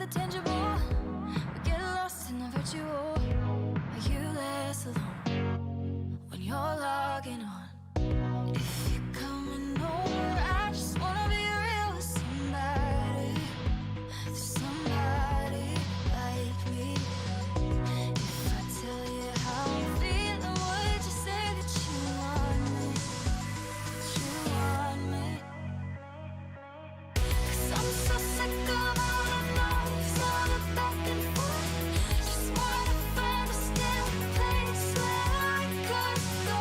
the tangible. We get lost in the virtual. You less alone when you're logging on. If you're coming over, I just wanna be real with somebody, somebody like me. If I tell you how I'm feeling, would you say that you want me? That you want me? 'Cause I'm so sick of all the noise, all the back and forth. Just wanna find a still place where I could go.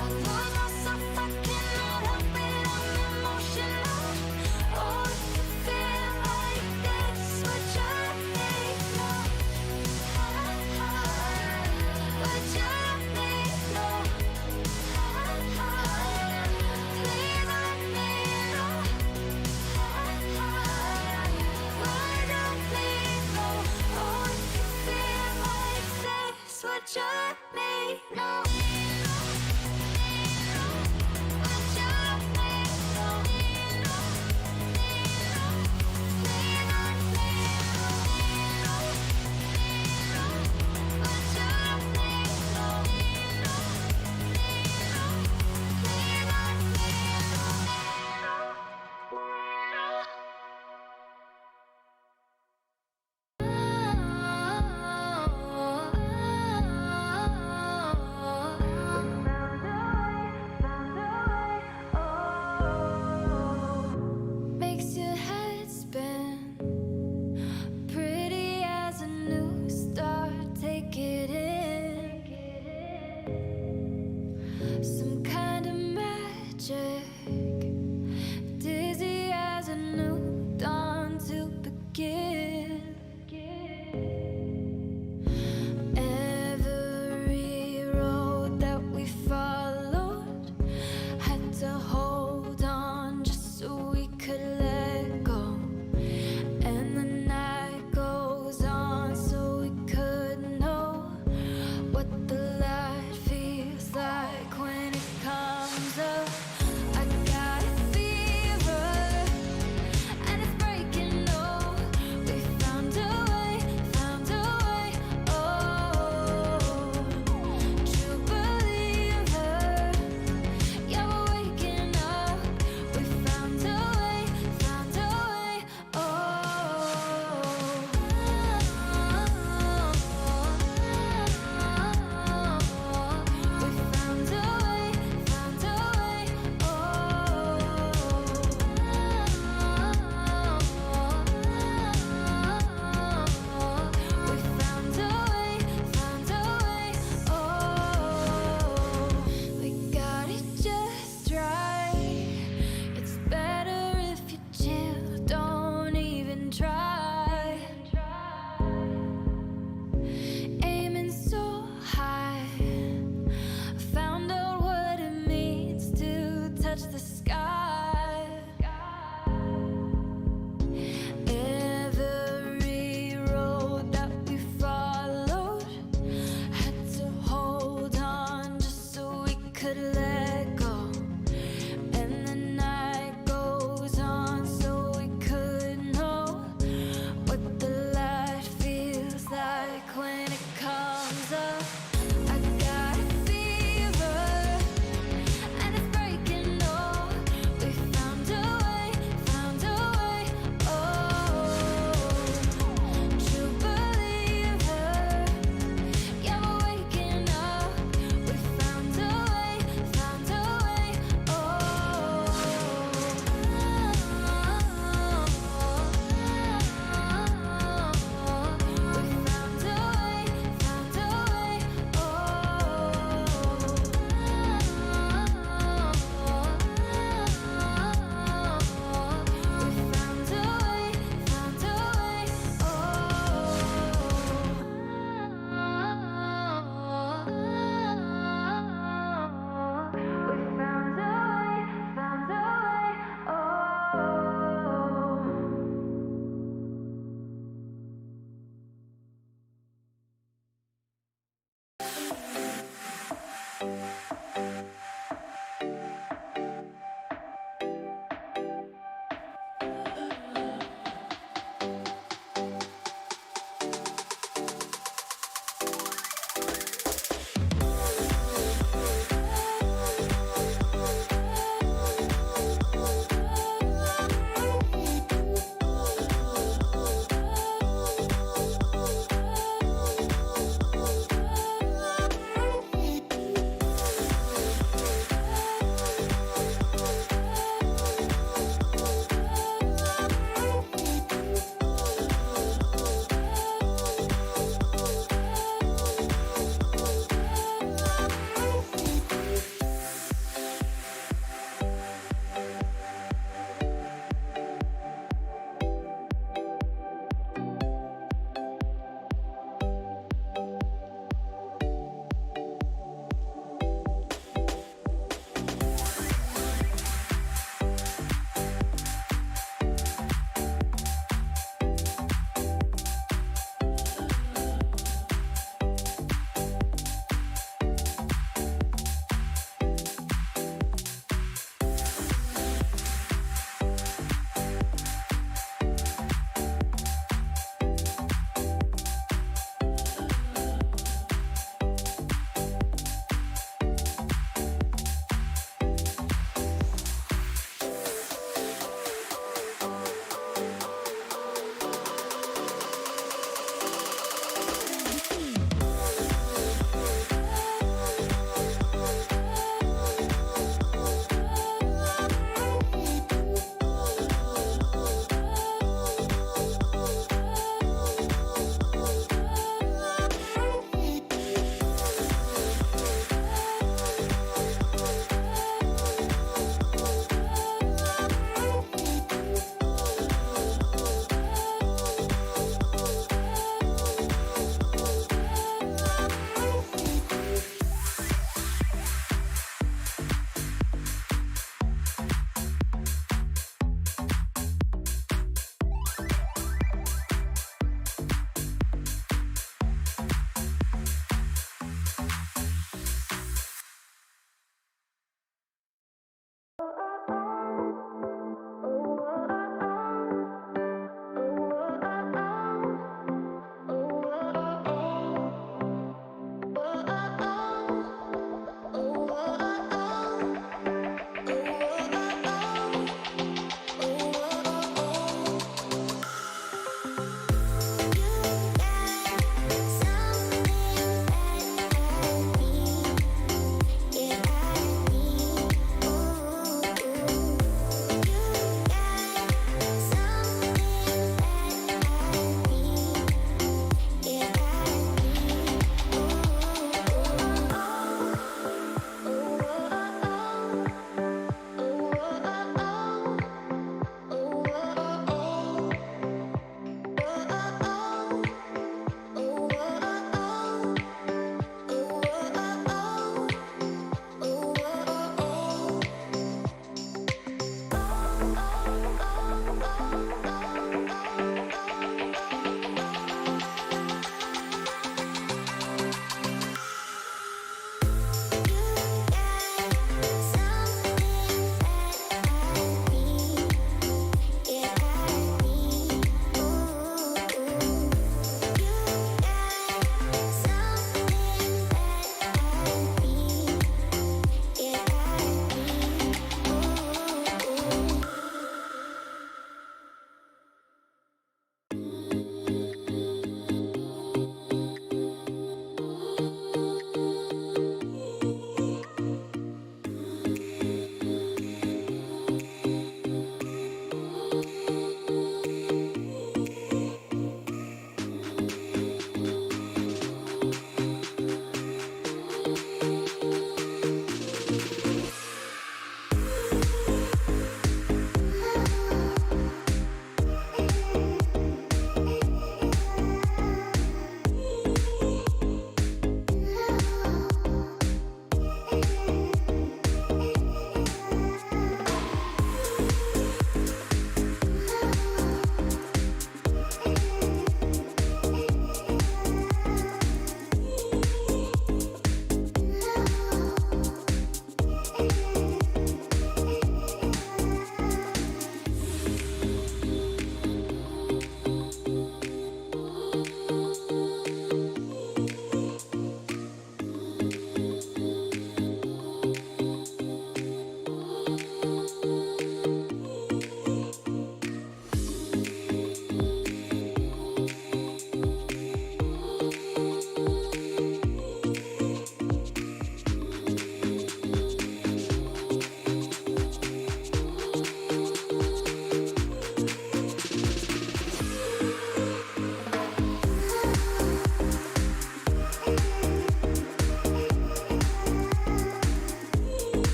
I lose myself, I cannot help it, I'm emotional. Oh, if you feel like this, would you let me know? Would you let me know? Please let me know. Would you please know? Oh, if you feel like this, would you let me know? Would you let me know? Please let me know. Would you let me know? Please let me know.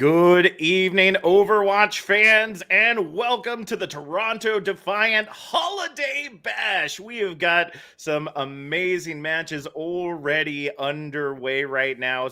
Good evening, Overwatch fans, and welcome to the Toronto Defiant Holiday Bash. We have got some amazing matches already underway right now.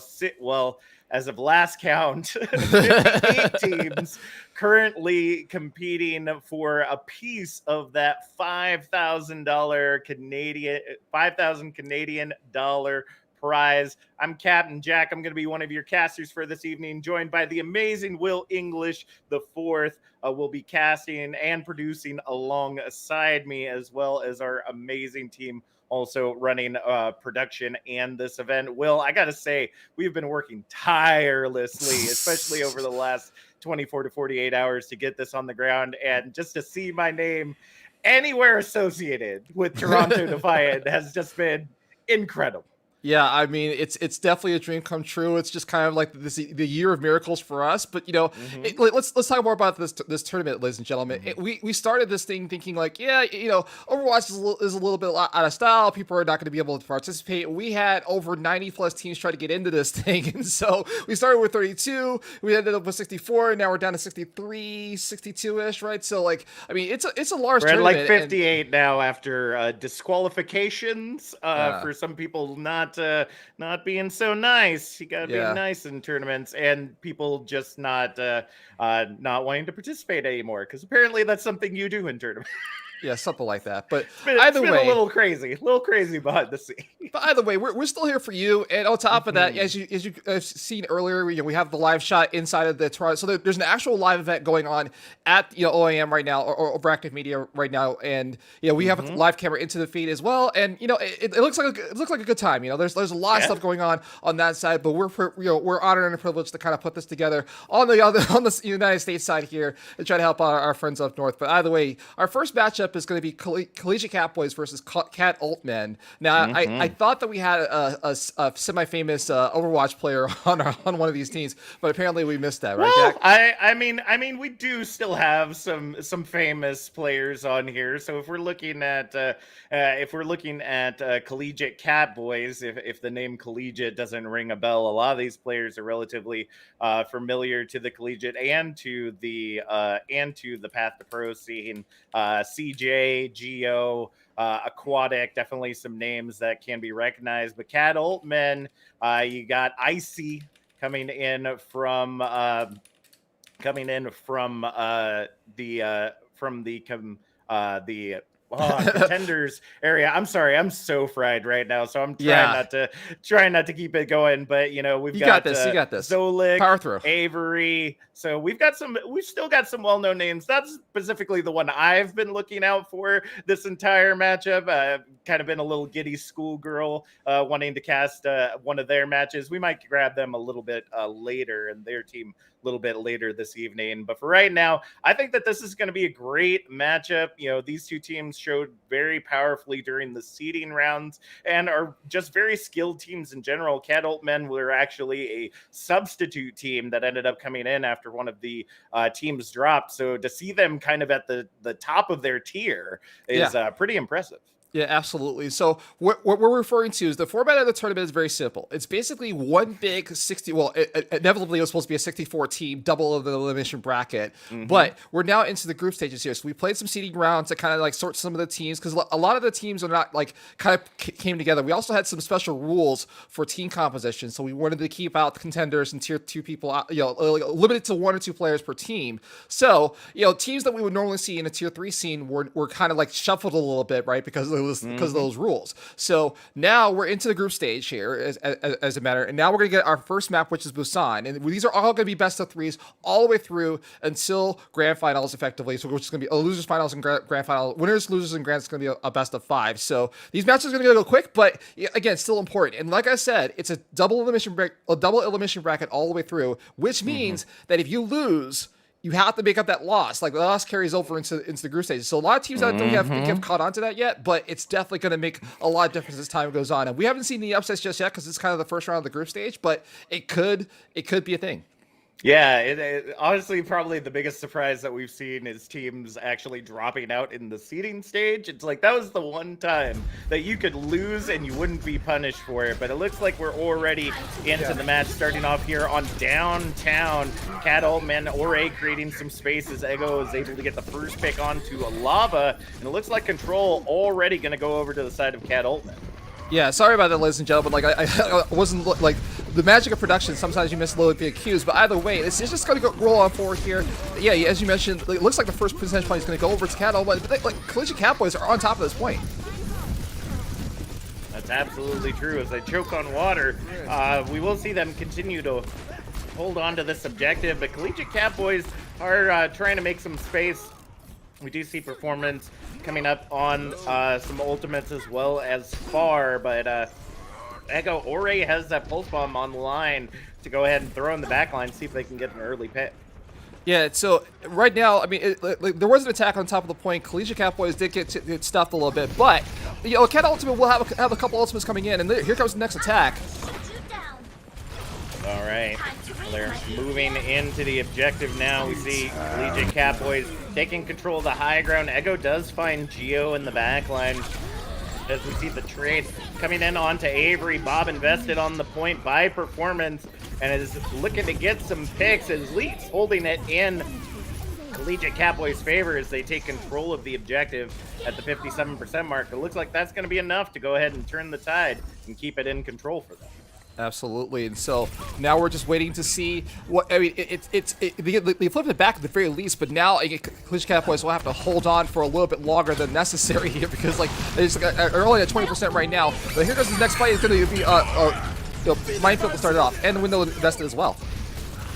As of last count, 58 teams currently competing for a piece of that $5,000 Canadian dollar prize. I'm Captain Jack. I'm going to be one of your casters for this evening, joined by the amazing Will English the fourth. Will be casting and producing alongside me, as well as our amazing team also running production and this event. Will, I gotta say, we've been working tirelessly, especially over the last 24 to 48 hours to get this on the ground, and just to see my name anywhere associated with Toronto Defiant has just been incredible. Yeah, I mean, it's definitely a dream come true. It's just kind of like the year of miracles for us. But let's talk more about this tournament, ladies and gentlemen. We started this thing thinking like, yeah, Overwatch is a little bit out of style. People are not going to be able to participate. We had over 90 plus teams try to get into this thing, and so we started with 32. We ended up with 64, and now we're down to 63, 62 ish, right? So like, I mean, it's a large. We're at tournament, like 58 now after disqualifications for some people not being so nice. You gotta be nice in tournaments, and people just not wanting to participate anymore, because apparently that's something you do in tournaments. Yeah, something like that. But either way, a little crazy behind the scenes. But either way, we're still here for you. And on top of that, as you seen earlier, we have the live shot inside of the Toronto. So there's an actual live event going on at OAM right now, or Overactive Media right now, and we have a live camera into the feed as well. And it looks like a good time. There's a lot of stuff going on that side, but we're honored and privileged to kind of put this together on the United States side here and try to help our friends up north. But either way, our first matchup is going to be Collegiate Catboys versus Cat Altmen. Now, I thought that we had a semi-famous Overwatch player on one of these teams, but apparently we missed that, right, Jack? I mean, we do still have some famous players on here. So if we're looking at Collegiate Catboys, if the name Collegiate doesn't ring a bell, a lot of these players are relatively familiar to the Collegiate and to the Path to Pro scene. CJ, Geo, Aquatic, definitely some names that can be recognized. But Cat Altmen, you got Icy coming in from the contenders area. I'm sorry, I'm so fried right now, so I'm trying not to keep it going. But we've got this. You got this. Zolik, Power through. Avery. So we've still got some well-known names. That's specifically the one I've been looking out for this entire matchup. Kind of been a little giddy schoolgirl wanting to cast one of their matches. We might grab them a little bit later, and their team a little bit later this evening. But for right now, I think that this is going to be a great matchup. These two teams showed very powerfully during the seeding rounds and are just very skilled teams in general. Cat Altmen were actually a substitute team that ended up coming in after one of the teams dropped. So to see them kind of at the top of their tier is pretty impressive. Yeah, absolutely. So what we're referring to is the format of the tournament is very simple. It's basically one big 60. Well, inevitably it was supposed to be a 64 team, double of the elimination bracket. But we're now into the group stages here. So we played some seeding rounds to kind of like sort some of the teams, because a lot of the teams are not like kind of came together. We also had some special rules for team composition. So we wanted to keep out the contenders and tier 2 people out, limited to 1 or 2 players per team. So teams that we would normally see in a tier 3 scene were kind of like shuffled a little bit, right? Because of those rules. So now we're into the group stage here as a matter, and now we're going to get our first map, which is Busan, and these are all going to be best of 3s all the way through until grand finals, effectively. So which is going to be a losers finals and grand final, winners, losers, and grand is going to be a best of 5. So these matches are going to go quick, but again, still important. And like I said, it's a double elimination bracket all the way through, which means that if you lose, you have to make up that loss. Like the loss carries over into the group stages. So a lot of teams that don't have caught on to that yet, but it's definitely going to make a lot of difference as time goes on. And we haven't seen the upsets just yet because it's kind of the first round of the group stage, but it could be a thing. Yeah, honestly, probably the biggest surprise that we've seen is teams actually dropping out in the seeding stage. It's like that was the one time that you could lose and you wouldn't be punished for it. But it looks like we're already into the match, starting off here on downtown. Cat Altman, Ore creating some space as Ego is able to get the first pick onto a lava. And it looks like Control already going to go over to the side of Cat Altman. Yeah, sorry about that, ladies and gentlemen. Like, I wasn't like the magic of production. Sometimes you miss a little bit accused, but either way, it's just going to roll on forward here. Yeah, as you mentioned, it looks like the first percentage point is going to go over to Cat Altman, but like Collegiate Catboys are on top of this point. That's absolutely true. As they choke on water, we will see them continue to hold on to this objective, but Collegiate Catboys are trying to make some space. We do see Performance coming up on some ultimates as well as Far, but Ego Ore has that Pulse Bomb on the line to go ahead and throw in the back line, see if they can get an early pick. Yeah, so right now, I mean, there was an attack on top of the point. Collegiate Catboys did get stuffed a little bit, but Cat Ultimate will have a couple ultimates coming in, and here comes the next attack. All right, they're moving into the objective now. We see Collegiate Catboys taking control of the high ground. Ego does find Geo in the back line. As we see the trade coming in onto Avery. Bob invested on the point by Performance and is looking to get some picks as Leeds holding it in Collegiate Catboys' favor as they take control of the objective at the 57% mark. It looks like that's going to be enough to go ahead and turn the tide and keep it in control for them. Absolutely, and so now we're just waiting to see what. I mean, they flipped it back at the very least, but now Collegiate Catboys will have to hold on for a little bit longer than necessary here because like they're only at 20% right now. But here goes this next fight. It's going to be Minefield to start it off, and the window invested as well.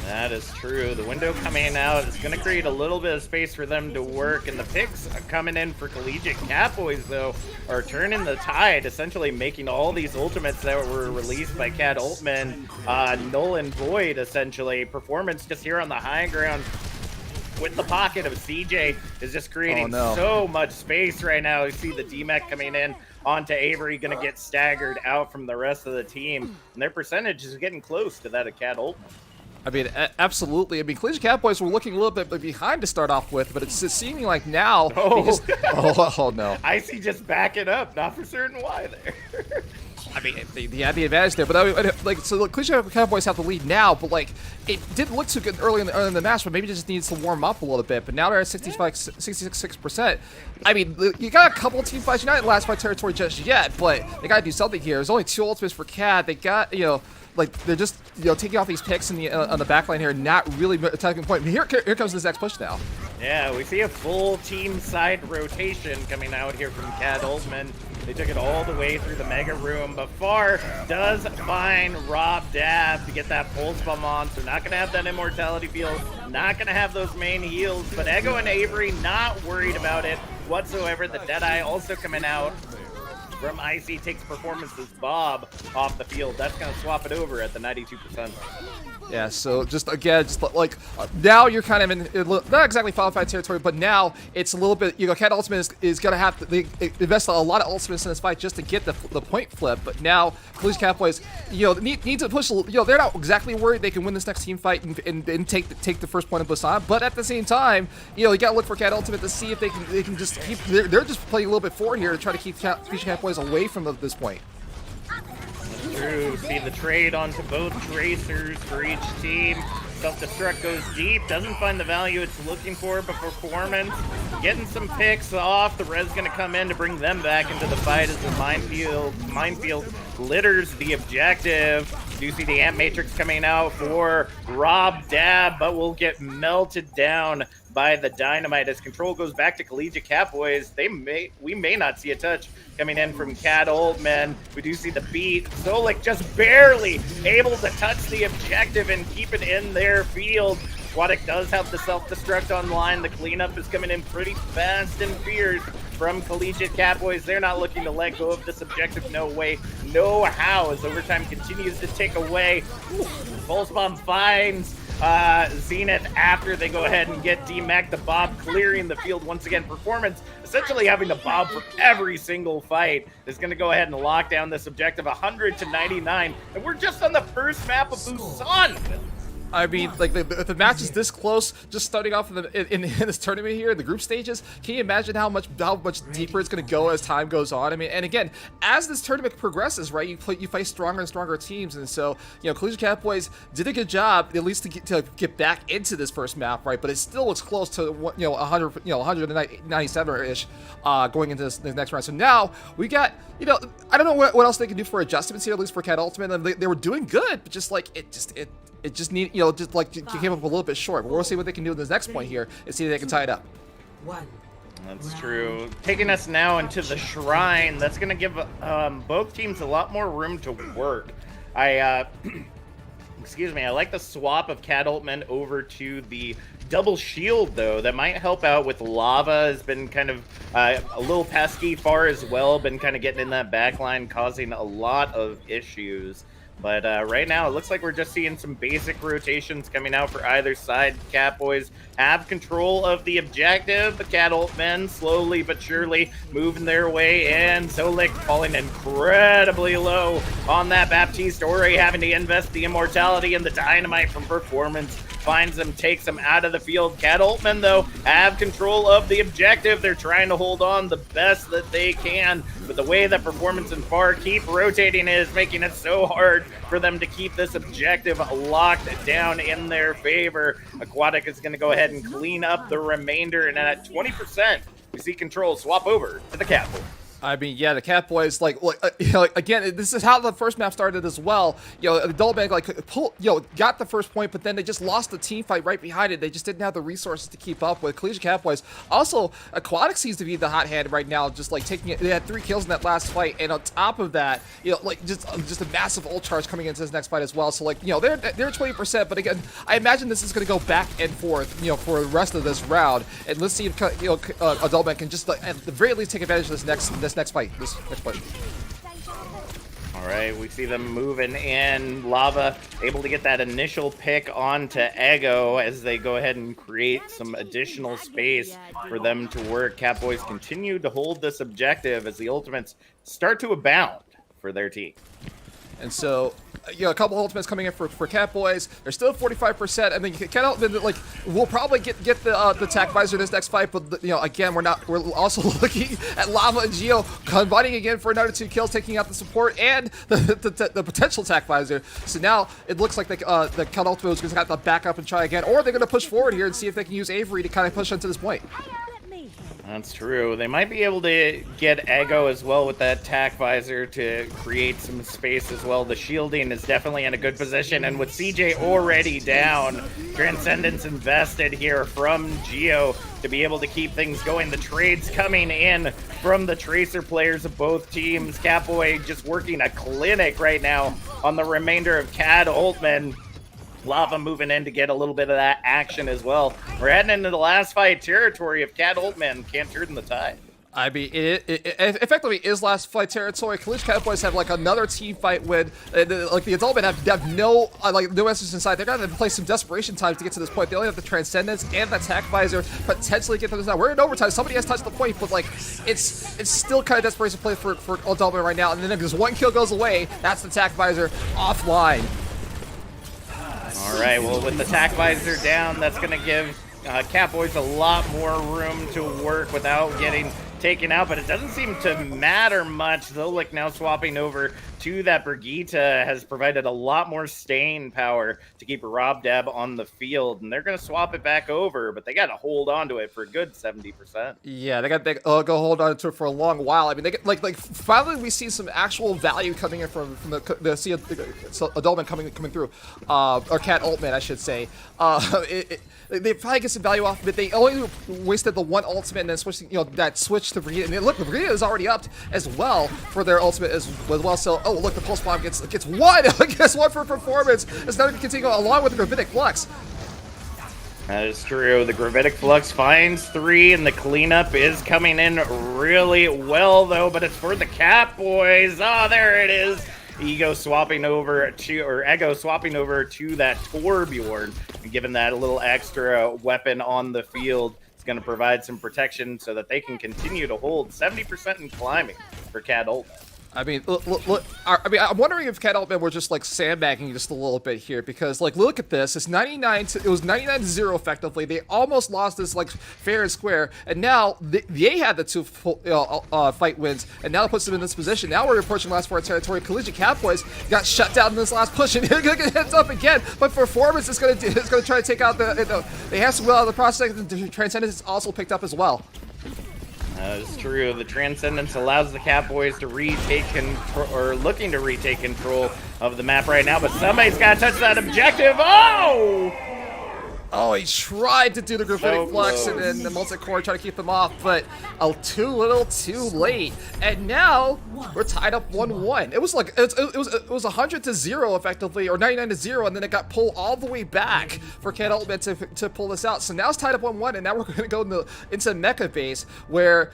That is true. The window coming out is going to create a little bit of space for them to work, and the picks coming in for Collegiate Catboys, though, are turning the tide, essentially making all these ultimates that were released by Cat Altman null and void, essentially. Performance just here on the high ground with the pocket of CJ is just creating so much space right now. You see the DMAC coming in onto Avery, going to get staggered out from the rest of the team, and their percentage is getting close to that of Cat Altman. I mean, absolutely. I mean, Collegiate Catboys were looking a little bit behind to start off with, but it's just seeming like now. Oh no! Icy just backing up, not for certain why there. I mean, they had the advantage there, but I mean, like, so the Collegiate Catboys have the lead now, but like, it didn't look too good early in the match, but maybe it just needs to warm up a little bit. But now they're at 66%. I mean, you got a couple of team fights. You're not in last fight territory just yet, but they got to do something here. There's only 2 ultimates for Cat. They got, like they're just taking off these picks in the on the back line here, not really attacking point. Here comes this next push now. Yeah, we see a full team side rotation coming out here from Cat Altman. They took it all the way through the mega room, but Far does find Rob Dab to get that pulse bomb on, so not gonna have that immortality field, not gonna have those main heals, but Ego and Avery not worried about it whatsoever. The Deadeye also coming out from Icy, takes Performance's Bob off the field. That's going to swap it over at the 92%. Yeah, so just again, like now you're kind of in not exactly Final Fight territory, but now it's a little bit. Cat Ultimate is going to have to invest a lot of ultimates in this fight just to get the point flip. But now Collegiate Catboys, need to push. They're not exactly worried they can win this next team fight and take the first point of Busan. But at the same time, you got to look for Cat Ultimate to see if they can just keep. They're just playing a little bit forward here to try to keep Collegiate Catboys away from this point. True. See the trade onto both tracers for each team. Self-destruct goes deep, doesn't find the value it's looking for, but Performance getting some picks off. The res going to come in to bring them back into the fight as the minefield litters the objective. Do see the Amp Matrix coming out for Rob Dab, but will get melted down by the dynamite as control goes back to Collegiate Catboys. We may not see a touch coming in from Cat Altman. We do see the beat. Solik just barely able to touch the objective and keep it in their field. Aquatic does have the self-destruct online. The cleanup is coming in pretty fast and fierce from Collegiate Catboys. They're not looking to let go of this objective. No way, no how, as overtime continues to tick away. Pulse Bomb finds Zenith after they go ahead and get DMAC. The Bob clearing the field once again. Performance essentially having to Bob for every single fight is going to go ahead and lock down this objective 100 to 99. And we're just on the first map of Busan. I mean, like the match is this close, just starting off in this tournament here, the group stages. Can you imagine how much deeper it's going to go as time goes on? I mean, and again, as this tournament progresses, right, you face stronger and stronger teams, and so Collegiate Catboys did a good job at least to get back into this first map, right? But it still looks close to 197 ish going into this next round. So now we got I don't know what else they can do for adjustments here, at least for Cat Ultimate. And they were doing good, but just like it just need just like you came up a little bit short. But we'll see what they can do in this next point here and see if they can tie it up. That's true. Taking us now into the Shrine. That's going to give both teams a lot more room to work. Excuse me. I like the swap of Cat Ultimate over to the double shield, though. That might help out with Lava. Has been kind of a little pesky far as well. Been kind of getting in that back line, causing a lot of issues. But right now, it looks like we're just seeing some basic rotations coming out for either side. Catboys have control of the objective. The Cat Ult men slowly but surely moving their way in. Zolik falling incredibly low on that Baptiste Ori, having to invest the immortality and the dynamite from Performance. Finds him, takes him out of the field. Cat Ultmen, though, have control of the objective. They're trying to hold on the best that they can, but the way that Performance and Far keep rotating is making it so hard for them to keep this objective locked down in their favor. Aquatic is going to go ahead and clean up the remainder, and at 20%, we see control swap over to the Catboys. I mean, yeah, the Catboys, again, this is how the first map started as well. The Adult Bank, got the first point, but then they just lost the team fight right behind it. They just didn't have the resources to keep up with. Collegiate Catboys. Also, Aquatic seems to be the hot hand right now, just taking it. They had 3 kills in that last fight, and on top of that, just a massive ult charge coming into this next fight as well. So, they're 20%, but again, I imagine this is going to go back and forth, for the rest of this round. And let's see if, Adult Bank can just, at the very least, take advantage of this next fight. All right, we see them moving in. Lava able to get that initial pick onto Ego as they go ahead and create some additional space for them to work. Catboys continue to hold this objective as the ultimates start to abound for their team. And so, a couple ultimates coming in for Catboys. They're still 45%. I mean, Cat Ultimate, we'll probably get the attack visor this next fight, but again, we're also looking at Lava and Geo combining again for another 2 kills, taking out the support and the potential attack visor. So now it looks like the Cat Ultimate is going to have to back up and try again, or they're going to push forward here and see if they can use Avery to kind of push into this point. That's true. They might be able to get Ego as well with that tack visor to create some space as well. The shielding is definitely in a good position, and with CJ already down, Transcendence invested here from Geo to be able to keep things going. The trades coming in from the Tracer players of both teams. Catboy just working a clinic right now on the remainder of Cat Ultman. Lava moving in to get a little bit of that action as well. We're heading into the last fight territory if Cat Ultman can't turn the tide. I mean, it effectively is last fight territory. Collegiate Catboys have another team fight win. The Adult Men have no no answers inside. They're gonna play some desperation times to get to this point. They only have the Transcendence and the attack visor potentially get to this now. We're in overtime. Somebody has touched the point, but it's still kind of desperation play for Adult Men right now. And then if just 1 kill goes away, that's the attack visor offline. All right, well, with the attack visor down, that's going to give Catboys a lot more room to work without getting taken out, but it doesn't seem to matter much. Zolik now swapping over to that Brigitte has provided a lot more staying power to keep Rob Deb on the field, and they're going to swap it back over, but they got to hold on to it for a good 70%. Yeah, they got to go hold on to it for a long while. I mean, they get finally we see some actual value coming in from the Adult Man coming through, or Cat Ultman, I should say. They probably get some value off of it. They only wasted the 1 ultimate and then switched, that switch to Brigitte. And look, Brigitte is already up as well for their ultimate as well. So, oh, look, the pulse bomb gets 1. Gets 1 for Performance. It's not even continuing along with the Gravitic Flux. That is true. The Gravitic Flux finds 3, and the cleanup is coming in really well, though. But it's for the Catboys. Oh, there it is. Ego swapping over to that Torbjorn and giving that a little extra weapon on the field. It's going to provide some protection so that they can continue to hold 70% and climbing for Cat Ultman. I mean, look, I'm wondering if Cat Altman were just like sandbagging just a little bit here because, like, look at this. It's 99. It was 99-0 effectively. They almost lost this like fair and square, and now they had the two fight wins, and now it puts them in this position. Now we're approaching last four territory. Collegiate Cowboys got shut down in this last push, and they're gonna get heads up again. But Performance is gonna try to take out the. They have some will out of the process. The Transcendence is also picked up as well. It's true. The Transcendence allows the Catboys to retake control, or looking to retake control of the map right now, but somebody's got to touch that objective. Oh, he tried to do the gravitic flux and then the multi-core try to keep them off, but too little, too late. And now we're tied up 1-1. It was like it was 100-0 effectively, or 99-0, and then it got pulled all the way back for Cat Ultimate to pull this out. So now it's tied up 1-1, and now we're going to go into Mecha base where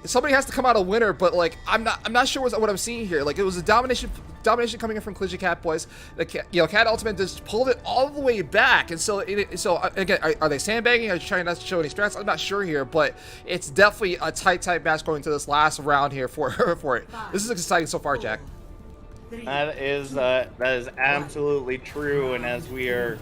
somebody has to come out a winner, but like I'm not sure what I'm seeing here. Like it was a domination coming in from Collegiate Catboys. Cat Ultimate just pulled it all the way back, and so again, are they sandbagging? Are they trying not to show any stress? I'm not sure here, but it's definitely a tight match going to this last round here for it. This is exciting so far, Jack. That is absolutely true, and as we are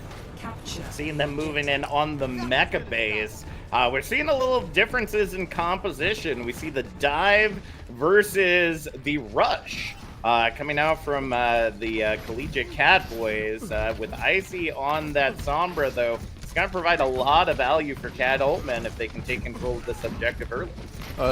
seeing them moving in on the mecha base, we're seeing a little differences in composition. We see the dive versus the rush. Coming out from the Collegiate Catboys with Icy on that Sombra, though. It's going to provide a lot of value for Cat Ultman if they can take control of this objective early.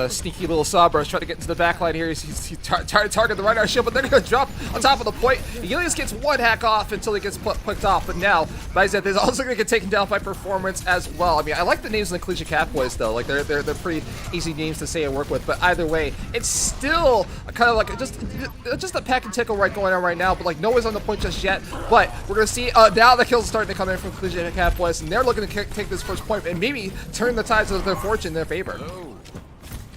Sneaky little Sombra is trying to get into the backline here. He's trying to target the right arm shield, but they're going to drop on top of the point. Elias gets one hack off until he gets picked off, but now Bizet is also going to get taken down by Performance as well. I mean, I like the names of the Collegiate Catboys, though. Like, they're pretty easy names to say and work with, but either way, it's still kind of like just a peck and tickle going on right now, but like no one's on the point just yet. But we're going to see now the kills are starting to come in from Collegiate Catboys, and they're looking to take this first point and maybe turn the tides of their fortune in their favor.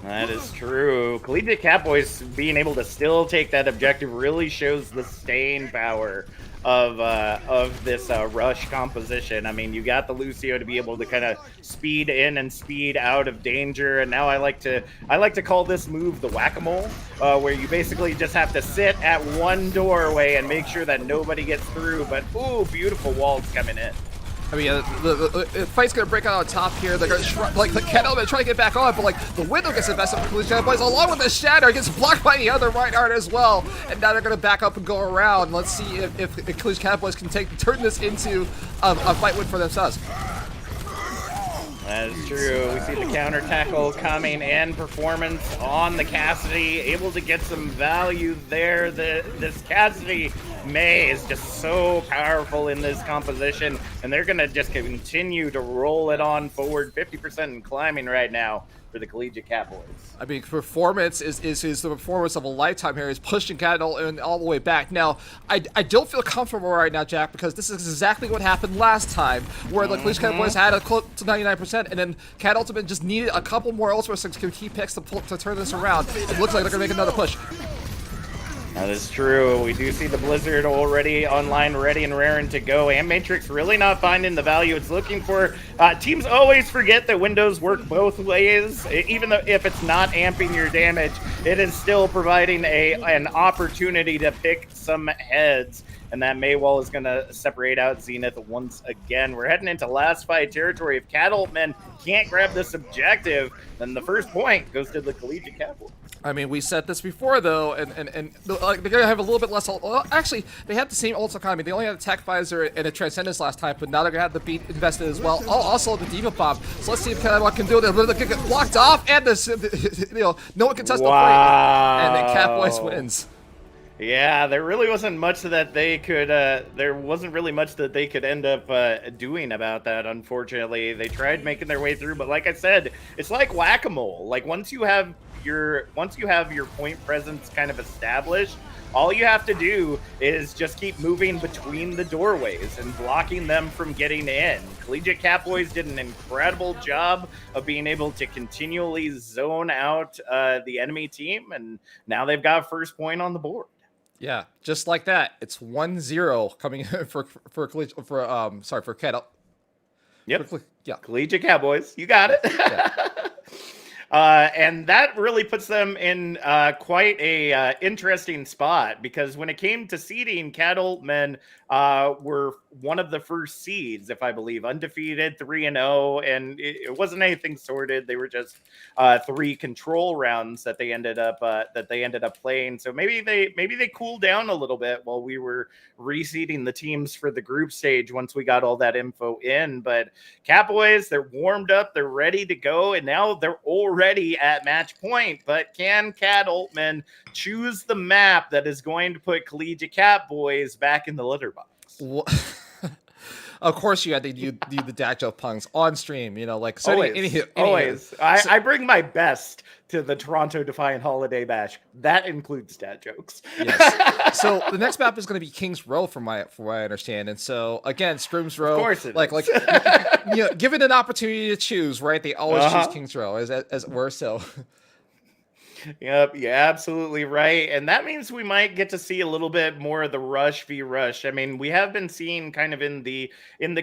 That is true. Collegiate Catboys being able to still take that objective really shows the staying power of this rush composition. I mean, you got the Lucio to be able to kind of speed in and speed out of danger, and now I like to call this move the whack-a-mole, where you basically just have to sit at one doorway and make sure that nobody gets through. But ooh, beautiful walls coming in. I mean, the fight's gonna break out on top here. They're gonna like the Cat Element trying to get back on, but like the window gets invested from Collegiate Catboys along with the Shatter. It gets blocked by the other right art as well, and now they're gonna back up and go around. Let's see if Collegiate Catboys can turn this into a fight win for themselves. That is true. We see the counter tackle coming and Performance on the Cassidy, able to get some value there. This Cassidy May is just so powerful in this composition, and they're going to just continue to roll it on forward. 50% and climbing right now for the Collegiate Catboys. I mean, Performance is the performance of a lifetime here. He's pushing Cat all the way back. Now, I don't feel comfortable right now, Jack, because this is exactly what happened last time, where the Collegiate Catboys had a close to 99%, and then Cat Ultimate just needed a couple more Ultra key picks to turn this around. It looks like they're going to make another push. That is true. We do see the Blizzard already online, ready and raring to go. And Matrix really not finding the value it's looking for. Teams always forget that Windows work both ways. Even though if it's not amping your damage, it is still providing an opportunity to pick some heads. And that Maywall is going to separate out Zenith once again. We're heading into last fight territory. If Cat Ultman can't grab this objective, then the first point goes to the Collegiate Catboys. I mean, we said this before, though, and they're going to have a little bit less. Well, actually, they had the same ult economy. They only had a Tech Visor and a Transcendence last time, but now they're going to have the beat invested as well. Also, the Diva Bomb. So let's see if Cat can do it. They're going to get blocked off, and no one can touch the fight. And then Catboys wins. Yeah, there really wasn't much that they could. There wasn't really much that they could end up doing about that. Unfortunately, they tried making their way through, but like I said, it's like whack-a-mole. Like once you have your point presence kind of established, all you have to do is just keep moving between the doorways and blocking them from getting in. Collegiate Catboys did an incredible job of being able to continually zone out the enemy team, and now they've got first point on the board. Yeah, just like that. It's 1-0 coming in for Cat. Yep. Yeah. Collegiate Catboys. You got it. Yeah. And that really puts them in quite a interesting spot, because when it came to seeding, Cat Altman were one of the first seeds, if I believe, undefeated, 3-0, and it wasn't anything sorted. They were just 3 control rounds that they ended up playing. So maybe they cooled down a little bit while we were reseeding the teams for the group stage once we got all that info in. But Catboys, they're warmed up, they're ready to go, and now they're already at match point. But can Cat Altman choose the map that is going to put Collegiate Catboys back in the litter box? Well, of course, you had to do the dad joke punks on stream. You know, like so. Always. I bring my best to the Toronto Defiant Holiday Bash. That includes dad jokes. Yes. So the next map is going to be King's Row, from what I understand. And so again, Scrim's Row. Of course it like you know, given an opportunity to choose, right? They always choose King's Row, as it were. So. Yep, you're absolutely right. And that means we might get to see a little bit more of the Rush v. Rush. I mean, we have been seeing kind of in the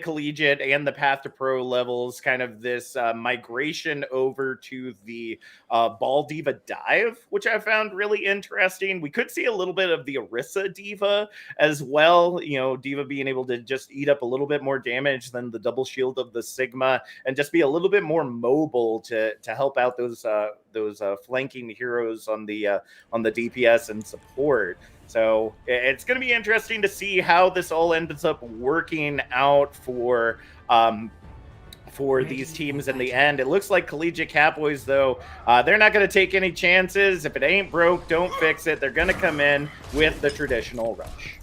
collegiate and the Path to Pro levels, kind of this migration over to the Ball Diva dive, which I found really interesting. We could see a little bit of the Orisa Diva as well. You know, Diva being able to just eat up a little bit more damage than the double shield of the Sigma, and just be a little bit more mobile to help out those flanking heroes on the DPS and support. So it's going to be interesting to see how this all ends up working out for these teams in the end. It looks like Collegiate Catboys, though, they're not going to take any chances. If it ain't broke, don't fix it. They're going to come in with the traditional rush.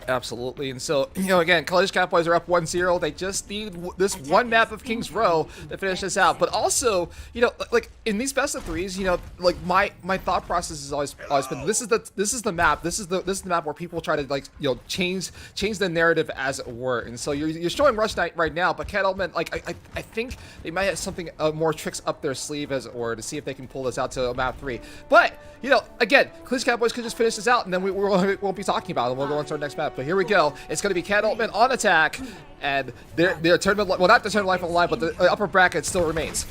Absolutely. And so, you know, again, Collegiate Catboys are up 1-0. They just need this one map of King's Row to finish this out. But also, you know, like in these best of threes, you know, like my thought process has always been this is the map. This is the map where people try to, like, you know, change the narrative, as it were. And so you're showing Rush Knight right now, but Cat Altman, like I think they might have something more tricks up their sleeve, as it were, to see if they can pull this out to map 3. But, you know, again, Collegiate Catboys could just finish this out, and then we won't be talking about it. We'll go on to our next map. But here we go. It's going to be Cat Altman on attack, and their tournament, well, not the tournament life on the line, but the upper bracket still remains.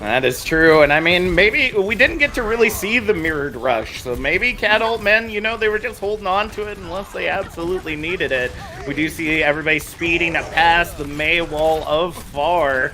That is true, and I mean, maybe we didn't get to really see the mirrored rush, so maybe Cat Altman, you know, they were just holding on to it unless they absolutely needed it. We do see everybody speeding past the May wall of far,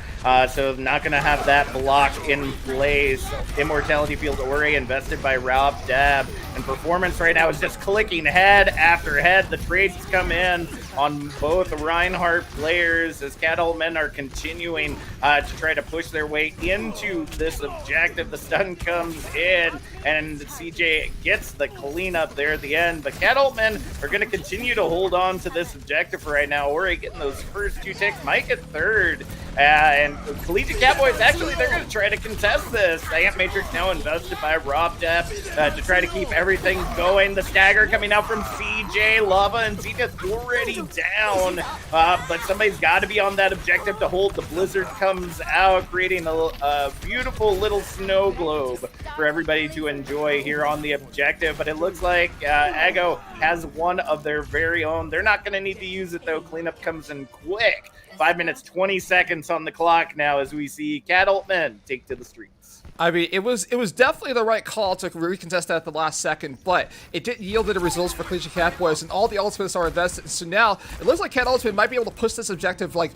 so not going to have that block in place. Immortality Field Ore invested by Rob Dab, and performance right now is just clicking head after head. The trades come in on both Reinhardt players as Cat Altman are continuing to try to push their way into this objective. The stun comes in, and CJ gets the cleanup there at the end. But Cat Altman are going to continue to hold on to this objective for right now. Ori getting those first 2 ticks, might get third. And Collegiate Catboys, actually, they're going to try to contest this. Ant Matrix now invested by Rob Depp to try to keep everything going. The stagger coming out from CJ. Lava and Zenith already down, but somebody's got to be on that objective to hold. The blizzard comes out, creating a beautiful little snow globe for everybody to enjoy here on the objective. But it looks like Ego has one of their very own. They're not going to need to use it, though. Cleanup comes in quick. 5 minutes, 20 seconds on the clock now as we see Cat Altman take to the streets. I mean, it was definitely the right call to recontest that at the last second, but it didn't yield the results for Collegiate Catboys, and all the ultimates are invested. So now it looks like Cat Altman might be able to push this objective like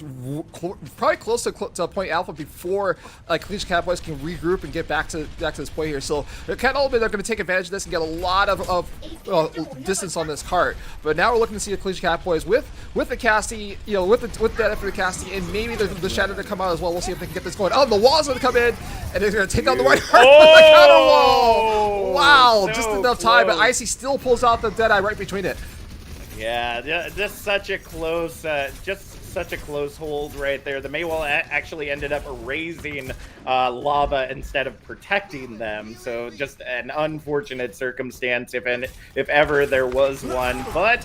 probably close to point alpha before Collegiate Catboys can regroup and get back to this point here. So Cat Altman are going to take advantage of this and get a lot of distance on this cart. But now we're looking to see the Collegiate Catboys with the Casty, you know, with that for the Casty, and maybe the Shadow to come out as well. We'll see if they can get this going. Oh, the wall's going to come in, and they're going to take down the right heart with the counter wall. Wow, so just enough time, but Icy still pulls out the Deadeye right between it. Yeah, just such a close hold right there. The Maywall actually ended up erasing lava instead of protecting them. So just an unfortunate circumstance, if ever there was one. But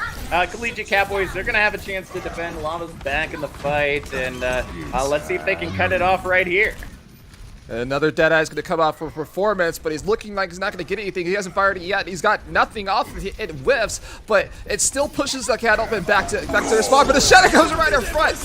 Collegiate Catboys, they're going to have a chance to defend. Lava's back in the fight, and let's see if they can cut it off right here. Another Deadeye is going to come out for performance, but he's looking like he's not going to get anything. He hasn't fired it yet. He's got nothing off of it. It whiffs, but it still pushes the Cat Altman back to the spot. But the Shadow goes right in front.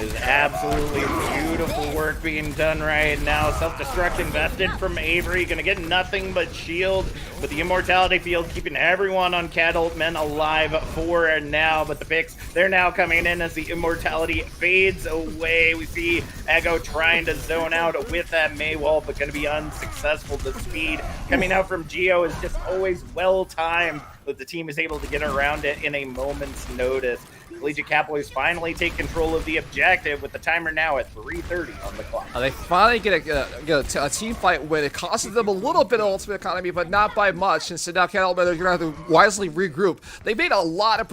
Is absolutely beautiful work being done right now. Self-destruct invested from Avery. Gonna get nothing but shield, but the immortality field keeping everyone on Cat Ultmen alive for now. But the picks, they're now coming in as the immortality fades away. We see Ego trying to zone out with that Mei wall, but gonna be unsuccessful. The speed coming out from Geo is just always well-timed, but the team is able to get around it in a moment's notice. Collegiate Catboys finally take control of the objective with the timer now at 3:30 on the clock. They finally get a team fight win. It costed them a little bit of ultimate economy, but not by much. And so now Cat Ultmen are going to have to wisely regroup. They made a lot of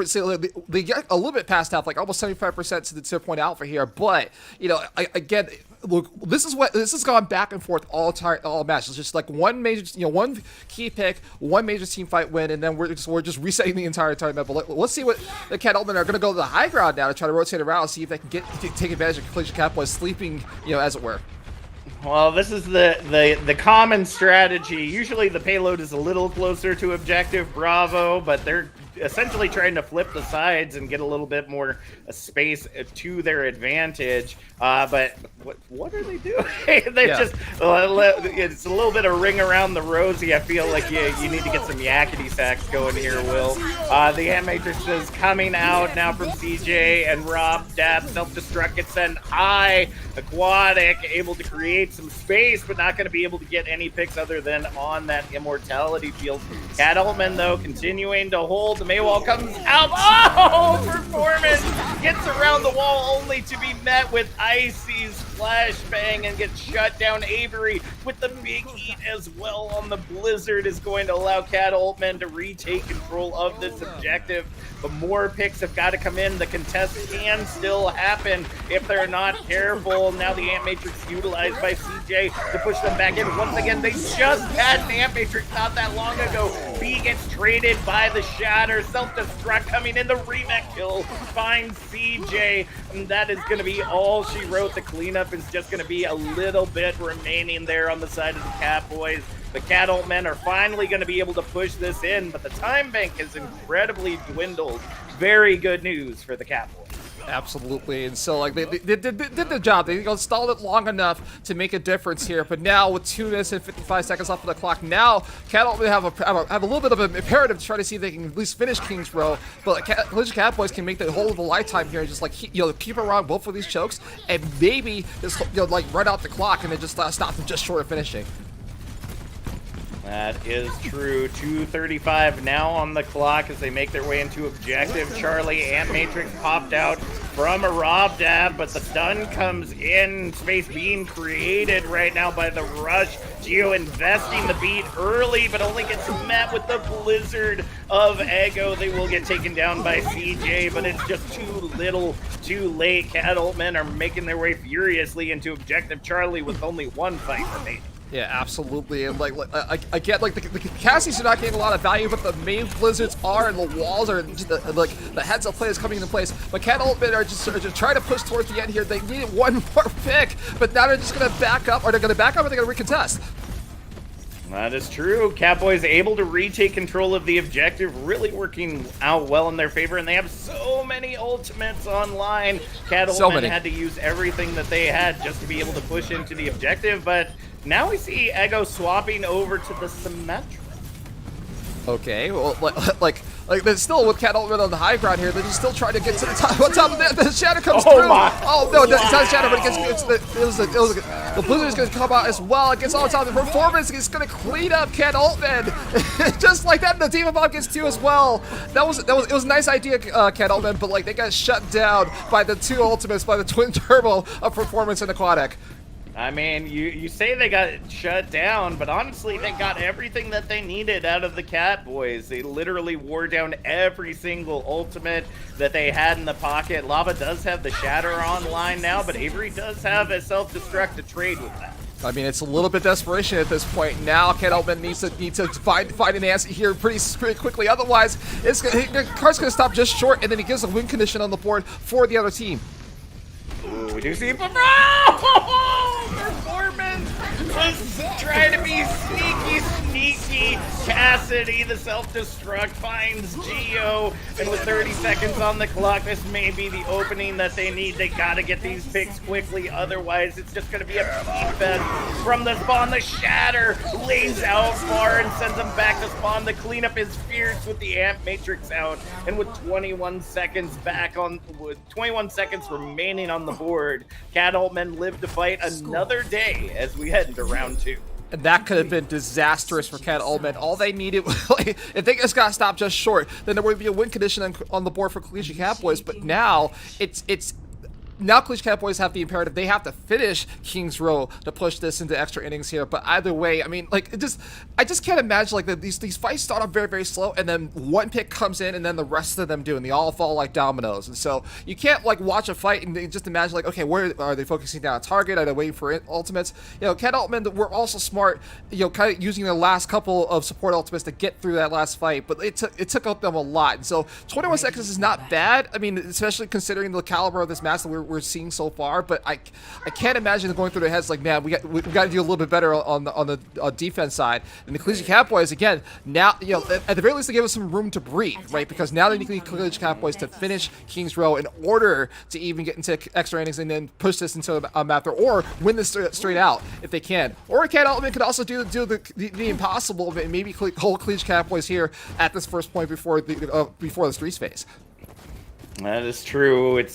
they get a little bit past half, like almost 75% to the point alpha here. But again, look, this has gone back and forth all matches. Just like one major, one key pick, one major team fight win, and then we're just resetting the entire tournament. But let's see what the Cat Ultmen are going to go to the high ground now to try to rotate around, see if they can take advantage of Collegiate Catboys sleeping, as it were. Well, this is the common strategy. Usually the payload is a little closer to objective Bravo, but they're essentially trying to flip the sides and get a little bit more space to their advantage. But what are they doing? Just it's a little bit of ring around the rosy. I feel like you need to get some yakety sacks going here, Will. The Ant Matrix is coming out now from CJ and Rob. Dab self-destruct gets sent high. Aquatic able to create some space, but not going to be able to get any picks other than on that immortality field. Cat Ultmen, though, continuing to hold. The Maywall comes out. Oh, performance gets around the wall only to be met with Icy's flashbang and gets shut down. Avery with the big heat as well on the Blizzard is going to allow Cat Ultmen to retake control of this objective. But more picks have got to come in. The contest can still happen if they're not careful. Now the Ant Matrix utilized by CJ to push them back in. Once again, they just had an Ant Matrix not that long ago. B gets traded by the Shatter. Self-destruct coming in. The remake kill finds CJ. And that is going to be all she wrote. The cleanup is just going to be a little bit remaining there on the side of the Catboys. The Cat Ultmen are finally going to be able to push this in, but the time bank has incredibly dwindled. Very good news for the Catboys. Absolutely, and so they did the job. They stalled it long enough to make a difference here, but now with 2 minutes and 55 seconds left on the clock, now Cat Ultmen have a little bit of an imperative to try to see if they can at least finish King's Row, but Collegiate Catboys can make the whole of a lifetime here and just keep around both of these chokes and maybe just run out the clock and then just stop them just short of finishing. That is true. 2:35 now on the clock as they make their way into objective. Charlie and Matrix popped out from a Rob Dab, but the stun comes in. Space being created right now by the rush. Geo investing the beat early, but only gets met with the Blizzard of Ego. They will get taken down by CJ, but it's just too little, too late. Cat Ultmen are making their way furiously into objective Charlie with only one fight remaining. Yeah, absolutely, and I get the Cassies are not getting a lot of value, but the main Blizzards are, and the walls are just the heads of play is coming into place. But Cat Ultmen are just trying to push towards the end here. They needed one more pick, but now they're just going to back up. Are they going to back up, or are they going to recontest? That is true. Catboys able to retake control of the objective, really working out well in their favor, and they have so many ultimates online. Cat Ultmen had to use everything that they had just to be able to push into the objective, but now we see Ego swapping over to the Symmetra. Okay, well, they're still with Cat Ultmen on the high ground here. They're just still trying to get to the top. What's up? The Shadow comes through. My. Oh no, it's not Shadow, but the Blizzard is going to come out as well. It gets on top. The performance is going to clean up Cat Ultmen, just like that. The Demon Bomb gets 2 as well. It was a nice idea, Cat Ultmen, but they got shut down by the 2 ultimates, by the twin turbo of Performance and Aquatic. I mean, you say they got shut down, but honestly, they got everything that they needed out of the Catboys. They literally wore down every single ultimate that they had in the pocket. Lava does have the Shatter online now, but Avery does have a self-destruct to trade with that. I mean, it's a little bit desperation at this point. Now, Cat Ultmen needs to find an answer here pretty quickly. Otherwise, the card's going to stop just short, and then he gives a win condition on the board for the other team. Ooh, we do see performance was trying to be sneaky Cassidy, the self-destruct, finds Geo, and with 30 seconds on the clock, this may be the opening that they need. They gotta get these picks quickly, otherwise it's just gonna be a fest from the spawn. The Shatter lays out far and sends him back to spawn. The cleanup is fierce with the Amp Matrix out, and with 21 seconds remaining on the board, Cat Altman live to fight another day as we head into round 2. And that could have been disastrous for Cat Altman. All they needed, if they just got stopped just short, then there would be a win condition on the board for Collegiate Catboys. But now now Collegiate Catboys have the imperative. They have to finish King's Row to push this into extra innings here. But either way, I mean, like, I just can't imagine like these fights start off very, very slow, and then one pick comes in, and then the rest of them do, and they all fall like dominoes. And so you can't like watch a fight and just imagine like, okay, where are they focusing down on target? Are they waiting for ultimates? You know, Cat Altman were also smart, you know, kind of using their last couple of support ultimates to get through that last fight, but it took up them a lot. And so 21 seconds is not bad. I mean, especially considering the caliber of this match that we're seeing so far, but I can't imagine going through their heads like, man, we got to do a little bit better on the defense side. And the Collegiate Catboys, again, now, you know, at the very least they give us some room to breathe, right? Because now they need the Collegiate Catboys to finish King's Row in order to even get into extra innings and then push this into a map or win this straight out if they can. Or Cat Altman could also do the impossible and maybe hold Collegiate Catboys here at this first point before the Streets phase. That is true. It's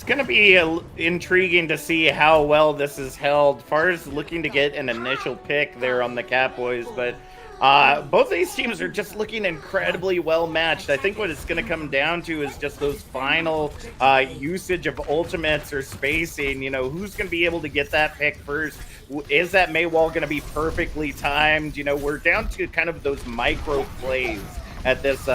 going to be intriguing to see how well this is held. Far as looking to get an initial pick there on the Catboys, but both of these teams are just looking incredibly well matched. I think what it's going to come down to is just those final usage of ultimates or spacing. You know, who's going to be able to get that pick first? Is that Maywall going to be perfectly timed? You know, we're down to kind of those micro plays at this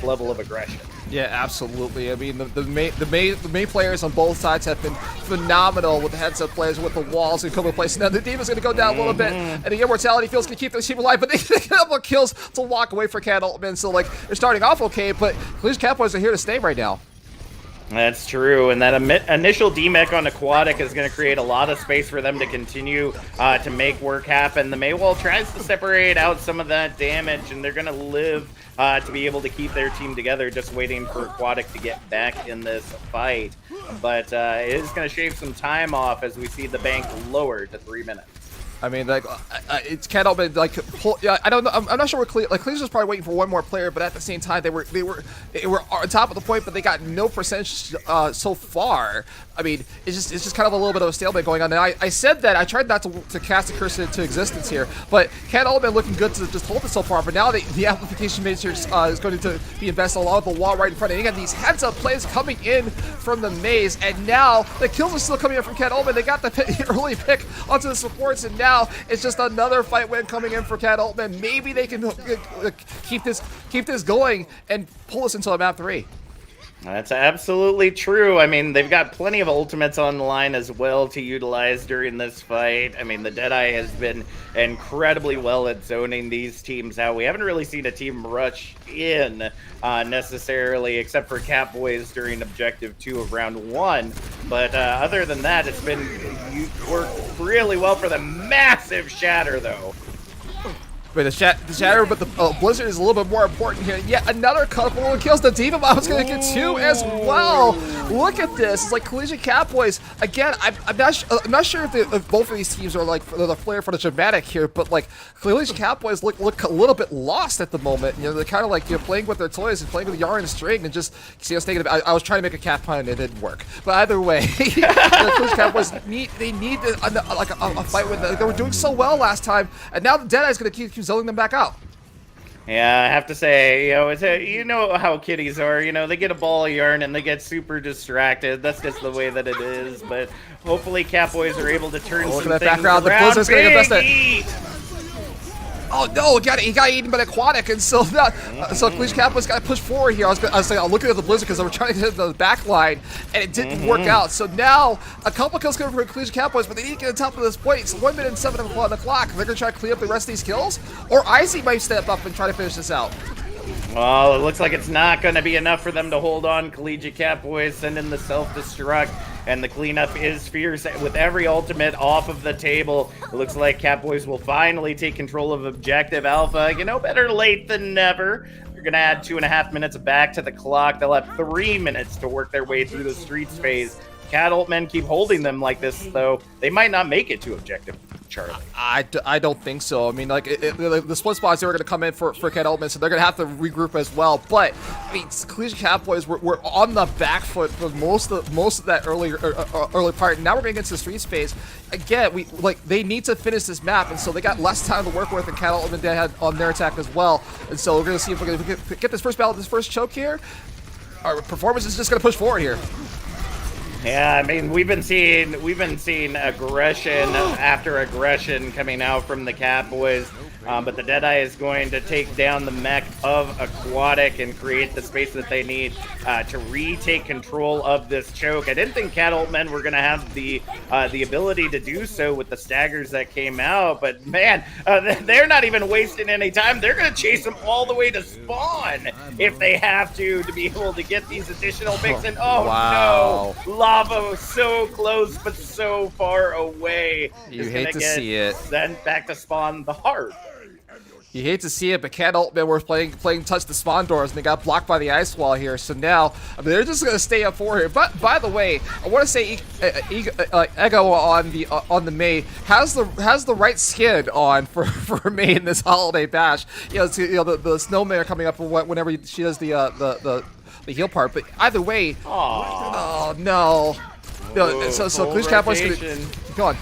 level of aggression. Yeah, absolutely. I mean, the main players on both sides have been phenomenal with the heads-up plays, with the walls and coming place. Now the Demon's going to go down a little bit, and the Immortality Field's going to keep this team alive, but they get a couple of kills to walk away for Cat Altman. So, like, they're starting off okay, but Collegiate Catboys are here to stay right now. That's true, and that initial demech on Aquatic is going to create a lot of space for them to continue to make work happen. The Maywall tries to separate out some of that damage, and they're going to live to be able to keep their team together, just waiting for Aquatic to get back in this fight. But it is going to shave some time off as we see the bank lowered to 3 minutes. I mean, like, it's Cat Altman, like, I don't know. I'm not sure what Cleveland was probably waiting for one more player, but at the same time, they were on top of the point, but they got no percentage so far. I mean, it's just kind of a little bit of a stalemate going on. And I said that I tried not to cast a curse into existence here, but Cat Altman looking good to just hold it so far. But now the amplification matrix is going to be invested along the wall right in front, and you got these heads-up plays coming in from the maze, and now the kills are still coming in from Cat Altman. They got the early pick onto the supports, and now it's just another fight win coming in for Cat Altman. Maybe they can keep this going and pull us into a map 3. That's absolutely true. I mean, they've got plenty of ultimates on the line as well to utilize during this fight. I mean, the Deadeye has been incredibly well at zoning these teams out. We haven't really seen a team rush in necessarily, except for Catboys during Objective 2 of Round 1. But other than that, it's been worked really well for the massive Shatter, though. But the Shatter, but the Blizzard is a little bit more important here. Yet another couple of kills. The Diva Bomb is going to get 2 as well. Look at this. It's like Collegiate Catboys. Again, I'm not sure if both of these teams are like the flair for the dramatic here, but like Collegiate Catboys look a little bit lost at the moment. You know, they're kind of like, you know, playing with their toys and playing with yarn and string, and just, see, I was trying to make a cat pun and it didn't work. But either way, the Collegiate Catboys need a fight with them. They were doing so well last time, and now the Deadeye is going to keep zoning them back out. Yeah, I have to say, you know, you know how kitties are. You know, they get a ball of yarn and they get super distracted. That's just the way that it is. But hopefully, Catboys are able to turn some things around. The Blizzard's going to get best. Oh no! He got eaten by the Aquatic, and so Collegiate Catboys got to push forward here. I was looking at the Blizzard because they were trying to hit the back line, and it didn't work out. So now a couple kills coming from Collegiate Catboys, but they need to get on top of this point. It's 1 minute and 7 on the clock. They're going to try to clean up the rest of these kills, or Icy might step up and try to finish this out. Well, it looks like it's not going to be enough for them to hold on. Collegiate Catboys send in the self-destruct. and the cleanup is fierce with every ultimate off of the table. It looks like Catboys will finally take control of Objective Alpha. You know, better late than never. They're going to add 2.5 minutes back to the clock. They'll have 3 minutes to work their way through the streets phase. Cat Altmen keep holding them like this, though. They might not make it to Objective, Charlie. I don't think so. I mean, like, the split spots, they were going to come in for Cat Altman, so they're going to have to regroup as well. But, I mean, Collegiate Catboys were on the back foot for most of that early part. And now we're going to get into the street space. Again, they need to finish this map, and so they got less time to work with than Cat Altman had on their attack as well. And so we're going to see if we can get this first battle, this first choke here. Our performance is just going to push forward here. Yeah, I mean, we've been seeing aggression after aggression coming out from the Catboys, but the Deadeye is going to take down the mech of Aquatic and create the space that they need to retake control of this choke. I didn't think Cat Altmen were going to have the ability to do so with the staggers that came out, but man, they're not even wasting any time. They're going to chase them all the way to spawn if they have to be able to get these additional picks. And oh wow. No, Lava so close but so far away. You hate to see it. Sent back to spawn the heart. You hate to see it, but Cat Altman were playing touch the spawn doors, and they got blocked by the ice wall here. So now, I mean, they're just gonna stay up for here. But by the way, I want to say Ego on the May has the right skin on for May in this holiday bash. You know, the snowmen are coming up whenever she does the heal part. But either way, oh no. So Collegiate Catboys gonna go on.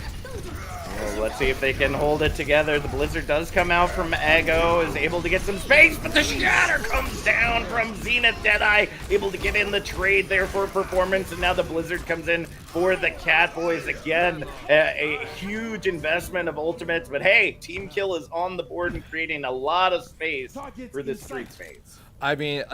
Well, let's see if they can hold it together. The Blizzard does come out from Ego, is able to get some space, but the Shatter comes down from Zenith Deadeye, able to get in the trade there for performance, and now the Blizzard comes in for the Catboys again. A huge investment of ultimates, but hey, Team Kill is on the board and creating a lot of space for this street phase. I mean,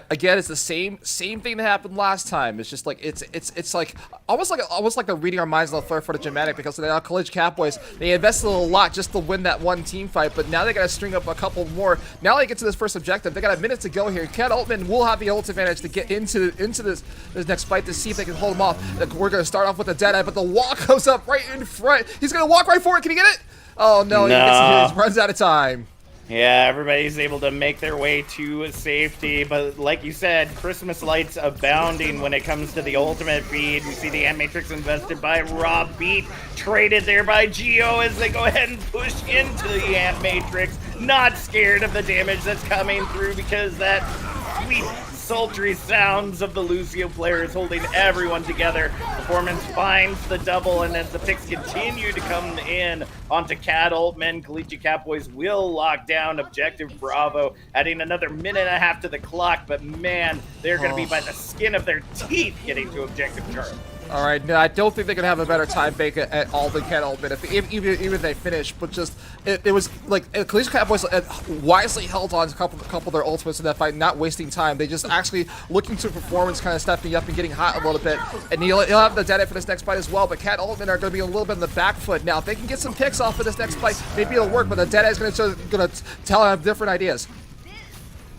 again, it's the same thing that happened last time. It's just like it's like almost like they're reading our minds on the flare for the dramatic, because now Collegiate Catboys, they invested a lot just to win that one team fight, but now they got to string up a couple more. Now they get to this first objective. They got a minute to go here. Cat Altman will have the ult advantage to get into this next fight to see if they can hold him off. We're gonna start off with the Deadeye, but the wall goes up right in front. He's gonna walk right for it. Can he get it? Oh no, he runs out of time. Yeah, everybody's able to make their way to safety, but like you said, Christmas lights abounding when it comes to the ultimate feed. We see the Ant Matrix invested by Rob Beat, traded there by Geo as they go ahead and push into the Ant Matrix. Not scared of the damage that's coming through, because that sweet sultry sounds of the Lucio players holding everyone together. Performance finds the double, and as the picks continue to come in onto Cat Altman, Collegiate Catboys will lock down Objective Bravo, adding another minute and a half to the clock, but man, they're going to be by the skin of their teeth getting to Objective Charlie. All right, no, I don't think they can have a better time bank at all than Cat Altman, even if they finish. But just it was like Collegiate Catboys wisely held on to a couple of their ultimates in that fight, not wasting time. They just actually looking to performance, kind of stepping up and getting hot a little bit. And he'll have the Deadeye for this next fight as well. But Cat Altman are going to be a little bit in the back foot now. If they can get some picks off of this next fight, maybe it'll work. But the Deadeye is going to tell them different ideas.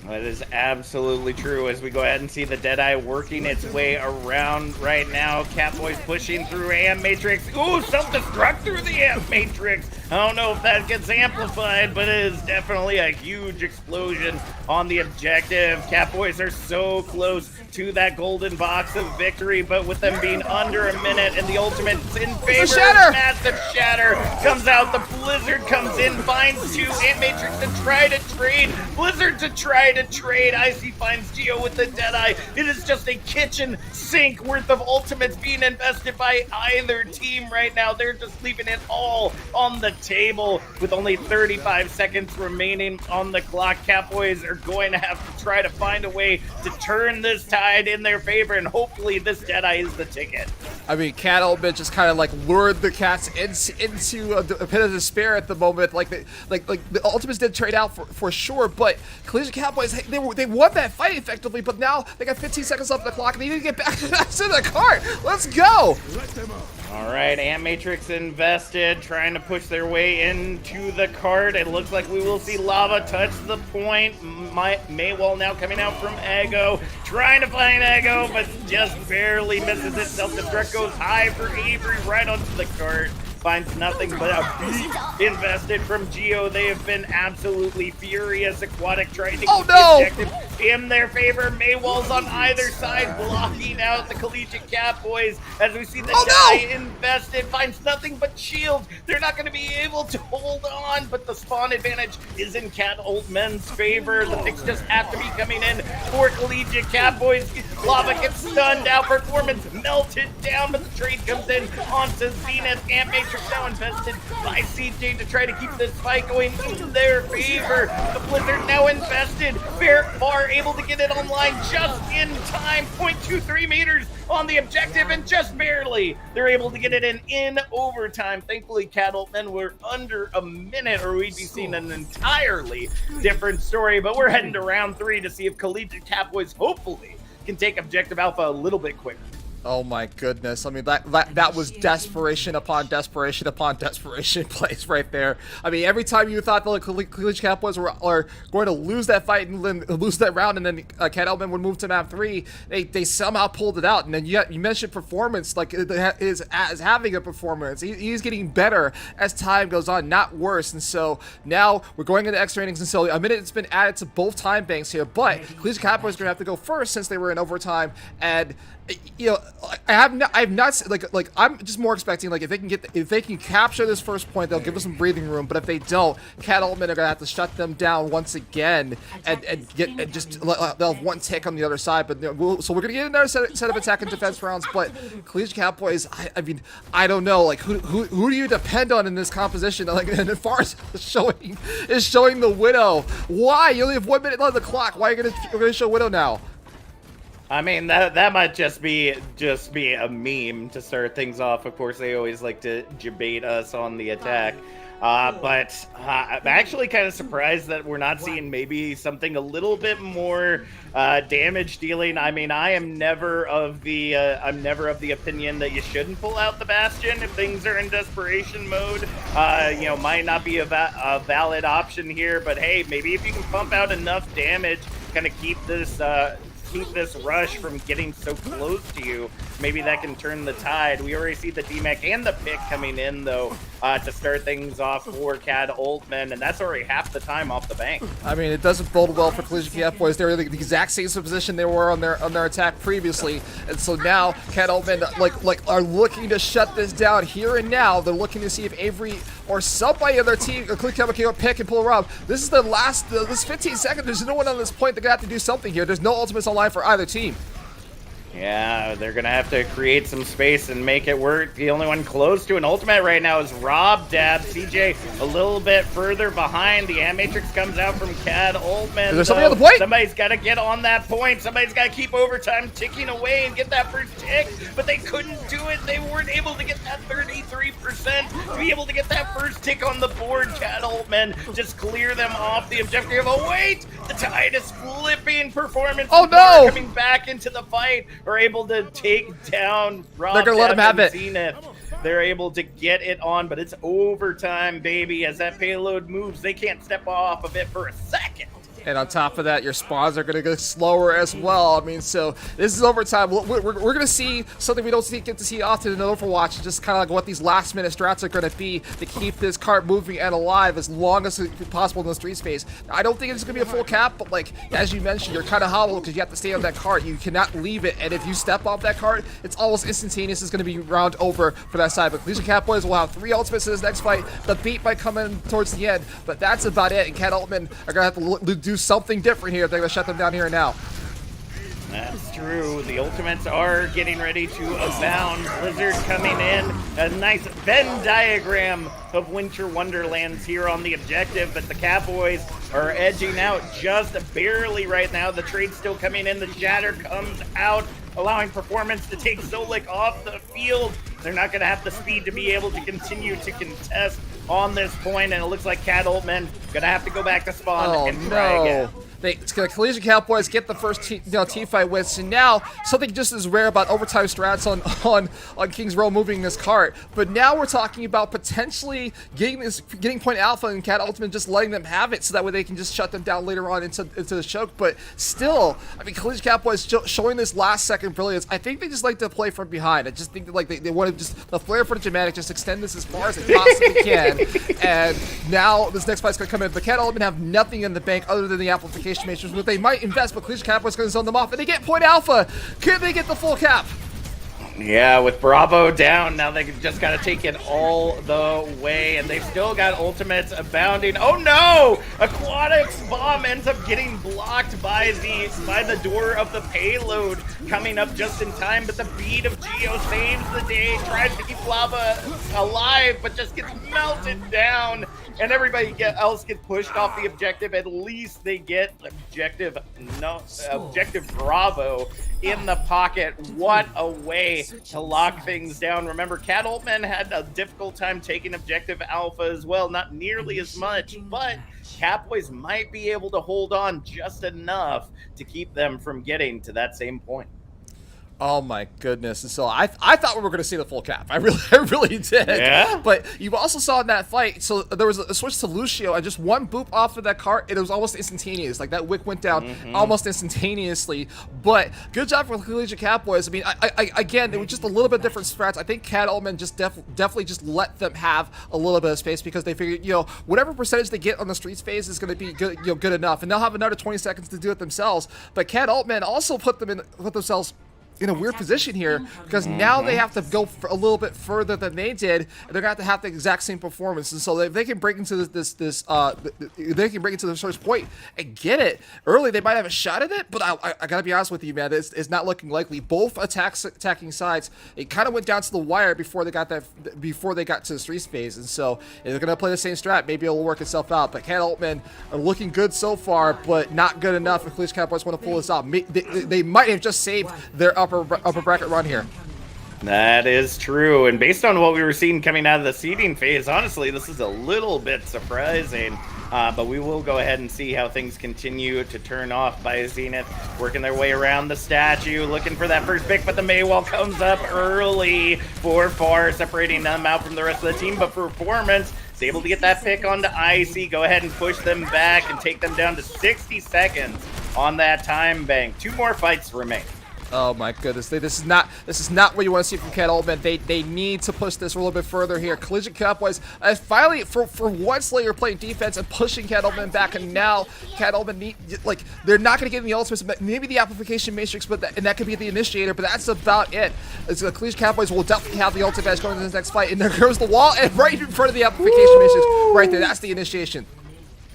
That is absolutely true, as we go ahead and see the Deadeye working its way around right now. Catboys pushing through Ant Matrix. Ooh, self-destruct through the Ant Matrix. I don't know if that gets amplified, but it is definitely a huge explosion on the objective. Catboys are so close to that golden box of victory, but with them being under a minute and the ultimate's in favor, massive shatter comes out. The Blizzard comes in, finds two Ant Matrix to try to trade. Blizzard to try to trade. Icy finds Geo with the Deadeye. It is just a kitchen sink worth of ultimates being invested by either team right now. They're just leaving it all on the table with only 35 seconds remaining on the clock. Catboys are going to have to try to find a way to turn this tide in their favor, and hopefully this Deadeye is the ticket. I mean, Cat Altman just kind of like lured the Cats into a pit of despair at the moment. Like the Ultimates did trade out for sure, but Collegiate Catboys, they won that fight effectively, but now they got 15 seconds left on the clock and they need to get back to the cart. Let's go. All right, Ant Matrix invested, trying to push their way into the cart. It looks like we will see Lava touch the point. Maywall now coming out from Ego, trying to find Ego, but just barely misses it. Self-destruct goes high for Avery right onto the cart. Finds nothing but a beat invested from Geo. They have been absolutely furious. Aquatic trying to keep the objective in their favor. Maywall's on either side, blocking out the Collegiate Catboys. As we see the invested, finds nothing but shield. They're not going to be able to hold on, but the spawn advantage is in Cat Ultmen's favor. The picks just have to be coming in for Collegiate Catboys. Lava gets stunned out. Performance melted down, but the trade comes in onto Zenith. Ant Matrix now invested by CJ to try to keep this fight going in their favor. The Blizzard now invested. Far able to get it online just in time. 0.23 meters on the objective, and just barely they're able to get it in overtime. Thankfully, Cat Ultmen were under a minute, or we'd be seeing an entirely different story. But we're heading to round 3 to see if Collegiate Catboys hopefully can take objective alpha a little bit quicker. Oh my goodness. I mean, that was desperation upon desperation upon desperation plays right there. I mean, every time you thought the Collegiate Catboys were going to lose that fight and then lose that round, and then Cat Ultmen would move to map 3, they somehow pulled it out. And then you mentioned performance, like is having a performance. He's getting better as time goes on, not worse. And so now we're going into extra innings, and so a minute has been added to both time banks here. But Collegiate Catboys are going to have to go first since they were in overtime. And you know, I'm just more expecting, like, if they can capture this first point, they'll give us some breathing room. But if they don't, Cat Ultmen are gonna have to shut them down once again and they'll have one tick on the other side. But so we're gonna get another set of attack and defense rounds. But Collegiate Catboys, I mean, I don't know, like who do you depend on in this composition? Like, and as far as showing the Widow, why? You only have 1 minute on the clock. Why are you gonna show Widow now? I mean, that might just be a meme to start things off. Of course, they always like to debate us on the attack. But I'm actually kind of surprised that we're not seeing maybe something a little bit more damage dealing. I mean, I'm never of the opinion that you shouldn't pull out the Bastion if things are in desperation mode. You know, might not be a valid option here, but hey, maybe if you can pump out enough damage, kind of keep this rush from getting so close to you, maybe that can turn the tide. We already see the DMAC and the pick coming in, though, to start things off for Cat Ultmen, and that's already half the time off the bank. I mean, it doesn't bode well for Collegiate Catboys. They're in the exact same position they were on their attack previously, and so now Cat Ultmen are looking to shut this down here and now. They're looking to see if Avery or somebody on their team, Collegiate Catboys, can pick and pull around. This is the last, this 15 seconds. There's no one on this point. They're gonna have to do something here. There's no ultimates online for either team. Yeah, they're going to have to create some space and make it work. The only one close to an ultimate right now is Rob Dab. CJ a little bit further behind. The Ant Matrix comes out from Cat Ultmen. Is there somebody on the point? Somebody's got to get on that point. Somebody's got to keep overtime ticking away and get that first tick, but they couldn't do it. They weren't able to get that 33% to be able to get that first tick on the board. Cat Ultmen just clear them off the objective. Oh, wait! The tide is flipping. Performance. Oh, no! Coming back into the fight. Are able to take down Rob. They're gonna let him have it. Zenith. They're able to get it on, but it's overtime, baby. As that payload moves, they can't step off of it for a second. And on top of that, your spawns are going to go slower as well. I mean, so this is overtime. We're going to see something we don't get to see often in Overwatch, just kind of like what these last-minute strats are going to be to keep this cart moving and alive as long as possible in the street space. Now, I don't think it's going to be a full cap, but like as you mentioned, you're kind of hollow because you have to stay on that cart. You cannot leave it, and if you step off that cart, it's almost instantaneous. It's going to be round over for that side. But Collegiate Catboys will have 3 ultimates in this next fight. The beat might come in towards the end, but that's about it. And Cat Ultmen are going to have to do something different here if they're going to shut them down here and now. That's true. The ultimates are getting ready to abound. Blizzard coming in. A nice Venn diagram of Winter Wonderlands here on the objective, but the Catboys are edging out just barely right now. The trade's still coming in. The Shatter comes out, allowing Performance to take Zolik off the field. They're not going to have the speed to be able to continue to contest on this point, and it looks like Cat Ultmen going to have to go back to spawn and try again. Collegiate Cowboys get the first team fight win. So now something just as rare about overtime strats on Kings Row moving this cart. But now we're talking about potentially getting point alpha and Cat Ultimate just letting them have it, so that way they can just shut them down later on into the choke. But still, I mean, Collegiate Cowboys showing this last second brilliance. I think they just like to play from behind. I just think that, like, they want to just the flair for the dramatic, just extend this as far as they possibly can. And now this next fight's gonna come in. The Cat Ultimate have nothing in the bank other than the amplification matrix, but they might invest. But Collegiate Cowboys gonna zone them off, and they get point alpha. Can they get the full cap? Yeah, with Bravo down, now they just got to take it all the way, and they've still got ultimates abounding. Oh no! Aquatics bomb ends up getting blocked by the door of the payload, coming up just in time, but the beat of Geo saves the day, tries to keep Lava alive, but just gets melted down, and everybody else gets pushed off the objective. At least they get objective Bravo in the pocket. What a way to lock things down. Remember, Cat Ultman had a difficult time taking objective alpha as well, not nearly as much, but Catboys might be able to hold on just enough to keep them from getting to that same point. Oh my goodness! And so I thought we were going to see the full cap. I really did. Yeah. But you also saw in that fight. So there was a switch to Lucio, and just one boop off of that cart, and it was almost instantaneous. Like that wick went down almost instantaneously. But good job for the Collegiate Catboys. I mean, I again, it was just a little bit different strats. I think Cat Ultman just definitely just let them have a little bit of space, because they figured, whatever percentage they get on the streets phase is going to be good, good enough, and they'll have another 20 seconds to do it themselves. But Cat Ultman also put themselves in a weird position here, because now they have to go a little bit further than they did, and they're gonna have the exact same performance. And so if they can break into they can break into the first point and get it early, they might have a shot at it. But I gotta be honest with you, man, it's not looking likely. Both attacking sides, it kind of went down to the wire before they got to the streets phase, and so if they're gonna play the same strat, maybe it'll work itself out. But Cat Ultman are looking good so far, but not good enough if Collegiate Cowboys want to pull this out. They might have just saved their upper bracket run here. That is true, and based on what we were seeing coming out of the seeding phase, honestly, this is a little bit surprising. But we will go ahead and see how things continue to turn off by Zenith, working their way around the statue, looking for that first pick, but the Maywall comes up early for Far, separating them out from the rest of the team. But Performance is able to get that pick onto Icy, go ahead and push them back and take them down to 60 seconds on that time bank. 2 more fights remain. Oh my goodness! This is not what you want to see from Cat Ultman. They need to push this a little bit further here. Collegiate Cowboys finally, for once, they're playing defense and pushing Cat Ultman back, and now Cat Ultman they're not going to get the ultimates. Maybe the amplification matrix, but that could be the initiator. But that's about it. The Collegiate Cowboys will definitely have the ultimate going into this next fight, and there goes the wall, and right in front of the amplification matrix, right there. That's the initiation.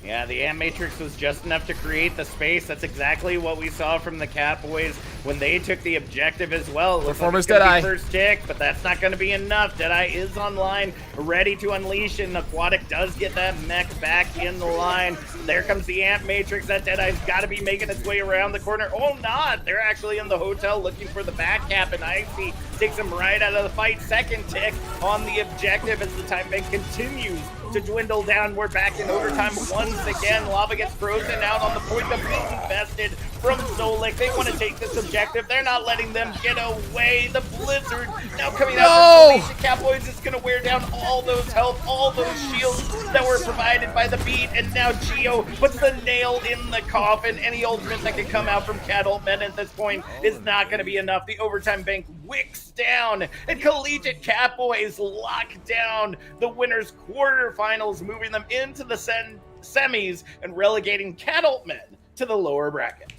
Yeah, the Amp Matrix was just enough to create the space. That's exactly what we saw from the Catboys when they took the objective as well. Performance Deadeye. First tick, but that's not going to be enough. Deadeye is online, ready to unleash, and Aquatic does get that mech back in the line. There comes the Amp Matrix. That Deadeye's got to be making its way around the corner. Oh, not! They're actually in the hotel looking for the back cap, and Icy takes him right out of the fight. Second tick on the objective as the time bank continues to dwindle down. We're back in overtime once again. Lava gets frozen out on the point of being invested from Solik. They want to take this objective. They're not letting them get away. The Blizzard now coming out from the Cowboys is going to wear down all those health, all those shields that were provided by the beat. And now Geo puts the nail in the coffin. Any ultimate that can come out from Cat Ultman at this point is not going to be enough. The overtime bank wicks down, and Collegiate Catboys lock down the winners' quarterfinals, moving them into the semis and relegating Cat Ultman to the lower bracket.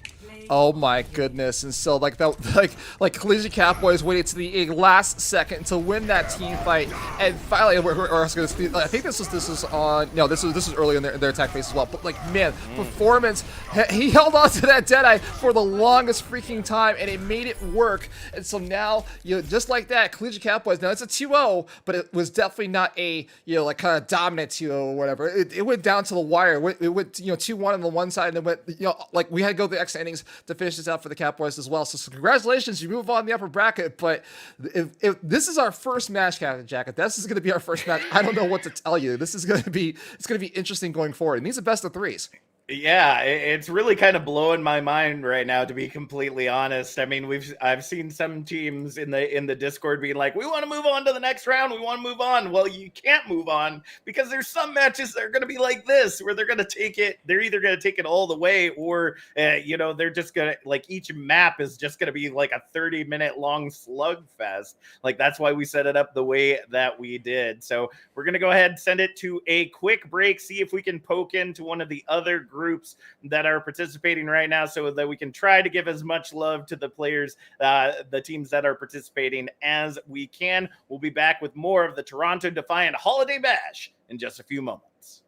Oh my goodness! And so like Collegiate Catboys waited to the last second to win that team fight, and finally, I think this was on. No, this was early in their attack phase as well. But like, man, Performance, he held on to that Deadeye for the longest freaking time, and it made it work. And so now, just like that, Collegiate Catboys. Now it's a 2-0, but it was definitely not a like kind of dominant 2-0 or whatever. It went down to the wire. It went 2-1 on the one side, and then went like we had to go the extra innings to finish this out for the Catboys as well. So congratulations, you move on the upper bracket. But if this is our first match, Captain Jacket, this is going to be our first match. I don't know what to tell you. It's going to be interesting going forward. And these are best of threes. Yeah, it's really kind of blowing my mind right now, to be completely honest. I mean, I've seen some teams in the Discord being like, "We want to move on to the next round. We want to move on." Well, you can't move on because there's some matches that are going to be like this, where they're going to take it. They're either going to take it all the way, or they're just going to, like, each map is just going to be like a 30-minute long slugfest. Like, that's why we set it up the way that we did. So we're going to go ahead and send it to a quick break, see if we can poke into one of the other groups that are participating right now, so that we can try to give as much love to the players, the teams that are participating, as we can. We'll be back with more of the Toronto Defiant Holiday Bash in just a few moments.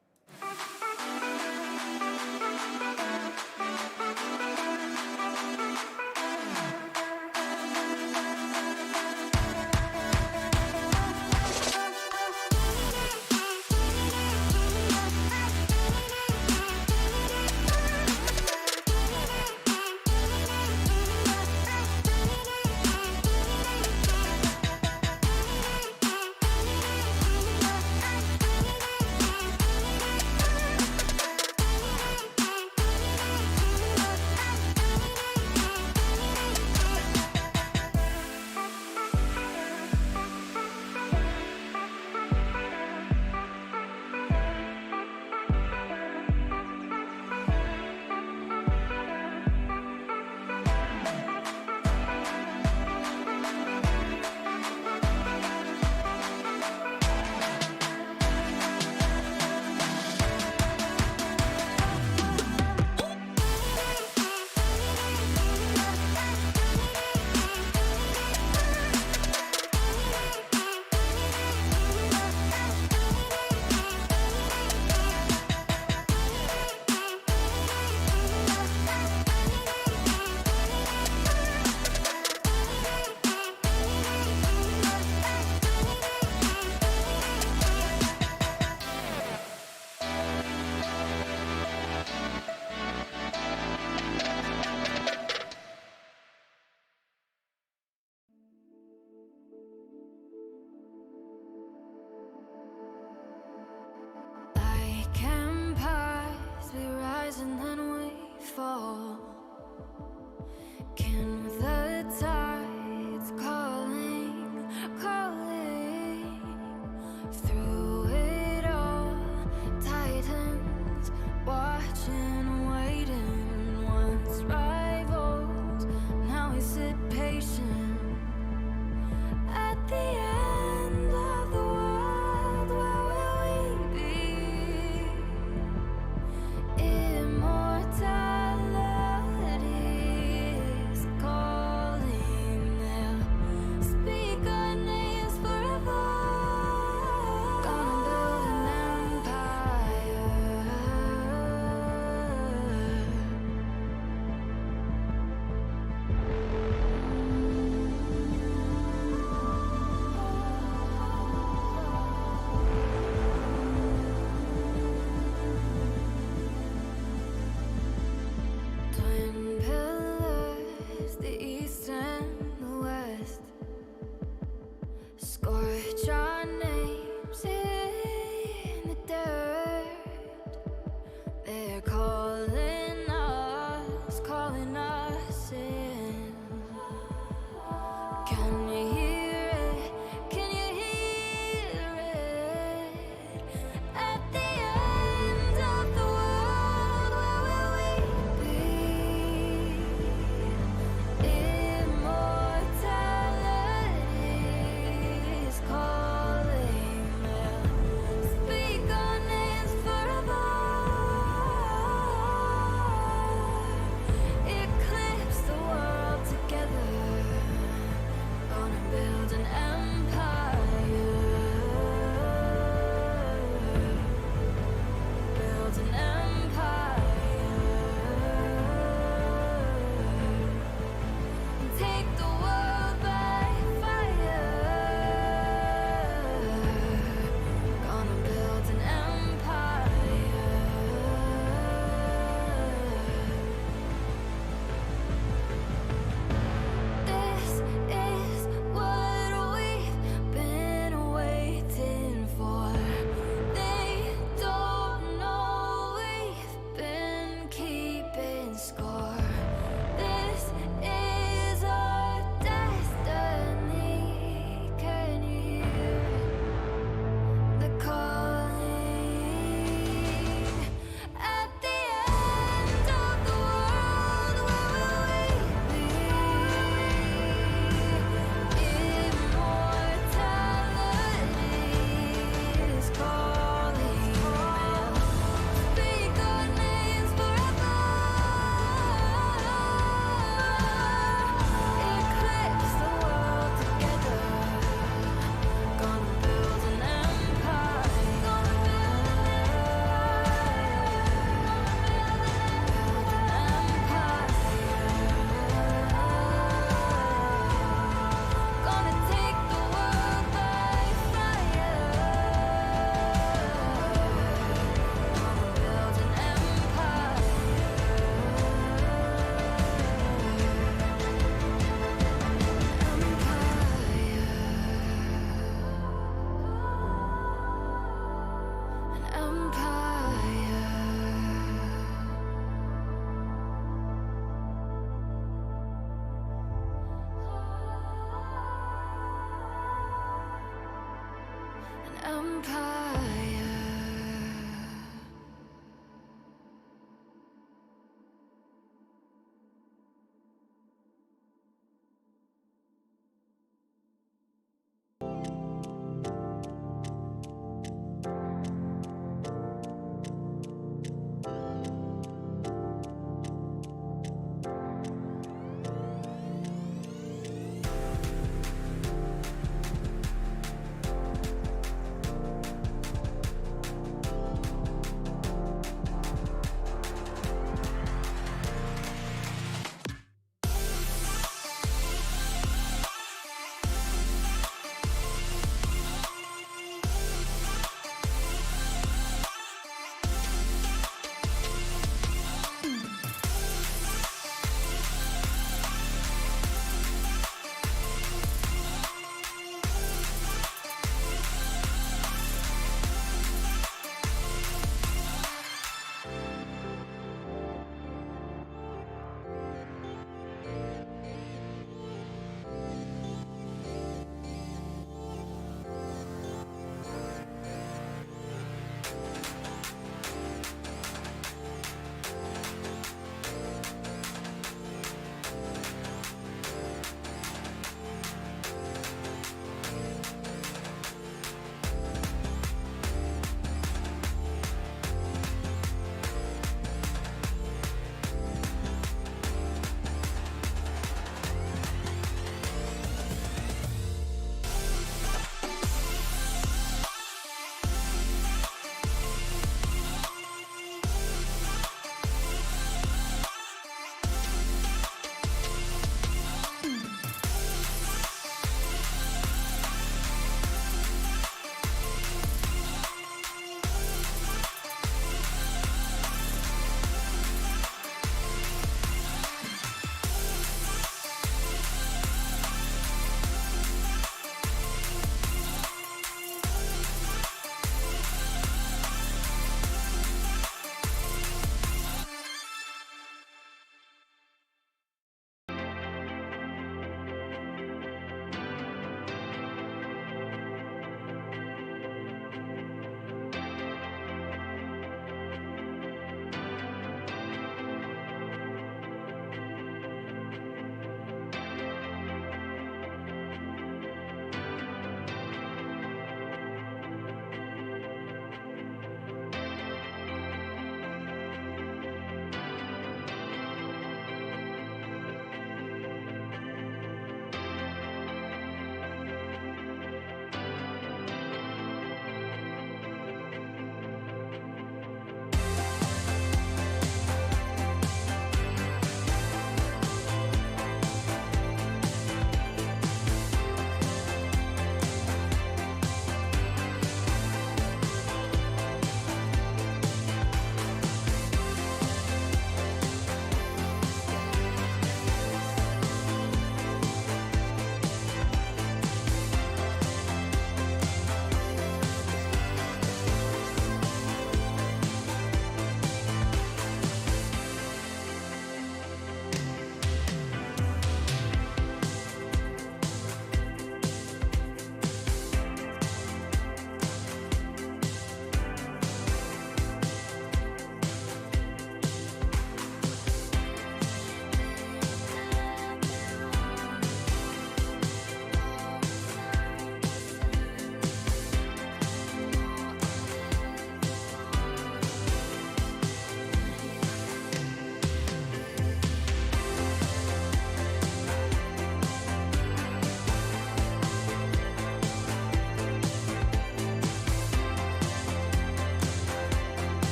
empire.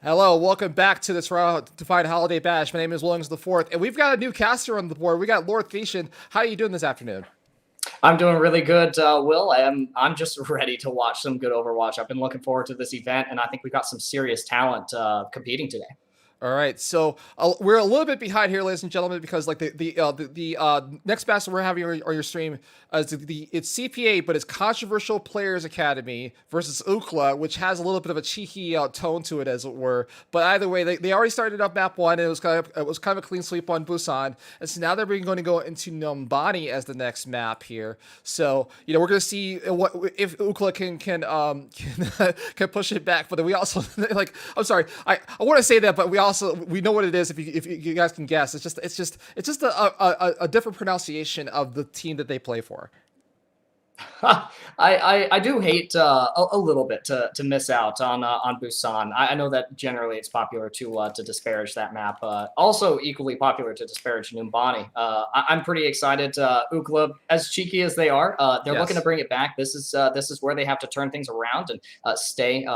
Hello, welcome back to the Toronto Defiant Holiday Bash. My name is Williams the Fourth, and we've got a new caster on the board. We got Lord Thesian. How are you doing this afternoon? I'm doing really good, Will. I'm just ready to watch some good Overwatch. I've been looking forward to this event, and I think we've got some serious talent competing today. All right, so we're a little bit behind here, ladies and gentlemen, because like the next batch that we're having on your stream is it's CPA, but it's Controversial Players Academy versus UCLA, which has a little bit of a cheeky tone to it, as it were. But either way, they already started up map 1, and it was kind of a clean sweep on Busan, and so now they're going to go into Numbani as the next map here. So we're going to see what if UCLA can push it back. But then we also I'm sorry, I want to say that, but we know what it is. If you guys can guess, it's just a different pronunciation of the team that they play for. I do hate a little bit to miss out on Busan. I know that generally it's popular to disparage that map. Also equally popular to disparage Numbani. I'm pretty excited. UCLA, as cheeky as they are, they're looking to bring it back. This is where they have to turn things around and stay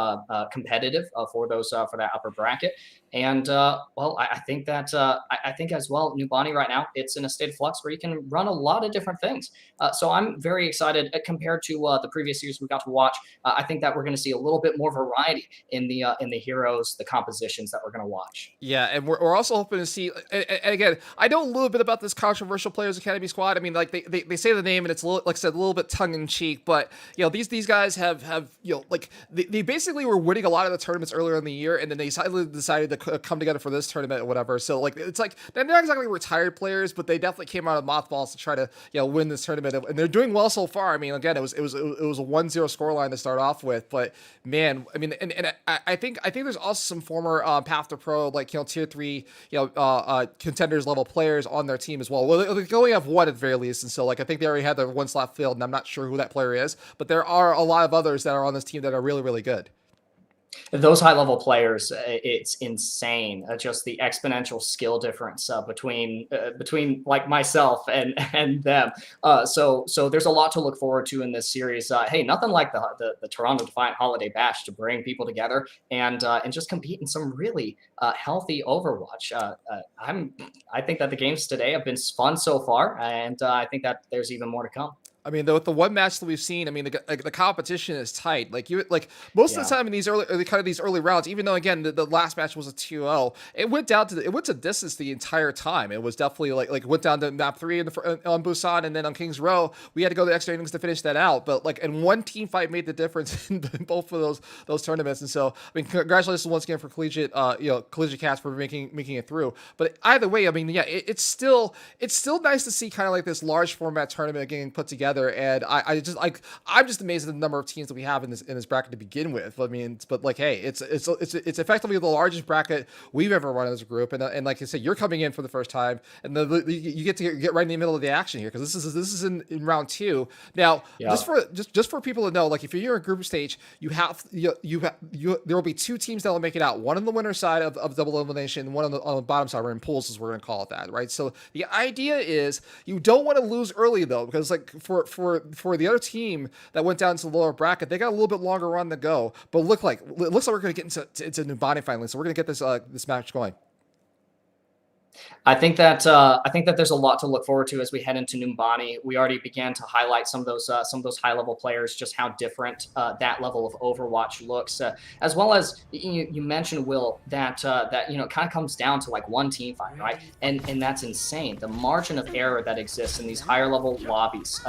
competitive for that upper bracket. And well, I think that I think as well, Numbani right now, it's in a state of flux where you can run a lot of different things. So I'm very excited compared to the previous years we got to watch. I think that we're going to see a little bit more variety in the heroes, the compositions that we're going to watch. Yeah, and we're also hoping to see. And again, I know a little bit about this Controversial Players Academy squad. I mean, like they say the name and it's like I said, a little bit tongue in cheek, but these guys have they basically were winning a lot of the tournaments earlier in the year, and then they decided to come together for this tournament or whatever. So it's like they're not exactly retired players, but they definitely came out of mothballs to try to win this tournament, and they're doing well so far. I mean, again, it was a 1-0 scoreline to start off with, but man, I mean, and I think there's also some former Path to Pro, like tier 3 contenders level players on their team as well. Well, they only have one at the very least, and so I think they already had their one slot filled, and I'm not sure who that player is, but there are a lot of others that are on this team that are really, really good. Those high-level players, it's insane. Just the exponential skill difference between like myself and them. So there's a lot to look forward to in this series. Hey, nothing like the Toronto Defiant Holiday Bash to bring people together and just compete in some really healthy Overwatch. I think that the games today have been fun so far, and I think that there's even more to come. I mean, with the one match that we've seen, I mean, the competition is tight. Most of the time in these early rounds, even though again the last match was a 2-0, it went to distance the entire time. It was definitely like went down to map 3 on Busan, and then on King's Row we had to go to extra innings to finish that out. But and one team fight made the difference in both of those tournaments. And so I mean, congratulations once again for collegiate cats for making it through. But either way, I mean, yeah, it's still nice to see kind of like this large format tournament getting put together. And I'm just amazed at the number of teams that we have in this bracket to begin with. I mean, hey, it's effectively the largest bracket we've ever run as a group. And like I said, you're coming in for the first time, and you get to get right in the middle of the action here, because this is in round 2 now. Yeah. Just for people to know, like if you're in group stage, there will be 2 teams that will make it out. One on the winner side of double elimination, one on the bottom side. We're in pools, as we're going to call it that, right? So the idea is you don't want to lose early though, because for the other team that went down to the lower bracket, they got a little bit longer run to go. But it looks like we're going to get into Numbani finally, so we're going to get this match going. I think that there's a lot to look forward to as we head into Numbani. We already began to highlight some of those high level players, just how different that level of Overwatch looks, as well as you mentioned, Will, that it kind of comes down to like one team fight, right? And that's insane. The margin of error that exists in these higher level lobbies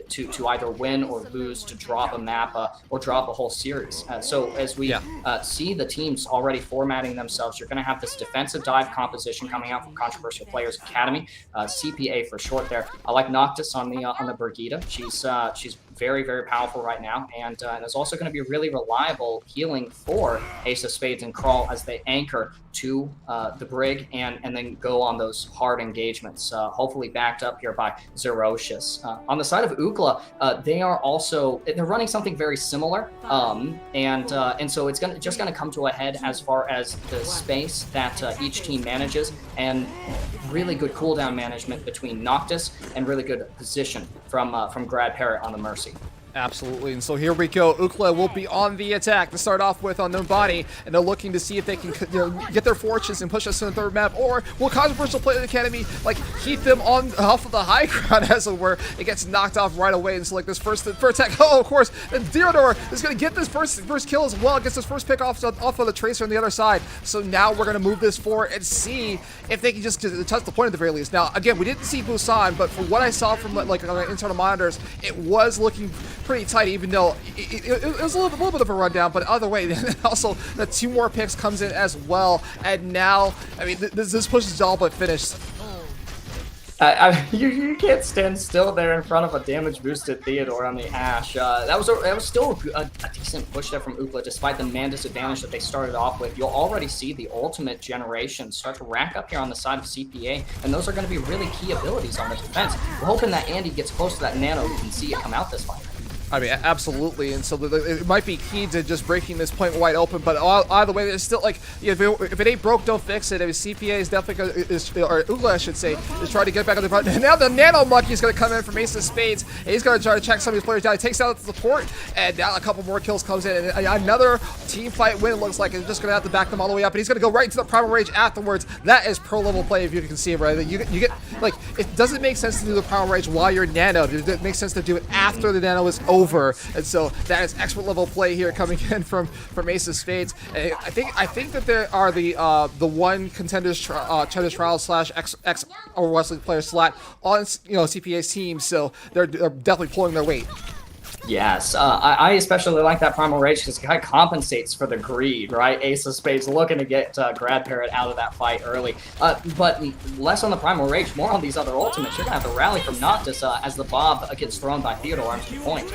to either win or lose, to drop a map or drop a whole series. So as we see the teams already formatting themselves, you're going to have this defensive dive composition coming out from Controversial Players Academy, CPA for short there. I like Noctis on the Brigitte. She's very, very powerful right now, and is also going to be really reliable healing for Ace of Spades and Crawl as they anchor to the Brig and then go on those hard engagements, hopefully backed up here by Zerocious. On the side of UCLA, they're running something very similar, and so it's just going to come to a head as far as the space that each team manages, and really good cooldown management between Noctis and really good position from Grad Parrot on the Mercy. Absolutely, and so here we go. Ookla will be on the attack to start off with on Numbani, and they're looking to see if they can get their fortunes and push us to the third map, or will Controversial Play Academy keep them off of the high ground, as it were. It gets knocked off right away, and so this first attack, of course, and Theodore is going to get this first kill as well, gets his first pick off of the Tracer on the other side. So now we're going to move this forward and see if they can just touch the point at the very least. Now, again, we didn't see Busan, but from what I saw from on the internal monitors, it was looking pretty tight, even though it was a little bit of a rundown. But either way, also the 2 more picks comes in as well, and now, I mean, this push is all but finished. You can't stand still there in front of a damage boosted Theodore on the Ashe. That was still a decent push there from Ookla, despite the man disadvantage that they started off with. You'll already see the ultimate generation start to rack up here on the side of CPA, and those are going to be really key abilities on the defense. We're hoping that Andy gets close to that nano. You can see it come out this fight. I mean, absolutely, and so it might be key to just breaking this point wide open, but either way, it's still if it ain't broke, don't fix it. I mean, CPA is definitely or Ookla, I should say, is trying to get back on the front. And now the Nano Monkey is going to come in from Ace of Spades, and he's going to try to check some of these players down. He takes out the support, and now a couple more kills comes in, and another team fight win looks like it's just going to have to back them all the way up, and he's going to go right into the Primal Rage afterwards. That is pro level play, if you can see it, right? You get it doesn't make sense to do the Primal Rage while you're Nano. It makes sense to do it after the Nano is over. And so that is expert level play here coming in from Ace of Spades. And I think that there are the one contenders China's Trials / X Overwatch League player slot on CPA's team, so they're definitely pulling their weight. Yes, I especially like that Primal Rage because it kind of compensates for the greed, right? Ace of Spades looking to get Grad Parrot out of that fight early. But less on the Primal Rage, more on these other ultimates. You're going to have to rally from Noctis as the Bob gets thrown by Theodore onto the point.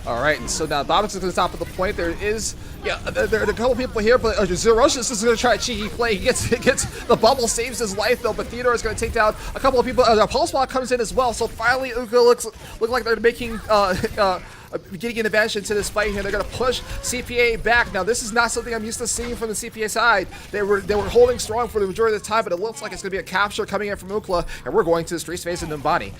All right, and so now Bobbitt's to the top of the point. There are a couple people here, but Zerocious is going to try a cheeky play. He gets the bubble, saves his life though, but Theodore is going to take down a couple of people. Pulse Block comes in as well, so finally Uka look like they're making getting an advantage into this fight here. They're going to push CPA back. Now, this is not something I'm used to seeing from the CPA side. They were holding strong for the majority of the time, but it looks like it's going to be a capture coming in from Ukla, and we're going to the street space in Numbani.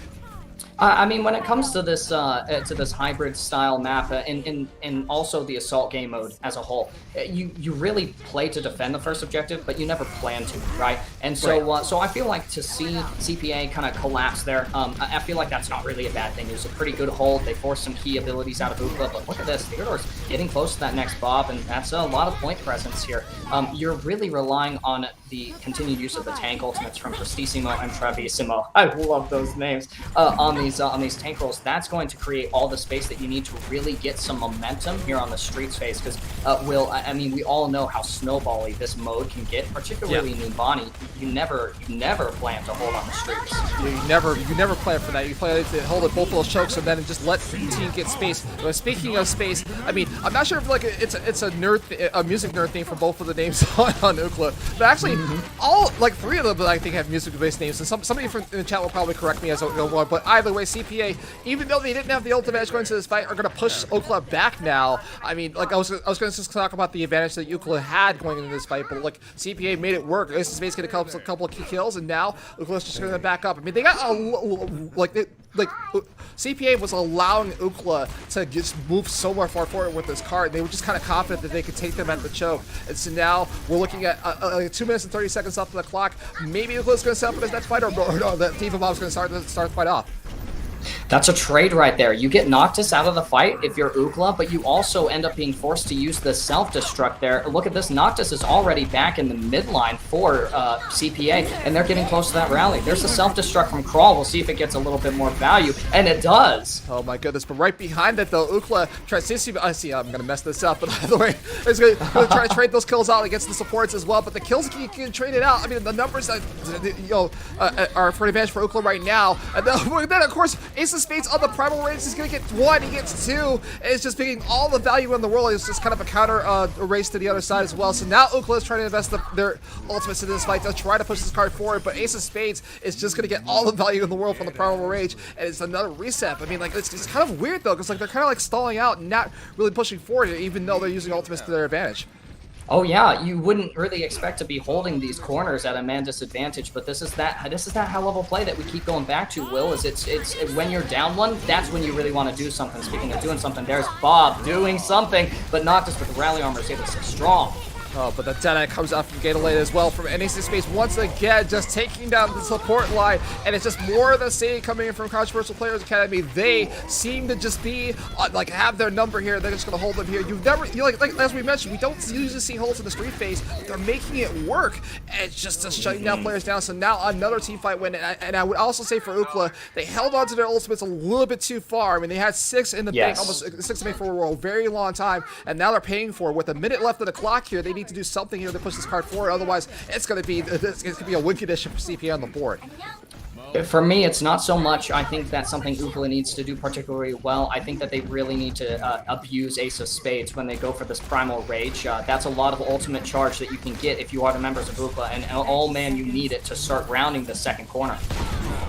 I mean, when it comes to this hybrid style map and also the assault game mode as a whole, you really play to defend the first objective, but you never plan to, right? And so so I feel like to see CPA kind of collapse there, I feel like that's not really a bad thing. It was a pretty good hold. They forced some key abilities out of Ukla, but look at this. Theodore's getting close to that next Bob, and that's a lot of point presence here. You're really relying on the continued use of the tank ultimates from Prestissimo and Travissimo. I love those names on these tank rolls. That's going to create all the space that you need to really get some momentum here on the street space. Because I mean, we all know how snowbally this mode can get, particularly in Numbani. You never plan to hold on the streets. You never plan for that. You plan to hold it both those chokes and then just let the team get space. But speaking of space, I mean, I'm not sure if it's a music nerd thing for both of the names on Ukla, but actually all three of them I think have music-based names. And somebody from in the chat will probably correct me as I go on. But either way, CPA, even though they didn't have the ultimate edge going into this fight, are going to push Ukla back now. I mean, I was going to just talk about the advantage that Ukla had going into this fight, but CPA made it work. Ace of Spades get a couple of key kills, and now Ukla's just going to back up. I mean, they got CPA was allowing Ukla to just move so far forward with this card. They were just kind of confident that they could take them at the choke. And so now we're looking at 2 minutes and 30 seconds left on the clock. Maybe Ukla's going to set up his next fight, or no, that Diva Bob's going to start the fight off. That's a trade right there. You get Noctis out of the fight if you're Ukla, but you also end up being forced to use the self-destruct there. Look at this. Noctis is already back in the midline for CPA, and they're getting close to that rally. There's the self-destruct from Crawl. We'll see if it gets a little bit more value, and it does. Oh my goodness, but right behind it though, Ukla tries to I see I'm going to mess this up, but by the way, he's going to try to trade those kills out against the supports as well, but the kills can trade it out. I mean, the numbers that are for advantage for Ukla right now, and then of course, Ace of Spades on the Primal Rage is going to get one, he gets two, and it's just making all the value in the world. It's just kind of a counter race to the other side as well. So now Ukla is trying to invest their ultimates into this fight to try to push this card forward, but Ace of Spades is just going to get all the value in the world from the Primal Rage, and it's another reset. I mean, it's kind of weird though, because they're kind of stalling out and not really pushing forward, even though they're using ultimates to their advantage. Oh yeah, you wouldn't really expect to be holding these corners at a man disadvantage, but this is that high level play that we keep going back to, Will, is it's when you're down one, that's when you really want to do something. Speaking of doing something, there's Bob doing something, but Noctis with the rally armor is able to stay strong. Oh, but the Deadeye comes out from Gatorade as well from NAC Space once again, just taking down the support line, and it's just more of the same coming in from Controversial Players Academy. They seem to just be, like, have their number here. They're just going to hold them here. Like, as we mentioned, we don't usually see holds in the street phase. They're making it work, and it's just shutting down players down. So now another team fight win, and I would also say for Ookla, they held on to their ultimates a little bit too far. I mean, they had 6 in the bank, almost 6 in the bank for a very long time, and now they're paying for it. With a minute left of the clock here, they need to do something here to push this card forward. Otherwise, it's going to be a win condition for CPA on the board. For me, it's not so much. I think that's something Ookla needs to do particularly well. I think that they really need to abuse Ace of Spades when they go for this Primal Rage. That's a lot of ultimate charge that you can get if you are the members of Ookla, and oh man, you need it to start rounding the second corner.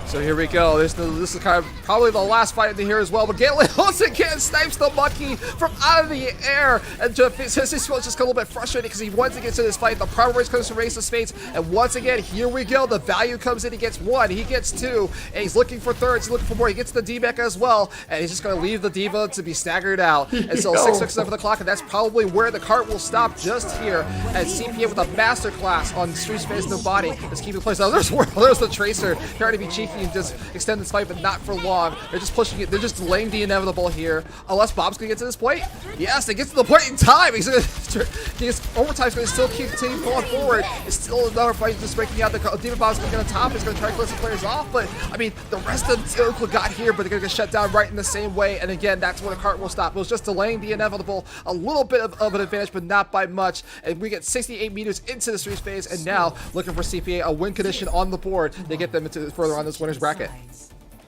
So here we go. This is kind of probably the last fight in here as well. But Galen once again snipes the monkey from out of the air. And says he's just a little bit frustrated because he wants to get to this fight. The Primal Rage comes from Ace of Spades. And once again, here we go. The value comes in. He gets 1. He gets 2. And he's looking for thirds. He's looking for more. He gets the D-Mecha as well. And he's just going to leave the Diva to be staggered out. And so 6 seconds for the clock. And that's probably where the cart will stop just here. And CPA with a masterclass on Street Space No Body is keeping place. Now there's the Tracer trying to be cheeky and just extend this fight, but not for long. They're just pushing it. They're just delaying the inevitable here. Unless Bob's going to get to this point. Yes, they get to the point in time. Overtime's going to still keep going forward. It's still another fight just breaking out. The Demon Bob's going to top. He's going to try to close the players off, but I mean, the rest of Ookla got here, but they're going to get shut down right in the same way. And again, that's where the cart will stop. It was just delaying the inevitable. A little bit of an advantage, but not by much. And we get 68 meters into the street phase, and now looking for CPA, a win condition on the board. They get them into further on this winner's bracket.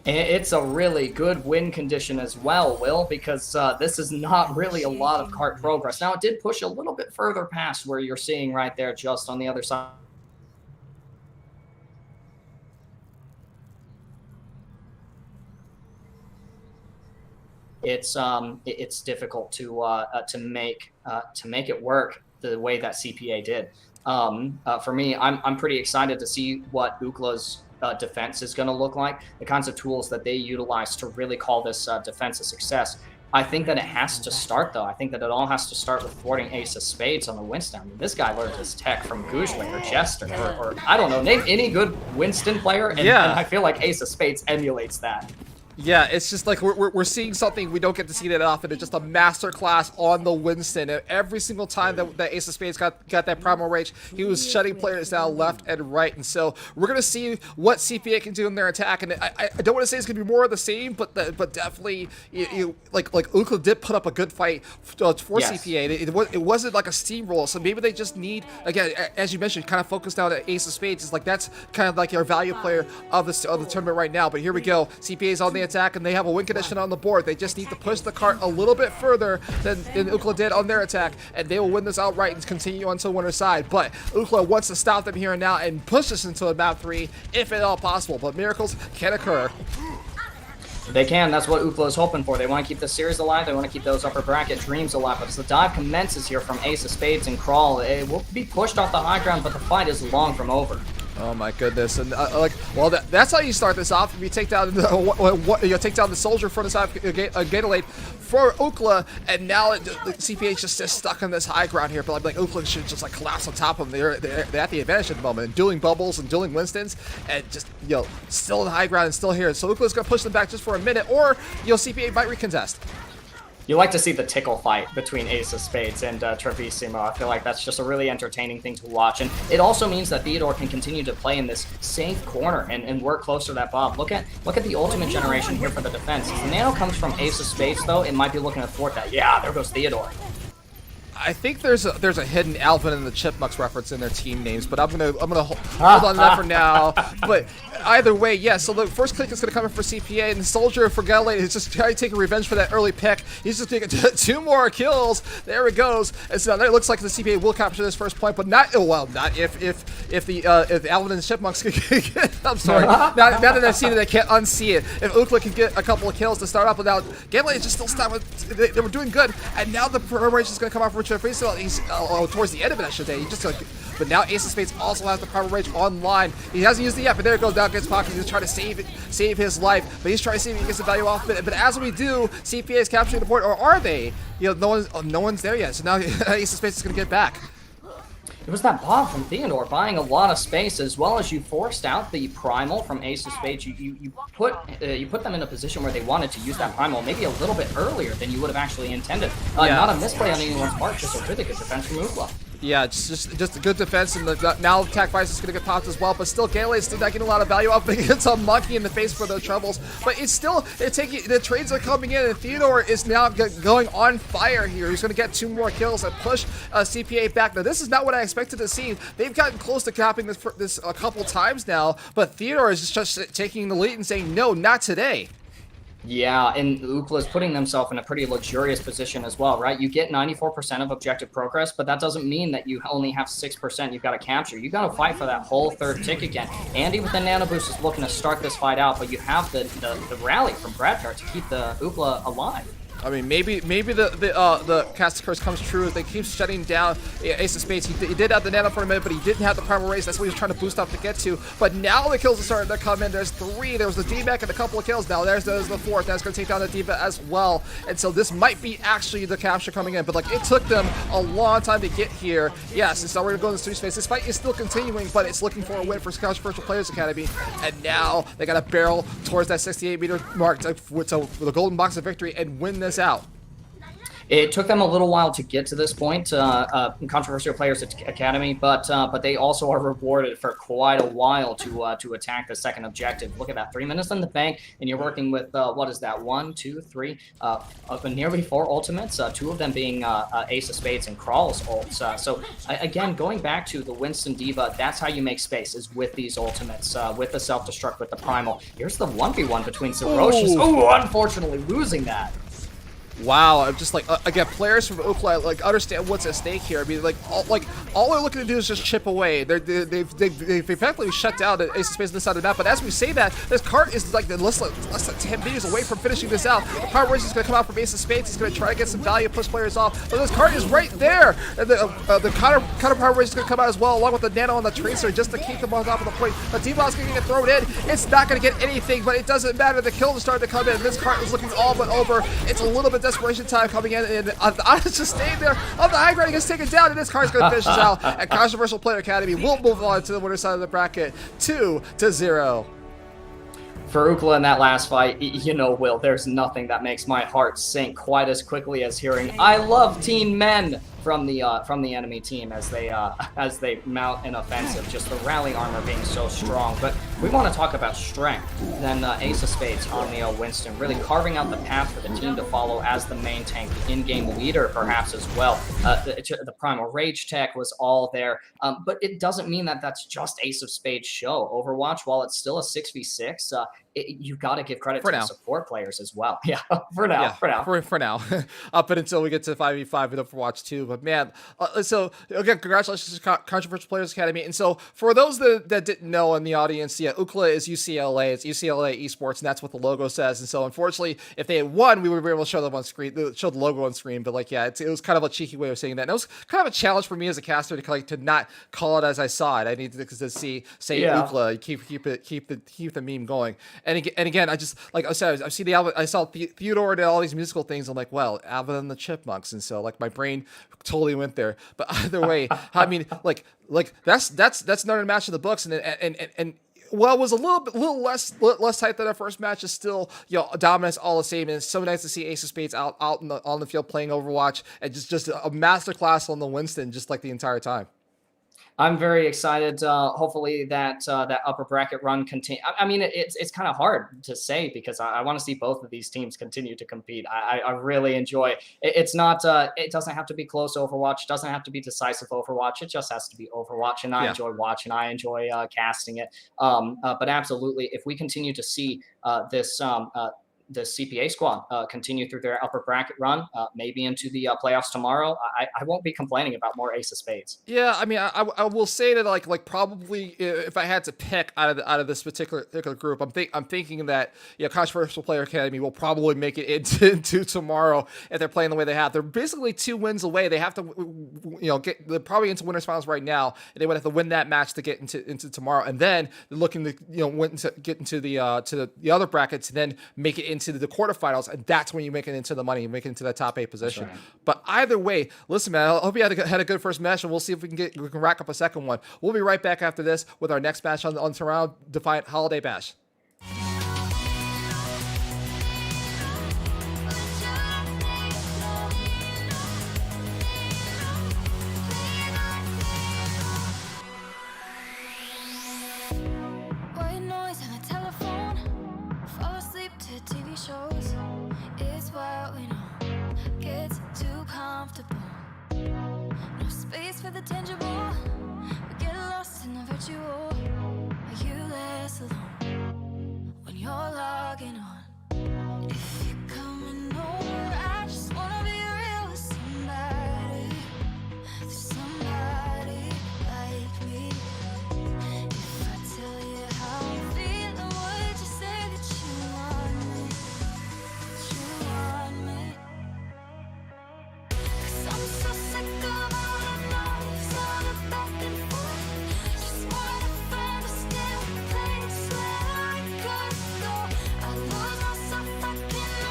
It's a really good win condition as well, Will, because this is not really a lot of cart progress. Now, it did push a little bit further past where you're seeing right there just on the other side. It's difficult to make it work the way that CPA did. For me, I'm pretty excited to see what Ookla's defense is going to look like, the kinds of tools that they utilize to really call this defense a success. I think that it has to start, though. I think that it all has to start with thwarting Ace of Spades on the Winston. I mean, this guy learned his tech from Guzhling or Jester, or I don't know, name any good Winston player, and I feel like Ace of Spades emulates that. Yeah, it's just like we're seeing something we don't get to see that often. It's just a master class on the Winston. And every single time that Ace of Spades got that Primal Rage, he was shutting players down left and right. And so we're going to see what CPA can do in their attack. And I don't want to say it's going to be more of the same, but definitely, like Ookla did put up a good fight for CPA. It wasn't like a steamroll. So maybe they just need, again, as you mentioned, kind of focus down at Ace of Spades. It's like that's kind of like your value player of the tournament right now. But here we go. CPA's on the attack, and they have a win condition on the board. They just need to push the cart a little bit further than Ookla did on their attack, and they will win this outright and continue on to the winner's side. But Ookla wants to stop them here and now and push this into a map 3, if at all possible. But miracles can occur. They can. That's what Ookla is hoping for. They want to keep the series alive. They want to keep those upper bracket dreams alive. But as the dive commences here from Ace of Spades and Crawl, it will be pushed off the high ground, but the fight is long from over. Oh my goodness! And that's how you start this off. If you take down the soldier from the side of Gatorade for Ookla, and now the CPA just stuck on this high ground here. But like Ookla should just like collapse on top of them. They're at the advantage at the moment, and dueling bubbles and dueling Winstons, and just still in the high ground and still here. So Ookla's gonna push them back just for a minute, or CPA might recontest. You like to see the tickle fight between Ace of Spades and Travissimo. I feel like that's just a really entertaining thing to watch. And it also means that Theodore can continue to play in this safe corner and work closer to that Bob. Look at the ultimate generation here for the defense. If the Nano comes from Ace of Spades, though, it might be looking to thwart that. Yeah, there goes Theodore. I think there's a hidden Alvin and the Chipmunks reference in their team names, but I'm gonna hold on to that for now. But either way, yeah. So the first click is gonna come in for CPA, and the soldier for Gatorade is just trying to take a revenge for that early pick. He's just gonna get 2 more kills. There it goes. And so now it looks like the CPA will capture this first point, but not if the Alvin and the Chipmunks can get. I'm sorry. now that I've seen it, I can't unsee it. If Ookla can get a couple of kills to start up, but now Gatorade is just still stuck with. They were doing good, and now the Primal Rage is gonna come off for should face it. He's towards the end of it, I should say. He just like, but now Ace of Spades also has the Primal Rage online. He hasn't used it yet, but there it goes. Down against Pocket. He's trying to save his life, but he's trying to see if he gets the value off of it. But as we do, CPA is capturing the board, or are they? No one's there yet. So now Ace of Spades is going to get back. It was that bomb from Theodore buying a lot of space, as well as you forced out the primal from Ace of Spades. You put them in a position where they wanted to use that primal maybe a little bit earlier than you would have actually intended. Not a misplay on anyone's part, just a really good defense from Ookla. Yeah, just a good defense, and now Attack Vice is going to get popped as well, but still Gale is still not getting a lot of value up against a monkey in the face for those troubles, but the trades are coming in, and Theodore is now going on fire here. He's going to get 2 more kills and push CPA back. Now, this is not what I expected to see. They've gotten close to capping this a couple times now, but Theodore is just taking the lead and saying, no, not today. Yeah, and Ookla is putting themselves in a pretty luxurious position as well, right? You get 94% of objective progress, but that doesn't mean that you only have 6% you've got to capture. You've got to fight for that whole 3rd tick again. Andy with the Nano Boost is looking to start this fight out, but you have the rally from Bradtart to keep the Ookla alive. I mean, maybe the Cast Curse comes true. They keep shutting down Ace of Spades. He did have the Nano for a minute, but he didn't have the Primal Raise. That's what he was trying to boost up to get to. But now the kills are starting to come in. There's 3. There was the D-Mac and a couple of kills. Now there's the 4th. That's going to take down the D.Va as well. And so this might be actually the capture coming in. But like, it took them a long time to get here. Yes, and so we're going to go in the 3 space. This fight is still continuing, but it's looking for a win for Controversial Players Academy. And now they got to barrel towards that 68-meter mark to the golden box of victory and win this out. It took them a little while to get to this point, Controversial Players Academy, but they also are rewarded for quite a while to attack the second objective. Look at that, 3 minutes in the bank, and you're working with, what is that, 1, 2, 3, nearly 4 ultimates, 2 of them being Ace of Spades and Crawl's ults. So again, going back to the Winston D.Va, that's how you make space, is with these ultimates, with the self-destruct, with the primal. Here's the 1v1 between Zerocious. Oh, unfortunately losing that. Wow, I'm just like, again, players from Ookla like understand what's at stake here. I mean, all they're looking to do is just chip away. They've effectively shut down the Ace of Spades on this side of the map. But as we say that, this cart is like less than 10 meters away from finishing this out. The Power Race is going to come out from Ace of Spades. He's going to try to get some value, push players off. But this cart is right there. And the counter Power Race is going to come out as well, along with the Nano and the Tracer, just to keep them on top of the point. The D.Va is going to get thrown in. It's not going to get anything, but it doesn't matter. The kills are starting to come in. This cart is looking all but over. It's a little bit desperation time coming in, and I just staying there. The high ground gets taken down, and this card's going to finish us out. And Controversial Player Academy will move on to the winner side of the bracket, 2-0. For Ookla in that last fight, you know, Will, there's nothing that makes my heart sink quite as quickly as hearing "I love teen men" from the enemy team as they mount an offensive. Just the rally armor being so strong. But we want to talk about strength. Then Ace of Spades on the Winston, really carving out the path for the team to follow as the main tank, the in-game leader perhaps as well. The Primal Rage tech was all there, but it doesn't mean that that's just Ace of Spades show. Overwatch, while it's still a 6v6, you got to give credit to the support players as well. Yeah, for now. Up until we get to 5v5 in Overwatch 2. But man, so again, congratulations to Controversial Players Academy. And so for those that didn't know in the audience, yeah, Ookla is UCLA. It's UCLA Esports, and that's what the logo says. And so unfortunately, if they had won, we would be able to show them on screen, show the logo on screen. But like, yeah, it was kind of a cheeky way of saying that. And it was kind of a challenge for me as a caster to not call it as I saw it. I needed to say Ookla, keep the meme going. And again, I just, like I said, I see the album, I saw Theodore and all these musical things. I'm like, well, Alvin and the Chipmunks, and so like my brain totally went there. But either way, I mean, like that's another match in the books, and well, it was a little less tight than our first match. Is still, you know, dominance all the same, and it's so nice to see Ace of Spades out on the field playing Overwatch, and just a masterclass on the Winston, just like the entire time. I'm very excited. Hopefully that upper bracket run continue. I mean, it's kind of hard to say because I want to see both of these teams continue to compete. I really enjoy it. It's not. It doesn't have to be close Overwatch. It doesn't have to be decisive Overwatch. It just has to be Overwatch, and I enjoy watching. I enjoy casting it. But absolutely, if we continue to see the CPA squad continue through their upper bracket run, maybe into the playoffs tomorrow, I won't be complaining about more ace of spades. Yeah, I mean, I will say that like probably if I had to pick out of this particular group, I'm thinking that Controversial Player Academy will probably make it into tomorrow if they're playing the way they have. They're basically 2 wins away. They have to they're probably into winners finals right now, and they would have to win that match to get into tomorrow, and then they're looking to get into the other brackets, and then make it into the quarterfinals, and that's when you make it into the money, you make it into that top 8 position. Right. But either way, listen, man, I hope you had a good first match, and we'll see if we can rack up a second one. We'll be right back after this with our next match on Toronto Defiant Holiday Bash. White noise on the telephone, fall asleep to TV shows. It's what we know gets too comfortable. No space for the tangible. We get lost in the virtual. Are you less alone when you're logging on? If you're coming over, I just wanna be real with somebody. There's somebody like me. If I tell you how I'm feeling, would you say that you want me? That you want me? 'Cause I'm so sick of all the noise, all the back and forth. Just wanna find a still place where I could go. I lose myself, I can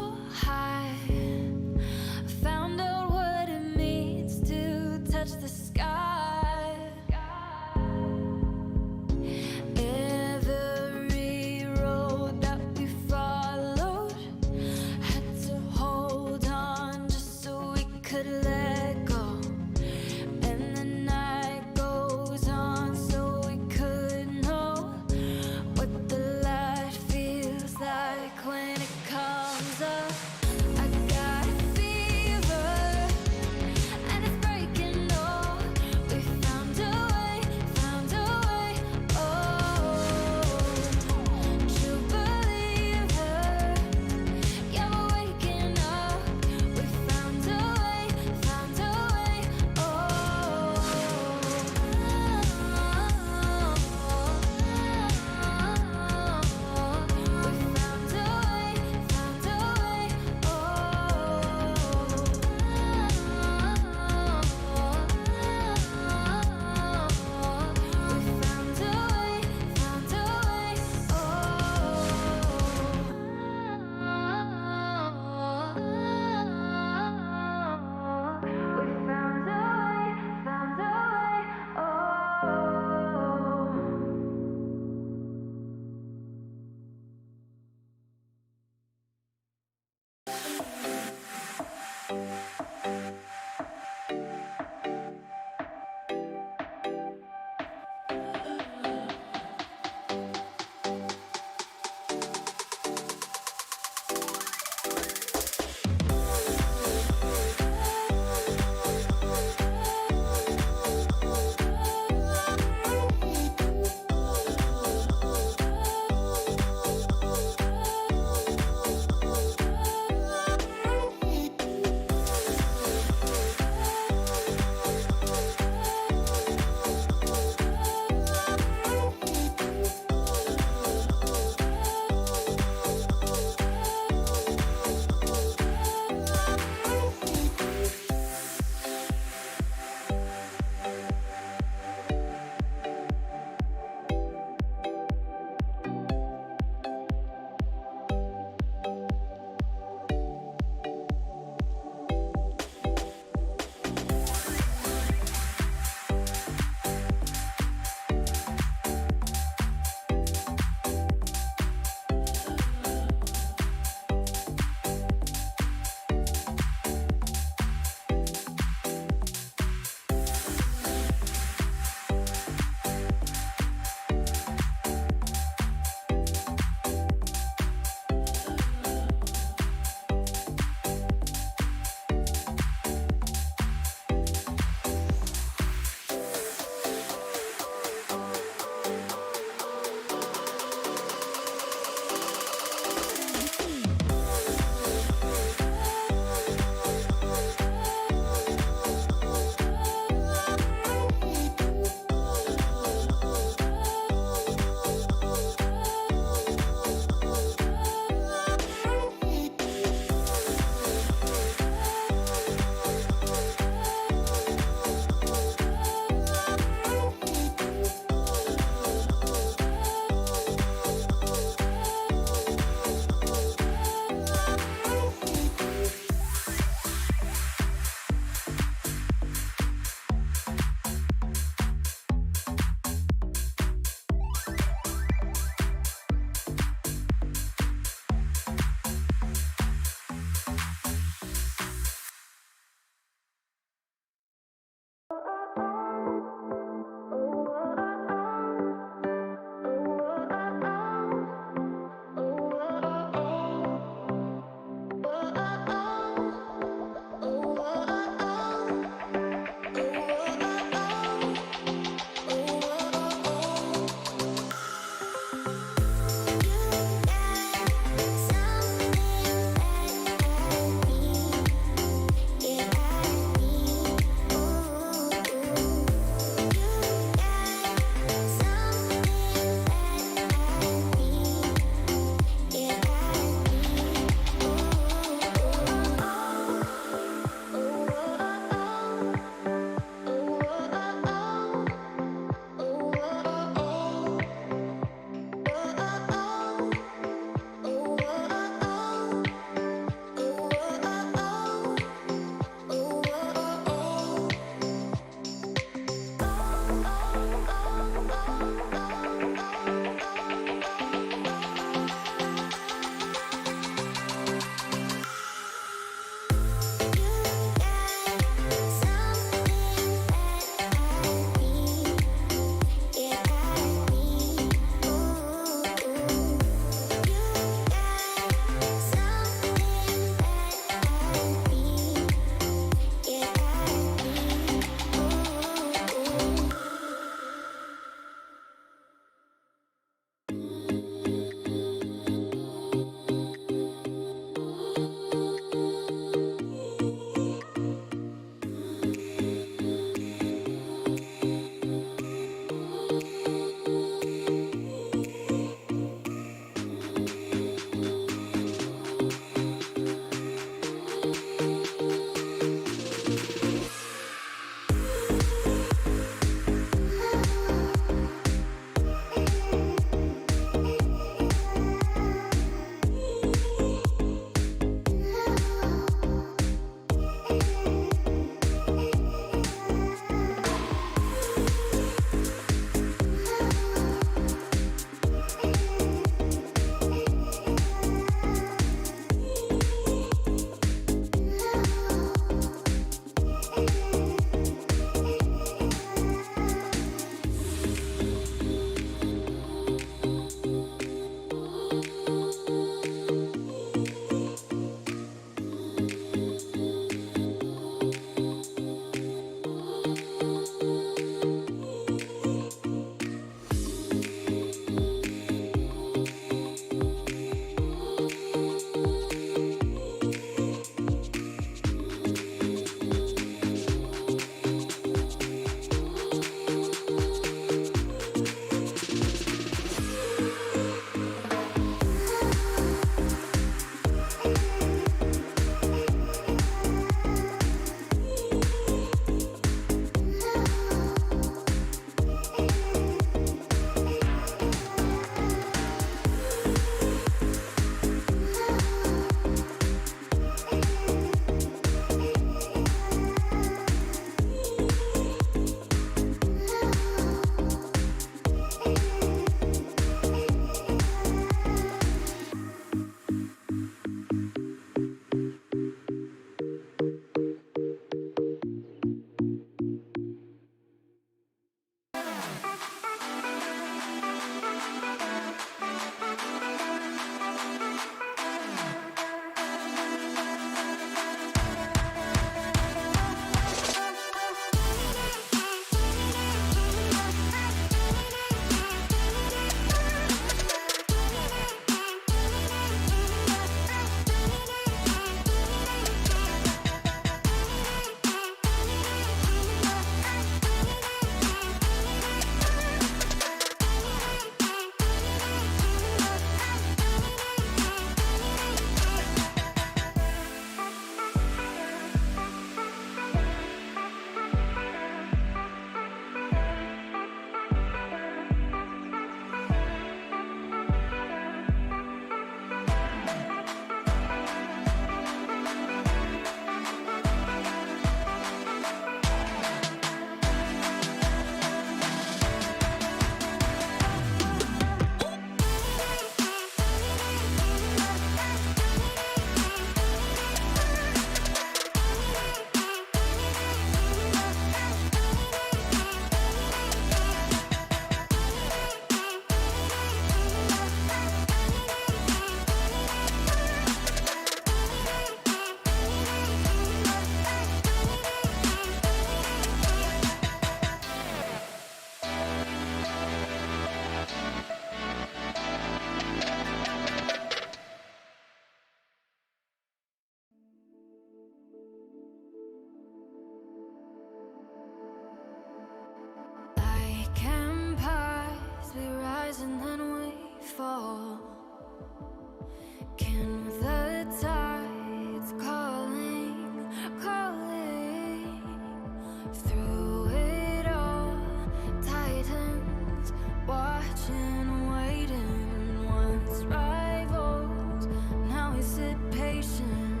watching, waiting, once rivals, now we sit patient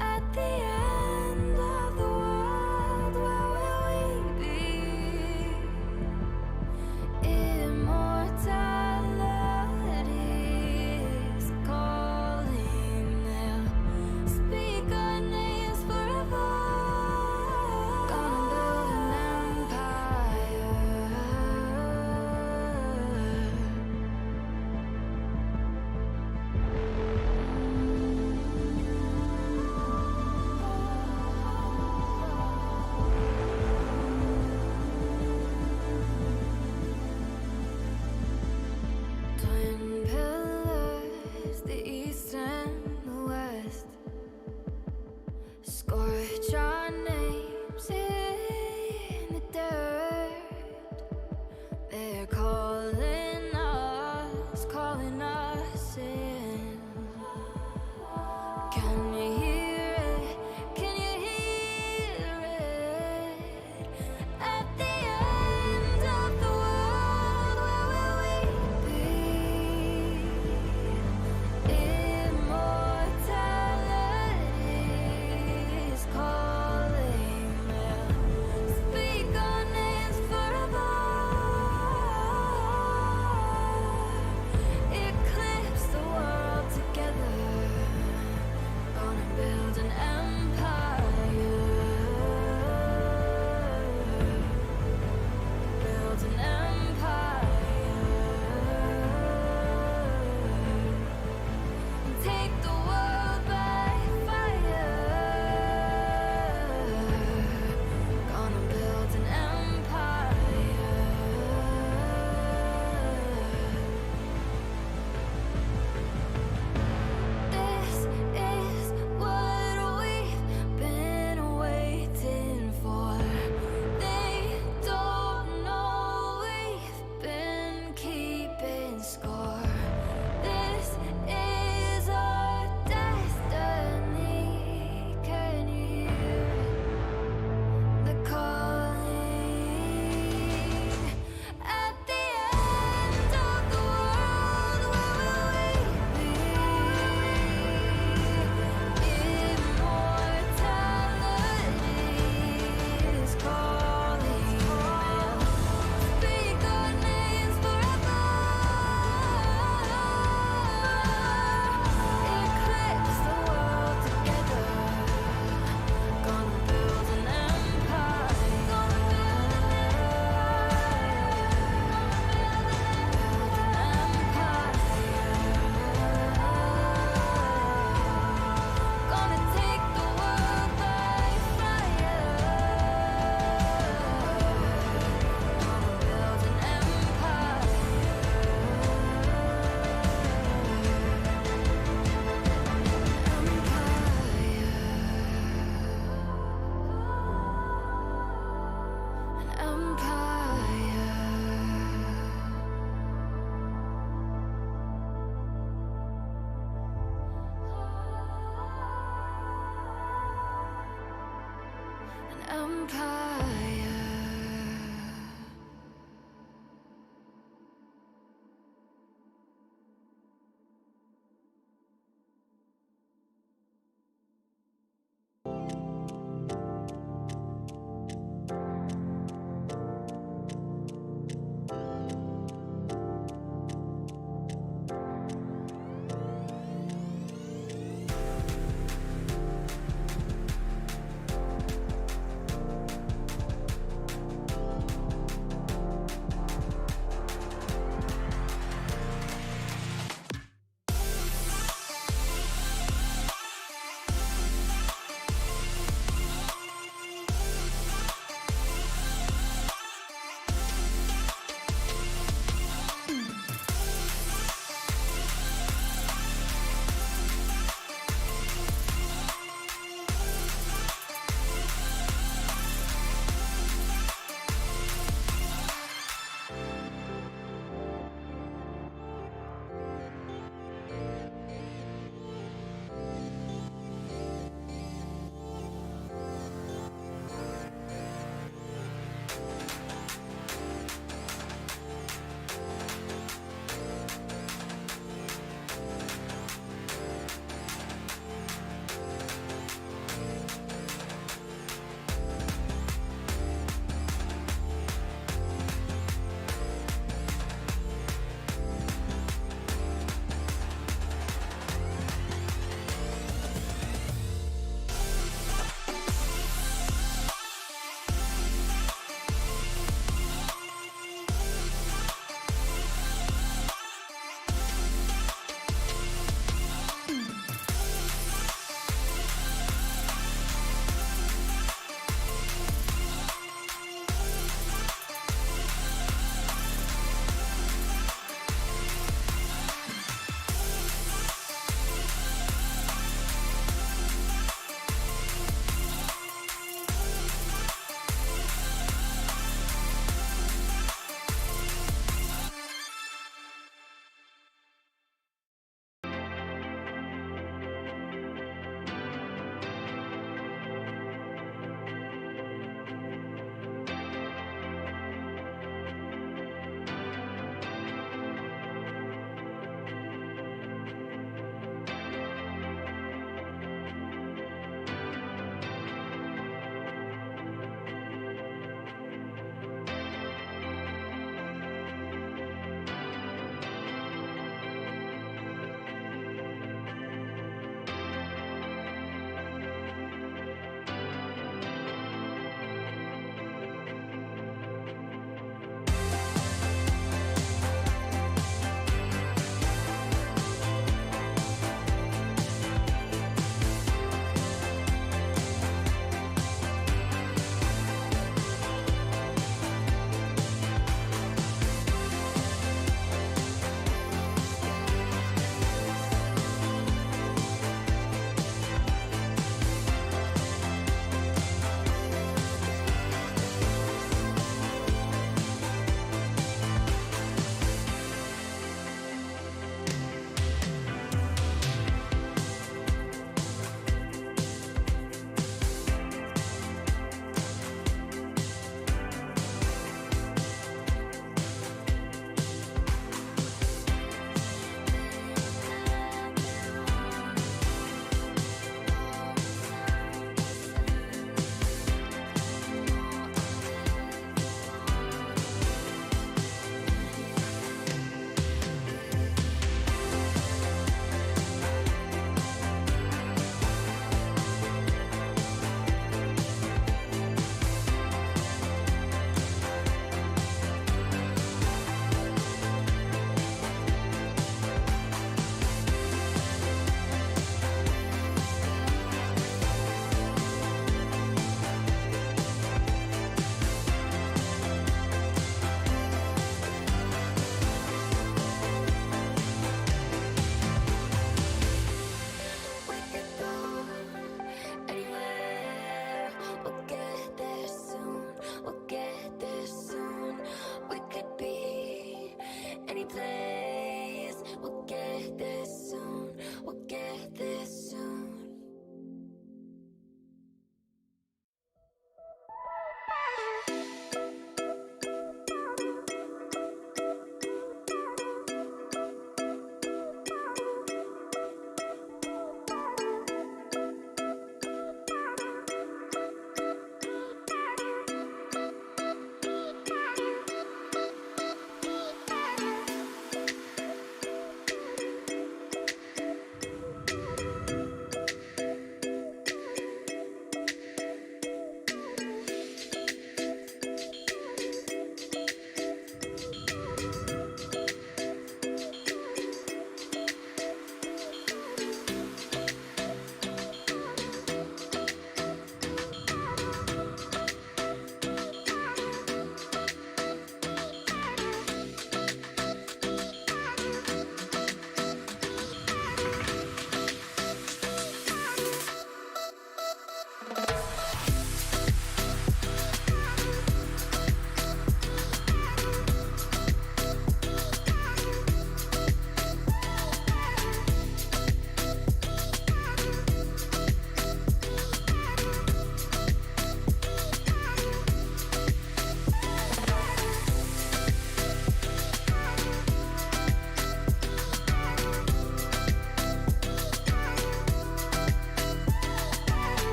at the end of the world. Where will we be? Immortality is calling. They'll speak our names forever. Gonna build an empire. Twin pillars, the east and the west, scorch our names in the dirt. They're calling us in. Can you hear it? Can you hear it? At the end of the world, where will we be? Immortality is calling. They'll speak our names forever. Eclipse the world together. Gonna build an empire. Build an empire. And take the world by fire. Gonna build an empire. This is what we've been waiting for. They don't know we've been keeping score. This is our destiny. Can you hear the calling? At the end of the world, where will we be? Immortality is calling. Speak our names forever. Eclipse the world together. Gonna build an empire. Gonna build an empire. Gonna take the world by fire. Gonna build an empire. An empire. An empire. pretty place. We'll get there soon. We'll get there soon.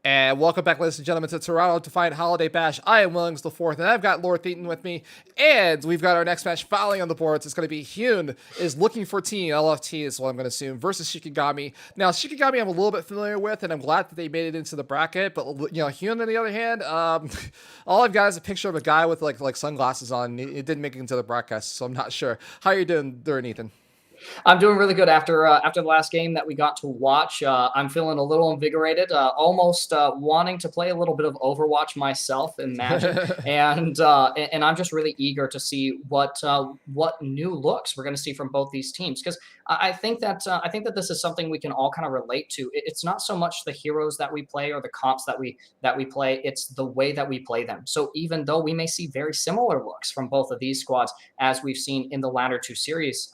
And welcome back, ladies and gentlemen, to Toronto Defiant Holiday Bash. I am Willings the Fourth, and I've got Lord Thetan with me. And we've got our next match following on the boards. It's going to be Hyun is looking for team LFT is what I'm going to assume versus Shikigami. Now, Shikigami I'm a little bit familiar with, and I'm glad that they made it into the bracket. But Hyun on the other hand, all I've got is a picture of a guy with like sunglasses on. It didn't make it into the broadcast, so I'm not sure. How are you doing there, Ethan? I'm doing really good after the last game that we got to watch. I'm feeling a little invigorated, almost wanting to play a little bit of Overwatch myself, imagine, and I'm just really eager to see what new looks we're going to see from both these teams, because I think that this is something we can all kind of relate to. It's not so much the heroes that we play or the comps that we play; it's the way that we play them. So even though we may see very similar looks from both of these squads, as we've seen in the latter two series,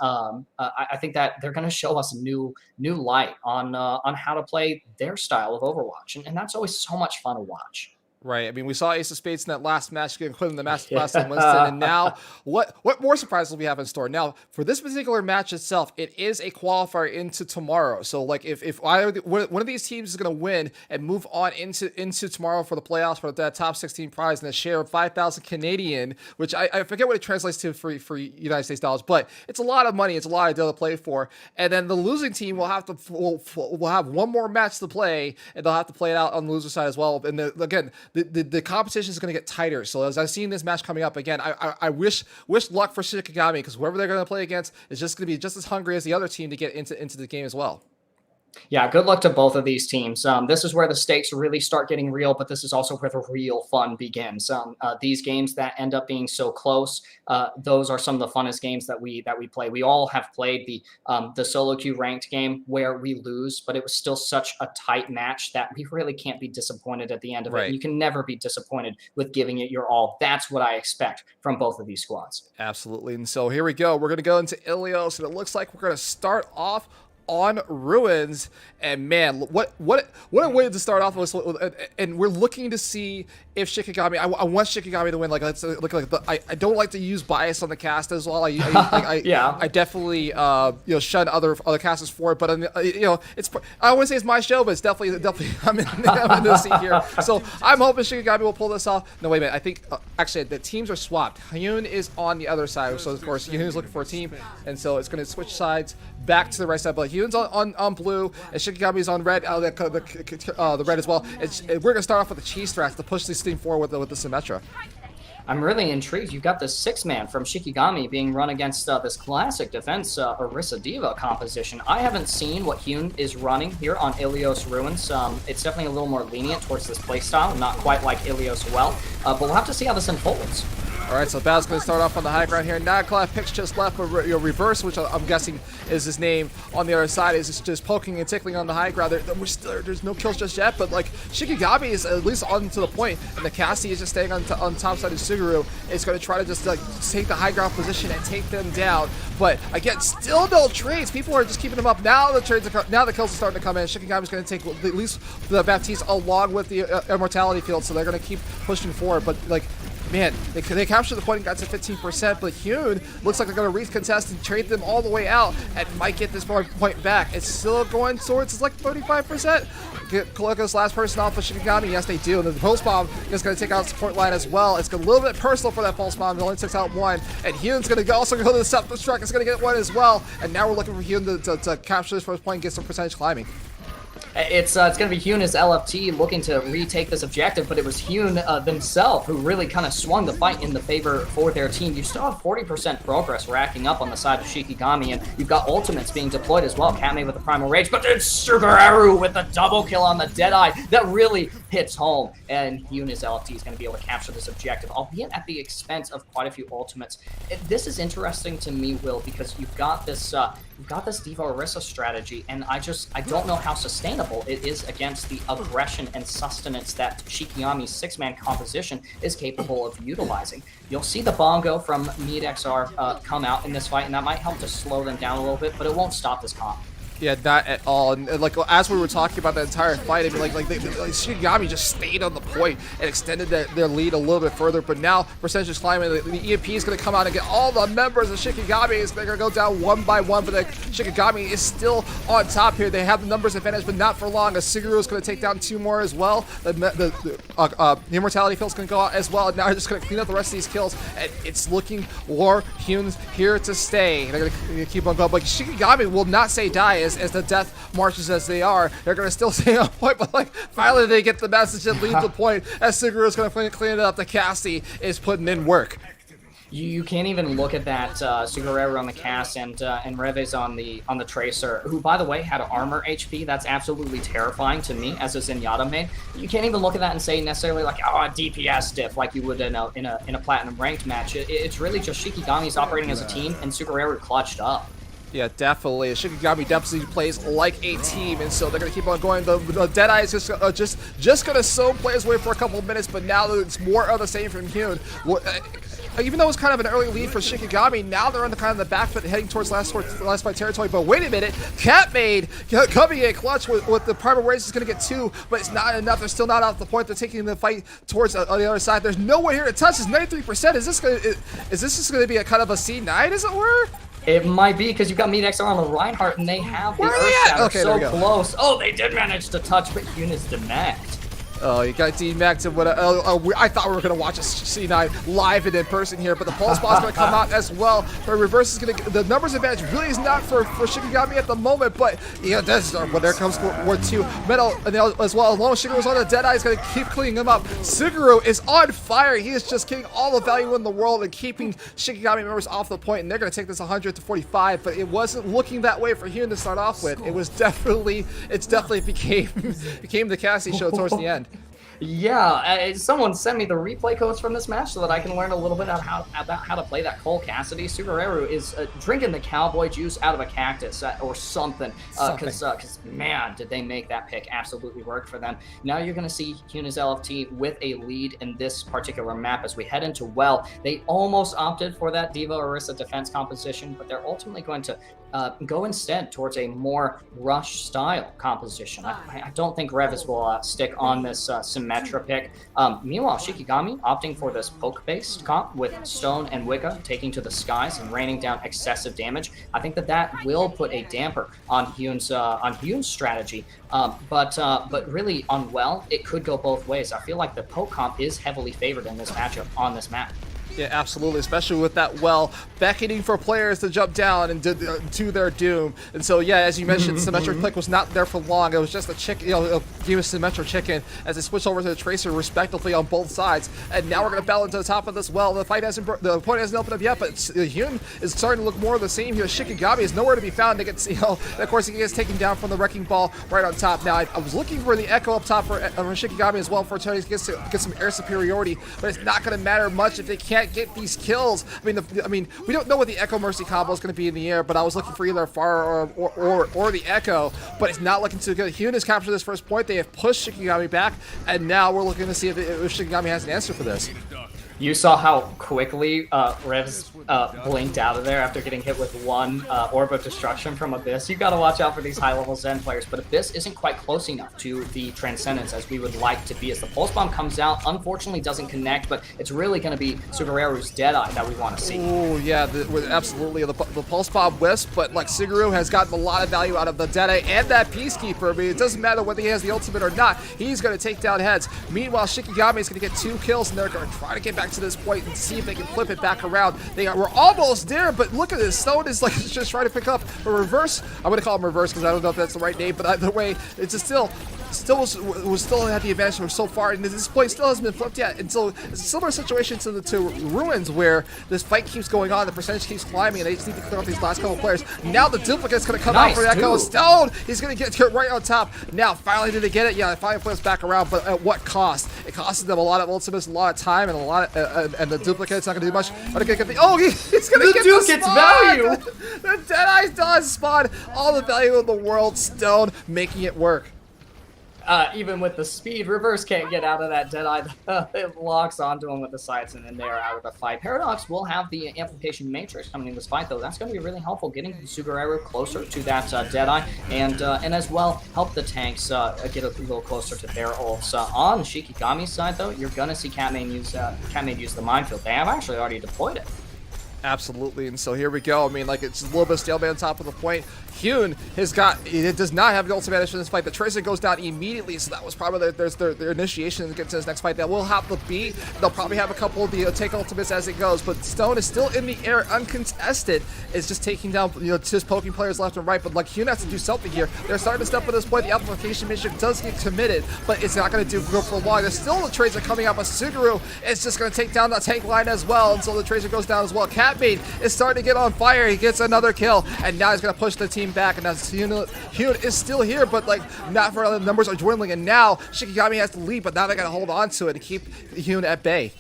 I think that they're going to show us new light on how to play their style of Overwatch, and that's always so much fun to watch. Right. I mean, we saw Ace of Spades in that last match, including the masterclass in Winston, and now what more surprises will we have in store? Now, for this particular match itself, it is a qualifier into tomorrow. So, like, if either one of these teams is going to win and move on into tomorrow for the playoffs for that top 16 prize and a share of 5,000 Canadian, which I forget what it translates to for United States dollars, but it's a lot of money. It's a lot of deal to play for. And then the losing team will have will have one more match to play, and they'll have to play it out on the loser side as well. And again, the competition is going to get tighter. So as I've seen this match coming up again, I wish luck for Shikigami, because whoever they're going to play against is just going to be just as hungry as the other team to get into the game as well. Yeah, good luck to both of these teams. This is where the stakes really start getting real, but this is also where the real fun begins. These games that end up being so close, those are some of the funnest games that we play. We all have played the solo queue ranked game where we lose, but it was still such a tight match that we really can't be disappointed at the end of it. You can never be disappointed with giving it your all. That's what I expect from both of these squads. Absolutely. And so here we go. We're going to go into Ilios, and it looks like we're going to start off on Ruins, and man, what a way to start off with. And we're looking to see if Shikigami. I want Shikigami to win. I don't like to use bias on the cast as well. I definitely shun other casters for it. But it's, I don't want to say it's my show, but it's definitely I'm in the seat here. So I'm hoping Shikigami will pull this off. No, wait a minute. I think actually the teams are swapped. Hyun is on the other side, so of course Hyun is looking for a team, and so it's going to switch sides back to the right side. But Hyun's on blue, and Shikigami's on red. The red as well. We're going to start off with the cheese strats to push this team forward with the Symmetra. I'm really intrigued. You've got the 6-man from Shikigami being run against this classic defense Orisa Diva composition. I haven't seen what Hyun is running here on Ilios Ruins. It's definitely a little more lenient towards this playstyle, not quite like Ilios well, but we'll have to see how this unfolds. All right, so battle's going to start off on the high ground here. Nightclap picks just left, but reverse, which I'm guessing is his name on the other side, is just poking and tickling on the high ground. There's no kills just yet, but like Shikigami is at least on to the point, and the Cassie is just staying on top side of Suguru. Is going to try to just like take the high ground position and take them down. But again, still no trades. People are just keeping them up. Now the kills are starting to come in. Shikigami's going to take at least the Baptiste along with the immortality field, so they're going to keep pushing forward. But like, man, they captured the point and got to 15%, but Hyun looks like they're going to recontest and trade them all the way out and might get this point back. It's still going towards, it's like 35%. Coloco's last person off of Shikigami. Yes, they do. And the pulse bomb is going to take out the support line as well. It's a little bit personal for that pulse bomb. It only takes out one. And Hyun's going to also go to the self-destruct. It's going to get one as well. And now we're looking for Hyun to capture this first point and get some percentage climbing. It's going to be Hyun as LFT looking to retake this objective, but it was Hyun themselves who really kind of swung the fight in the favor for their team. You still have 40% progress racking up on the side of Shikigami, and you've got ultimates being deployed as well. Katmei with the Primal Rage, but then Suguru with the double kill on the Deadeye. That really hits home, and Hyun as LFT is going to be able to capture this objective, albeit at the expense of quite a few ultimates. This is interesting to me, Will, because you've got this Diva Orisa strategy, and I don't know how sustainable it is against the aggression and sustenance that Shikigami's 6-man composition is capable of utilizing. You'll see the bongo from MeadXR come out in this fight, and that might help to slow them down a little bit, but it won't stop this comp. Yeah, not at all. And like as we were talking about the entire fight, I mean, like Shikigami just stayed on the point and extended their lead a little bit further. But now percentage is climbing. The EMP is going to come out and get all the members of Shikigami. They're going to go down one by one. But Shikigami is still on top here. They have the numbers advantage, but not for long. As Suguru is going to take down 2 more as well. The immortality field is going to go out as well. And now they're just going to clean up the rest of these kills. And it's looking for Hyun's here to stay. They're going to keep on going. But Shikigami will not say die as the death marches as they are. They're going to still stay on point, but like finally they get the message and leave the point as Suguru is going to clean it up. The Cassie is putting in work. You can't even look at that Suguru on the cast and Reves on the Tracer, who by the way had armor HP. That's absolutely terrifying to me as a Zenyatta main. You can't even look at that and say necessarily like, oh, a DPS diff like you would in a platinum ranked match. It's really just Shikigami's operating as a team and Suguru clutched up. Yeah, definitely. Shikigami definitely plays like a team, and so they're going to keep on going. The Deadeye is just going to so play his way for a couple of minutes, but now it's more of the same from Hyun. Even though it was kind of an early lead for Shikigami, now they're on the kind of the back foot heading towards last fight territory. But wait a minute, Katmei coming in clutch with the Primal Rage is going to get 2, but it's not enough. They're still not off the point. They're taking the fight towards the other side. There's no one here to touch. It's 93%. Is this just going to be a kind of a C9, as it were? It might be because you've got MeadXR on the Reinhardt and they have the Earth Shatter so close. Oh, they did manage to touch, but Hyun is demacked. Oh, you got D-Max and what? I thought we were gonna watch a C9 live and in person here, but the pulse bomb is gonna come out as well. But reverse is gonna. The numbers advantage really is not for Shikigami at the moment, but yeah, that's when there comes Ward 2 metal as well. Alone, Suguru on the Deadeye is gonna keep cleaning him up. Suguru is on fire. He is just getting all the value in the world and keeping Shikigami members off the point, and they're gonna take this 100 to 45. But it wasn't looking that way for Hyun to start off with. It definitely became the Cassie show towards the end. Yeah, someone sent me the replay codes from this match so that I can learn a little bit about how to play that Cole Cassidy. Suguru is drinking the cowboy juice out of a cactus or something. Because man, did they make that pick absolutely work for them. Now you're going to see Hyun's LFT with a lead in this particular map as we head into Well. They almost opted for that Diva Orisa defense composition, but they're ultimately going to go instead towards a more rush style composition. I don't think Revis will stick on this Symmetra pick. Meanwhile, Shikigami opting for this poke-based comp with Stone and Wicca taking to the skies and raining down excessive damage. I think that will put a damper on Hyun's strategy. But really on Well, it could go both ways. I feel like the poke comp is heavily favored in this matchup on this map. Yeah, absolutely, especially with that Well beckoning for players to jump down and to their doom. And so, yeah, as you mentioned, Symmetric Click was not there for long. It was just a chicken, a game of Symmetric Chicken as they switch over to the Tracer respectively on both sides. And now we're going to battle into the top of this Well. The point hasn't opened up yet, but Hyun is starting to look more of the same here. Shikigami is nowhere to be found. They get, of course, he gets taken down from the Wrecking Ball right on top. Now, I was looking for the Echo up top for Shikigami as well for Tony to get some air superiority, but it's not going to matter much if they can't can't get these kills. I mean, we don't know what the Echo Mercy combo is going to be in the air, but I was looking for either Far or the Echo, but it's not looking too good. Hyun has captured this first point. They have pushed Shikigami back, and now we're looking to see if Shikigami has an answer for this. You saw how quickly Revs blinked out of there after getting hit with one Orb of Destruction from Abyss. You got to watch out for these high-level Zen players, but Abyss isn't quite close enough to the Transcendence as we would like to be. As the Pulse Bomb comes out, unfortunately doesn't connect, but it's really going to be Sugaru's Deadeye that we want to see. Oh yeah, absolutely. The Pulse Bomb Wisp, but like Suguru has gotten a lot of value out of the Deadeye and that Peacekeeper. I mean, it doesn't matter whether he has the ultimate or not. He's going to take down heads. Meanwhile, Shikigami is going to get 2 kills, and they're going to try to get back to this point and see if they can flip it back around. We're almost there, but look at this. Stone is like just trying to pick up a reverse. I'm going to call him reverse because I don't know if that's the right name, but either way, it's just still had the advantage for so far, and this point still hasn't been flipped yet. And so it's a similar situation to the Ruins, where this fight keeps going on, the percentage keeps climbing, and they just need to clear up these last couple players. Now the duplicate's going to come out for Echo. Stone, he's going to get right on top. Now, finally, did they get it? Yeah, they finally flips back around, but at what cost? It costed them a lot of ultimates, a lot of time, and and the duplicate's not going to do much. But he's going to get the Duke value. The Deadeye does spawn all the value in the world. Stone making it work. Even with the speed, Reverse can't get out of that Deadeye. It locks onto him with the sights, and then they are out of the fight. Paradox will have the Amplification Matrix coming in this fight, though. That's going to be really helpful, getting Suguru closer to that Deadeye, and as well help the tanks get a little closer to their ults. On Shikigami's side, though, you're going to see Catmain use the minefield. They have actually already deployed it. Absolutely, and so here we go. I mean, like, it's a little bit of stalemate on top of the point. Hyun does not have the ultimate advantage in this fight. The Tracer goes down immediately, so that was probably their initiation to get to this next fight. They will have the beat. They'll probably have a couple of the take ultimates as it goes, but Stone is still in the air, uncontested. It's just taking down, just poking players left and right. But like, Hyun has to do something here. They're starting to step at this point. The amplification mission does get committed, but it's not going to go for long. There's still the Tracer coming out, but Suguru is just going to take down that tank line as well, and so the Tracer goes down as well. Catmain is starting to get on fire. He gets another kill, and now he's going to push the team back, and now Hyun is still here, but like, not for the numbers are dwindling, and now Shikigami has to lead, but now they got to hold on to it and keep Hyun at bay.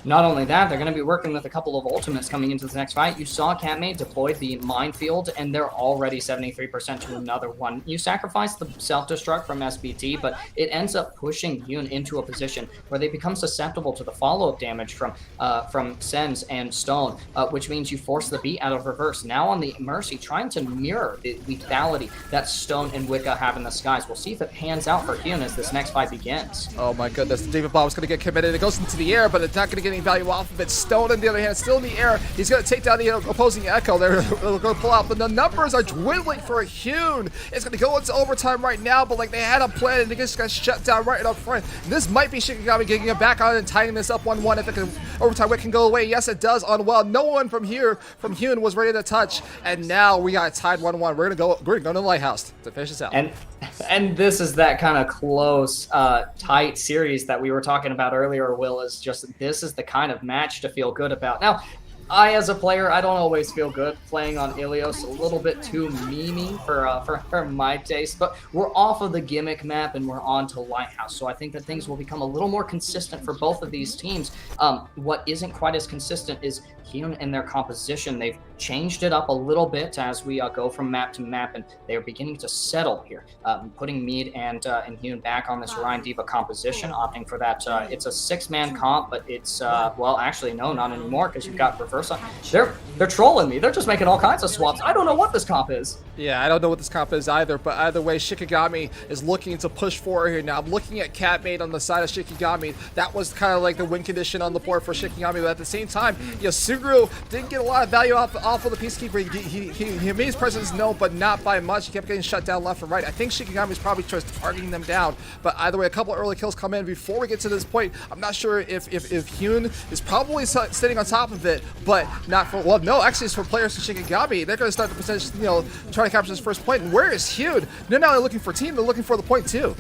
Not only that, they're going to be working with a couple of ultimates coming into the next fight. You saw Catmain deploy the minefield, and they're already 73% to another one. You sacrifice the self-destruct from SBT, but it ends up pushing Hyun into a position where they become susceptible to the follow-up damage from Sens and Stone, which means you force the beat out of Reverse. Now on the Mercy, trying to mirror the lethality that Stone and Wicca have in the skies. We'll see if it pans out for Hyun as this next fight begins. Oh my goodness, the David Bomb is going to get committed. It goes into the air, but it's not going to get any value off of it. Stone, on the other hand, still in the air. He's going to take down the opposing Echo. They're going to pull out, but the numbers are dwindling for Hyun. It's going to go into overtime right now, but like, they had a plan, and they just got shut down right up front. This might be Shikigami getting it back on and tying this up 1-1 if it can, overtime win can go away. Yes, it does on well. No one from Hyun was ready to touch, and now we got tied 1-1. We're going to go to the Lighthouse to finish this out. And this is that kind of close, tight series that we were talking about earlier, Will, is just, this is the kind of match to feel good about. Now, I, as a player, I don't always feel good playing on Ilios. A little bit too memey for my taste, but we're off of the gimmick map and we're on to Lighthouse. So I think that things will become a little more consistent for both of these teams. What isn't quite as consistent is Hyun and their composition. They've changed it up a little bit as we go from map to map, and they are beginning to settle here, putting Mead and Hyun back on this Ryan Diva composition, opting for that. It's a 6-man comp, but it's well, actually no, not anymore, because you've got Reverse on. They're trolling me. They're just making all kinds of swaps. I don't know what this comp is. Yeah, I don't know what this comp is either, but either way, Shikigami is looking to push forward here now. I'm looking at Catmain on the side of Shikigami. That was kind of like the win condition on the board for Shikigami, but at the same time, Suguru didn't get a lot of value off of the Peacekeeper. He made his presence known, but not by much. He kept getting shut down left and right. I think Shikigami's probably just targeting them down, but either way, a couple early kills come in. Before we get to this point, I'm not sure if Hyun is probably sitting on top of it, but not for, well, no, actually it's for players from Shikigami. They're going to start the potential, try to capture this first point. And where is Hyun? They're not only looking for team, they're looking for the point too.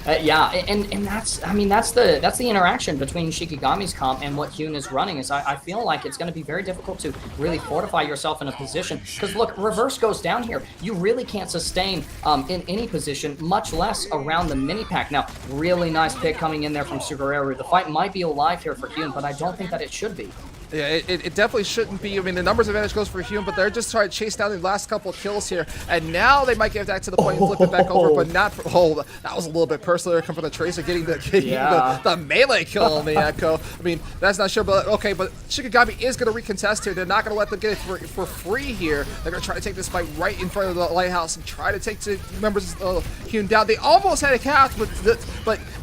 Yeah, and that's, I mean, that's the interaction between Shikigami's comp and what Hyun is running. Is I feel like it's going to be very difficult to really fortify yourself in a position, because look, reverse goes down here. You really can't sustain in any position, much less around the mini pack. Now, really nice pick coming in there from Sugareru. The fight might be alive here for Hyun, but I don't think that it should be. Yeah, it definitely shouldn't be. I mean, the numbers advantage goes for Hume, but they're just trying to chase down the last couple of kills here. And now they might get back to the point and flip it back over, but not for, oh, that was a little bit personal. Come from the Tracer getting the melee kill on the Echo. I mean, that's not sure, but okay, but Shikigami is going to recontest here. They're not going to let them get it for free here. They're going to try to take this fight right in front of the Lighthouse and try to take the members of Hume down. They almost had a cast, but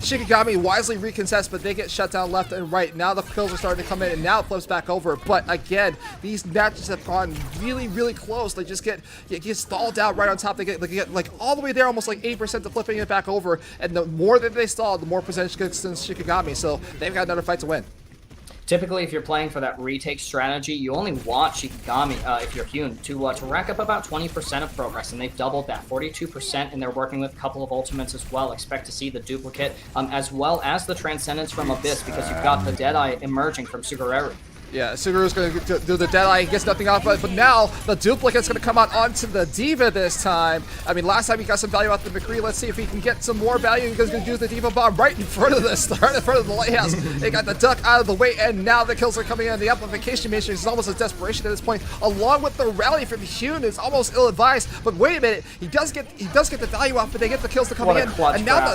Shikigami wisely recontests, but they get shut down left and right. Now the kills are starting to come in, and now it flips back over. But again, these matches have gone really, really close. They just get stalled out right on top. They get like all the way there, almost like 8% to flipping it back over. And the more that they stall, the more percentage gets to Shikigami. So they've got another fight to win. Typically, if you're playing for that retake strategy, you only want Shikigami, if you're Hyun, to rack up about 20% of progress, and they've doubled that, 42%, and they're working with a couple of ultimates as well. Expect to see the duplicate, as well as the Transcendence from Abyss, because you've got the Deadeye emerging from Sugareru. Yeah, Sugaru's going to do the Deadeye. He gets nothing off, but now the duplicate's going to come out onto the Diva this time. I mean, last time he got some value out the McCree. Let's see if he can get some more value. He's going to use the Diva Bomb right in front of right in front of the Lighthouse. They got the Duck out of the way, and now the kills are coming in. The Amplification Matrix is almost a desperation at this point, along with the rally from Hyun. It's almost ill-advised, but wait a minute. He does get the value off, but they get the kills to come in. And now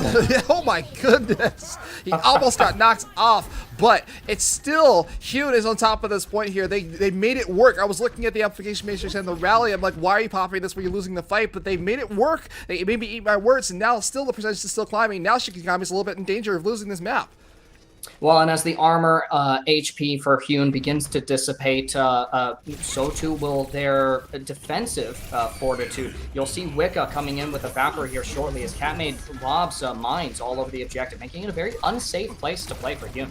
oh my goodness. He almost got knocked off. But it's still, Hyun is on top of this point here. They made it work. I was looking at the Amplification Matrix and the rally. I'm like, why are you popping this when you're losing the fight? But they made it work. They made me eat my words, and now still the percentage is still climbing. Now Shikigami's a little bit in danger of losing this map. Well, and as the armor HP for Hyun begins to dissipate, so too will their defensive fortitude. You'll see Wicca coming in with a Valkyrie here shortly as Catmaid lobs mines all over the objective, making it a very unsafe place to play for Hyun.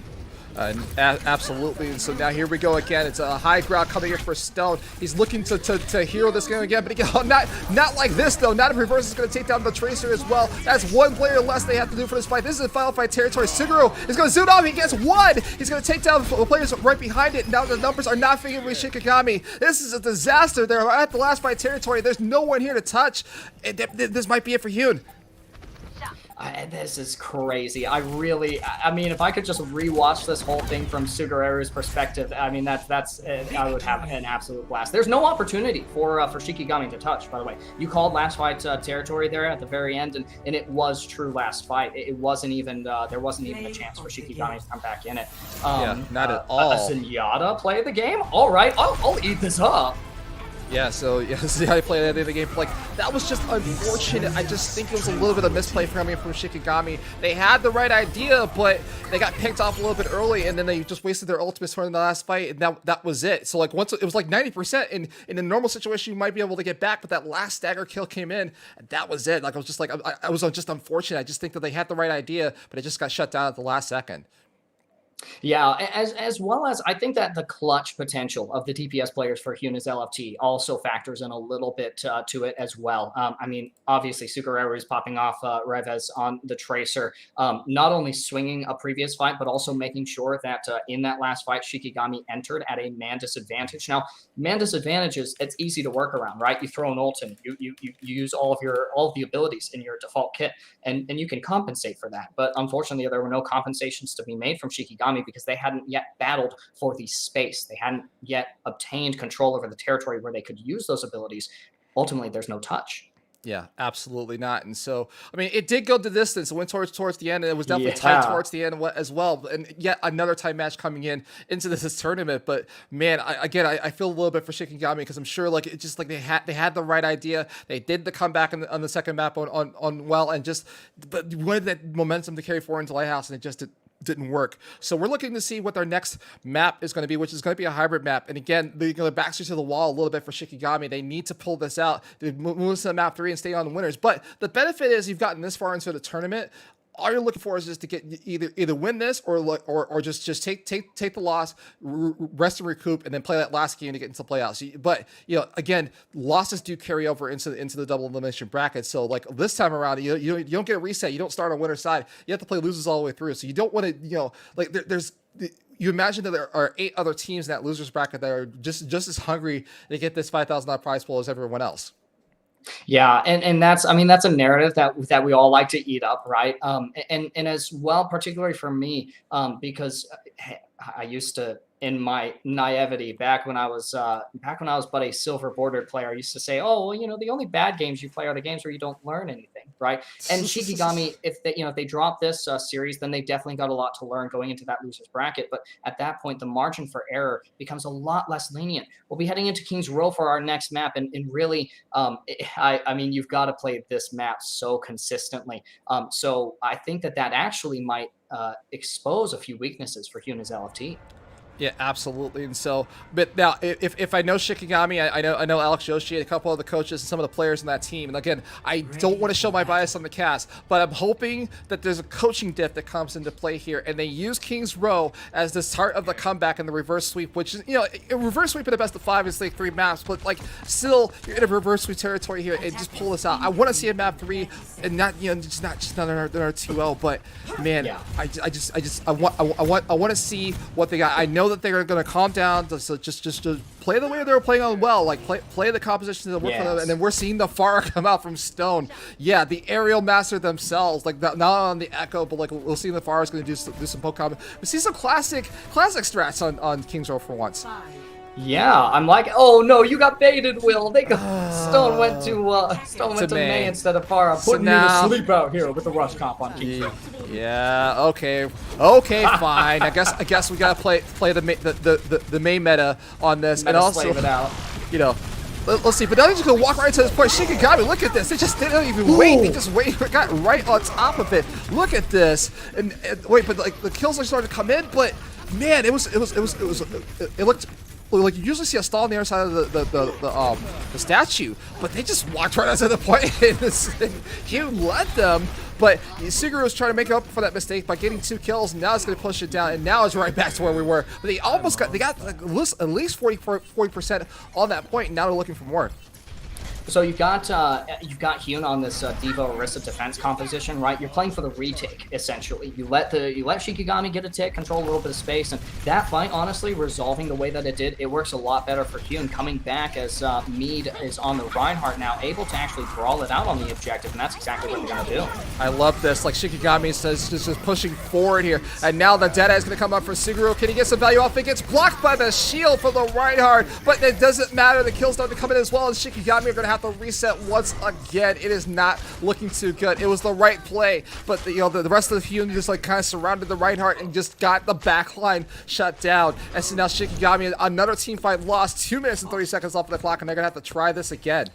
Absolutely. And so now here we go again. It's a high ground coming in for Stone. He's looking to hero this game again, but again, not like this though. Not if Reverse is going to take down the Tracer as well. That's one player less they have to do for this fight. This is a final fight territory. Sugaru is going to zoom off. He gets one. He's going to take down the players right behind it. Now the numbers are not favoring Shikigami. This is a disaster. They're at the last fight territory. There's no one here to touch. This might be it for Hyun. This is crazy. I mean, if I could just rewatch this whole thing from Sugareru's perspective, I mean, that's I would have an absolute blast. There's no opportunity for Shikigami to touch, by the way. You called last fight territory there at the very end, and it was true last fight. It wasn't even, there wasn't even a chance for Shikigami to come back in it. Yeah, not at all. A Zenyatta play the game? All right, I'll eat this up. Yeah, so yeah, see how I played at the end of the game. Like, that was just unfortunate. I just think it was a little bit of misplay coming from Shikigami. They had the right idea, but they got picked off a little bit early, and then they just wasted their ultimates for in the last fight, and that was it. So like once it was like 90%, in a normal situation you might be able to get back, but that last stagger kill came in, and that was it. Like I was just like I was just unfortunate. I just think that they had the right idea, but it just got shut down at the last second. Yeah, as well as I think that the clutch potential of the TPS players for Hyun's LFT also factors in a little bit to it as well. I mean, obviously Sugareru is popping off Reves on the Tracer, not only swinging a previous fight, but also making sure that in that last fight, Shikigami entered at a man disadvantage. Now, man disadvantages, it's easy to work around, right? You throw an ult and you use all of the abilities in your default kit, and you can compensate for that. But unfortunately, there were no compensations to be made from Shikigami because they hadn't yet battled for the space. They hadn't yet obtained control over the territory where they could use those abilities. Ultimately, there's no touch. Yeah, absolutely not. And so, I mean, it did go the distance. It went towards the end, and it was definitely tight towards the end as well. And yet another tight match coming into this tournament. But man, I feel a little bit for Shikigami because I'm sure like it's just like they had the right idea. They did the comeback on the second map on well, and but wanted that momentum to carry forward into Lighthouse, and it just didn't work. So we're looking to see what their next map is going to be, which is going to be a hybrid map. And again, they're going to back to the wall a little bit for Shikigami. They need to pull this out. They move to the map 3 and stay on the winners. But the benefit is you've gotten this far into the tournament. all you're looking for is just to get either win this or just take the loss, rest and recoup, and then play that last game to get into the playoffs. But again, losses do carry over into the double elimination bracket. So like this time around, you don't get a reset. You don't start on winner's side. You have to play losers all the way through. So you don't want to there's. You imagine that there are 8 other teams in that losers bracket that are just as hungry to get this $5,000 prize pool as everyone else. Yeah, and that's a narrative that we all like to eat up, right? And as well, particularly for me, because I used to, in my naivety, back when I was but a silver bordered player, I used to say, oh, well, the only bad games you play are the games where you don't learn anything, right? And Shikigami, if they drop this series, then they definitely got a lot to learn going into that losers bracket. But at that point, the margin for error becomes a lot less lenient. We'll be heading into King's Row for our next map, and really, I mean, you've got to play this map so consistently. So I think that actually might expose a few weaknesses for Huna's LFT. Yeah, absolutely. And so, but now, if I know Shikigami, I know Alex Yoshi, and a couple of the coaches, and some of the players in that team. And again, I don't want to show my bias on the cast, but I'm hoping that there's a coaching diff that comes into play here, and they use King's Row as the start of the comeback in the reverse sweep, which is, a reverse sweep in the best of 5 is like 3 maps, but like still, you're in a reverse sweep territory here, and just pull this out. I want to see a map 3, and not just not our 2-0, but man, yeah. I want to see what they got. I know that they're going to calm down, so just to play the way they were playing on well, like play the compositions that work for them, and then we're seeing the Pharah come out from Stone. Yeah, the aerial master themselves, like not on the Echo, but like we'll see the Pharah is going to do some poke combat. We see some classic strats on King's Row for once. Yeah, I'm like, oh no, you got baited, Will. Stone went to May instead of Pharah, putting you to sleep out here with the rush comp on King's Row. Yeah, okay, fine. I guess we gotta play the main meta on this, and also slave it out. Let's see, but now they're just gonna walk right to this point. Shikigami, look at this. They don't even wait. They just got right on top of it. Look at this. And wait, but like the kills are starting to come in, but man, it looked like you usually see a stall on the other side of the statue, but they just walked right onto the point and you let them. But Suguru was trying to make up for that mistake by getting 2 kills. Now it's going to push it down, and now it's right back to where we were. But they got like at least 40% on that point, and now they're looking for more. So you've got Hyun on this Devo Orisa defense composition, right? You're playing for the retake, essentially. You let Shikigami get a tick, control a little bit of space, and that fight, honestly, resolving the way that it did, it works a lot better for Hyun coming back as Mead is on the Reinhardt now, able to actually brawl it out on the objective, and that's exactly what they're gonna do. I love this. Like Shikigami says, just pushing forward here, and now the Deadeye is gonna come up for Suguru. Can he get some value off? It gets blocked by the shield for the Reinhardt, but it doesn't matter. The kills start to come in as well, and Shikigami are gonna have to reset once again. It is not looking too good. It was the right play, but the rest of the Hyun just like kind of surrounded the Reinhardt and just got the backline shut down. And so now Shikigami, another team fight lost, 2 minutes and 30 seconds left on the clock, and they're gonna have to try this again.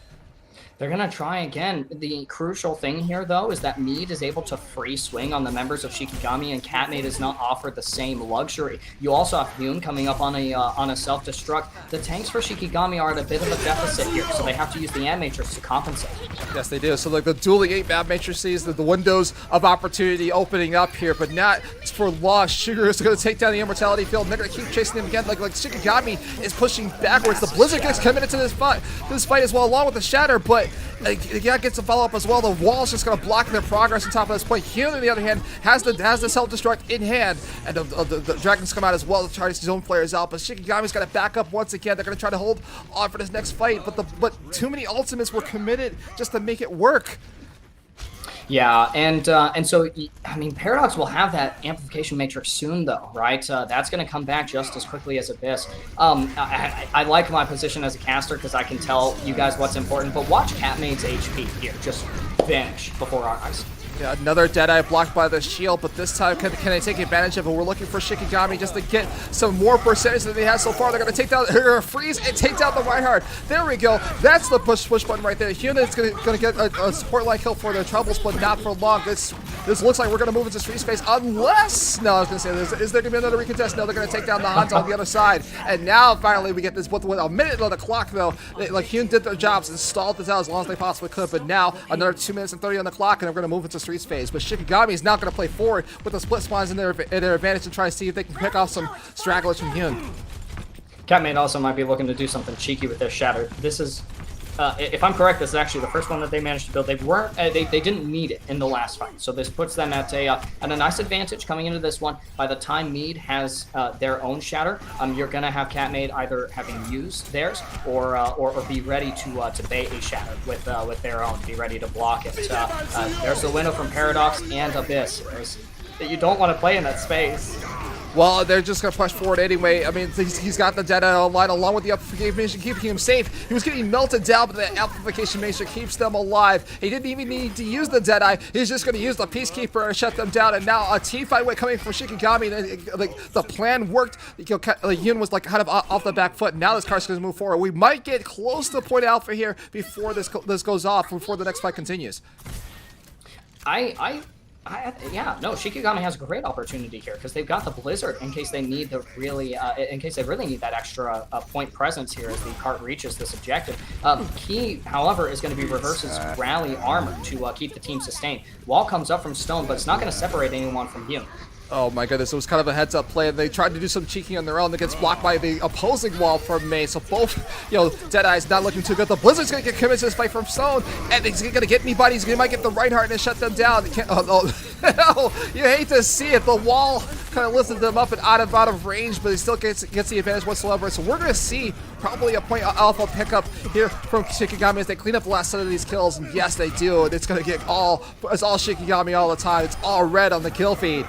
They're going to try again. The crucial thing here, though, is that Mead is able to free swing on the members of Shikigami, and Catmate is not offered the same luxury. You also have Hyun coming up on a self-destruct. The tanks for Shikigami are at a bit of a deficit here, so they have to use the Am Matrix to compensate. Yes, they do. So like the dueling 8 Am Matrices, the windows of opportunity opening up here, but not for long. Sugar is going to take down the Immortality Field, and they're going to keep chasing him again. Like Shikigami is pushing backwards. The Blizzard gets committed to this fight as well, along with the Shatter, but yeah, gets a follow-up as well. The wall's just going to block their progress on top of this point. Hyun, on the other hand, has the self-destruct in hand, and the Dragons come out as well to try to his own players out, but Shikigami's got to back up once again. They're going to try to hold on for this next fight, but too many ultimates were committed just to make it work. Yeah, and so, I mean, Paradox will have that amplification matrix soon, though, right? That's going to come back just as quickly as Abyss. I like my position as a caster because I can tell you guys what's important, but watch Catmate's HP here just vanish before our eyes. Yeah, another Deadeye blocked by the shield, but this time can they take advantage of it? We're looking for Shikigami just to get some more percentage than they have so far. They're going to take down, freeze and take down the Reinhardt. There we go. That's the push button right there. Hyun is going to get a support line kill for their troubles, but not for long. This looks like we're going to move into freeze phase unless, no, I was going to say, is there going to be another recontest? No, they're going to take down the Hanzo on the other side. And now finally we get this with a minute on the clock though. Like Hyun did their jobs and stalled this out as long as they possibly could, but now another 2 minutes and 30 on the clock, and we're going to move into freeze phase. But Shikigami is now going to play forward with the split spawns in their advantage and try to see if they can pick off some stragglers from Hyun. Catmate also might be looking to do something cheeky with their Shatter. This is, if I'm correct, this is actually the first one that they managed to build. They weren't, they didn't need it in the last fight, so this puts them at a nice advantage coming into this one. By the time Mead has their own Shatter, you're gonna have Catmate either having used theirs or be ready to bait a Shatter with their own, be ready to block it. There's the window from Paradox and Abyss. You don't want to play in that space. Well, they're just going to push forward anyway. I mean, he's got the Deadeye online along with the Amplification keeping him safe. He was getting melted down, but the Amplification Maester keeps them alive. He didn't even need to use the Deadeye. He's just going to use the Peacekeeper and shut them down. And now a team fight coming from Shikigami. Like, the plan worked. Hyun was like kind of off the back foot. Now this card's going to move forward. We might get close to point alpha here before this goes off, before the next fight continues. Yeah, no, Shikigami has a great opportunity here because they've got the Blizzard in case they need the really need that extra point presence here as the cart reaches this objective. Key, however, is going to be Reverse's rally armor to keep the team sustained. Wall comes up from Stone, but it's not going to separate anyone from Hyun. Oh my goodness, it was kind of a heads-up play. They tried to do some cheeking on their own. That gets blocked by the opposing wall from May. So both, Deadeye's not looking too good. The Blizzard's going to get committed to this fight from Stone, and he's going to get anybody. He might get the Reinhardt and shut them down. You hate to see it. The wall kind of lifted them up and out of range, but he still gets the advantage whatsoever. So we're going to see probably a point alpha pickup here from Shikigami as they clean up the last set of these kills. And yes, they do. It's going to get it's all Shikigami all the time. It's all red on the kill feed.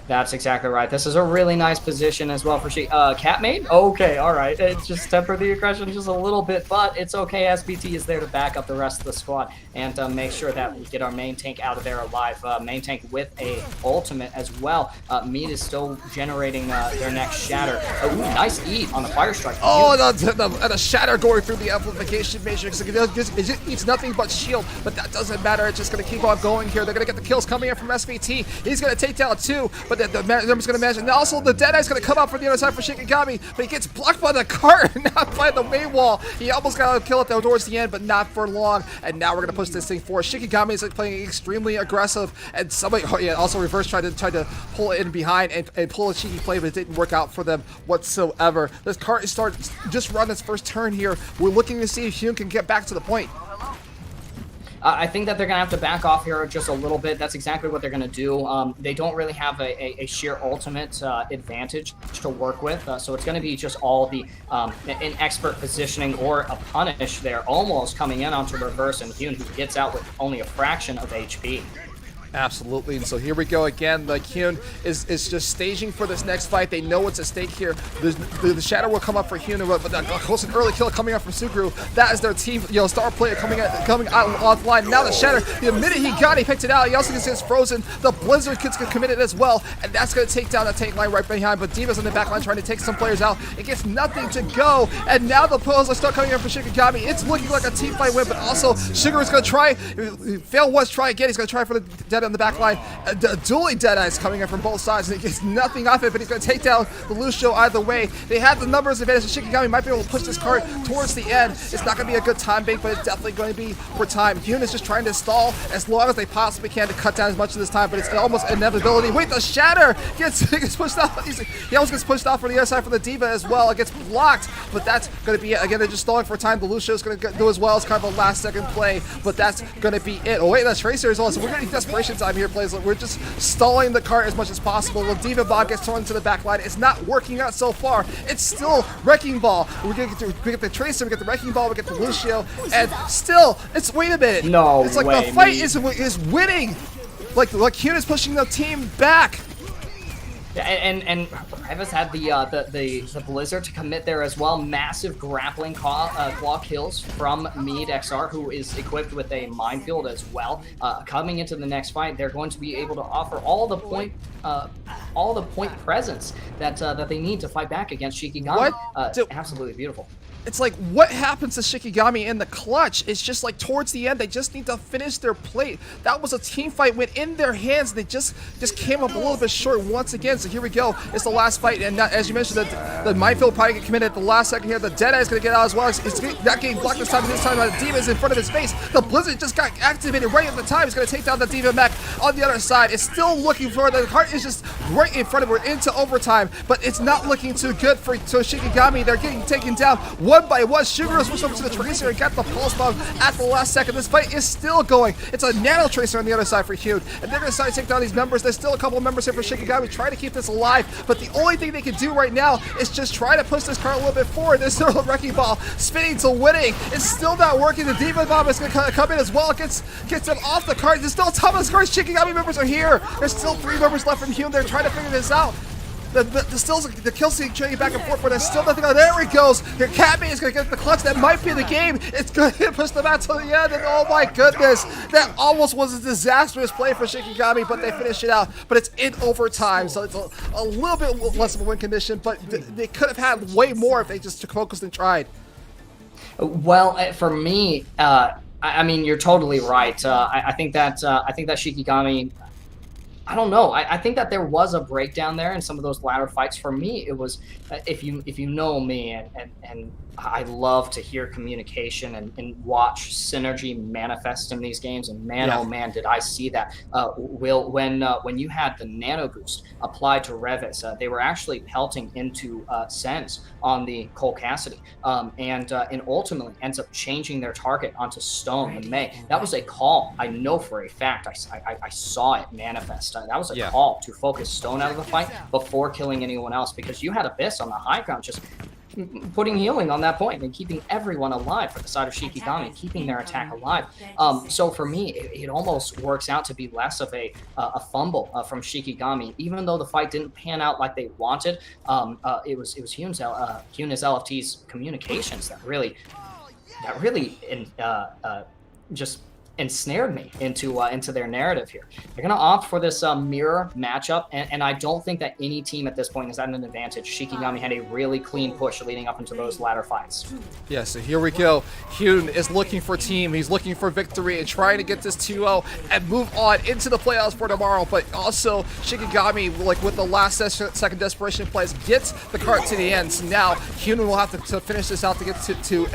That's exactly right. This is a really nice position as well for Catmate? Okay, all right. It's just temper the aggression just a little bit, but it's okay. SBT is there to back up the rest of the squad and make sure that we get our main tank out of there alive. Main tank with a ultimate as well. Mead is still generating their next Shatter. Ooh, nice eat on the Fire Strike. Oh, the Shatter going through the Amplification Matrix. It eats nothing but shield, but that doesn't matter. It's just going to keep on going here. They're going to get the kills coming in from SBT. He's going to take down 2, but the number's going to manage. And also, the Deadeye's going to come out from the other side for Shikigami, but he gets blocked by the cart, not by the main wall. He almost got a kill it towards the end, but not for long. And now we're going to push this thing forward. Shikigami is playing extremely aggressive, and somebody, also Reverse tried to pull it in behind and pull a cheeky play, but it didn't work out for them whatsoever. This cart is just run its first turn here. We're looking to see if Hyun can get back to the point. I think that they're going to have to back off here just a little bit. That's exactly what they're going to do. They don't really have a sheer ultimate advantage to work with, so it's going to be just all the an expert positioning or a punish there, almost coming in onto Reverse and Hyun, who gets out with only a fraction of HP. Absolutely, and so here we go again. Like Hyun is just staging for this next fight. They know what's at stake here. The Shadow will come up for Hyun, but close an early kill coming up from Sugru. That is their team, star player coming out offline. Now the Shatter, the minute he got it, he picked it out. He also gets frozen. The Blizzard gets committed as well, and that's going to take down the tank line right behind. But Diva's on the back line trying to take some players out. It gets nothing to go, and now the pulls are still coming up for Shikigami. It's looking like a team fight win, but also Sugar is going to try. Fail once, try again. He's going to try for the Dead on the back line. Dually Deadeyes coming in from both sides, and he gets nothing off it, but he's going to take down the Lucio either way. They have the numbers advantage, so Shikigami might be able to push this card towards the end. It's not going to be a good time bank, but it's definitely going to be for time. Hyun is just trying to stall as long as they possibly can to cut down as much of this time, but it's almost inevitability. Wait, the Shatter gets pushed off. He almost gets pushed off from the other side for the Diva as well. It gets blocked, but that's going to be it. Again, they're just stalling for time. The Lucio is going to do as well. It's kind of a last second play, but that's going to be it. Oh wait, that's Tracer as well, so we're getting desperation time here, plays. We're just stalling the cart as much as possible. The Diva Bomb gets thrown to the back line. It's not working out so far. It's still Wrecking Ball. We get the Tracer, we get the Wrecking Ball, we get the Lucio, and still, wait a minute. No It's like way, the fight is winning. Like Hyun is pushing the team back. And Revis had the Blizzard to commit there as well. Massive grappling claw kills from Mead XR, who is equipped with a minefield as well. Coming into the next fight, they're going to be able to offer all the all the point presence that they need to fight back against Shikigami. Absolutely beautiful. It's like, what happens to Shikigami in the clutch? It's just like towards the end, they just need to finish their plate. That was a team fight, went in their hands. They just came up a little bit short once again. So here we go. It's the last fight. And now, as you mentioned, the minefield probably get committed at the last second here. The Deadeye is going to get out as well. It's not getting blocked this time. This time, the Diva is in front of his face. The Blizzard just got activated right at the time. He's going to take down the Diva mech on the other side. It's still looking for the cart is just right in front of her into overtime, but it's not looking too good for Shikigami. They're getting taken down one by one. Sugar switched over to the Tracer and got the pulse bomb at the last second. This fight is still going. It's a Nano Tracer on the other side for Hune, and they're going to decide to take down these members. There's still a couple of members here for Shikigami trying to keep this alive, but the only thing they can do right now is just try to push this card a little bit forward. There's still a Wrecking Ball spinning to winning. It's still not working. The Demon Bomb is going to come in as well. Gets them off the card. There's still a ton of scores. Shikigami members are here. There's still 3 members left from Hune. They're trying to figure this out. The kill streak trading back and forth, but there's still nothing on. There he goes. Your Catman is going to get the clutch. That might be the game. It's going to push them out to the end, and oh my goodness, that almost was a disastrous play for Shikigami, but they finished it out. But it's in overtime, so it's a little bit less of a win condition, but they could have had way more if they just focused and tried. Well, for me, I mean, you're totally right. I think that Shikigami. I don't know. I think that there was a breakdown there in some of those ladder fights. For me, it was if you know me, and I love to hear communication and watch synergy manifest in these games. And man, oh man, did I see that. When you had the nano boost applied to Revis, they were actually pelting into Sens on the Cole Cassidy, and ultimately ends up changing their target onto Stone and May. That was a call. I know for a fact. I saw it manifest. That was a call to focus Stone out of the fight before killing anyone else, because you had Abyss on the high ground just putting healing on that point and keeping everyone alive for the side of Shikigami, keeping their attack alive. So for me, it almost works out to be less of a fumble from Shikigami, even though the fight didn't pan out like they wanted. It was Hune's LFT's communications that really just ensnared me into their narrative here. They're going to opt for this mirror matchup, and I don't think that any team at this point is at an advantage. Shikigami had a really clean push leading up into those ladder fights. Yeah, so here we go. Hune is looking for team. He's looking for victory and trying to get this 2-0 and move on into the playoffs for tomorrow. But also, Shikigami, like with the last second desperation plays, gets the cart to the end. So now, Hune will have to finish this out to get to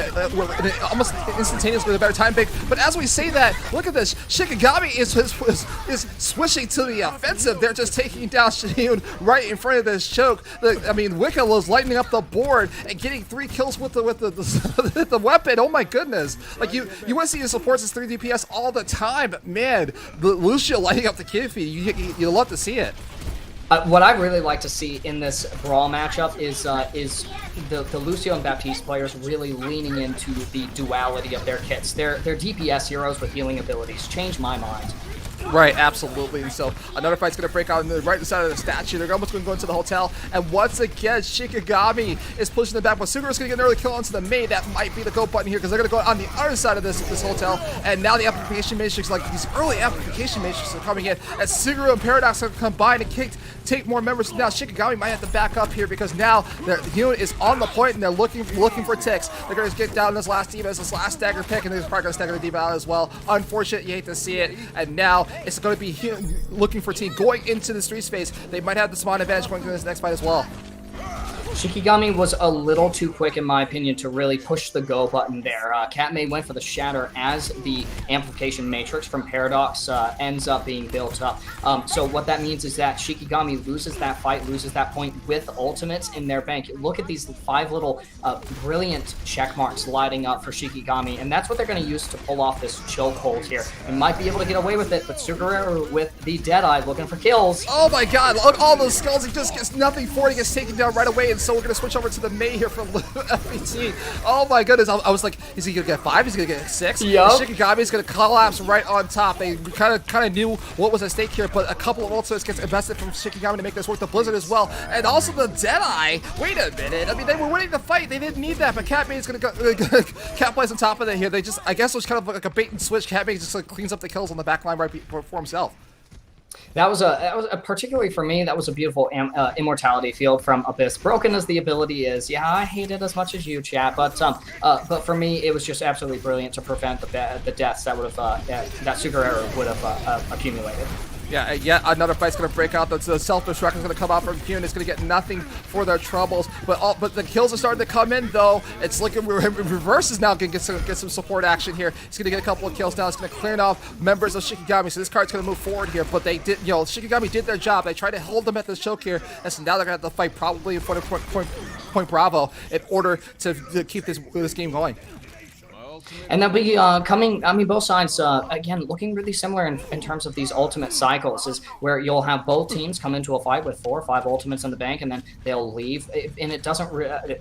almost instantaneously with a better time pick. But as we say that, look at this. Shikigami is switching to the offensive. They're just taking down Hune right in front of this choke. I mean, Wicca was lighting up the board and getting 3 kills with the weapon. Oh my goodness. Like you want to see the supports as 3 DPS all the time, but man, Lucio lighting up the kid feed, you love to see it. What I really like to see in this brawl matchup is the Lucio and Baptiste players really leaning into the duality of their kits. They're DPS heroes with healing abilities. Change my mind. Right, absolutely. And so another fight's going to break out on the right side of the statue. They're almost going to go into the hotel. And once again, Shikigami is pushing them back. But Sugoro's going to get an early kill onto the main. That might be the go button here because they're going to go on the other side of this hotel. And now the amplification matrix, like these early amplification matrices are coming in. As Sugoro and Paradox are combined and take more members. Now Shikigami might have to back up here because now their unit is on the point and they're looking for ticks. They're going to get down this last D.Va, this last stagger pick, and they're probably going to stagger the D.Va out as well. Unfortunate, you hate to see it. And now it's going to be looking for team going into the street space. They might have the spawn advantage going into this next fight as well. Shikigami was a little too quick, in my opinion, to really push the go button there. Catmay went for the shatter as the amplification matrix from Paradox ends up being built up. So what that means is that Shikigami loses that fight, loses that point with ultimates in their bank. Look at these 5 little brilliant check marks lighting up for Shikigami, and that's what they're going to use to pull off this chokehold here. They might be able to get away with it, but Suguru with the Deadeye looking for kills. Oh my god, look all those skulls. He just gets nothing for it. He gets taken down right away, and so we're going to switch over to the May here from FPT. Oh my goodness, I was like, is he going to get 5? Is he going to get 6? Yep. Shikigami is going to collapse right on top. They kind of knew what was at stake here, but a couple of ultimates gets invested from Shikigami to make this work. The Blizzard as well, and also the Deadeye. Wait a minute, I mean, they were winning the fight. They didn't need that, but Catmay is going to go, Cat plays on top of it here. They just, I guess it was kind of like a bait and switch. Catmay just like cleans up the kills on the back line right for himself. That was particularly for me. That was a beautiful immortality field from Abyss. Broken as the ability is, yeah, I hate it as much as you, chat. But for me, it was just absolutely brilliant to prevent the deaths that would have that Sugurero would have accumulated. Yeah, yet another fight's going to break out. The self-destruction is going to come out from Hune. It's going to get nothing for their troubles. But the kills are starting to come in, though. It's looking Reverse is now going to get some support action here. He's going to get a couple of kills now. It's going to clear off members of Shikigami. So this card's going to move forward here. But they did, Shikigami did their job. They tried to hold them at the choke here. And so now they're going to have to fight probably in front of Point Bravo in order to keep this game going. And they'll be coming, I mean, both sides, again, looking really similar in terms of these ultimate cycles, is where you'll have both teams come into a fight with 4 or 5 ultimates in the bank, and then they'll leave. And it doesn't,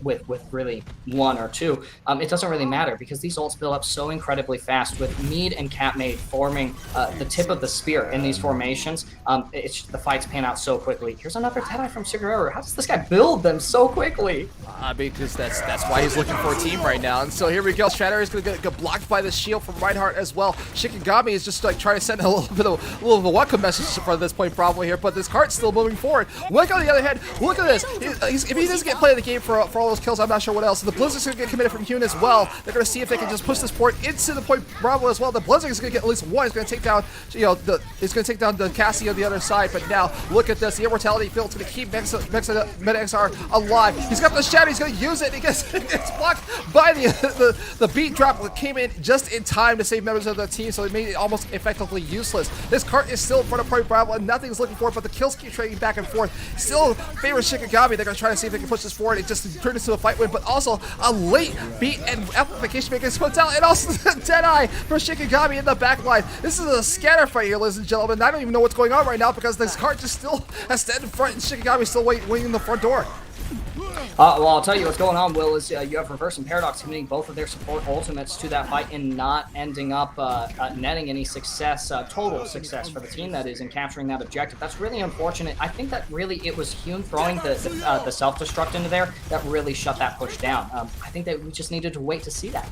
with really 1 or 2, it doesn't really matter, because these ults build up so incredibly fast, with Mead and Catmade forming the tip of the spear in these formations. The fights pan out so quickly. Here's another Deadeye from Sugurero. How does this guy build them so quickly? Because that's why he's looking for a team right now. And so here we go. Shatter is going to get blocked by the shield from Reinhardt as well. Shikigami is just like trying to send a little of a welcome message for this point probably here, but this cart's still moving forward. Wick on the other hand, look at this. If he doesn't get play of the game for all those kills, I'm not sure what else. The Blizzard's going to get committed from Hune as well. They're going to see if they can just push this port into the point Bravo as well. The Blizzard is going to get at least one. It's going to take down, it's going to take down the Cassie on the other side. But now look at this. The immortality field's going to keep MetaXR alive. He's got the shadow. He's going to use it. He gets blocked by the beat drop that came in just in time to save members of the team, so it made it almost effectively useless. This cart is still in front of Point Bravo, and nothing's looking for it, but the kills keep trading back and forth. Still favors Shikigami. They're going to try to see if they can push this forward. It just turned into a fight win, but also a late beat and amplification making puts out, and also Deadeye for Shikigami in the back line. This is a scatter fight here, ladies and gentlemen. I don't even know what's going on right now, because this cart just still has to end in front, and Shikigami still waiting in the front door. Well, I'll tell you what's going on, Will, is you have Reverse and Paradox committing both of their support ultimates to that fight and not ending up netting any success, total success for the team that is in capturing that objective. That's really unfortunate. I think that really it was Hune throwing the self-destruct into there that really shut that push down. I think that we just needed to wait to see that.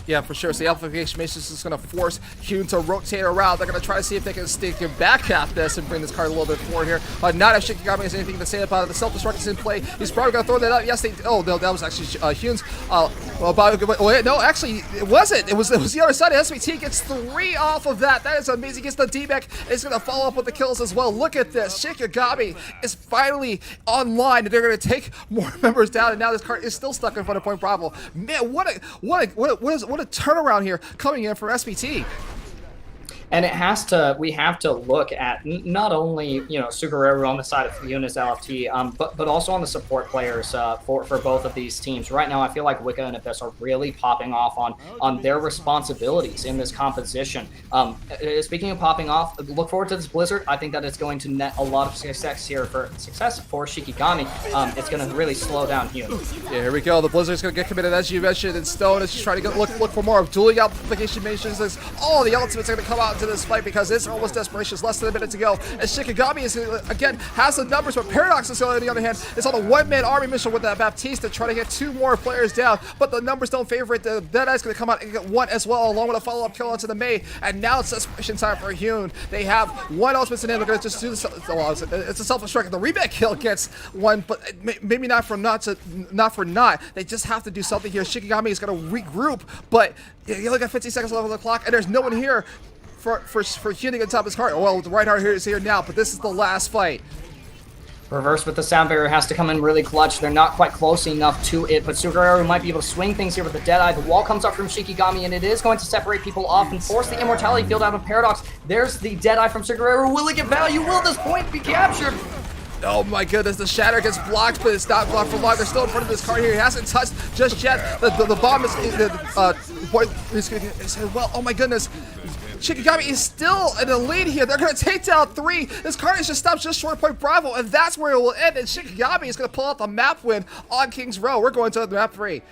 Yeah, for sure. So the amplification matrix is going to force Hune to rotate around. They're going to try to see if they can back at this and bring this card a little bit forward here. Not if Shikigami has anything to say about it. The self-destruct is in play. He's probably going to throw that out. Yes, oh, no, that was actually Hune's. No, actually, it wasn't. It was the other side. SVT gets 3 off of that. That is amazing. Gets the D-Mech. It's going to follow up with the kills as well. Look at this. Shikigami is finally online, and they're going to take more members down, and now this card is still stuck in front of Point Bravo. Man, what a turnaround here coming in from SPT. And we have to look at not only, Sugurero on the side of Yuna's LFT, but also on the support players for both of these teams. Right now, I feel like Wicca and Abyss are really popping off on their responsibilities in this composition. Speaking of popping off, look forward to this Blizzard. I think that it's going to net a lot of success for Shikigami. It's going to really slow down Yuna. Yeah, here we go. The Blizzard's going to get committed, as you mentioned, and Stone is just trying to look for more of dueling amplification matrix. All the ultimates are going to come out to this fight because it's almost desperation. It's less than a minute to go. And Shikigami is again has the numbers, but Paradox is on the other hand is on a one-man army mission with that Baptiste to try to get 2 more players down. But the numbers don't favor it. The Deadeye's going to come out and get 1 as well, along with a follow-up kill onto the Mei. And now it's desperation time for Hune. They have 1 ultimate in hand. They're going to just do this. It's a self-destruct. The rebate kill gets 1, but maybe not for not. They just have to do something here. Shikigami is going to regroup, but you only got 50 seconds left on the clock, and there's no one here for Hune on top of his cart. Well, the Reinhardt here is here now, but this is the last fight. Reverse with the sound barrier has to come in really clutch. They're not quite close enough to it, but Sugurero might be able to swing things here with the Deadeye. The wall comes up from Shikigami, and it is going to separate people off and force the immortality field out of Paradox. There's the Deadeye from Sugurero. Will it get value? Will this point be captured? Oh my goodness, the shatter gets blocked, but it's not blocked for long. They're still in front of this card here. He hasn't touched just yet. The bomb is well, oh my goodness. Shikigami is still in the lead here. They're going to take down 3. This card is just stopped just short of Point Bravo, and that's where it will end. And Shikigami is going to pull out the map win on King's Row. We're going to the map 3.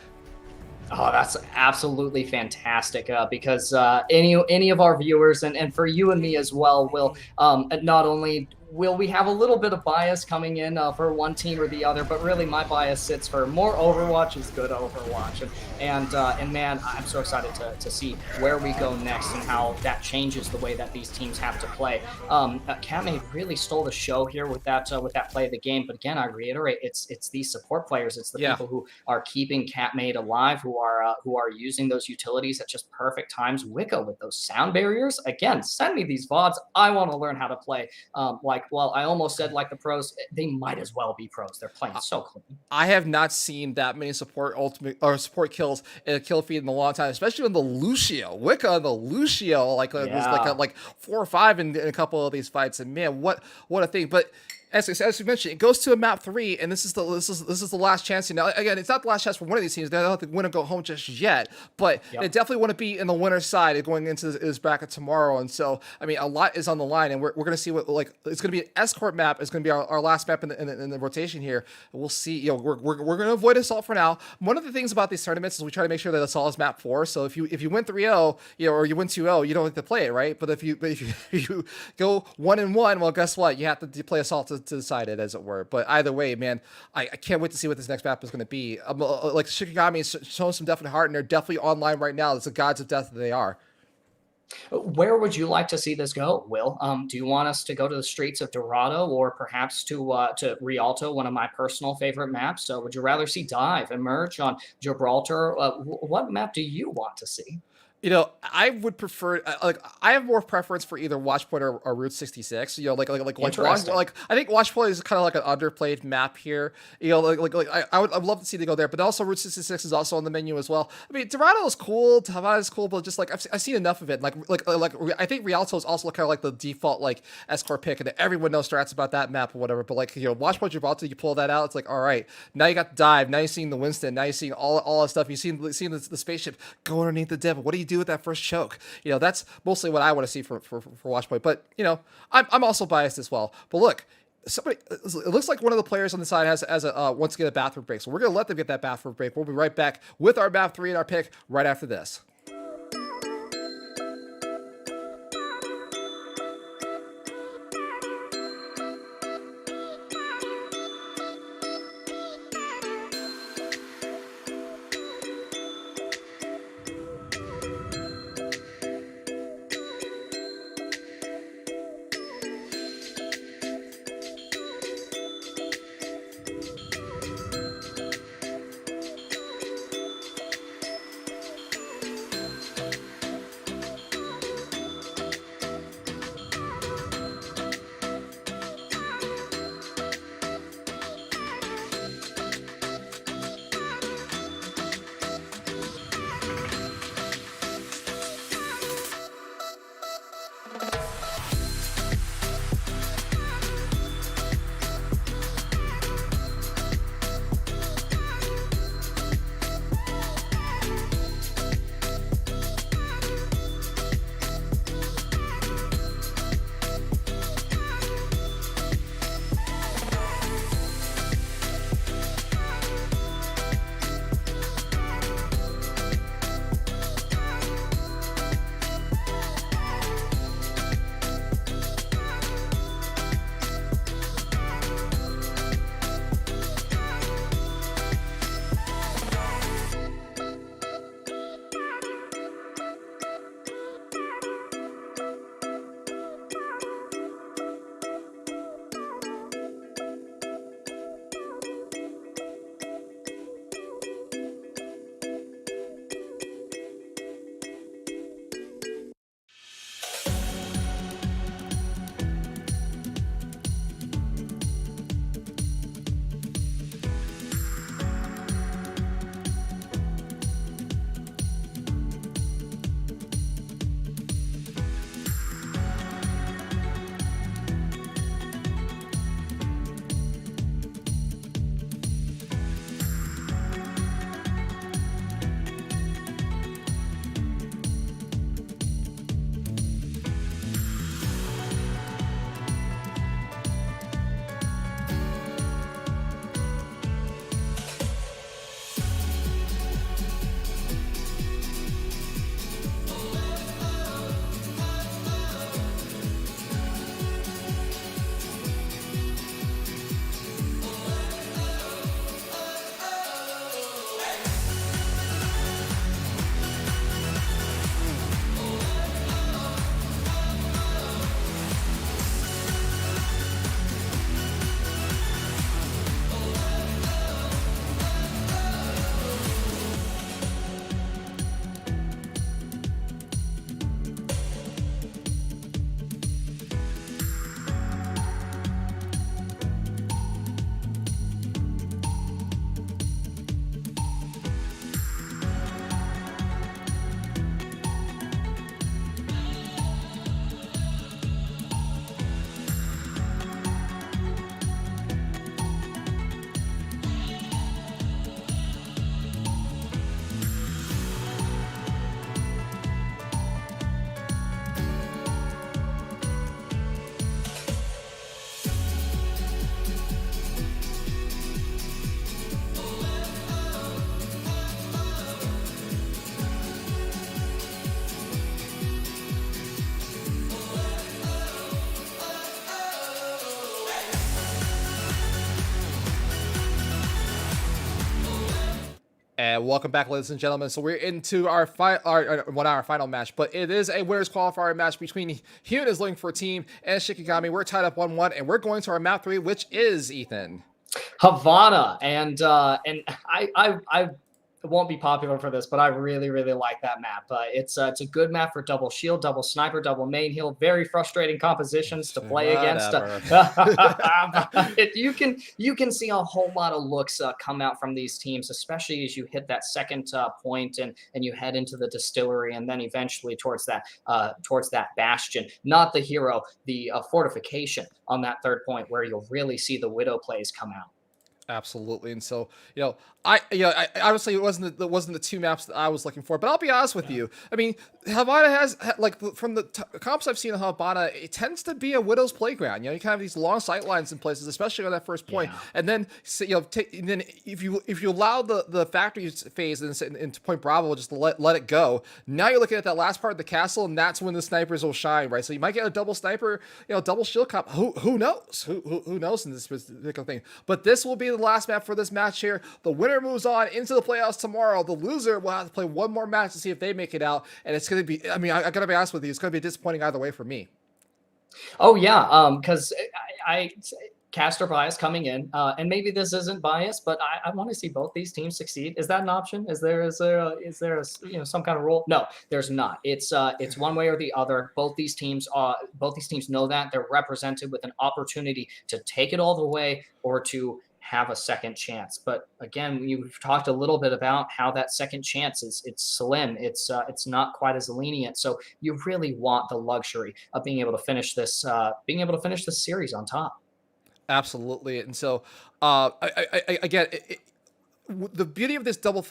Oh, that's absolutely fantastic because any of our viewers and for you and me as well will not only will we have a little bit of bias coming in for one team or the other, but really my bias sits for more Overwatch is good Overwatch. And man, I'm so excited to see where we go next and how that changes the way that these teams have to play. Catmade really stole the show here with that play of the game. But again, I reiterate, it's these support players, it's the people who are keeping Catmade alive, who are using those utilities at just perfect times. Wicca with those sound barriers. Again, send me these VODs. I want to learn how to play. I almost said like the pros, they might as well be pros. They're playing so clean. I have not seen that many support kills in a kill feed in a long time, especially on the Lucio. Wicca on the Lucio, it was like 4 or 5 in a couple of these fights, and man, what a thing. But as we mentioned, it goes to a map 3, and this is the last chance. Now, again, it's not the last chance for one of these teams. They don't have to win and go home just yet, but they definitely want to be in the winner's side going into this bracket tomorrow. And so, I mean, a lot is on the line, and we're going to see what it's going to be an escort map. It's going to be our last map in the rotation here. We'll see. We're going to avoid assault for now. One of the things about these tournaments is we try to make sure that assault is map 4. So if you win 3-0, or you win 2-0, you don't have to play it, right? But if you go 1-1, well, guess what? You have to play assault to decide it, as it were. But either way, man, I can't wait to see what this next map is going to be. Shikigami is showing some definite heart, and they're definitely online right now. It's the gods of death that they are. Where would you like to see this go, Will? Do you want us to go to the streets of Dorado, or perhaps to Rialto, one of my personal favorite maps? So would you rather see Dive emerge on Gibraltar? What map do you want to see? I would prefer I have more preference for either Watchpoint or Route 66. I think Watchpoint is kind of like an underplayed map here. I would love to see they go there, but also Route 66 is also on the menu as well. I mean, Dorado is cool, Havana is cool, but just I've seen enough of it. I think Rialto is also kind of like the default escort pick, and everyone knows strats about that map or whatever. But Watchpoint Gibraltar, you pull that out, it's like, all right, now you got the Dive, now you're seeing the Winston, now you're seeing all that stuff. You've seen the spaceship go underneath the Devil. What do you do with that first choke? That's mostly what I want to see for Watchpoint. But I'm also biased as well. But look, it looks like one of the players on the side wants to get a bathroom break, so we're gonna let them get that bathroom break. We'll be right back with our map 3 and our pick right after this. And welcome back, ladies and gentlemen. So we're into our 1 hour final match, but it is a winners qualifier match between Hyun is looking for a team and Shikigami. We're tied up 1-1, and we're going to our map 3, which is Ethan. Havana, and I won't be popular for this, but I really like that map. It's a good map for double shield, double sniper, double main heal. Very frustrating compositions to play against. You can see a whole lot of looks come out from these teams, especially as you hit that second point and you head into the distillery, and then eventually towards that bastion. Not the hero, the fortification on that third point, where you'll really see the Widow plays come out. Absolutely. And so, I obviously it wasn't the two maps that I was looking for, but I'll be honest with you. I mean, Havana has, like, from the comps I've seen in Havana, it tends to be a Widow's playground. You kind of have these long sight lines in places, especially on that first point. Yeah. And then, then if you allow the factory phase into Point Bravo, just let it go. Now you're looking at that last part of the castle, and that's when the snipers will shine, right? So you might get a double sniper, double shield comp. Who knows? Who knows in this particular thing? But this will be the last map for this match here. The winner moves on into the playoffs tomorrow. The loser will have to play one more match to see if they make it out, and it's going to be, I gotta be honest with you, it's going to be disappointing either way for me. Oh yeah, because I caster bias coming in, and maybe this isn't bias, but I want to see both these teams succeed. Is that an option? Is there a some kind of rule? No, there's not. It's one way or the other. Both these teams know that they're represented with an opportunity to take it all the way or to have a second chance. But again, we've talked a little bit about how that second chance it's slim. It's not quite as lenient. So you really want the luxury of being able to finish this series on top. Absolutely. And so again, the beauty of this double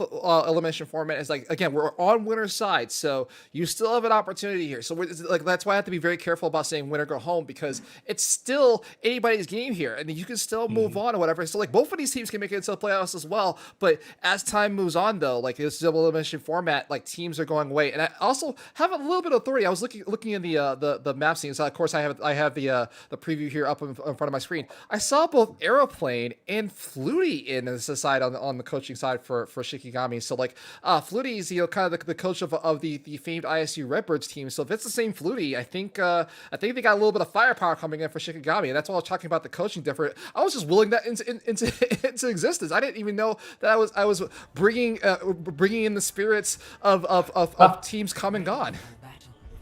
elimination format is, like, again, we're on winner's side, so you still have an opportunity here. So that's why I have to be very careful about saying winner go home, because it's still anybody's game here, and you can still move on or whatever. So, like, both of these teams can make it into the playoffs as well. But as time moves on, though, like, this double elimination format, like, teams are going away. And I also have a little bit of authority. I was looking in the map scenes. So of course, I have the preview here up in front of my screen. I saw both Aeroplane and Flutie in this side on the coaching side for Shikigami. So, like, Flutie is kind of the coach of the famed ISU Redbirds team. So if it's the same Flutie, I think they got a little bit of firepower coming in for Shikigami, and that's why I was talking about the coaching different. I was just willing that into existence. I didn't even know that I was bringing in the spirits of teams come and gone.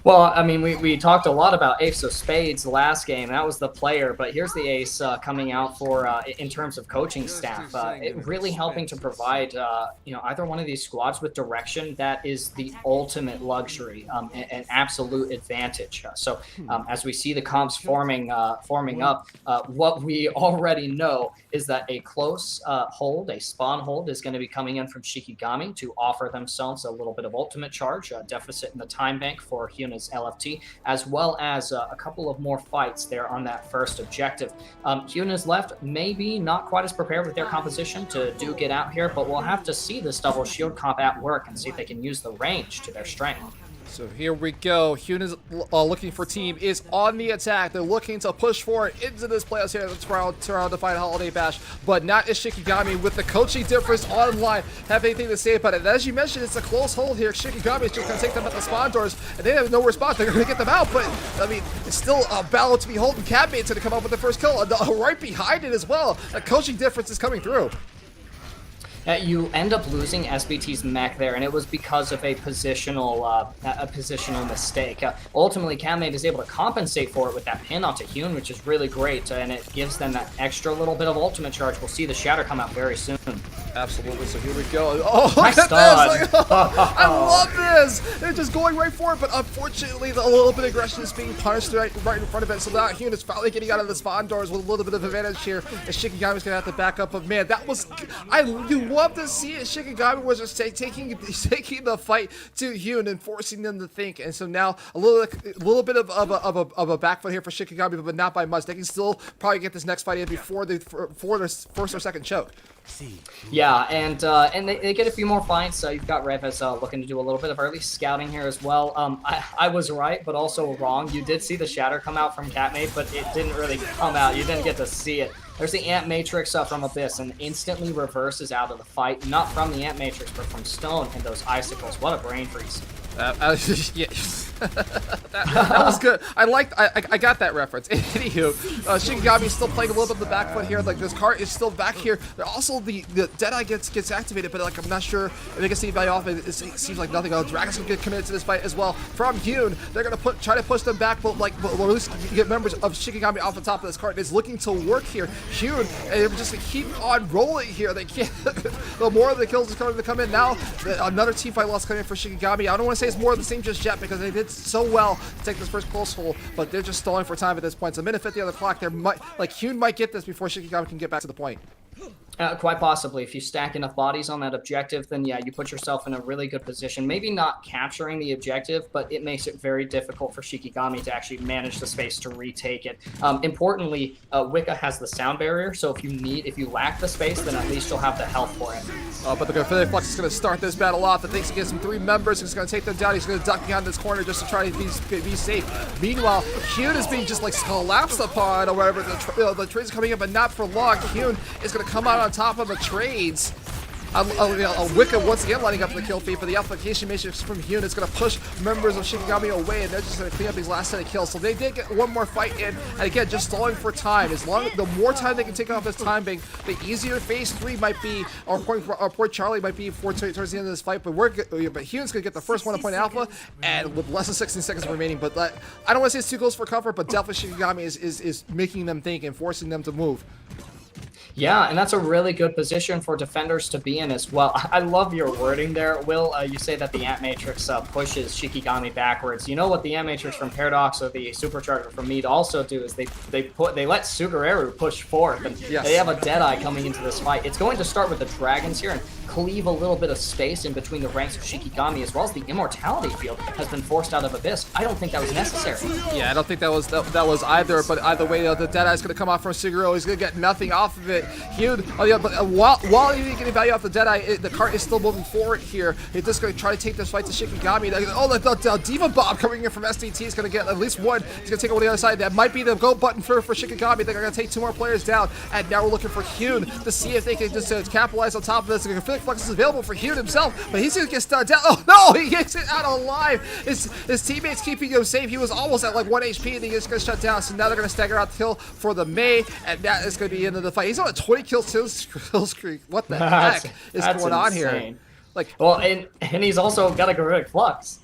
Well, I mean, we talked a lot about Ace of Spades last game. That was the player, but here's the ace coming out for in terms of coaching staff. It really helping to provide either one of these squads with direction. That is the ultimate luxury, an absolute advantage. So as we see the comps forming up, what we already know is that a close hold, a spawn hold, is going to be coming in from Shikigami to offer themselves a little bit of ultimate charge, deficit in the time bank for Hyuna's LFT, as well as a couple of more fights there on that first objective. Hyuna's left maybe not quite as prepared with their composition to get out here, but we'll have to see this double shield comp at work and see if they can use the range to their strength. So here we go. Hyuna's looking for team is on the attack. They're looking to push forward into this playoffs here at the Toronto Defiant Holiday Bash, but not is Shikigami, with the coaching difference online. Have anything to say about it? And as you mentioned, it's a close hold here. Shikigami is just going to take them at the spawn doors, and they have no response. They're going to get them out, but I mean, it's still a battle to be holden. Catmate's going to come up with the first kill, right behind it as well. The coaching difference is coming through. You end up losing SBT's mech there, and it was because of a positional mistake. Ultimately, Catmate is able to compensate for it with that pin onto Hyun, which is really great, and it gives them that extra little bit of ultimate charge. We'll see the shatter come out very soon. Absolutely. So here we go. Oh, nice look at this! I love this. They're just going right for it, but unfortunately, a little bit of aggression is being punished right in front of it. So now Hyun is finally getting out of the spawn doors with a little bit of advantage here, and Shikigami's gonna have to back up. But man, that was you love to see it. Shikigami was just taking the fight to Hyun and forcing them to think. And so now a little bit of a back foot here for Shikigami, but not by much. They can still probably get this next fight in before the first or second choke. Yeah, and they get a few more fights. You've got Revez looking to do a little bit of early scouting here as well. I was right, but also wrong. You did see the shatter come out from Catmate, but it didn't really come out. You didn't get to see it. There's the Ant Matrix from Abyss, and instantly reverses out of the fight. Not from the Ant Matrix, but from Stone and those icicles. What a brain freeze. Yeah. that was good. I got that reference. Anywho, Shikigami's still playing a little bit of the back foot here. Like, this cart is still back here. Also, the Deadeye gets activated, but like, I'm not sure if they can see value off it. It seems like nothing. Dragon's gonna get committed to this fight as well. From Hyun, they're gonna try to push them back, but like, at least get members of Shikigami off the top of this cart. It's looking to work here. Hyun, and they're just gonna keep on rolling here. They can't. The more of the kills is going to come in now. Another team fight loss coming in for Shikigami. I don't want to say it's more of the same just yet, because they did so well to take this first close hole, but they're just stalling for time at this point. It's a minute 50 on the clock. Hyun might get this before Shikigami can get back to the point. Quite possibly. If you stack enough bodies on that objective, then yeah, you put yourself in a really good position. Maybe not capturing the objective, but it makes it very difficult for Shikigami to actually manage the space to retake it. Importantly, Wicca has the sound barrier, so if you lack the space, then at least you'll have the health for it. But the Infinity Flux is going to start this battle off. It thinks he gets some 3 members. He's going to take them down. He's going to duck behind this corner just to try to be safe. Meanwhile, Hyun is being just like collapsed upon, or whatever. The trades coming in, but not for long. Hyun is going to come out on top of the trades. Wicca once again lining up the kill feed, but the application matrix from Hyun is going to push members of Shikigami away, and they're just going to clean up these last set of kills. So they did get one more fight in, and again, just stalling for time. The more time they can take off this time bank, the easier phase 3 might be, or Point Charlie might be towards the end of this fight. But Hyun's going to get the first 1 point alpha, and with less than 16 seconds remaining. But I don't want to say it's too close for comfort, but definitely Shikigami is making them think and forcing them to move. Yeah, and that's a really good position for defenders to be in as well. I love your wording there, Will. You say that the Ant Matrix pushes Shikigami backwards. You know what the Ant Matrix from Paradox or the Supercharger from Mead also do is they let Sugareru push forth, and yes, they have a Deadeye coming into this fight. It's going to start with the Dragons here and cleave a little bit of space in between the ranks of Shikigami, as well as the Immortality field has been forced out of Abyss. I don't think that was necessary. Yeah, I don't think that was either, but either way, the Deadeye's going to come off from Sugareru. He's going to get nothing off of it. Hyun, while he's getting value off the Deadeye, the cart is still moving forward here. He's just going to try to take this fight to Shikigami. The Diva Bomb coming in from SDT is going to get at least one. He's going to take over the other side. That might be the go button for Shikigami. They're going to take 2 more players down, and now we're looking for Hyun to see if they can just capitalize on top of this. Infinite Flux is available for Hyun himself, but he's going to get stunned down. Oh no, he gets it out alive. His teammates keeping him safe. He was almost at like 1 HP, and he gets shut down. So now they're going to stagger out the kill for the Mei, and that is going to be the end of the fight. He's on a 20 kill streak. What the heck is going on here? Like, well, and he's also got a Gorilla Flux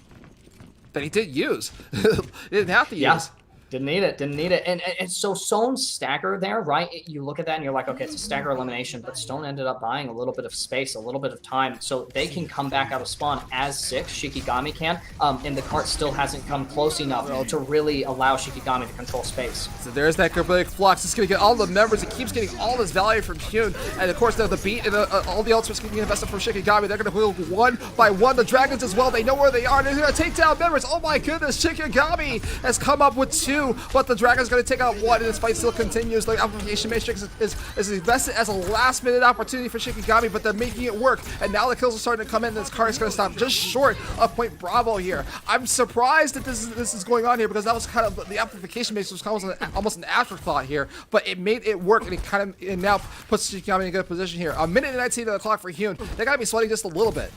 that he did use. He didn't have to use. Didn't need it. And so Stone's stagger there, right? You look at that and you're like, okay, it's a stagger elimination, but Stone ended up buying a little bit of space, a little bit of time, so they can come back out of spawn as 6, Shikigami can, and the cart still hasn't come close enough to really allow Shikigami to control space. So there's that Gorilla Flux. It's going to get all the members. It keeps getting all this value from Hyun, and of course the beat and all the ultimates getting invested from Shikigami. They're going to move 1 by 1. The Dragons as well, they know where they are. They're going to take down members. Oh my goodness, Shikigami has come up with 2. But the Dragon's going to take out 1, and this fight still continues. The Application Matrix is invested as a last-minute opportunity for Shikigami, but they're making it work. And now the kills are starting to come in, and this card is going to stop just short of Point Bravo here. I'm surprised that this is going on here, because that was kind of the Amplification Matrix was almost an afterthought here, but it made it work, and it now puts Shikigami in a good position here. A minute and 19 on the clock for Hyun. They got to be sweating just a little bit.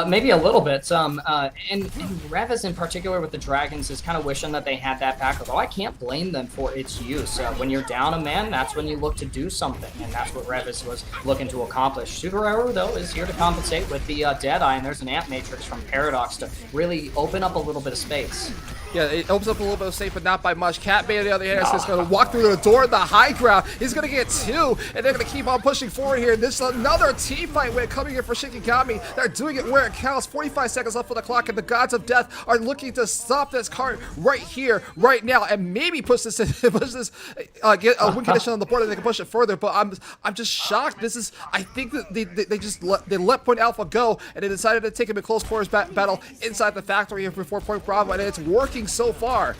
Maybe a little bit. And Revez in particular with the Dragons is kind of wishing that they had that back, although I can't blame them for its use. When you're down a man, that's when you look to do something, and that's what Revez was looking to accomplish. Sugareru, though, is here to compensate with the Deadeye, and there's an Ant Matrix from Paradox to really open up a little bit of space. Yeah, it opens up a little bit of safe, but not by much. Catmate, on the other hand, is just going to walk through the door in the high ground. He's going to get 2, and they're going to keep on pushing forward here. This is another team fight win coming in for Shikigami. They're doing it where it counts. 45 seconds left for the clock, and the Gods of Death are looking to stop this cart right here, right now, and maybe get a win condition on the board, and they can push it further. But I'm just shocked. I think that they let Point Alpha go, and they decided to take him in close quarters battle inside the factory here before Point Bravo, and it's working so far.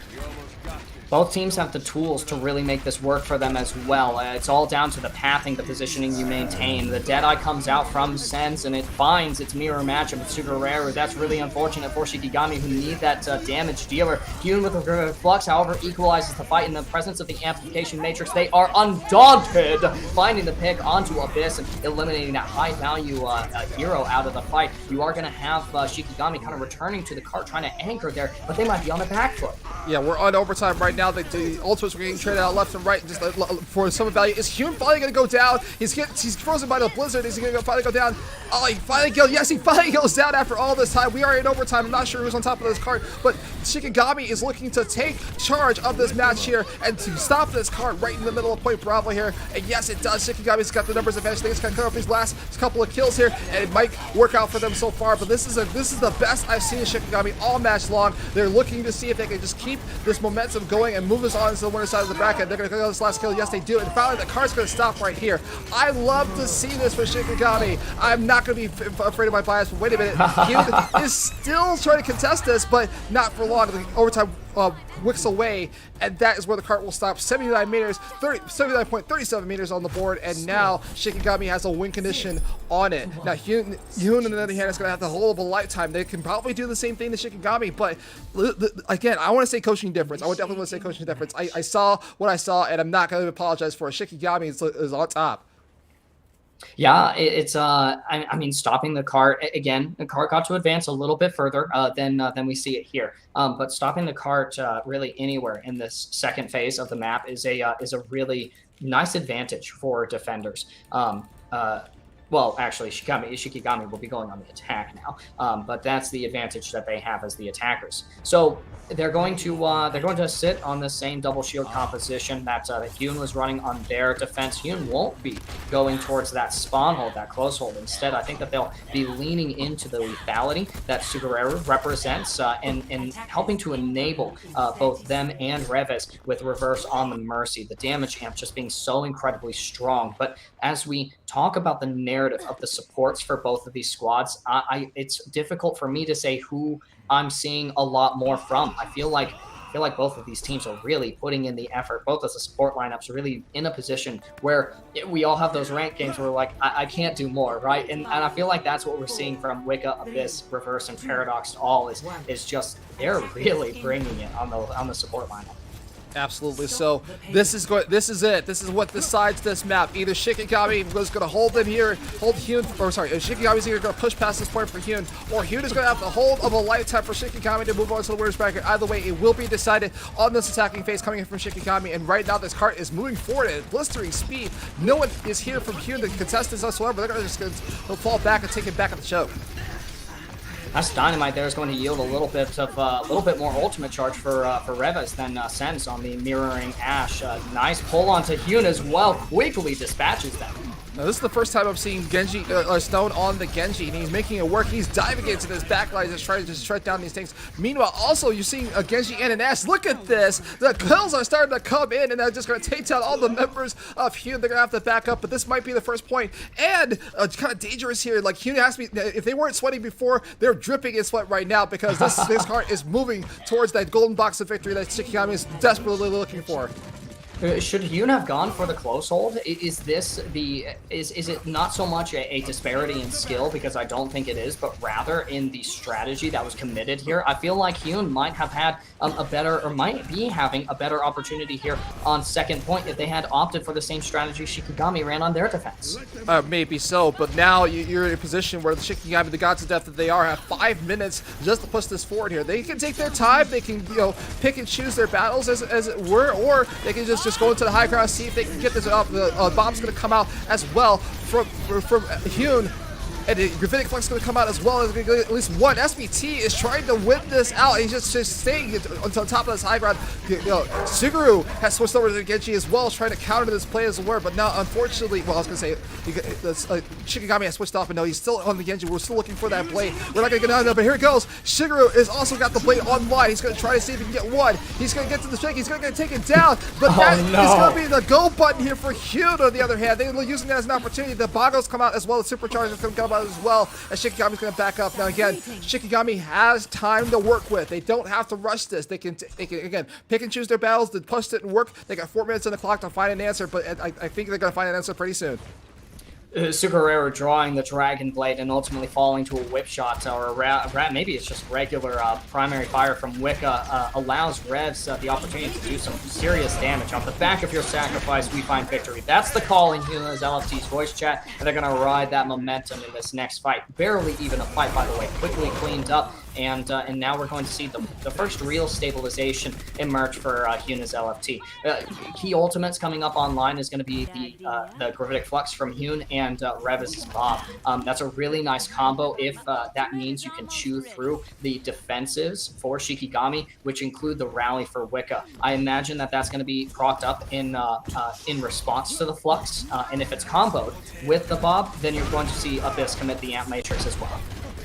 Both teams have the tools to really make this work for them as well. It's all down to the pathing, the positioning you maintain. The Deadeye comes out from Sense, and it finds its mirror matchup with Suguraru. That's really unfortunate for Shikigami, who need that damage dealer. Hyun with a Flux, however, equalizes the fight in the presence of the Amplification Matrix. They are undaunted, finding the pick onto Abyss and eliminating that high-value hero out of the fight. You are going to have Shikigami kind of returning to the cart, trying to anchor there, but they might be on the back foot. Yeah, we're on overtime right now. The ultimates are getting traded out left and right just for some value. Is Hyun finally going to go down? He's frozen by the blizzard. Is he going to finally go down? Oh, he finally goes. Yes, he finally goes down after all this time. We are in overtime. I'm not sure who's on top of this cart, but Shikigami is looking to take charge of this match here and to stop this cart right in the middle of Point Bravo here. And yes, it does. Shikigami's got the numbers advantage. Things can cut off these last couple of kills here, and it might work out for them so far. But this is the best I've seen Shikigami all match long. They're looking to see if they can just keep this momentum going and move us on to the winner side of the bracket. They're going to go this last kill. Yes, they do. And finally, the cart's going to stop right here. I love to see this for Shikigami. I'm not going to be afraid of my bias, but wait a minute. Hyun is still trying to contest this, but not for long. The overtime wicks away, and that is where the cart will stop. 79 meters, 79.37 meters on the board, and now Shikigami has a win condition on it. Now, Hyun, on the other hand, is going to have the whole of a lifetime. They can probably do the same thing to Shikigami, but again, I want to say coaching difference. I would definitely want to say coaching difference. I saw what I saw, and I'm not going to apologize for it. Shikigami is on top. Yeah, it's I mean, stopping the cart again. The cart got to advance a little bit further than we see it here. But stopping the cart really anywhere in this second phase of the map is a really nice advantage for defenders. Well, actually, Shikigami will be going on the attack now, but that's the advantage that they have as the attackers. So they're going to sit on the same double shield composition that Hyun was running on their defense. Hyun won't be going towards that spawn hold, that close hold. Instead, I think that they'll be leaning into the lethality that Suguraru represents and helping to enable both them and Reves with reverse on the Mercy. The damage amp just being so incredibly strong. But as we talk about the narrative of the supports for both of these squads, it's difficult for me to say who I'm seeing a lot more from. I feel like both of these teams are really putting in the effort. Both as the support lineups are really in a position where we all have those rank games where we're like, I can't do more, right? And I feel like that's what we're seeing from Wicca, Abyss, Reverse, and Paradox all is just they're really bringing it on the support lineup. Absolutely. So this is it. This is what decides this map. Either Shikigami was going to hold them here, hold Hyun, or sorry, Shikigami's either going to push past this point for Hyun, or Hyun is going to have the hold of a lifetime for Shikigami to move on to the winners bracket. Either way, it will be decided on this attacking phase coming in from Shikigami. And right now, this cart is moving forward at blistering speed. No one is here from Hyun to contest this whatsoever. They're going to fall back and take it back at the choke. That's Dynamite there is going to yield a little bit more ultimate charge for Reves than Sense on the mirroring Ash. Nice pull onto Hyun as well, quickly dispatches them. Now, this is the first time I'm seeing Genji Stone on the Genji, and he's making it work. He's diving into this backline, just trying to just shut down these things. Meanwhile, also, you're seeing a Genji and an Ash. Look at this. The kills are starting to come in, and they're just going to take down all the members of Hyun. They're going to have to back up, but this might be the first point. And it's kind of dangerous here. Like, Hyun has to be, if they weren't sweating before, they're dripping in sweat right now because this cart is moving towards that golden box of victory that Shikigami is desperately looking for. Should Hyun have gone for the close hold? Is it not so much a disparity in skill, because I don't think it is, but rather in the strategy that was committed here? I feel like Hyun might have had might be having a better opportunity here on second point if they had opted for the same strategy Shikigami ran on their defense. Maybe so, but now you're in a position where the Shikigami, the gods of death that they are, have 5 minutes just to push this forward here. They can take their time, they can pick and choose their battles as it were, or they can just go into the high ground, see if they can get this up. The bomb's going to come out as well from Hyun. And the Gravitic Flux is going to come out as well. As at least one. SBT is trying to win this out. He's just staying on top of this high ground. Suguru has switched over to Genji as well, trying to counter this play as well. But now, unfortunately, well, I was going to say, Shikigami has switched off, but no, he's still on the Genji. We're still looking for that blade. We're not going to get out of there, but here it goes. Shigeru has also got the blade online. He's going to try to see if he can get one. He's going to get to the shake. He's going to take it down. But that is going to be the go button here for Hyun, on the other hand. They're using that as an opportunity. The Boggles come out as well. The Superchargers come out about as well, as Shikigami's going to back up. Now again, Shikigami has time to work with. They don't have to rush this. They can again, pick and choose their battles. The push didn't work. They got 4 minutes on the clock to find an answer, but I think they're going to find an answer pretty soon. Sukarero drawing the Dragon Blade and ultimately falling to a whip shot, or maybe it's just regular primary fire from Wicca, allows Revs the opportunity to do some serious damage. Off the back of your sacrifice, we find victory. That's the call in Yuna's LFT's voice chat, and they're going to ride that momentum in this next fight. Barely even a fight, by the way, quickly cleaned up, and now we're going to see the first real stabilization emerge for Yuna's LFT. Key ultimates coming up online is going to be the Gravitic Flux from Hyun and Revis' Bob. That's a really nice combo if that means you can chew through the defensives for Shikigami, which include the rally for Wicca. I imagine that that's going to be procced up in response to the Flux, and if it's comboed with the Bob, then you're going to see Abyss commit the Amp Matrix as well.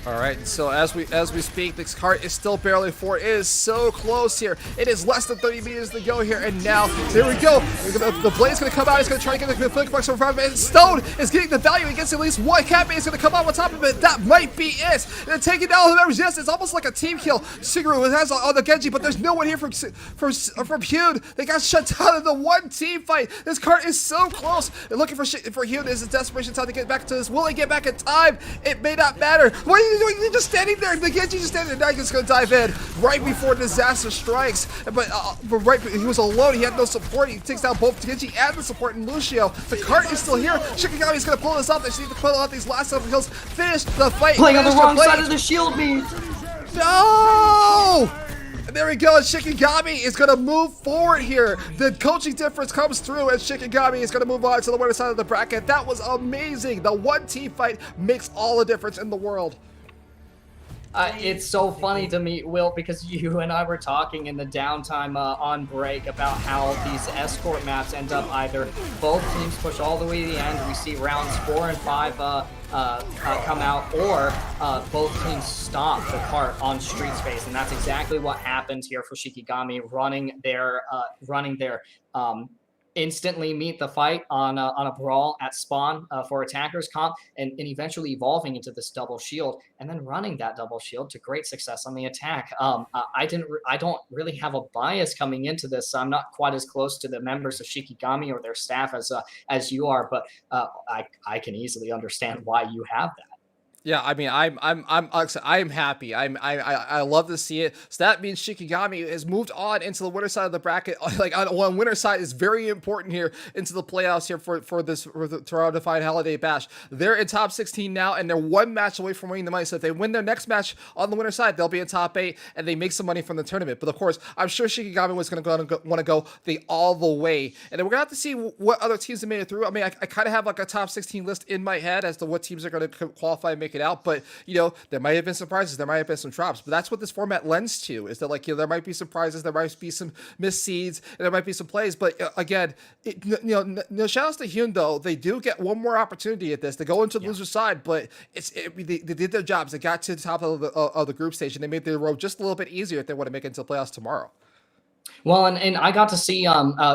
All right, so as we speak, this cart is still barely 4. It is so close here. It is less than 30 meters to go here, and now there we go. The blade's gonna come out. He's gonna try to get the Flink Box from front of it. Stone is getting the value. He gets at least one cat base gonna come out on top of it. That might be it. And taking down the members. Yes, it's almost like a team kill. Siguru has on the Genji, but there's no one here from Hyun. They got shut down in the one team fight. This cart is so close. They're looking for Hyun. This is desperation time to get back to this. Will he get back in time? It may not matter. What are you doing? You're just standing there. The Genji just standing there. Now he's gonna dive in right before disaster strikes. But he was alone. He had no support. He takes down both Genji and the support in Lucio. The cart is still here. Shikigami's gonna pull this off. They just need to pull out these last 7 kills. Finish the fight. Playing on the wrong side of the shield beam. No! And there we go. Shikigami is going to move forward here. The coaching difference comes through, and Shikigami is going to move on to the winner side of the bracket. That was amazing. The one team fight makes all the difference in the world. It's so funny to me, Will, because you and I were talking in the downtime on break about how these escort maps end up either both teams push all the way to the end, we see rounds 4 and 5 come out, or both teams stop the cart on street space, and that's exactly what happened here for Shikigami, running their instantly meet the fight on a brawl at spawn for attackers comp, and eventually evolving into this double shield, and then running that double shield to great success on the attack. I don't really have a bias coming into this. I'm not quite as close to the members of Shikigami or their staff as you are, but I can easily understand why you have that. Yeah, I mean, I'm happy. I love to see it. So that means Shikigami has moved on into the winner side of the bracket. Like on winner side is very important here into the playoffs here for the Toronto Defiant Holiday Bash. They're in top 16 now, and they're one match away from winning the money. So if they win their next match on the winner side, they'll be in top 8 and they make some money from the tournament. But of course, I'm sure Shikigami was going to want to go all the way, and then we're gonna have to see what other teams have made it through. I mean, I kind of have like a top 16 list in my head as to what teams are going to qualify and make it out, but there might have been surprises, there might have been some drops, but that's what this format lends to, is that there might be surprises, there might be some missed seeds, and there might be some plays, but again, shout outs to Hyun though. They do get one more opportunity at this. They go into the loser side, but they did their jobs. They got to the top of the group stage, and they made their road just a little bit easier if they want to make it into the playoffs tomorrow. Well, and I got to see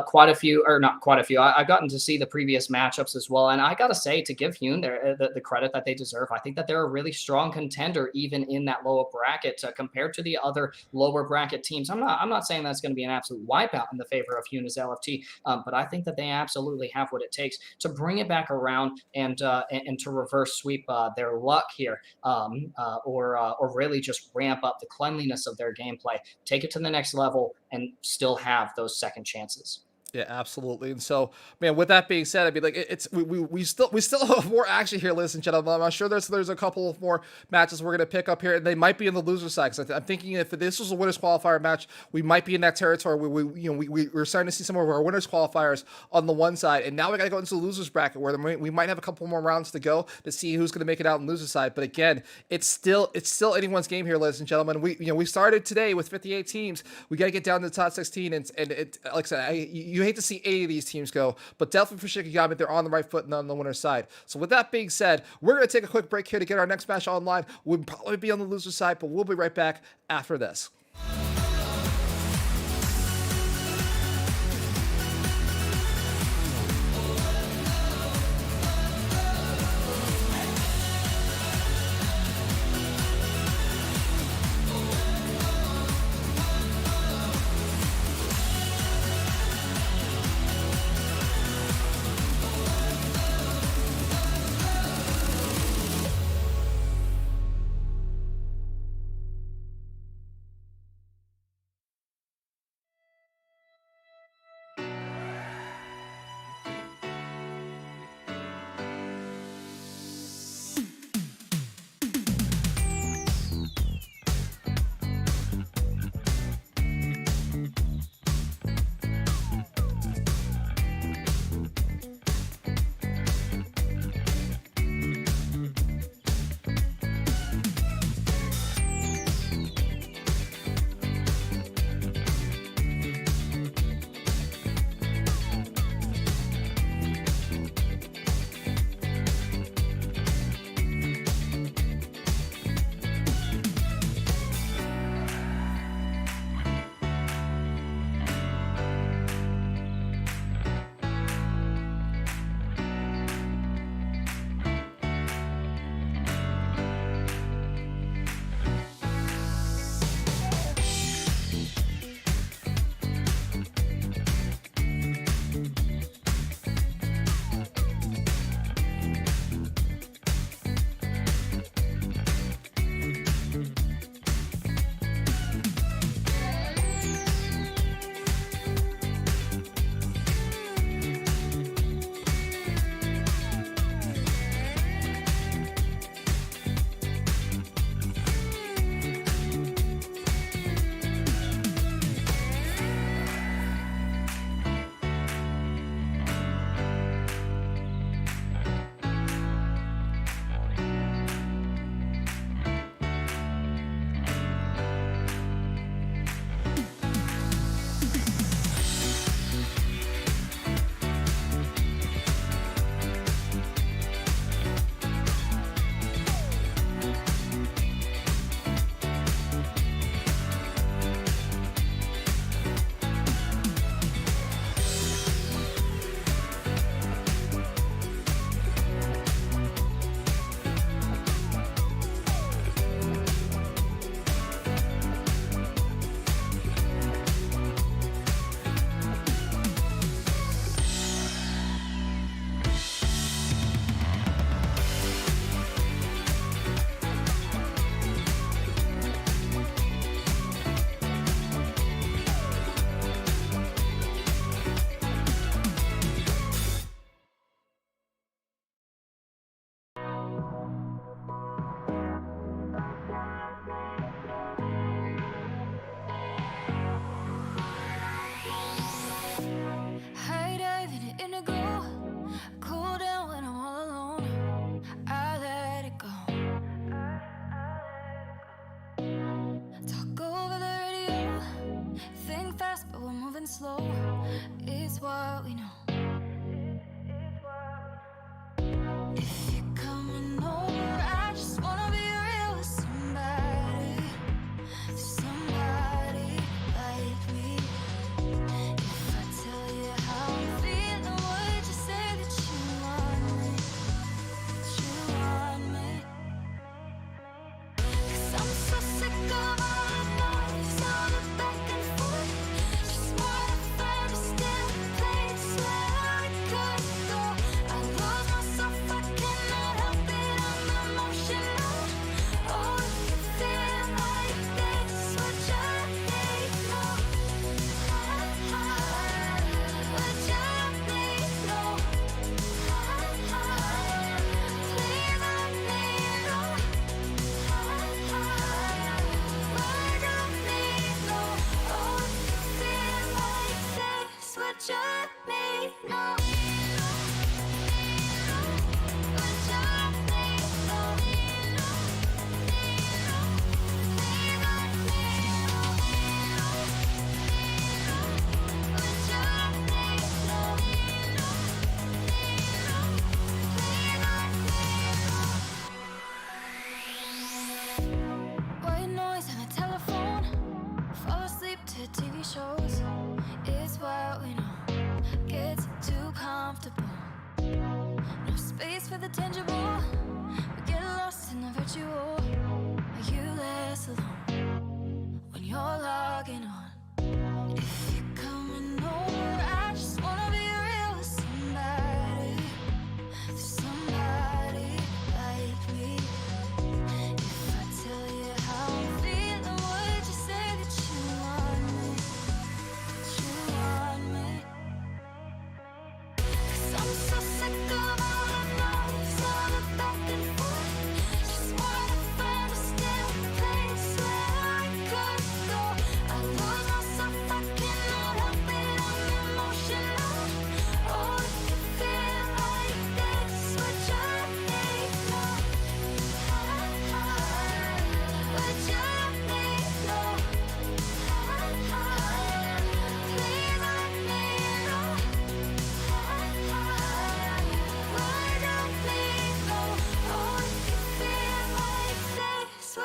quite a few, or not quite a few. I've gotten to see the previous matchups as well, and I got to say, to give Hyun the credit that they deserve, I think that they're a really strong contender even in that lower bracket compared to the other lower bracket teams. I'm not saying that's going to be an absolute wipeout in the favor of Hyun as LFT, but I think that they absolutely have what it takes to bring it back around and to reverse sweep their luck here, or really just ramp up the cleanliness of their gameplay, take it to the next level, and still have those second chances. Yeah, absolutely. And so, man, with that being said, I mean, like we still have more action here, ladies and gentlemen. I'm sure there's a couple of more matches we're gonna pick up here, and they might be in the loser side. Because I'm thinking if this was a winners qualifier match, we might be in that territory where we're starting to see some of our winners qualifiers on the one side, and now we got to go into the losers bracket where we might have a couple more rounds to go to see who's gonna make it out in the loser side. But again, it's still anyone's game here, ladies and gentlemen. We started today with 58 teams. We got to get down to the top 16, and it, like I said, you hate to see 80 of these teams go, but definitely for Shikigami, they're on the right foot and on the winner's side. So with that being said, we're going to take a quick break here to get our next match online. We'll probably be on the loser side, but we'll be right back after this.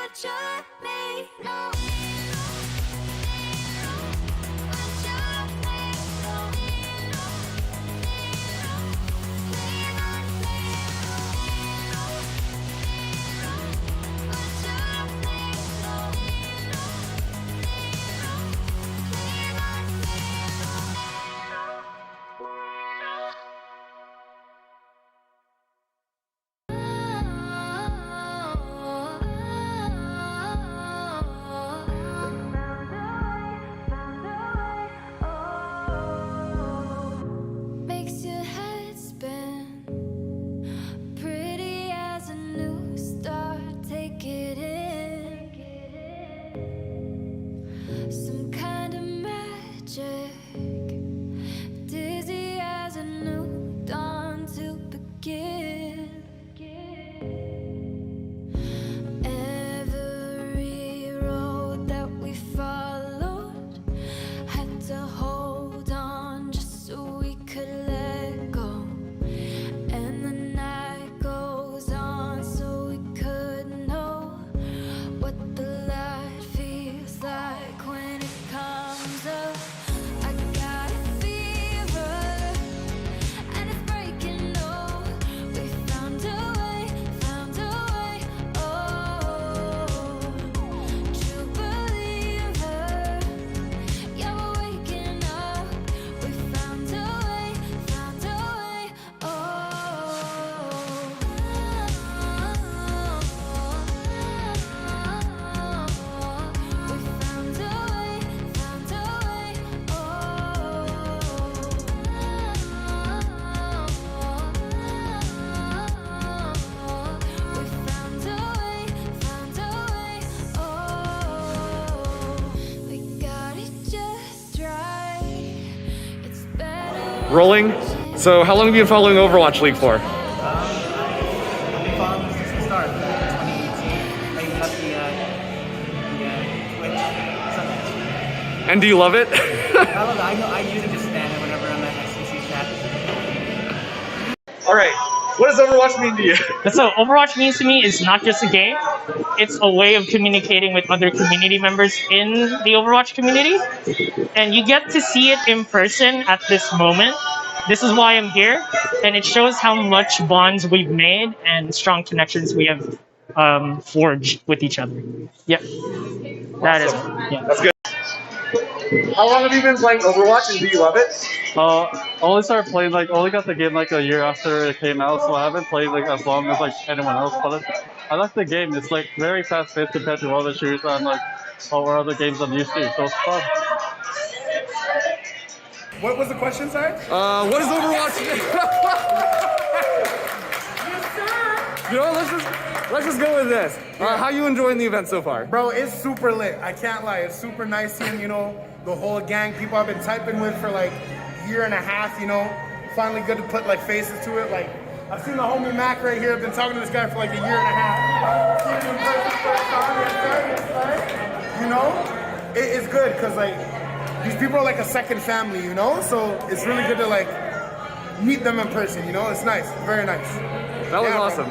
would you let me know? Makes your head spin, pretty as a new star. Take it in, some kind of magic, dizzy as a new dawn to begin. Every road that we followed had to hold on just so we could let go. And the night goes on so we could know what the light feels like when it comes up. I got a fever and it's breaking. Oh, we found a way, oh, true believer. Yeah, we're waking up. We found a way, we got it just right. It's better. Rolling. So how long have you been following Overwatch League for? I've been following them since the start, 2018. Playing up the Twitch Sundays. And do you love it? I love it. I usually just stand it whenever I'm at my CC chat. All right. What does Overwatch mean to you? So Overwatch means to me is not just a game, it's a way of communicating with other community members in the Overwatch community. And you get to see it in person at this moment. This is why I'm here, and it shows how much bonds we've made and strong connections we have forged with each other. Yep. That is, yeah. That's good. How long have you been playing Overwatch and do you love it? I only started playing only got the game a year after it came out, so I haven't played as long as anyone else. But I like the game. It's very fast paced compared to other shooters and all other games I'm used to. So it's fun. What was the question, sorry? What is Overwatch? You know, let's just go with this. How you enjoying the event so far? Bro, it's super lit. I can't lie. It's super nice seeing, the whole gang, people I've been typing with for a year and a half, Finally good to put faces to it. I've seen the homie Mac right here. I've been talking to this guy for a year and a half. Seeing him in person first time, it's good because these people are a second family, So it's really good to meet them in person, It's nice, very nice. That was awesome.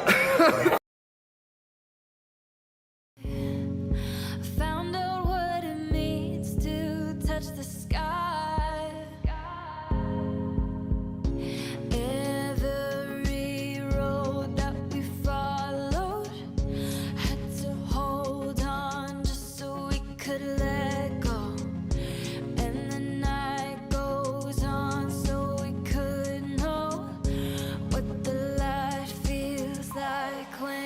Found out what it means to touch the sky. Every road that we followed had to hold on just so we could let go. And the night goes on so we could know what the light feels like when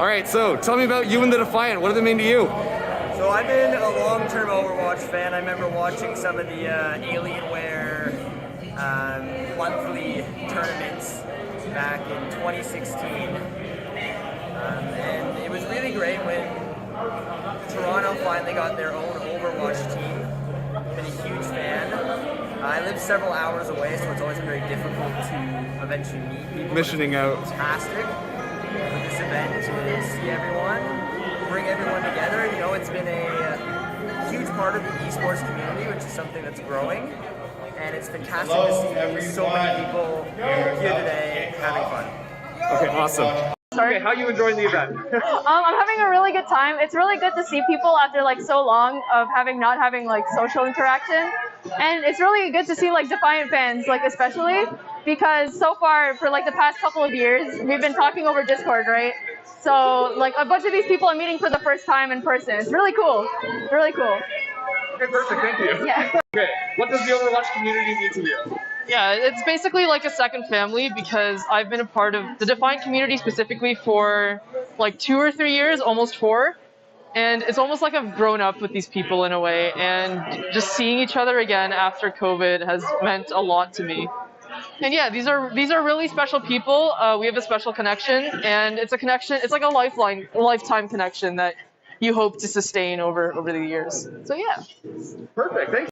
All right, so tell me about you and the Defiant. What do they mean to you? So I've been a long-term Overwatch fan. I remember watching some of the Alienware monthly tournaments back in 2016. And it was really great when Toronto finally got their own Overwatch team. Been a huge fan. I live several hours away, so it's always been very difficult to eventually meet people. Missioning out. Fantastic. With this event to see everyone, bring everyone together. You know, it's been a huge part of the esports community, which is something that's growing. And it's fantastic to see so many people here today having fun. Okay, awesome. Okay, how are you enjoying the event? I'm having a really good time. It's really good to see people after like so long of not having like social interaction. And it's really good to see like Defiant fans, like especially because so far for like the past couple of years, we've been talking over Discord, right? So like a bunch of these people I'm meeting for the first time in person. It's really cool. Really cool. Okay, perfect, thank you. Yeah. Okay, what does the Overwatch community mean to you? Yeah, it's basically like a second family because I've been a part of the Defiant community specifically for like 2 or 3 years, almost 4. And it's almost like I've grown up with these people in a way, and just seeing each other again after COVID has meant a lot to me. And yeah, these are really special people. We have a special connection, and it's a connection. It's like a lifetime connection that you hope to sustain over the years. So yeah. Perfect, thank you.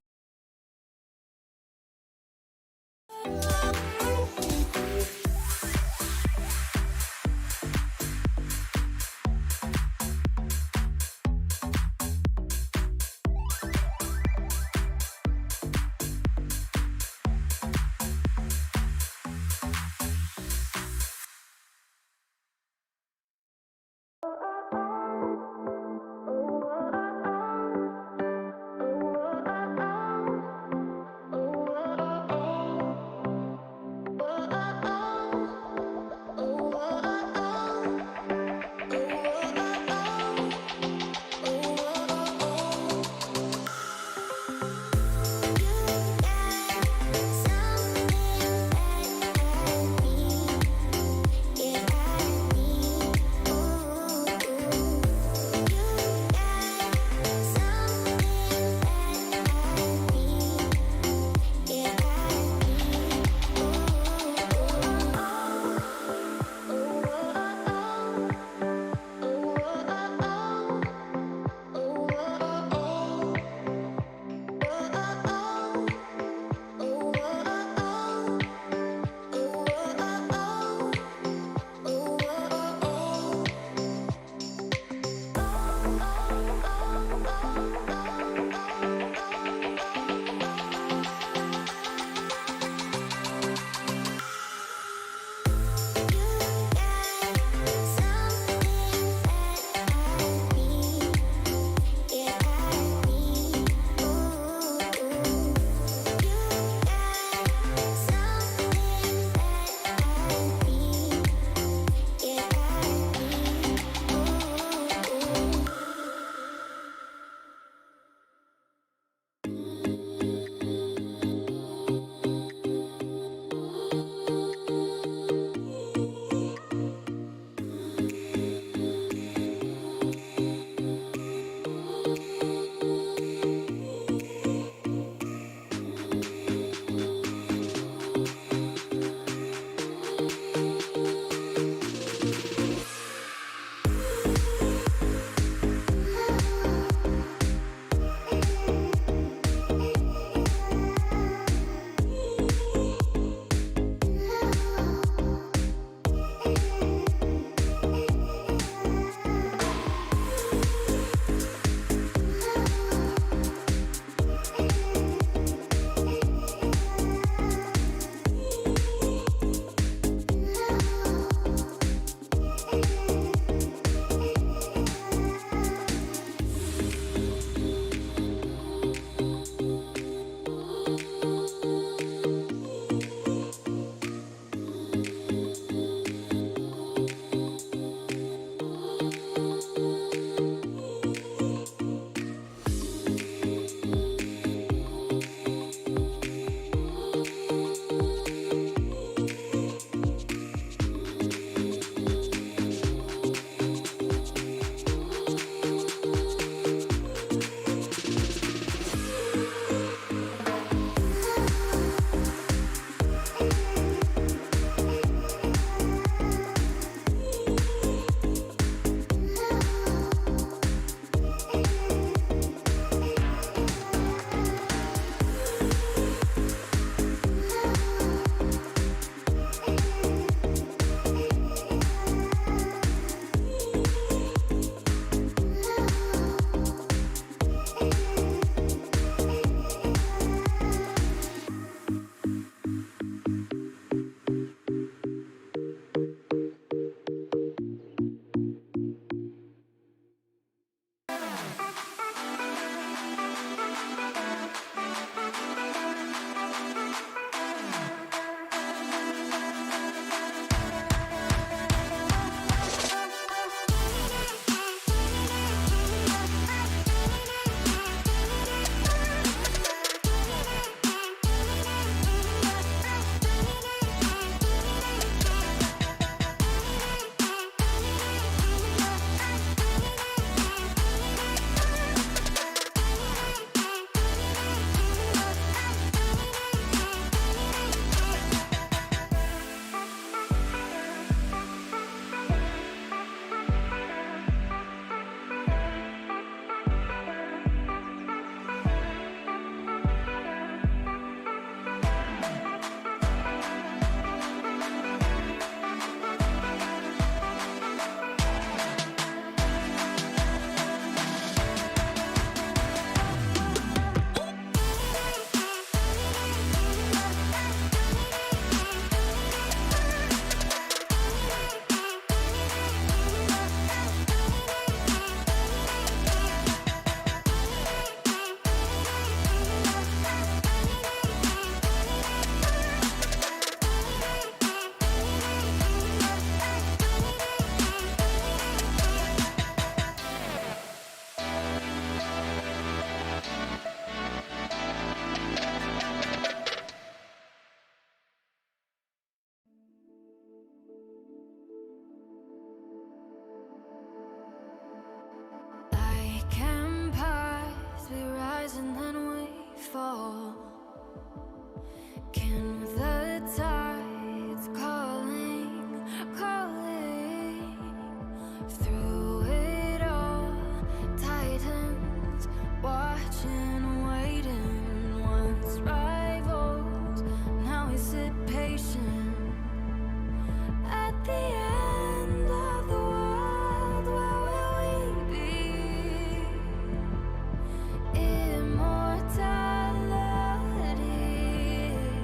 watching, waiting. Once rivals, now we sit patient. At the end of the world, where will we be? Immortality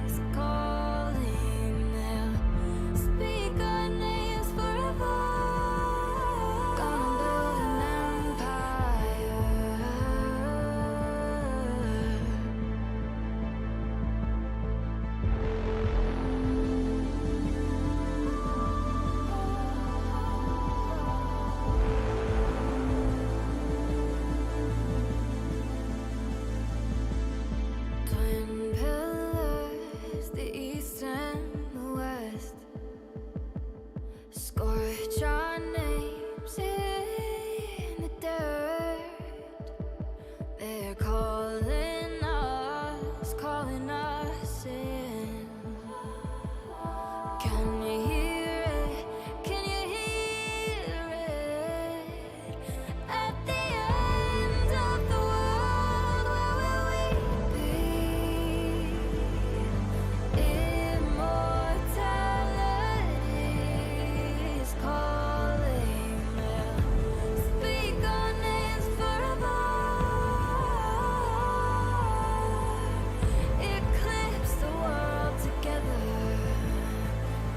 is calling. They'll speak our names forever. Gonna build an empire. Twin pillars, the east and the west, scorch our names in the dirt. They're calling us in. Can you hear it? Can you hear it? At the end of the world, where will we be? Immortality is calling. They'll speak our names forever. Eclipse the world together.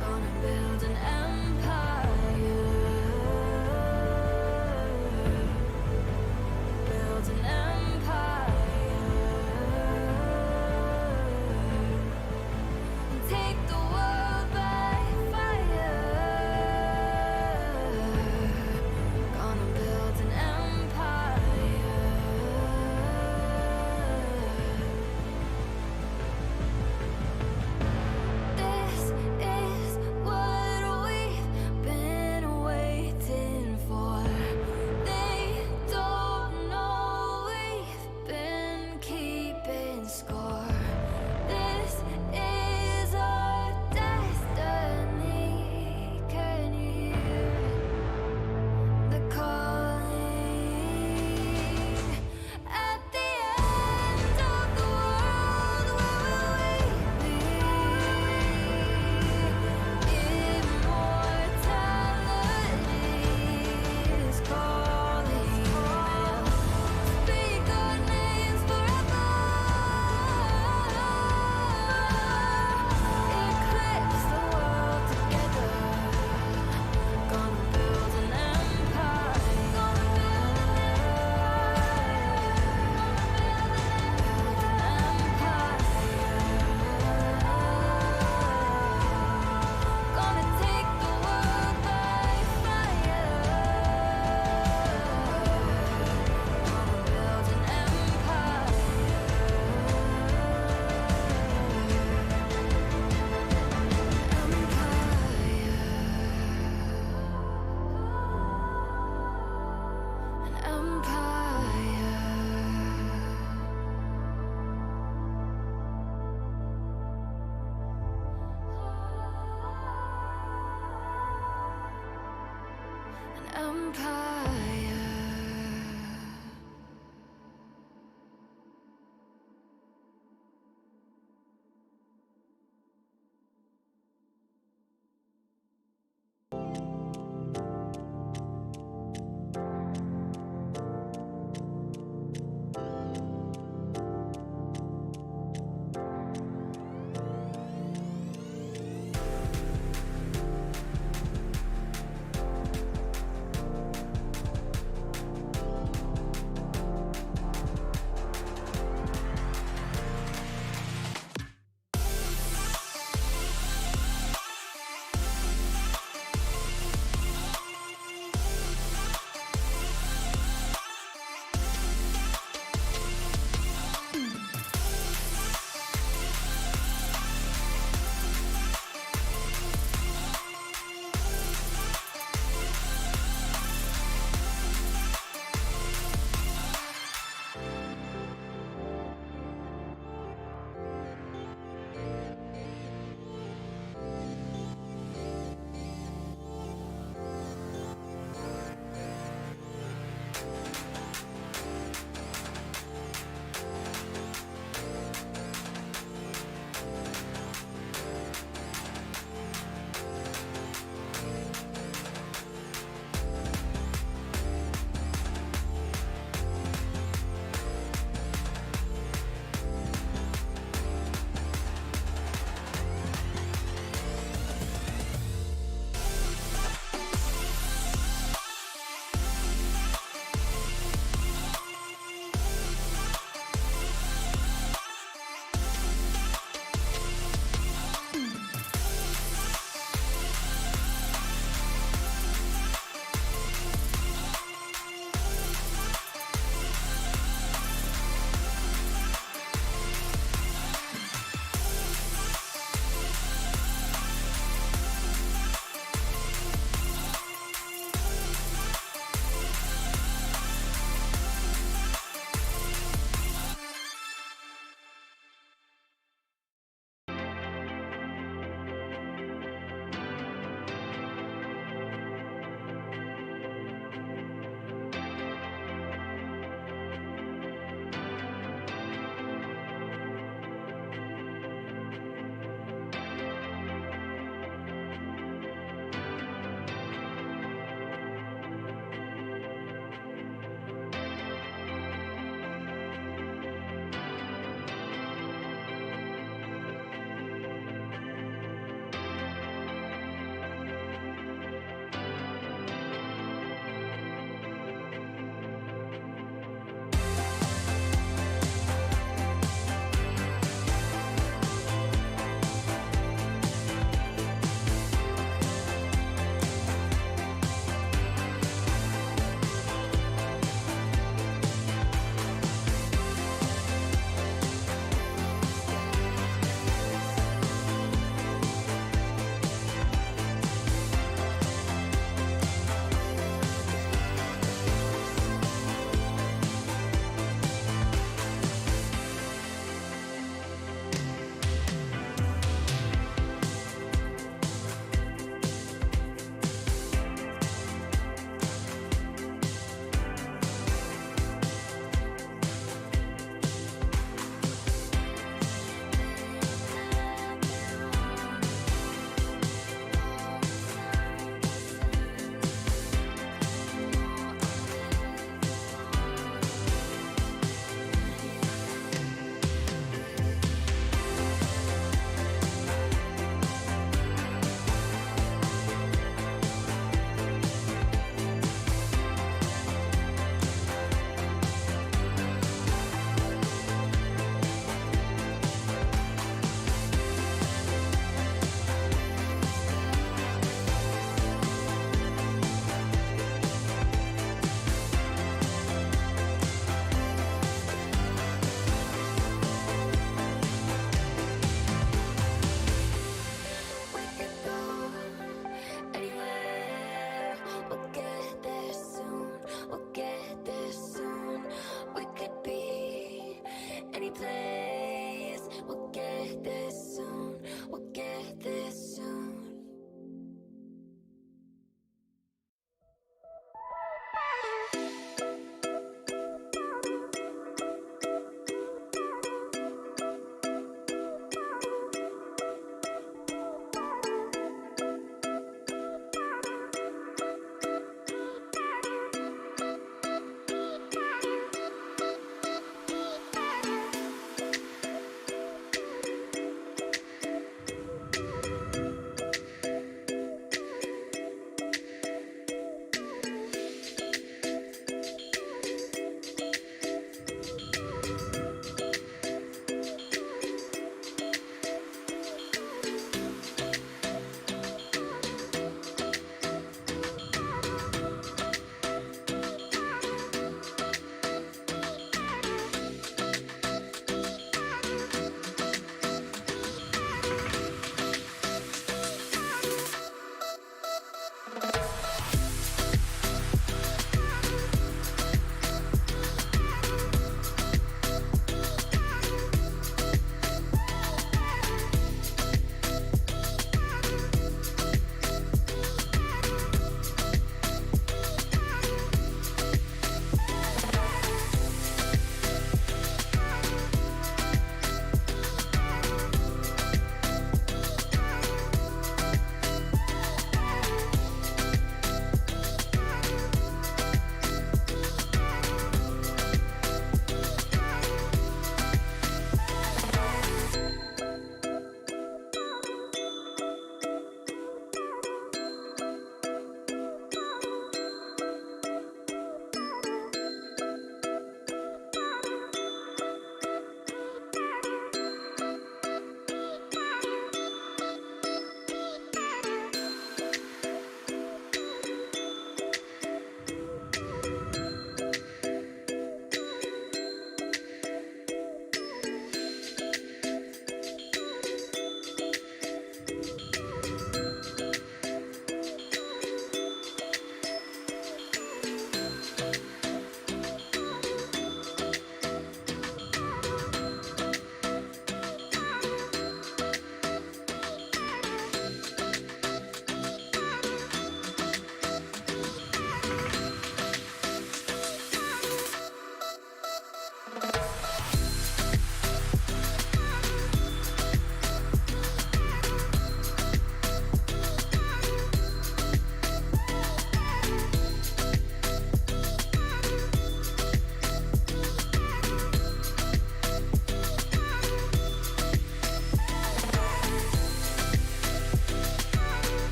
Gonna build an empire. Build an empire. And take the world by fire. Gonna build an empire. This is what we've been waiting for. They don't know we've been keeping score. This is our destiny. Can you hear the calling? At the end of the world, where will we be? Immortality is calling. Speak our names forever. Eclipse the world together. Gonna build an empire. Gonna build an empire. Gonna take the world by fire. Gonna build an empire. An empire. An empire.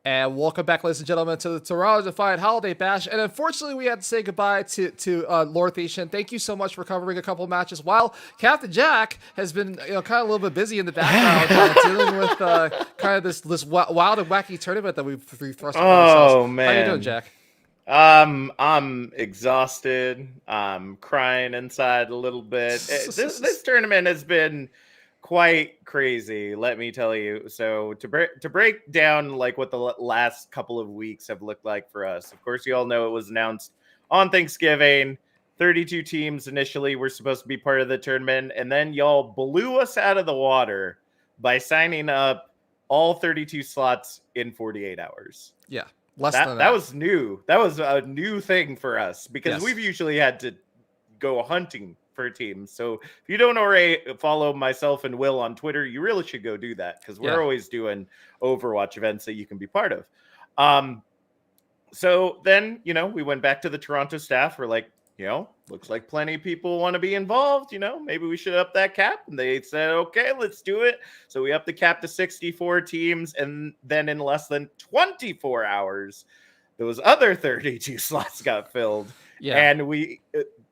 And welcome back, ladies and gentlemen, to the Toronto Defiant Holiday Bash. And unfortunately, we had to say goodbye to Lord Thetian. Thank you so much for covering a couple of matches, while Captain Jack has been kind of a little bit busy in the background, dealing with kind of this wild and wacky tournament that we've thrust upon ourselves. Oh man, how you doing, Jack? I'm exhausted. I'm crying inside a little bit. This tournament has been quite crazy, let me tell you. So to break down like what the last couple of weeks have looked like for us. Of course, you all know it was announced on Thanksgiving. 32 teams initially were supposed to be part of the tournament, and then y'all blew us out of the water by signing up all 32 slots in 48 hours. Yeah. That was new. That was a new thing for us because Yes. we've usually had to go hunting for teams. So if you don't already follow myself and Will on Twitter, you really should go do that because we're always doing Overwatch events that you can be part of. So then, we went back to the Toronto staff. We're like, looks like plenty of people want to be involved. Maybe we should up that cap. And they said, okay, let's do it. So we upped the cap to 64 teams. And then in less than 24 hours, those other 32 slots got filled. Yeah. And we,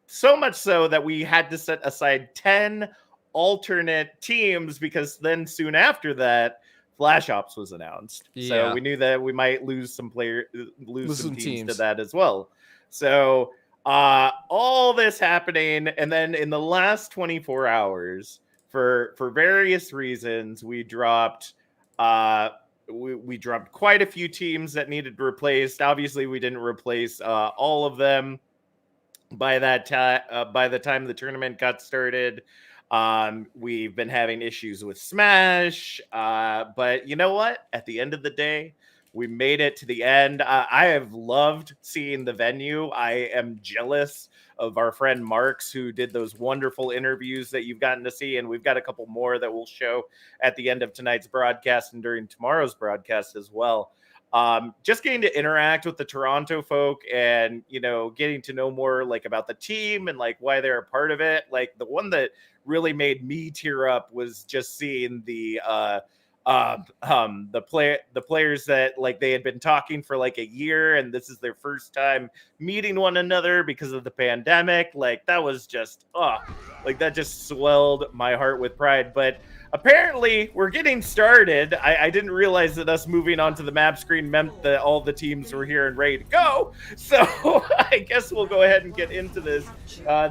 so much so that we had to set aside 10 alternate teams because then soon after that, Flash Ops was announced. Yeah. So we knew that we might lose some teams to that as well. So all this happening, and then in the last 24 hours, for various reasons, we dropped we dropped quite a few teams that needed replaced. Obviously, we didn't replace all of them by that by the time the tournament got started. We've been having issues with Smash, but you know what? At the end of the day, we made it to the end. I have loved seeing the venue. I am jealous of our friend Marks, who did those wonderful interviews that you've gotten to see. And we've got a couple more that we'll show at the end of tonight's broadcast and during tomorrow's broadcast as well. Just getting to interact with the Toronto folk and, getting to know more like about the team and like why they're a part of it. Like the one that really made me tear up was just seeing the players that like they had been talking for like a year and this is their first time meeting one another because of the pandemic. Like that was just like that just swelled my heart with pride. But apparently we're getting started. I didn't realize that us moving onto the map screen meant that all the teams were here and ready to go. So I guess we'll go ahead and get into this.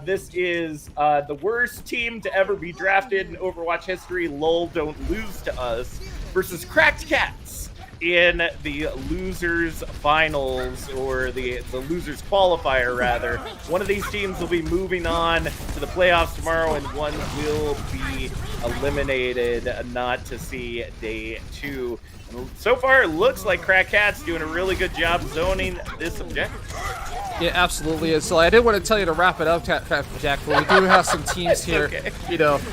This is the worst team to ever be drafted in Overwatch history. LOL, don't lose to us, versus Cracked Cats in the losers finals, or the losers qualifier rather. One of these teams will be moving on to the playoffs tomorrow, and one will be eliminated not to see day 2. So far, it looks like Crack Cat's doing a really good job zoning this objective. Yeah, absolutely. And so I did want to tell you to wrap it up, Jack, but we do have some teams here. Okay.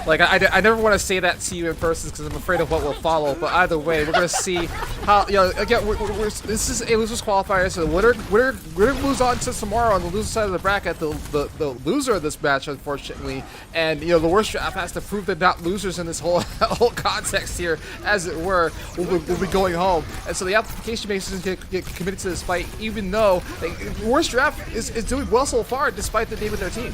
Like I never want to say that to you in person because I'm afraid of what will follow. But either way, we're going to see how, again, this is a losers qualifier. So winner moves on to tomorrow on the loser side of the bracket, the loser of this match, unfortunately. And, the worst draft has to prove they're not losers in this whole context here, as it were, will be going home. And so the application makers get committed to this fight, even though the worst draft is doing well so far, despite the name of their team.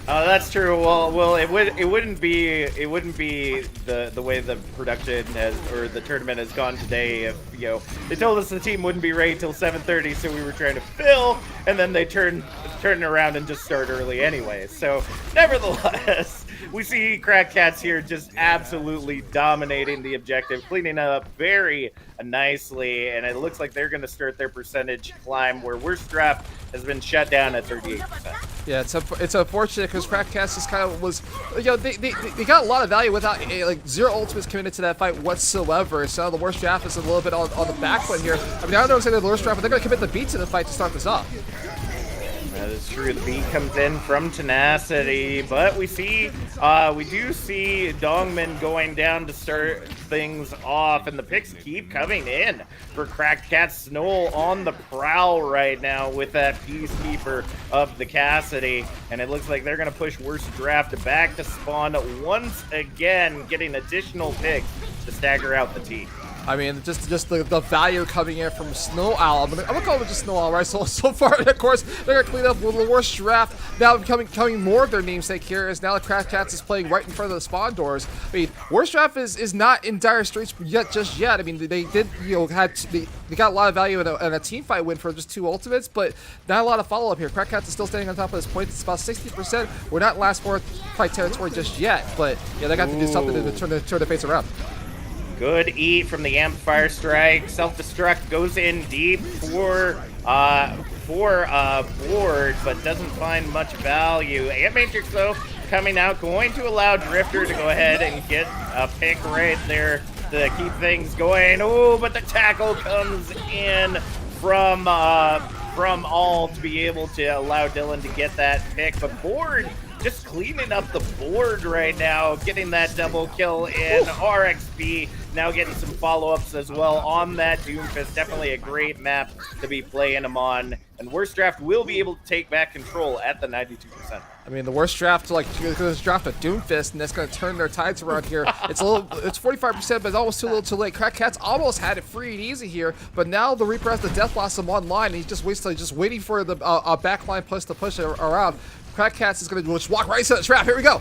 That's true. Well, it wouldn't be the way the production or the tournament has gone today if they told us the team wouldn't be ready till 7:30, so we were trying to fill, and then they turn around and just start early anyway. So nevertheless, we see Crack Cats here just absolutely dominating the objective, cleaning up very nicely, and it looks like they're going to start their percentage climb, where worst draft has been shut down at 38%. Yeah, it's unfortunate because Crack Cats just kind of was, they got a lot of value without like 0 ultimates committed to that fight whatsoever. So the worst draft is a little bit on the back foot here. I mean, I don't know exactly the worst draft, but they're going to commit the beat to the fight to start this off. That is true. The beat comes in from Tenacity, but we do see Dongman going down to start things off, and the picks keep coming in for Cracked Cat. Snow on the prowl right now with that Peacekeeper of the Cassidy, and it looks like they're going to push worst draft back to spawn once again, getting additional picks to stagger out the team. I mean, just the value coming in from Snow Owl. I'm gonna call it just Snow Owl, right? So far, of course, they're gonna clean up with the worst draft. Now becoming more of their namesake here is now the Crack Cats is playing right in front of the spawn doors. I mean, worst draft is not in dire straits just yet. I mean, they did they got a lot of value in a team fight win for just 2 ultimates, but not a lot of follow up here. Crack Cats is still standing on top of this point. It's about 60%. We're not in last 4 fight territory just yet, but yeah, they got to do something to turn the face around. Good eat from the Amplifier Strike. Self-destruct goes in deep for board, but doesn't find much value. Ant Matrix, though, coming out, going to allow Drifter to go ahead and get a pick right there to keep things going. Oh, but the tackle comes in from All to be able to allow Dylan to get that pick. But Board just cleaning up the board right now, getting that double kill in. RXB now getting some follow-ups as well on that Doomfist. Definitely a great map to be playing them on. And Worst Draft will be able to take back control at the 92%. I mean, the worst draft, like, draft a Doomfist, and that's going to turn their tides around here. It's 45%, but it's almost too little too late. Crack Cats almost had it free and easy here, but now the Reaper has the Death Blossom online, and he's just waiting for the backline push to push it around. Crack Cats is going to just walk right into the trap. Here we go.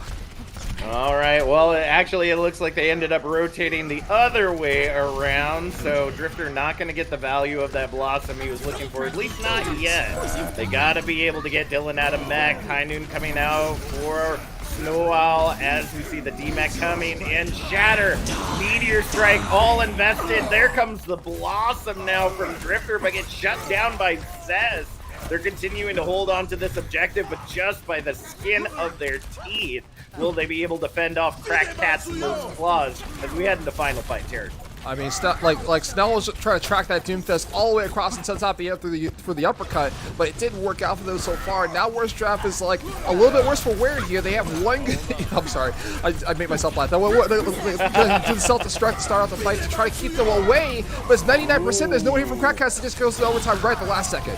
All right, well, actually, it looks like they ended up rotating the other way around, so Drifter not going to get the value of that Blossom he was looking for, at least not yet. They got to be able to get Dylan out of mech. High Noon coming out for Snow Owl as we see the D-Mech coming in. Shatter, Meteor Strike, all invested. There comes the Blossom now from Drifter, but gets shut down by Zez. They're continuing to hold on to this objective, but just by the skin of their teeth will they be able to fend off Crack Cats and those claws as we head into final fight territory. I mean, like Snell was trying to track that Doomfist all the way across and top the for the uppercut, but it didn't work out for them so far. Now Worst Draft is like a little bit worse for wear here. They have one. I'm sorry, I made myself laugh. They do the self-destruct to start off the fight to try to keep them away, but it's 99%. There's no way from Crack Cats. It just goes to overtime right at the last second.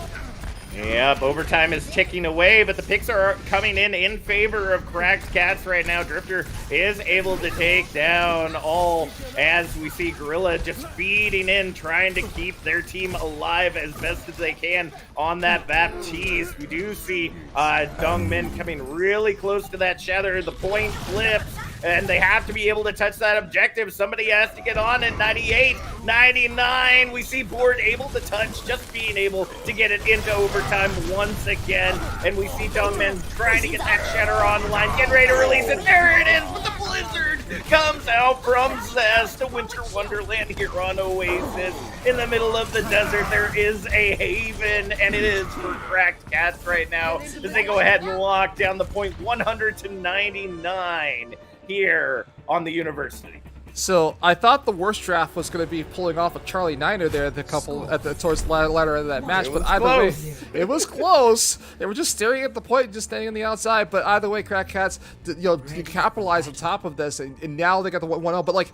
Yep, overtime is ticking away, but the picks are coming in favor of Cracked Cats right now. Drifter is able to take down All as we see Gorilla just feeding in, trying to keep their team alive as best as they can on that Baptiste. We do see Dongmin coming really close to that Shatter. The point flips, and they have to be able to touch that objective. Somebody has to get on at 98, 99. We see Board able to touch, just being able to get it into overtime once again. And we see Dongman trying to get that Shatter online, getting ready to release it. There it is, but the Blizzard comes out from Zest, a winter wonderland here on Oasis. In the middle of the desert, there is a haven, and it is for Cracked Cats right now as they go ahead and lock down the point 100 to 99. Here on the University. So I thought the Worst Draft was going to be pulling off a Charlie Niner there, towards the latter end of that match, but either way, it was close. They were just staring at the point, just staying on the outside. But either way, Crack Cats, capitalize on top of this, and now they got the 1-0. But like,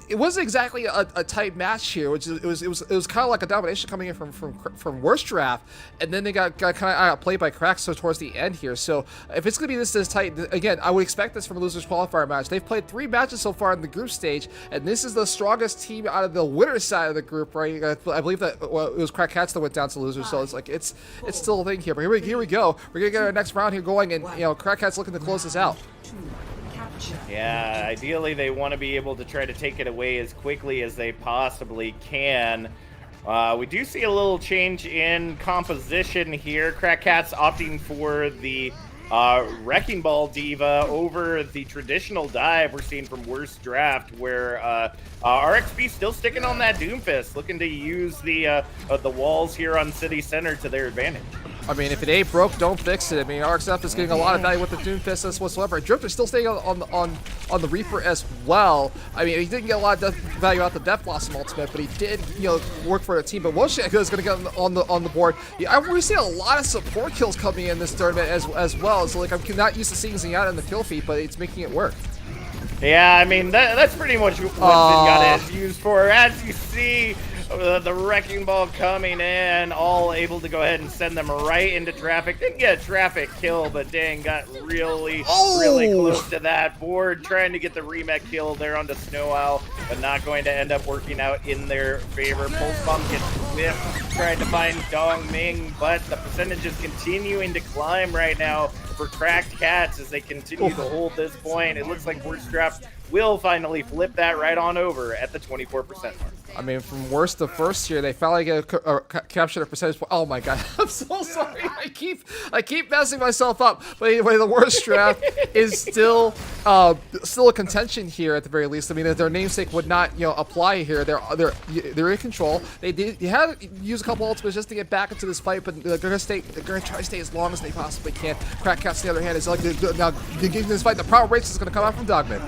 it wasn't exactly a tight match here, which it was kind of like a domination coming in from Worst Draft, and then they got kind of outplayed by Cracks towards the end here. So if it's going to be this tight, again, I would expect this from a losers qualifier match. They've played 3 matches so far in the group stage, and this is the strongest team out of the winner side of the group, right? I believe that it was Crack Cats that went down to losers, so it's like it's still a thing here. But here we go. We're gonna get our next round here going, and Crack Cats looking to close this out. Yeah, ideally they want to be able to try to take it away as quickly as they possibly can. We do see a little change in composition here. Crack Cats opting for the Wrecking Ball Diva over the traditional dive we're seeing from Worst Draft, where RXB still sticking on that Doomfist, looking to use the walls here on City Center to their advantage. I mean, if it ain't broke, don't fix it. I mean, RXF is getting a lot of value with the Doomfist whatsoever. Drifter's still staying on the Reaper as well. I mean, he didn't get a lot of value out the Death Blossom ultimate, but he did, work for the team. But Wojciech is going to get on the board. Yeah, we're seeing a lot of support kills coming in this tournament as well. So like, I'm not used to seeing Zenyatta in the kill feed, but it's making it work. Yeah, I mean, that's pretty much what Zenyatta is used for. As you see, The wrecking ball coming in, all able to go ahead and send them right into traffic. Didn't get a traffic kill, but dang, got really close to that. Board trying to get the remake kill there onto Snow Owl, but not going to end up working out in their favor. Pulse Bomb gets whiffed, trying to find Dong Ming, but the percentage is continuing to climb right now for Cracked Cats as they continue to hold this point. It looks like Worst Draft will finally flip that right on over at the 24% mark. I mean, from worst to first here, they finally get capture a percentage point. Oh my god, I'm so sorry. I keep messing myself up. But anyway, the worst draft is still a contention here at the very least. I mean, if their namesake would not apply here, they're in control. They had to use a couple ultimates just to get back into this fight, but they're gonna try to stay as long as they possibly can. Crack Cats, on the other hand, is like now getting this fight. The power race is gonna come out from Dogman.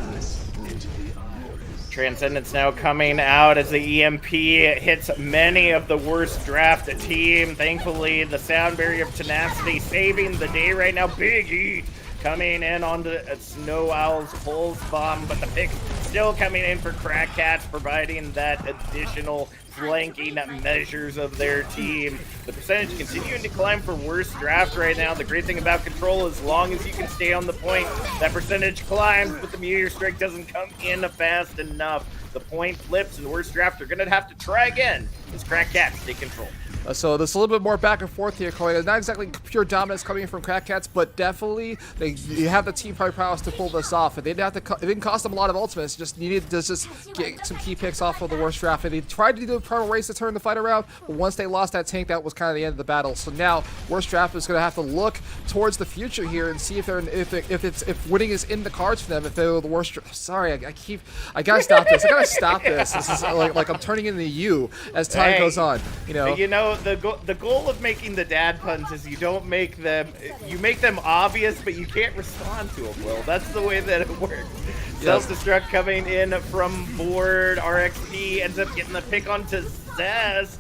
Transcendence now coming out as the EMP hits many of the worst draft team. Thankfully, the sound barrier of Tenacity saving the day right now. Big Heat coming in onto Snow Owl's Pulse Bomb, but the pick still coming in for Crack Cats, providing that additional flanking measures of their team. The percentage continuing to climb for worst draft right now. The great thing about Control, as long as you can stay on the point, that percentage climbs, but the Meteor Strike doesn't come in fast enough. The point flips, and worst draft are going to have to try again as Crack Cats take control. So there's a little bit more back and forth here, Corey. Not exactly pure dominance coming from Crack Cats, but definitely you have the team prowess to pull this off. And they didn't have to. It didn't cost them a lot of ultimates. Just needed to just get some key picks off of the worst draft. And they tried to do a primal race to turn the fight around, but once they lost that tank, that was kind of the end of the battle. So now worst draft is going to have to look towards the future here and see if winning is in the cards for them. If they're the worst. Sorry, I gotta stop this. I gotta stop this. This is like I'm turning into you as time goes on. The goal of making the dad puns is you make them obvious, but you can't respond to them, Will. That's the way that it works. Yes. Self-destruct coming in from board. RXP ends up getting the pick onto Zest.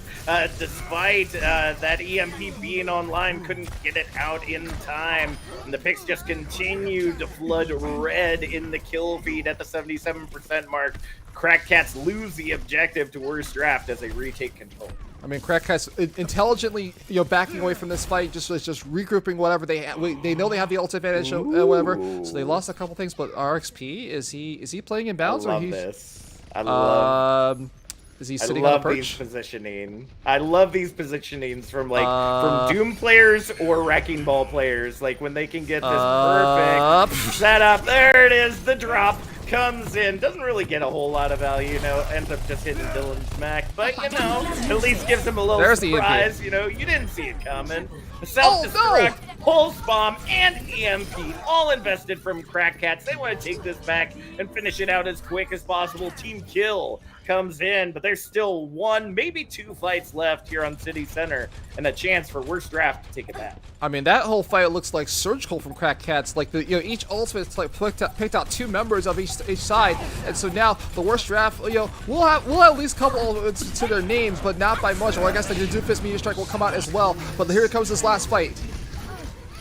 Despite that EMP being online, couldn't get it out in time. And the picks just continued to flood red in the kill feed at the 77% mark. Crack Cats lose the objective to worst draft as they retake control. I mean, Crack Cats intelligently, backing away from this fight, just regrouping whatever they know they have the ult advantage, whatever. So they lost a couple things, but RXP is he playing in bounds? I love this. I love. Is he sitting on a perch? These positioning. I love these positionings from from Doom players or Wrecking Ball players. Like when they can get this perfect setup. There it is. The drop comes in. Doesn't really get a whole lot of value. Ends up just hitting Dylan's smack. But at least gives him a little surprise. You didn't see it coming. The self-destruct, Pulse Bomb, and EMP all invested from Crack Cats. They want to take this back and finish it out as quick as possible. Team kill comes in, but there's still one, maybe two fights left here on City Center, and a chance for worst draft to take it back. I mean, that whole fight looks like surgical from Crack Cats. Like each ultimate picked out two members of each side, and so now the worst draft, we'll have at least a couple ultimates to their names, but not by much. Well, I guess the Doofus Meteor Strike will come out as well. But here comes this last fight.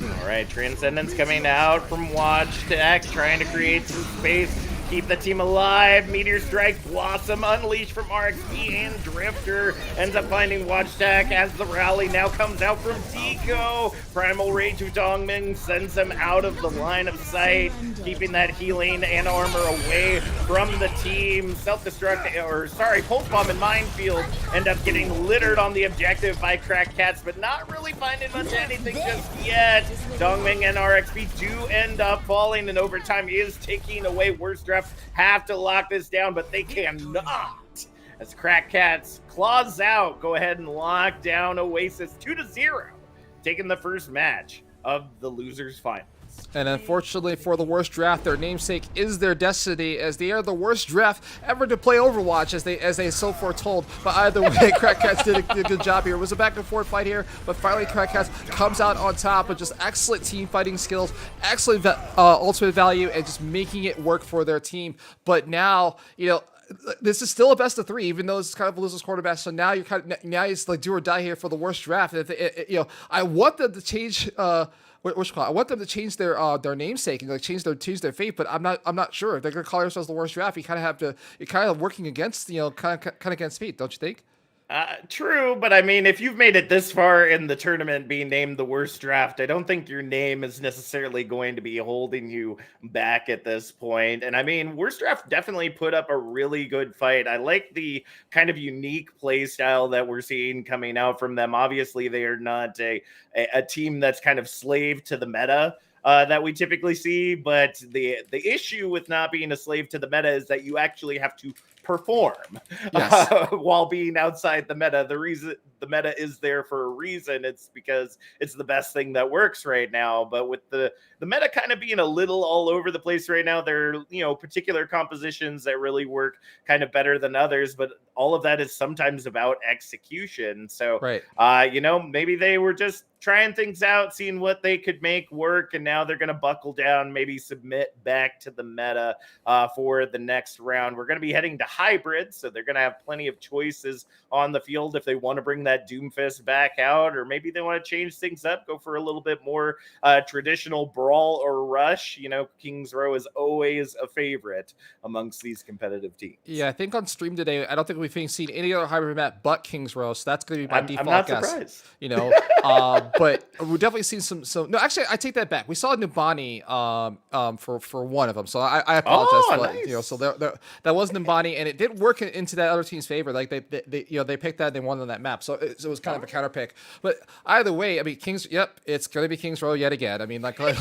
All right, Transcendence coming out from Watch Tech, trying to create some space. Keep the team alive. Meteor Strike, Blossom, Unleash from RXP, and Drifter ends up finding Watch Tech as the rally now comes out from Deco. Primal Rage of Dongming sends them out of the line of sight, keeping that healing and armor away from the team. Pulse Bomb and Minefield end up getting littered on the objective by Crack Cats, but not really finding much anything just yet. Dongming and RXP do end up falling, and overtime is taking away worst draft. Have to lock this down, but they cannot. As Crack Cats claws out, go ahead and lock down Oasis 2-0, taking the first match of the losers finals. And unfortunately for the worst draft, their namesake is their destiny, as they are the worst draft ever to play Overwatch, as they so foretold. But either way, Crack Cats did a good job here. It was a back and forth fight here, but finally Crack Cats comes out on top with just excellent team fighting skills, excellent ultimate value, and just making it work for their team. But now, this is still a best of three, even though it's kind of a loser's quarterback. So now it's like do or die here for the worst draft. I want them to change. I want them to change their namesake and change their fate, but I'm not sure if they're gonna call themselves the worst draft. You're kind of working against kind of against fate, don't you think? True, but I mean, if you've made it this far in the tournament being named the worst draft, I don't think your name is necessarily going to be holding you back at this point. And I mean, worst draft definitely put up a really good fight. I like the kind of unique play style that we're seeing coming out from them. Obviously, they are not a team that's kind of slave to the meta. That we typically see, but the issue with not being a slave to the meta is that you actually have to perform while being outside the meta. The reason the meta is there for a reason, it's because it's the best thing that works right now. But with the meta kind of being a little all over the place right now, there are particular compositions that really work kind of better than others, but all of that is sometimes about execution. So maybe they were just trying things out, seeing what they could make work, and now they're going to buckle down, maybe submit back to the meta for the next round. We're going to be heading to hybrid, so they're going to have plenty of choices on the field if they want to bring that Doomfist back out, or maybe they want to change things up, go for a little bit more traditional brawl or rush. Kings Row is always a favorite amongst these competitive teams. Yeah, I think on stream today, I don't think we've seen any other hybrid map but Kings Row, so that's going to be my default I'm not guess. Surprised. But we've definitely seen some. No, actually, I take that back. We saw Numbani for one of them, so I apologize. Nice. So that was Numbani, and it did work into that other team's favor. Like they picked that, and they won on that map, so it was kind of a counter pick. But either way, I mean, Kings. Yep, it's going to be Kings Row yet again. I mean, I tried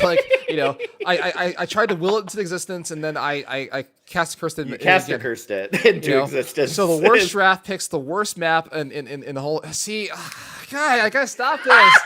to will it into existence, and then I cast cursed it. Cursed it into existence. So the worst draft picks the worst map in the whole. See, God, I gotta stop this.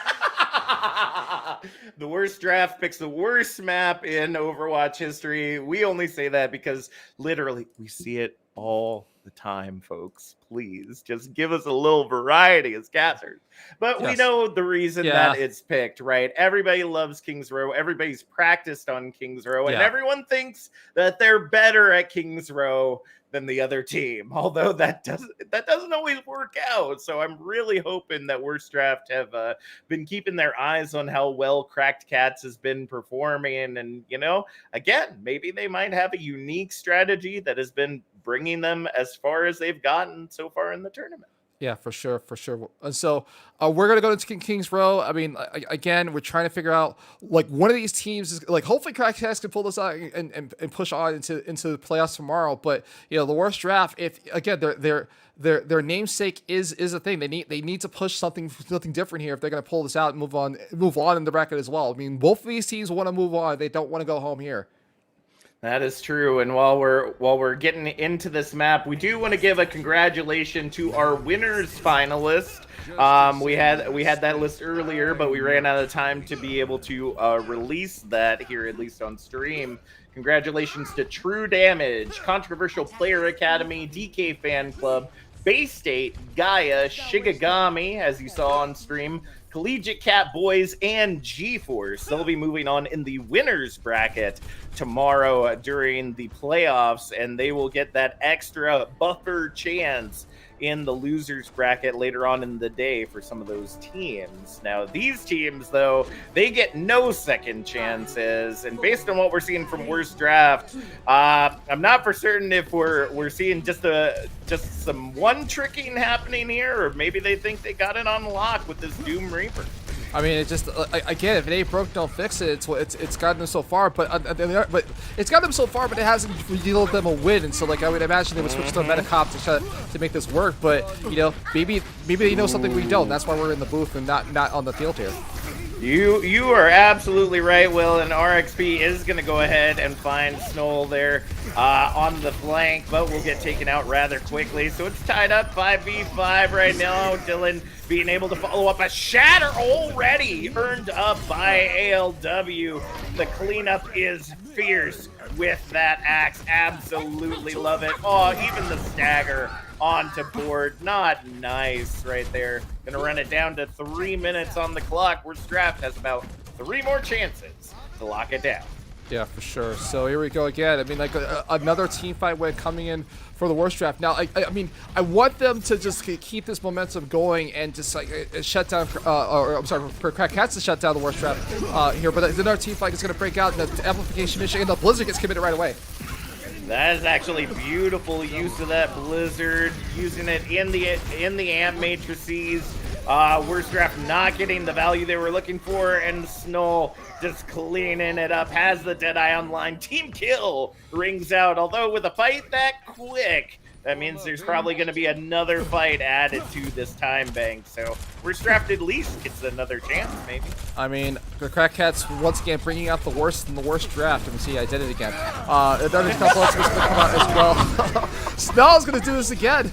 The worst draft picks the worst map in Overwatch history. We only say that because literally we see it all the time, folks. Please just give us a little variety as casters. But we know the reason that it's picked, right? Everybody loves Kings Row. Everybody's practiced on Kings Row, and everyone thinks that they're better at Kings Row than the other team, although that doesn't always work out. So I'm really hoping that Worst Draft have been keeping their eyes on how well Cracked Cats has been performing, and again, maybe they might have a unique strategy that has been bringing them as far as they've gotten so far in the tournament. Yeah, for sure. And so we're gonna go to Kings Row. I mean, again, we're trying to figure out one of these teams is hopefully Cracked Cats can pull this out and push on into the playoffs tomorrow. But the worst draft, if again their namesake is a thing, they need to push something different here if they're gonna pull this out and move on in the bracket as well. I mean, both of these teams want to move on; they don't want to go home here. That is true. And while we're getting into this map, we do want to give a congratulations to our winners finalist. We had that list earlier, but we ran out of time to be able to release that here, at least on stream. Congratulations to True Damage, Controversial Player Academy, DK Fan Club, Bay State, Gaia, Shigagami, as you saw on stream, Collegiate Cat Boys, and G-Force. They'll be moving on in the winners bracket tomorrow during the playoffs, and they will get that extra buffer chance in the losers bracket later on in the day for some of those teams. Now, these teams, though, they get no second chances, and based on what we're seeing from Worst Draft, I'm not for certain if we're seeing just some one tricking happening here, or maybe they think they got it on lock with this Doom Reaper. I mean, it just again, if it ain't broke, don't fix it. It's gotten them so far, but it's got them so far, but it hasn't yielded them a win. And so, I would imagine they would switch to a meta comp to make this work. But maybe they know something we don't. That's why we're in the booth and not on the field here. You are absolutely right, Will, and RXP is going to go ahead and find Snoll there on the flank, but will get taken out rather quickly. So it's tied up 5v5 right now. Dylan being able to follow up a shatter already earned up by ALW. The cleanup is fierce with that axe. Absolutely love it. Oh, even the stagger onto board. Not nice right there. Gonna run it down to 3 minutes on the clock. Worst Draft has about 3 more chances to lock it down. Yeah, for sure. So here we go again. I mean, another team fight win coming in for the Worst Draft. Now, I mean, I want them to just keep this momentum going and just shut down, or I'm sorry, for Cracked Cats to shut down the Worst Draft here. But another team fight is going to break out, and the amplification mission, and the Blizzard gets committed right away. That is actually beautiful use of that Blizzard, using it in the amp matrices. Worst draft not getting the value they were looking for, and Snow just cleaning it up, has the Deadeye online. Team kill rings out, although with a fight that quick, that means there's probably going to be another fight added to this time bank. So Worst draft at least gets another chance, maybe. I mean, the Crack Cats once again bringing out the worst in the worst draft. Let me see, I did it again. There's a couple of going to come out as well. Snell's going to do this again.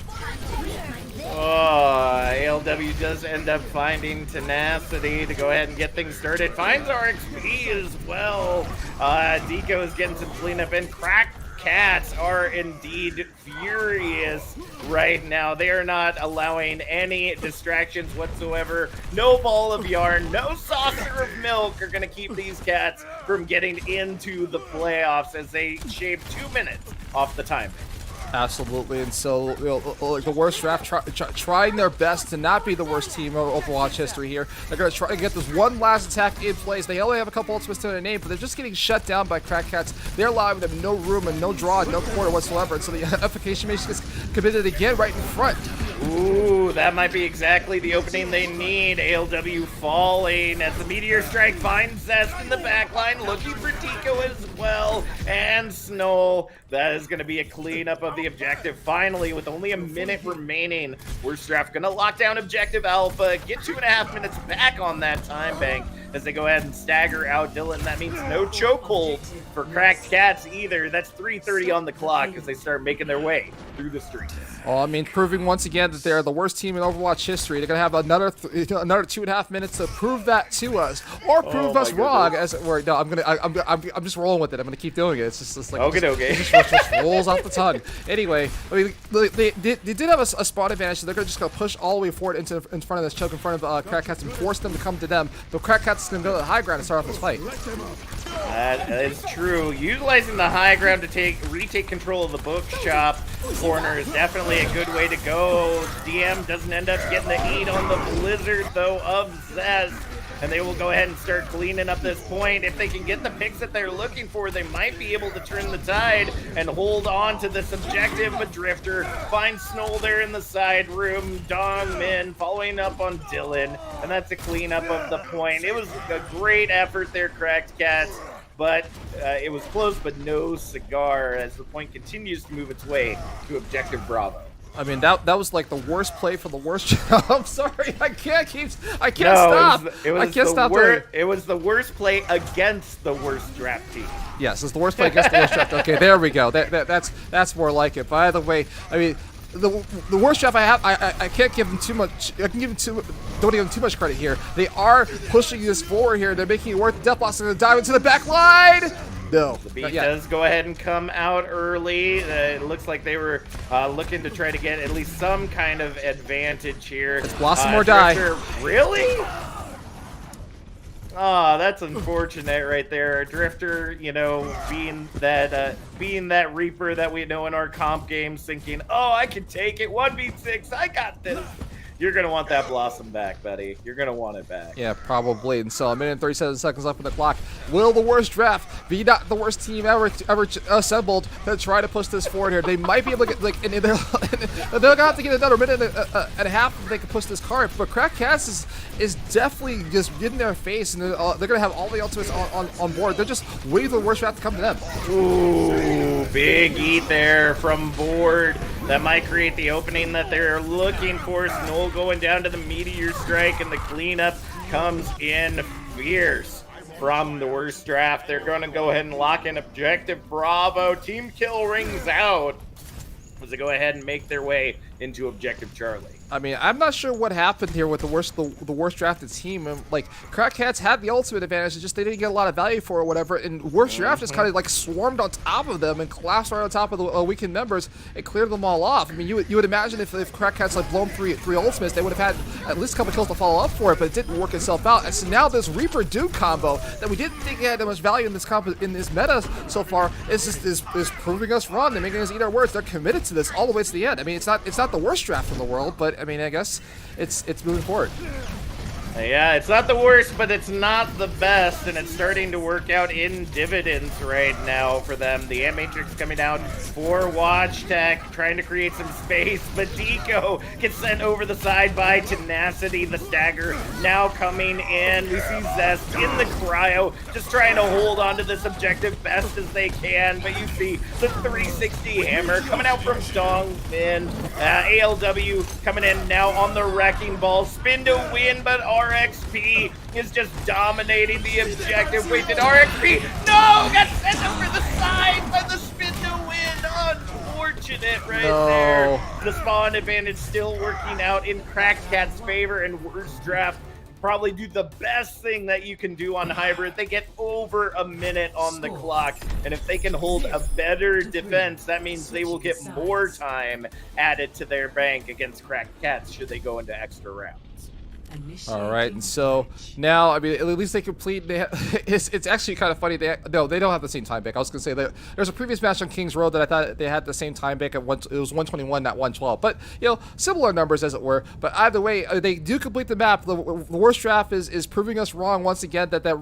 Oh, ALW does end up finding tenacity to go ahead and get things started. Finds RXP as well. Deco is getting some cleanup, and Crack Cats are indeed furious right now. They are not allowing any distractions whatsoever. No ball of yarn, no saucer of milk are going to keep these cats from getting into the playoffs as they shave 2 minutes off the time. Absolutely, and so the worst draft trying their best to not be the worst team of Overwatch history here. They're going to try to get this one last attack in place. They only have a couple ultimates to their name, but they're just getting shut down by Crack Cats. They're allowing them no room and no draw and no quarter whatsoever, and so the efficacious matrix gets committed again right in front. Ooh, that might be exactly the opening they need. ALW falling as the Meteor Strike finds Zest in the backline, looking for Tico as well, and Snow. That is going to be a cleanup of the objective. Finally, with only a minute remaining, Worst draft going to lock down objective Alpha, get 2.5 minutes back on that time bank as they go ahead and stagger out Dylan. That means no chokehold for Cracked Cats either. That's 3:30 on the clock as they start making their way through the streets. Oh, I mean, proving once again that they're the worst team in Overwatch history. They're gonna have another 2.5 minutes to prove that to us, or prove us wrong. As we're no, I'm just rolling with it. I'm gonna keep doing it. It's just like okay. Just rolls off the tongue. Anyway, I mean, they did have a spot advantage, so they're just gonna push all the way forward in front of this choke in front of Crack Cats and force them to come to them. The Crack Cats is gonna go to the high ground and start off this fight. That is true. Utilizing the high ground to retake control of the bookshop corner is definitely a good way to go. DM doesn't end up getting the eat on the Blizzard, though, of Zest. And they will go ahead and start cleaning up this point. If they can get the picks that they're looking for, they might be able to turn the tide and hold on to this objective. But Drifter finds Snow there in the side room. Dong Min following up on Dylan. And that's a cleanup of the point. It was a great effort there, Cracked Cats. But it was close, but no cigar as the point continues to move its way to objective Bravo. I mean, that was like the worst play for the worst job. I'm sorry, I can't stop. I can't stop doing it. It was the worst play against the worst draft team. Yes, it's the worst play against the worst draft. Okay, there we go. That's more like it. By the way, I mean, the worst draft I have, I can't give them too much. I can give them don't give them too much credit here. They are pushing this forward here. They're making it worth. Death Blast going to dive into the back line. No. The beat does go ahead and come out early. It looks like they were looking to try to get at least some kind of advantage here. It's Blossom or die. Really? Oh, that's unfortunate right there. Drifter, you know, being that Reaper that we know in our comp games, thinking, oh, I can take it. 1v6, I got this. You're going to want that Blossom back, buddy. You're going to want it back. Yeah, probably. And so, a minute and 37 seconds left on the clock. Will the worst draft be not the worst team ever assembled to try to push this forward here? They might be able to get, like, they're going to have to get another minute and a half if they can push this card. But Crack Cats is definitely just in their face, and they're going to have all the ultimates on board. They're just waiting for the worst draft to come to them. Ooh, big eat there from board. That might create the opening that they're looking for. Snow going down to the Meteor Strike, and the cleanup comes in fierce from the worst draft. They're going to go ahead and lock in objective Bravo. Team kill rings out as they go ahead and make their way into objective Charlie. I mean, I'm not sure what happened here with the worst drafted team. And, like, Crack Cats had the ultimate advantage, it's just they didn't get a lot of value for it or whatever. And worst draft just kind of like swarmed on top of them and collapsed right on top of the weakened members and cleared them all off. I mean, you would imagine if Crack Cats had blown three ultimates, they would have had at least a couple kills to follow up for it, but it didn't work itself out. And so now this Reaper Duke combo that we didn't think had that much value in this meta so far is proving us wrong. They're making us eat our words. They're committed to this all the way to the end. I mean, it's not the worst draft in the world, but I mean, I guess it's moving forward. Yeah, it's not the worst, but it's not the best, and it's starting to work out in dividends right now for them. The Matrix coming out for Watch Tech, trying to create some space, but Deco gets sent over the side by Tenacity. The stagger now coming in. We see Zest in the cryo, just trying to hold on to this objective best as they can, but you see the 360 hammer coming out from Dong Min. ALW coming in now on the wrecking ball. Spin to win, but RXP is just dominating the objective. Wait, did RXP? No! Got sent over the side by the spin to win. Unfortunate right there. The spawn advantage still working out in Crackcat's favor, and Worst Draft probably do the best thing that you can do on Hybrid. They get over a minute on the clock, and if they can hold a better defense, that means they will get more time added to their bank against Cracked Cats should they go into extra rounds. All right, and so now, I mean, at least they complete. It's actually kind of funny. They don't have the same time back. I was gonna say that there's a previous match on Kings Road that I thought they had the same time back at it was 121, not 112. But similar numbers as it were. But either way, they do complete the map. The Worst Draft is proving us wrong once again. That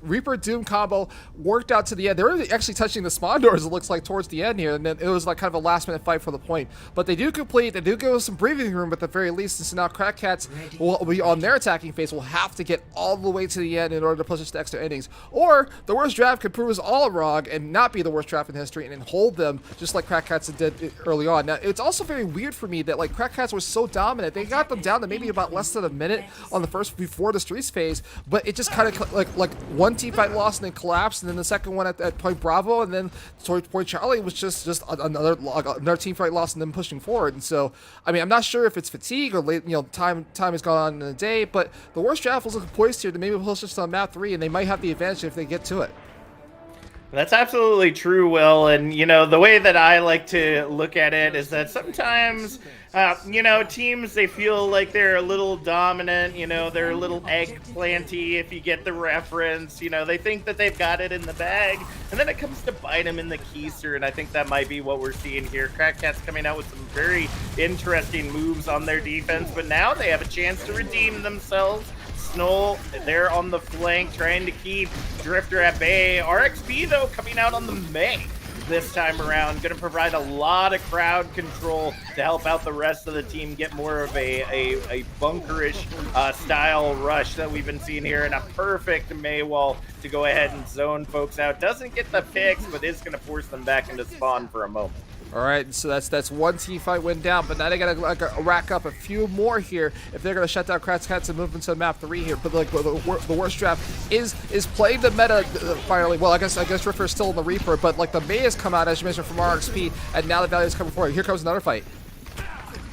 Reaper Doom combo worked out to the end. They were actually touching the spawn doors. It looks like towards the end here, and then it was like kind of a last minute fight for the point. But they do complete. They do give us some breathing room at the very least. And so now Crack Cats will be on their attacking phase, will have to get all the way to the end in order to push us to extra innings. Or the Worst Draft could prove us all wrong and not be the worst draft in history and hold them just like Crack Cats did early on. Now, it's also very weird for me that like Crack Cats were so dominant. They got them down to maybe about less than a minute on the first before the Streets phase, but it just kind of like one team fight lost and then collapsed, and then the second one at Point Bravo, and then Point Charlie was just another team fight lost and then pushing forward. And so, I mean, I'm not sure if it's fatigue or late, time has gone on in the day, but the Worst Draft was looking poised here to maybe push us on map 3, and they might have the advantage if they get to it. That's absolutely true, Will. And, the way that I like to look at it is that sometimes, teams, they feel like they're a little dominant, they're a little eggplanty, if you get the reference. They think that they've got it in the bag, and then it comes to bite them in the keister, and I think that might be what we're seeing here. Crackcats coming out with some very interesting moves on their defense, but now they have a chance to redeem themselves. Snow, they're on the flank, trying to keep Drifter at bay. RXP, though, coming out on the main this time around, going to provide a lot of crowd control to help out the rest of the team get more of a bunkerish style rush that we've been seeing here, and a perfect Maywall to go ahead and zone folks out. Doesn't get the picks, but is going to force them back into spawn for a moment. All right, so that's one team fight went down, but now they gotta rack up a few more here if they're gonna shut down Cracked Cats and move into map 3 here. But like the Worst Draft is playing the meta finally. Well, I guess Drifter is still in the Reaper, but like the May has come out, as you mentioned, from RXP, and now the value is coming forward. Here comes another fight.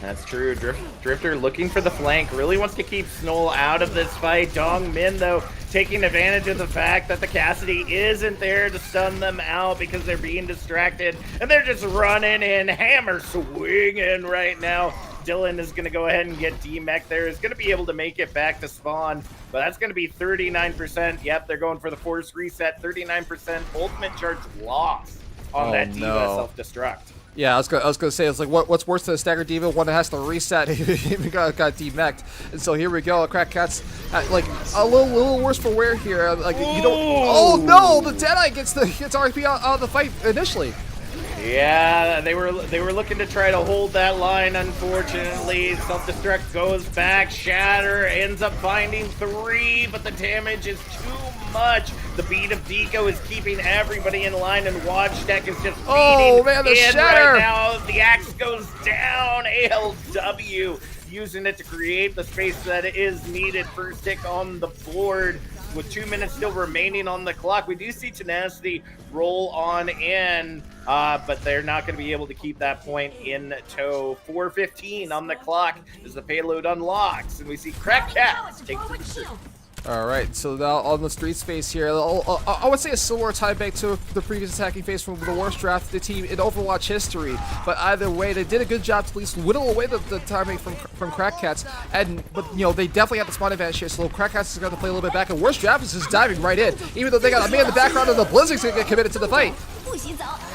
That's true. Drifter looking for the flank, really wants to keep Snow out of this fight. Dong Min, though, taking advantage of the fact that the Cassidy isn't there to stun them out because they're being distracted, and they're just running in, hammer swinging right now. Dylan is going to go ahead and get D-Mech there. Is going to be able to make it back to spawn, but that's going to be 39%. Yep, they're going for the force reset. 39% ultimate charge loss on that Diva self-destruct. Yeah, I was gonna say, it's like what's worse than a Stagger Diva? One that has to reset, even got D-mech'd. And so here we go. Crack Cats like a little worse for wear here. Like oh no, the Deadeye gets RP out of the fight initially. Yeah, they were looking to try to hold that line. Unfortunately, self-destruct goes back. Shatter ends up finding 3, but the damage is too much. The beat of Deco is keeping everybody in line, and Watch Tech is just feeding the in Shatter right now. The axe goes down. ALW using it to create the space that is needed. First tick on the board. With 2 minutes still remaining on the clock, we do see Tenacity roll on in, but they're not going to be able to keep that point in tow. 4:15 on the clock as the payload unlocks, and we see Crack Cat take the pursuit. All right, so now on the Streets phase here, I would say a similar tie-back to the previous attacking phase from the worst draft the team in Overwatch history. But either way, they did a good job to at least whittle away the timing from Crack Cats. But they definitely have the spawn advantage here, so Crack Cats is going to play a little bit back. And worst draft is just diving right in, even though they got a man in the background and the Blizzard's going to get committed to the fight.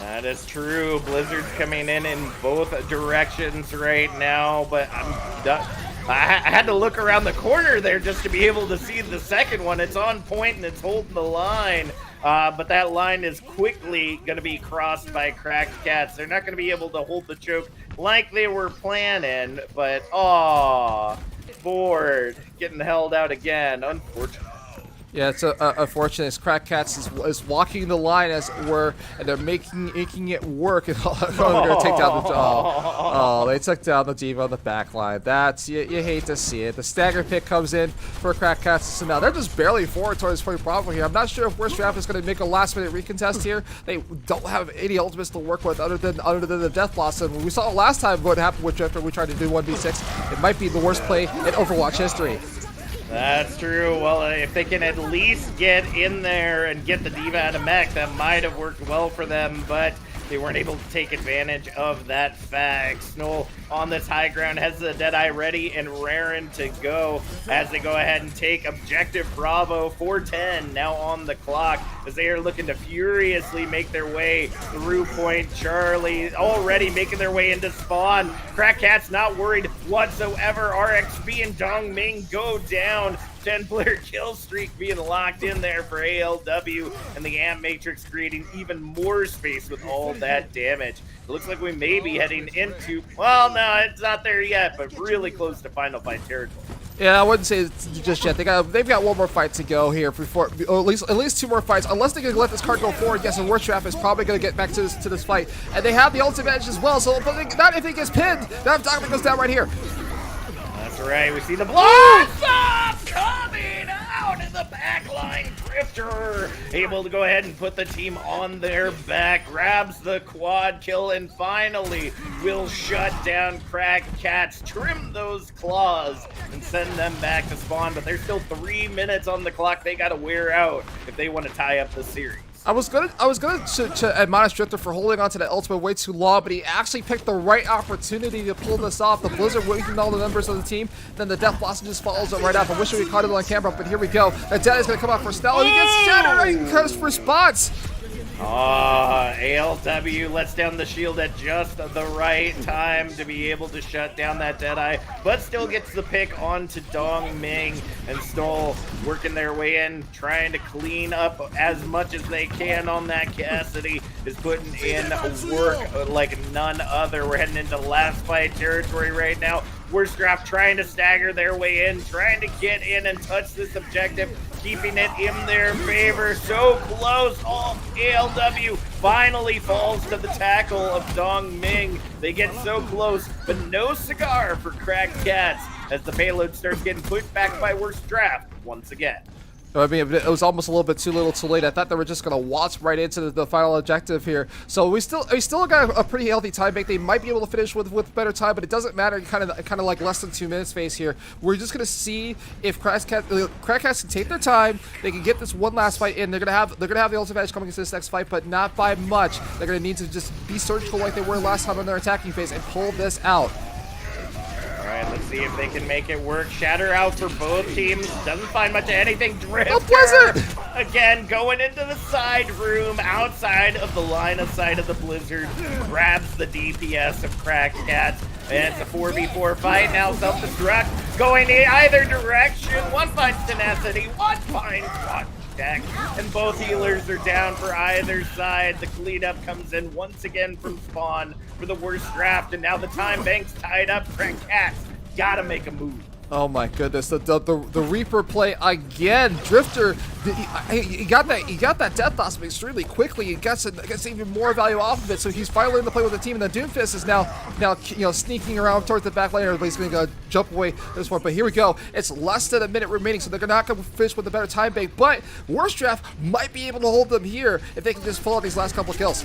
That is true. Blizzard's coming in both directions right now, but I'm done. I had to look around the corner there just to be able to see the second one. It's on point and it's holding the line. But that line is quickly going to be crossed by Cracked Cats. They're not going to be able to hold the choke like they were planning. But, board getting held out again. Unfortunate. Yeah, it's unfortunate. Crack Cats is walking the line as it were, and they're making it work. And they're gonna take down the they took down the Diva on the back line. That's you hate to see it. The stagger pick comes in for Crack Cats, so now they're just barely forward towards point Bravo here. I'm not sure if Worst Draft is going to make a last-minute recontest here. They don't have any ultimates to work with other than the Death Blossom. We saw last time what happened with Drifter. We tried to do 1v6. It might be the worst play in Overwatch history. That's true. Well, if they can at least get in there and get the Diva out of mech, that might have worked well for them, but they weren't able to take advantage of that fact. Snow on this high ground has the Deadeye ready and raring to go as they go ahead and take objective Bravo. 4:10 now on the clock as they are looking to furiously make their way through Point Charlie, already making their way into spawn. Crack Cat's not worried whatsoever. RXB and Dong Ming go down. 10-player kill streak being locked in there for ALW, and the Amp Matrix creating even more space with all that damage. It looks like we may be heading into, well, no, it's not there yet, but really close to final fight territory. Yeah, I wouldn't say it's just yet. They've got one more fight to go here before, or at least two more fights. Unless they can let this card go forward, yes, and Worst Draft is probably going to get back to this fight, and they have the ultimate edge as well. So, but not if he gets pinned. That Donovan goes down right here. That's right. We see the blast coming out in the backline. Drifter able to go ahead and put the team on their back, grabs the quad kill, and finally will shut down Crack Cats, trim those claws, and send them back to spawn. But there's still 3 minutes on the clock they got to wear out if they want to tie up the series. I was gonna admonish Drifter for holding on to that ultimate way too long, but he actually picked the right opportunity to pull this off. The Blizzard weakening all the members of the team, then the Death Blossom just follows it right up. I wish we caught it on camera, but here we go. The Dead is gonna come out for Snell. He gets shattered right because for spots. ALW lets down the shield at just the right time to be able to shut down that Deadeye, but still gets the pick onto Dong Ming, and Stoll working their way in, trying to clean up as much as they can on that. Cassidy is putting in work like none other. We're heading into last fight territory right now. Worst Draft trying to stagger their way in, trying to get in and touch this objective, keeping it in their favor. So close. ALW finally falls to the tackle of Dong Ming. They get so close, but no cigar for Cracked Cats as the payload starts getting pushed back by Worst Draft once again. I mean, it was almost a little bit too little too late. I thought they were just going to waltz right into the final objective here. So we still got a pretty healthy time bank. They might be able to finish with better time, but it doesn't matter. Kind of like less than 2 minutes phase here. We're just going to see if Crack Cats can take their time. They can get this one last fight in. They're gonna have the ultimate edge coming into this next fight, but not by much. They're going to need to just be surgical like they were last time on their attacking phase and pull this out. All right, let's see if they can make it work. Shatter out for both teams. Doesn't find much of anything. Drifter again going into the side room outside of the line of sight of the Blizzard. Grabs the DPS of Crack Cats. And it's a 4v4 fight now. Self-destruct going in either direction. One finds Tenacity, one finds Watch Tech. And both healers are down for either side. The cleanup comes in once again from spawn for the Worst Draft. And now the time bank's tied up. Crack Cats gotta make a move. Oh my goodness, the Reaper play again. Drifter, he got that Death Blossom extremely quickly. He gets even more value off of it, so he's finally in the play with the team. And the Doomfist is now sneaking around towards the back lane. Everybody's going to jump away this one, but here we go. It's less than a minute remaining, so they're not going to finish with a better time bank. But Worst Draft might be able to hold them here if they can just pull out these last couple of kills.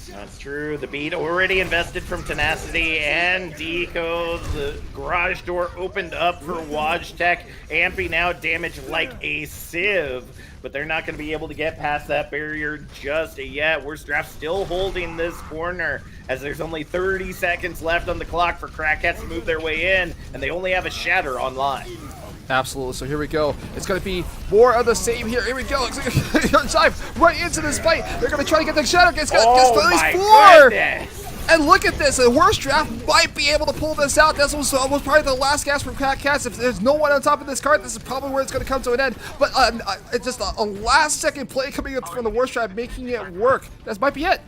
That's true. The beat already invested from Tenacity and Deco. The garage door opened up for Watch Tech. Ampy now damaged like a sieve, but they're not going to be able to get past that barrier just yet. Worst Draft still holding this corner as there's only 30 seconds left on the clock for Crack Cats to move their way in, and they only have a Shatter online. Absolutely. So here we go. It's going to be more of the same here. Here we go. Dive right into this fight. They're going to try to get the Shadow. Gets at least 4. Goodness. And look at this. The worst draft might be able to pull this out. This was probably the last gasp from Cats. If there's no one on top of this card, this is probably where it's going to come to an end. But it's just a last-second play coming up from the worst draft, making it work. That might be it.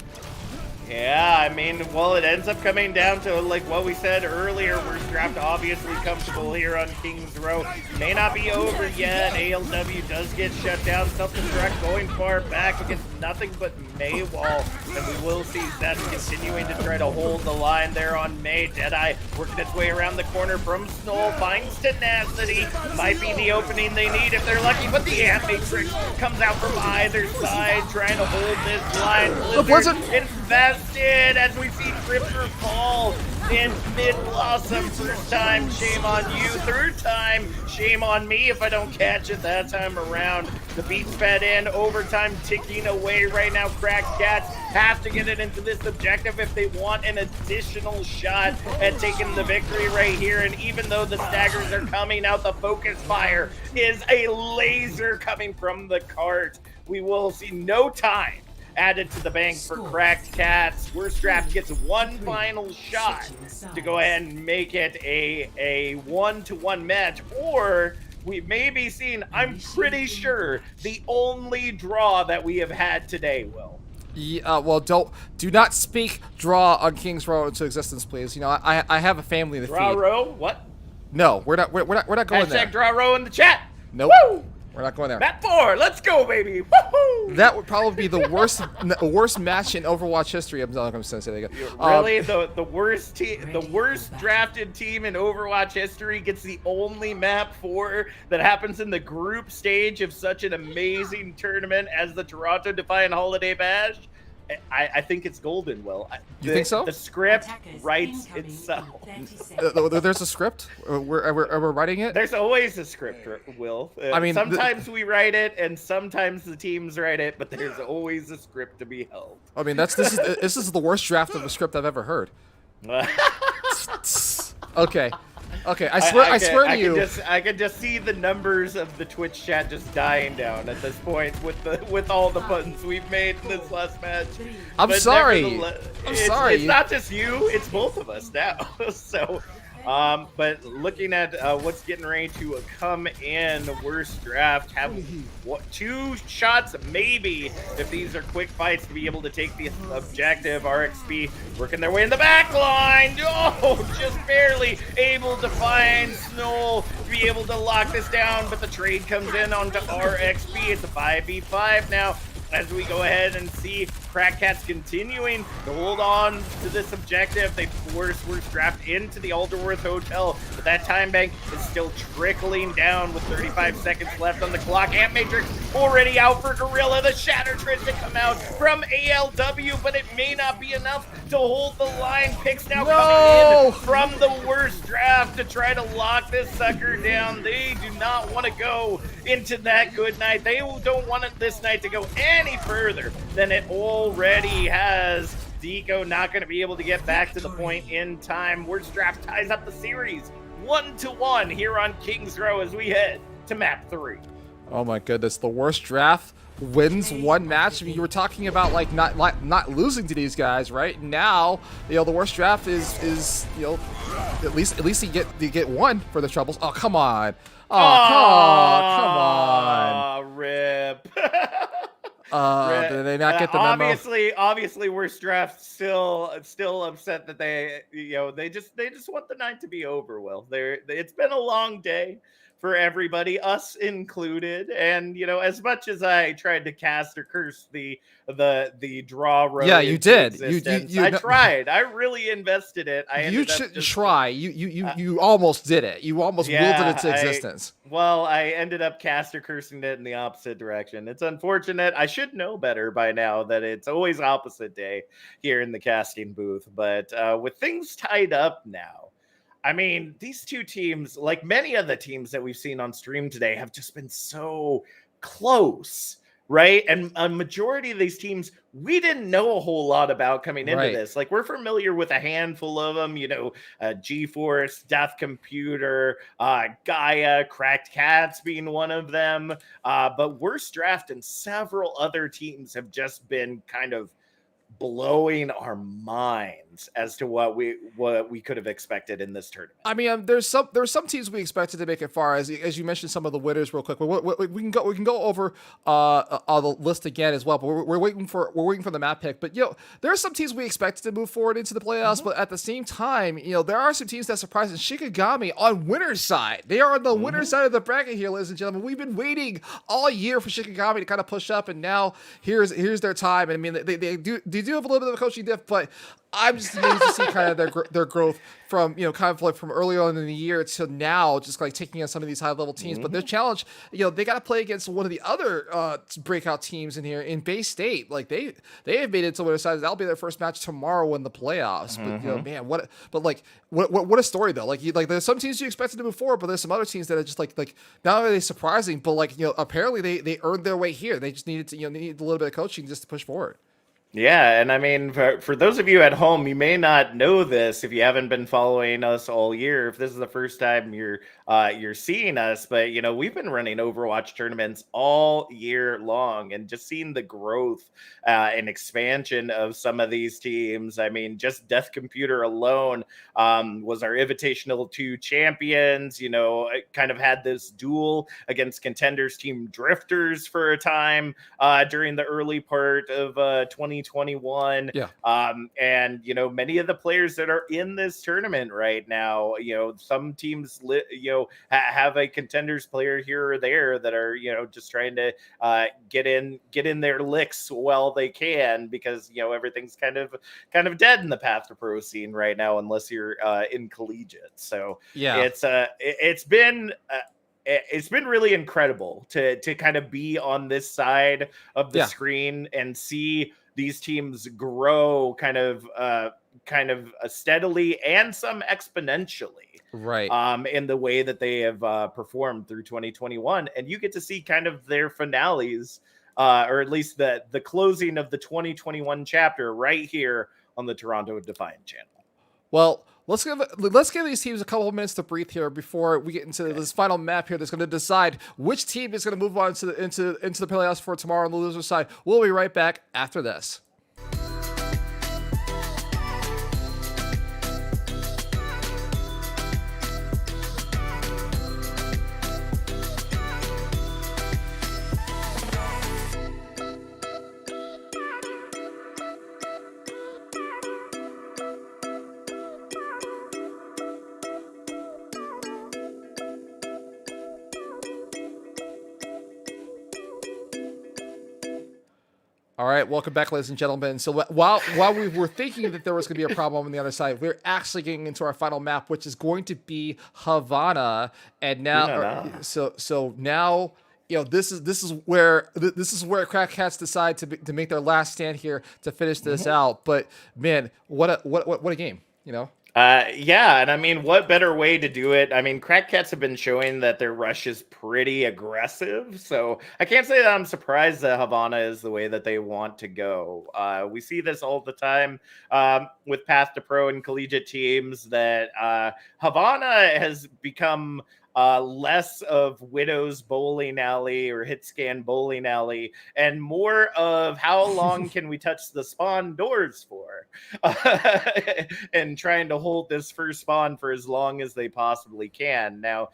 Yeah, I mean, well, it ends up coming down to, like what we said earlier, worst draft obviously comfortable here on Kings Row. May not be over yet. ALW does get shut down. Self-destruct going far back against nothing but Maywall. And we will see Zest continuing to try to hold the line there on May. Deadeye working its way around the corner from Snow. Finds Tenacity. Might be the opening they need if they're lucky. But the Ant Matrix comes out from either side trying to hold this line. Blizzard invested as we see Tripper fall in mid-blossom. First time, shame on you. Third time, shame on me if I don't catch it that time around. The beats fed in, overtime ticking away right now. Cracked Cats have to get it into this objective if they want an additional shot at taking the victory right here. And even though the staggers are coming out, the focus fire is a laser coming from the cart. We will see no time added to the bank for Cracked Cats. Worst draft gets one final shot to go ahead and make it a 1-1 match, or we may be seeing, I'm pretty sure, the only draw that we have had today, Will. Yeah, well, do not speak draw on Kings Row into existence, please. You know, I have a family to feed. Draw row? What? No, we're not going there. Hashtag draw row in the chat. Nope. Woo! We're not going there. Map 4, let's go, baby! Woohoo! That would probably be the worst match in Overwatch history. I'm not going to say that again. Really, the worst drafted team in Overwatch history gets the only map 4 that happens in the group stage of such an amazing tournament as the Toronto Defiant Holiday Bash. I think it's golden, Will. You think so? The script writes itself. There's a script? We're writing it? There's always a script, Will. I mean, sometimes we write it, and sometimes the teams write it, but there's always a script to be held. I mean, this is the worst draft of a script I've ever heard. Okay. Okay, I swear to you. I can just see the numbers of the Twitch chat just dying down at this point with all the buttons we've made in this last match. I'm sorry. It's not just you, it's both of us now. So, but looking at what's getting ready to come in, the worst draft, have 2 shots maybe if these are quick fights to be able to take the objective. RXP working their way in the back line. Oh, just barely able to find Snow to be able to lock this down, but the trade comes in onto RXP. It's a 5v5 now, as we go ahead and see Crack Cats continuing to hold on to this objective. They force worst draft into the Alderworth Hotel, but that time bank is still trickling down with 35 seconds left on the clock. Ant Matrix already out for Gorilla. The Shatter tries to come out from ALW, but it may not be enough to hold the line. Picks now coming in from the worst draft to try to lock this sucker down. They do not want to go into that good night. They don't want this night to go any further than it already has. Deco not going to be able to get back to the point in time. Worst draft ties up the series 1-1 here on Kings Row as we head to map 3. Oh my goodness, the worst draft wins one match. I mean, you were talking about like not losing to these guys, right? Now, you know, the worst draft is you know, at least you get one for the troubles. Oh, come on. Oh, come on. Rip. Did they not get the memo? Obviously, worst draft still upset that they just want the night to be over. Will, it's been a long day for everybody, us included. And as much as I tried to cast or curse the draw road, yeah, you did. I tried. I really invested it. You should try. You almost did it. You almost willed it into existence. I ended up caster cursing it in the opposite direction. It's unfortunate. I should know better by now that it's always opposite day here in the casting booth. But with things tied up now, I mean, these two teams, like many of the teams that we've seen on stream today, have just been so close, right? And a majority of these teams, we didn't know a whole lot about coming into this. Like, we're familiar with a handful of them, GeForce, Death Computer, Gaia, Cracked Cats being one of them. But Worst Draft and several other teams have just been kind of blowing our minds as to what we could have expected in this tournament. I mean, there's some teams we expected to make it far, as you mentioned some of the winners real quick. We can go over the list again as well, but we're waiting for the map pick. But there are some teams we expected to move forward into the playoffs, but at the same time, there are some teams that surprised us. Shikigami on winner's side, they are on the winner's side of the bracket here, ladies and gentlemen. We've been waiting all year for Shikigami to kind of push up, and now here's their time. And I mean, they do have a little bit of a coaching diff, but I'm just amazed to see kind of their growth from kind of like from earlier on in the year to now, just like taking on some of these high level teams. But their challenge, they got to play against one of the other breakout teams in here in Bay State. Like they have made it to winner's side. That'll be their first match tomorrow in the playoffs. But man, what a story though. Like there's some teams you expected to move forward, but there's some other teams that are just like not only surprising, but apparently they earned their way here. They just needed to they needed a little bit of coaching just to push forward. Yeah, and I mean, for those of you at home, you may not know this if you haven't been following us all year. If this is the first time you're seeing us, but we've been running Overwatch tournaments all year long, and just seeing the growth and expansion of some of these teams. I mean, just Death Computer alone was our Invitational 2 champions. Kind of had this duel against Contenders Team Drifters for a time during the early part of 2021. Yeah. And many of the players that are in this tournament right now, some teams have a Contenders player here or there that are just trying to get in their licks while they can, because everything's kind of dead in the path to pro scene right now unless you're in collegiate. So yeah, it's been really incredible to kind of be on this side of the screen and see these teams grow kind of steadily and some exponentially, right? In the way that they have performed through 2021, and you get to see kind of their finales, or at least the closing of the 2021 chapter right here on the Toronto Defiant channel. Well, let's give these teams a couple of minutes to breathe here before we get into this final map here that's going to decide which team is going to move on into the playoffs for tomorrow on the loser side. We'll be right back after this. All right, welcome back, ladies and gentlemen. So while we were thinking that there was going to be a problem on the other side, we're actually getting into our final map, which is going to be Havana. And now, so now, this is where Crack Cats decide to make their last stand here to finish this out. But man, what a game, Yeah, and I mean, what better way to do it? I mean, Crack Cats have been showing that their rush is pretty aggressive, so I can't say that I'm surprised that Havana is the way that they want to go. We see this all the time with Path to Pro and collegiate teams, that Havana has become less of Widow's Bowling Alley or Hitscan Bowling Alley, and more of how long can we touch the spawn doors for, and trying to hold this first spawn for as long as they possibly can. Now,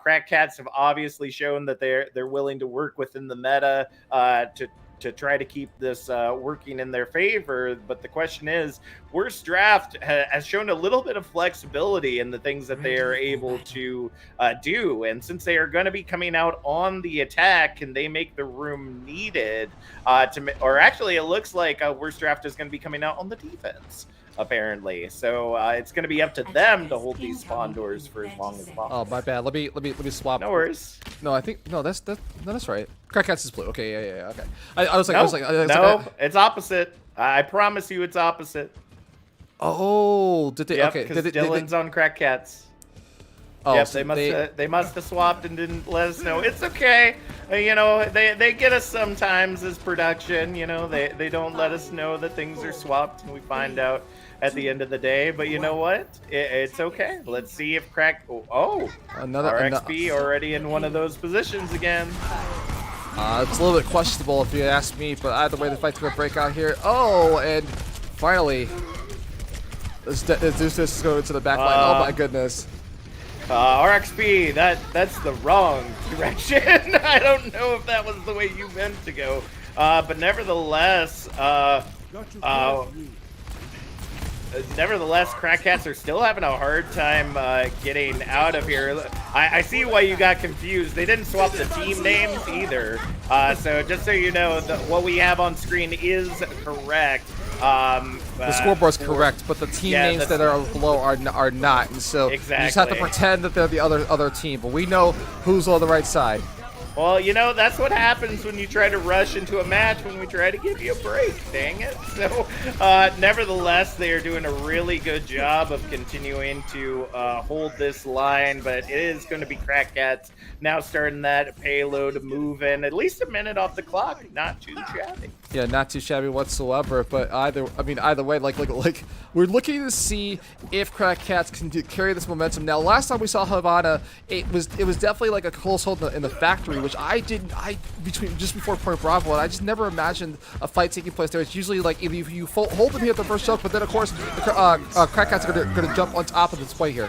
Crack Cats have obviously shown that they're willing to work within the meta to try to keep this working in their favor. But the question is, Worst Draft has shown a little bit of flexibility in the things that they are able to do. And since they are going to be coming out on the attack, can they make the room needed or actually it looks like Worst Draft is going to be coming out on the defense, apparently. So it's going to be up to them to hold these spawn doors for as long as possible. Oh, my bad. Let me swap. No worries. No, I think that's right. Crack Cats is blue. Okay, yeah. Okay. I was like, it's opposite. I promise you, it's opposite. Oh, did they? Yep, okay, because Dylan's on Crack Cats. Oh, yep, so they must have swapped and didn't let us know. It's okay. They get us sometimes as production. They don't let us know that things are swapped, and we find out at the end of the day. But you know what? It's okay. Let's see if RXP already in one of those positions again. It's a little bit questionable if you ask me, but either way, the fight's going to break out here. Oh, and finally, this is going to the back line. Oh my goodness. RXP, that's the wrong direction. I don't know if that was the way you meant to go. But nevertheless, Crack Cats are still having a hard time getting out of here. I see why you got confused. They didn't swap the team names either. So just so you know, what we have on screen is correct. The scoreboard's correct, but the team names that are below are not, and so you just have to pretend that they're the other team. But we know who's on the right side. Well, you know, that's what happens when you try to rush into a match when we try to give you a break, dang it. So, nevertheless, they are doing a really good job of continuing to hold this line, but it is going to be Crack Cats now starting that payload moving. At least a minute off the clock, not too shabby. Yeah, not too shabby whatsoever, but either way, like we're looking to see if Crack Cats can carry this momentum. Now, last time we saw Havana, it was definitely like a close hold in the factory, which between just before Point Bravo, and I just never imagined a fight taking place there. It's usually like if you hold them here at the first choke, but then of course Crack Cats are gonna jump on top of this play here.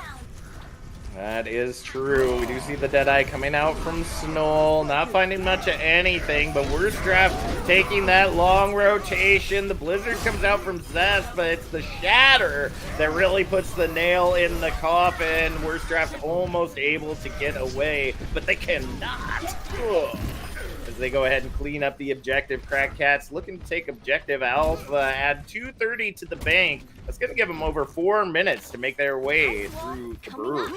That is true. We do see the Deadeye coming out from Snoll, not finding much of anything, but Worstraff taking that long rotation. The Blizzard comes out from Zest, but it's the Shatter that really puts the nail in the coffin. Worstraff's almost able to get away, but they cannot. Ugh. As they go ahead and clean up the objective. Crack Cats looking to take objective Alpha, add 230 to the bank. That's going to give them over 4 minutes to make their way through the brew.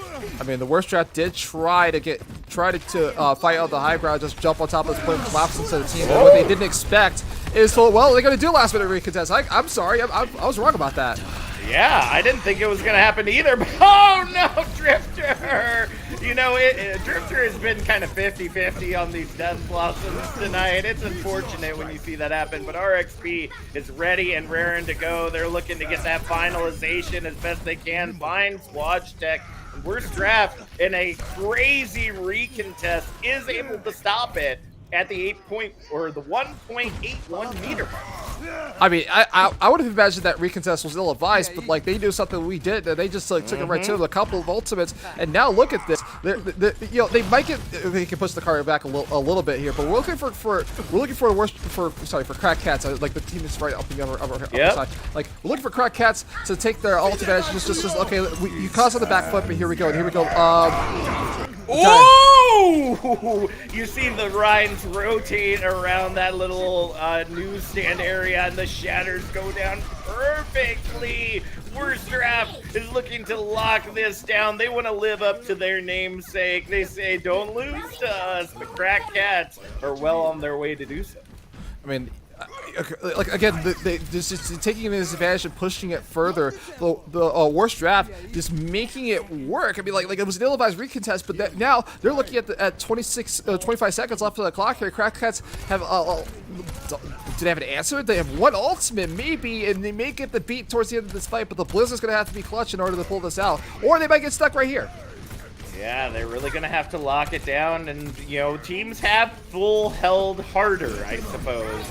I mean, the Worstraff did try to fight out the high ground, just jump on top of this plane, collapse into the team. But what they didn't expect is, well, they're going to do last minute recontest. I'm sorry, I was wrong about that. Yeah, I didn't think it was going to happen either, but oh no, Drifter! You know, Drifter has been kind of 50-50 on these Death Blossoms tonight. It's unfortunate when you see that happen, but RXP is ready and raring to go. They're looking to get that finalization as best they can, find Swatch Tech. Worstraff, in a crazy recontest, is able to stop it at the 1.81 meter mark. I mean, I would have imagined that recontest was ill-advised, but like they knew something we did, and they just like took it right to them, a couple of ultimates, and now look at this. You know, they might get, they can push the card back a little bit here, but we're looking for Crack Cats. Like the team is right up the other side. Like we're looking for Crack Cats to take their ultimate. Just okay. You caught us on the back foot, but here we go. Oh! You see the Rhines rotate around that little newsstand area, and the Shatters go down perfectly. Worstraff is looking to lock this down. They want to live up to their namesake. They say, don't lose to us. The Crack Cats are well on their way to do so. I mean, like again, they just taking this advantage and pushing it further. The Worstraff just making it work. I mean, like it was an ill-advised recontest, but now they're looking at 25 seconds left on the clock here. Crack Cats have do they have an answer? They have one ultimate maybe, and they may get the beat towards the end of this fight. But the Blizzard's gonna have to be clutch in order to pull this out, or they might get stuck right here. Yeah, they're really going to have to lock it down, and, you know, teams have full held harder, I suppose.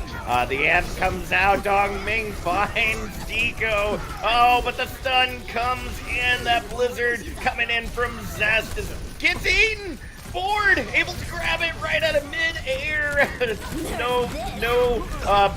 The Ant comes out, Dong Ming finds Deco. Oh, but the stun comes in. That Blizzard coming in from Zest gets eaten. Board, able to grab it right out of mid-air. No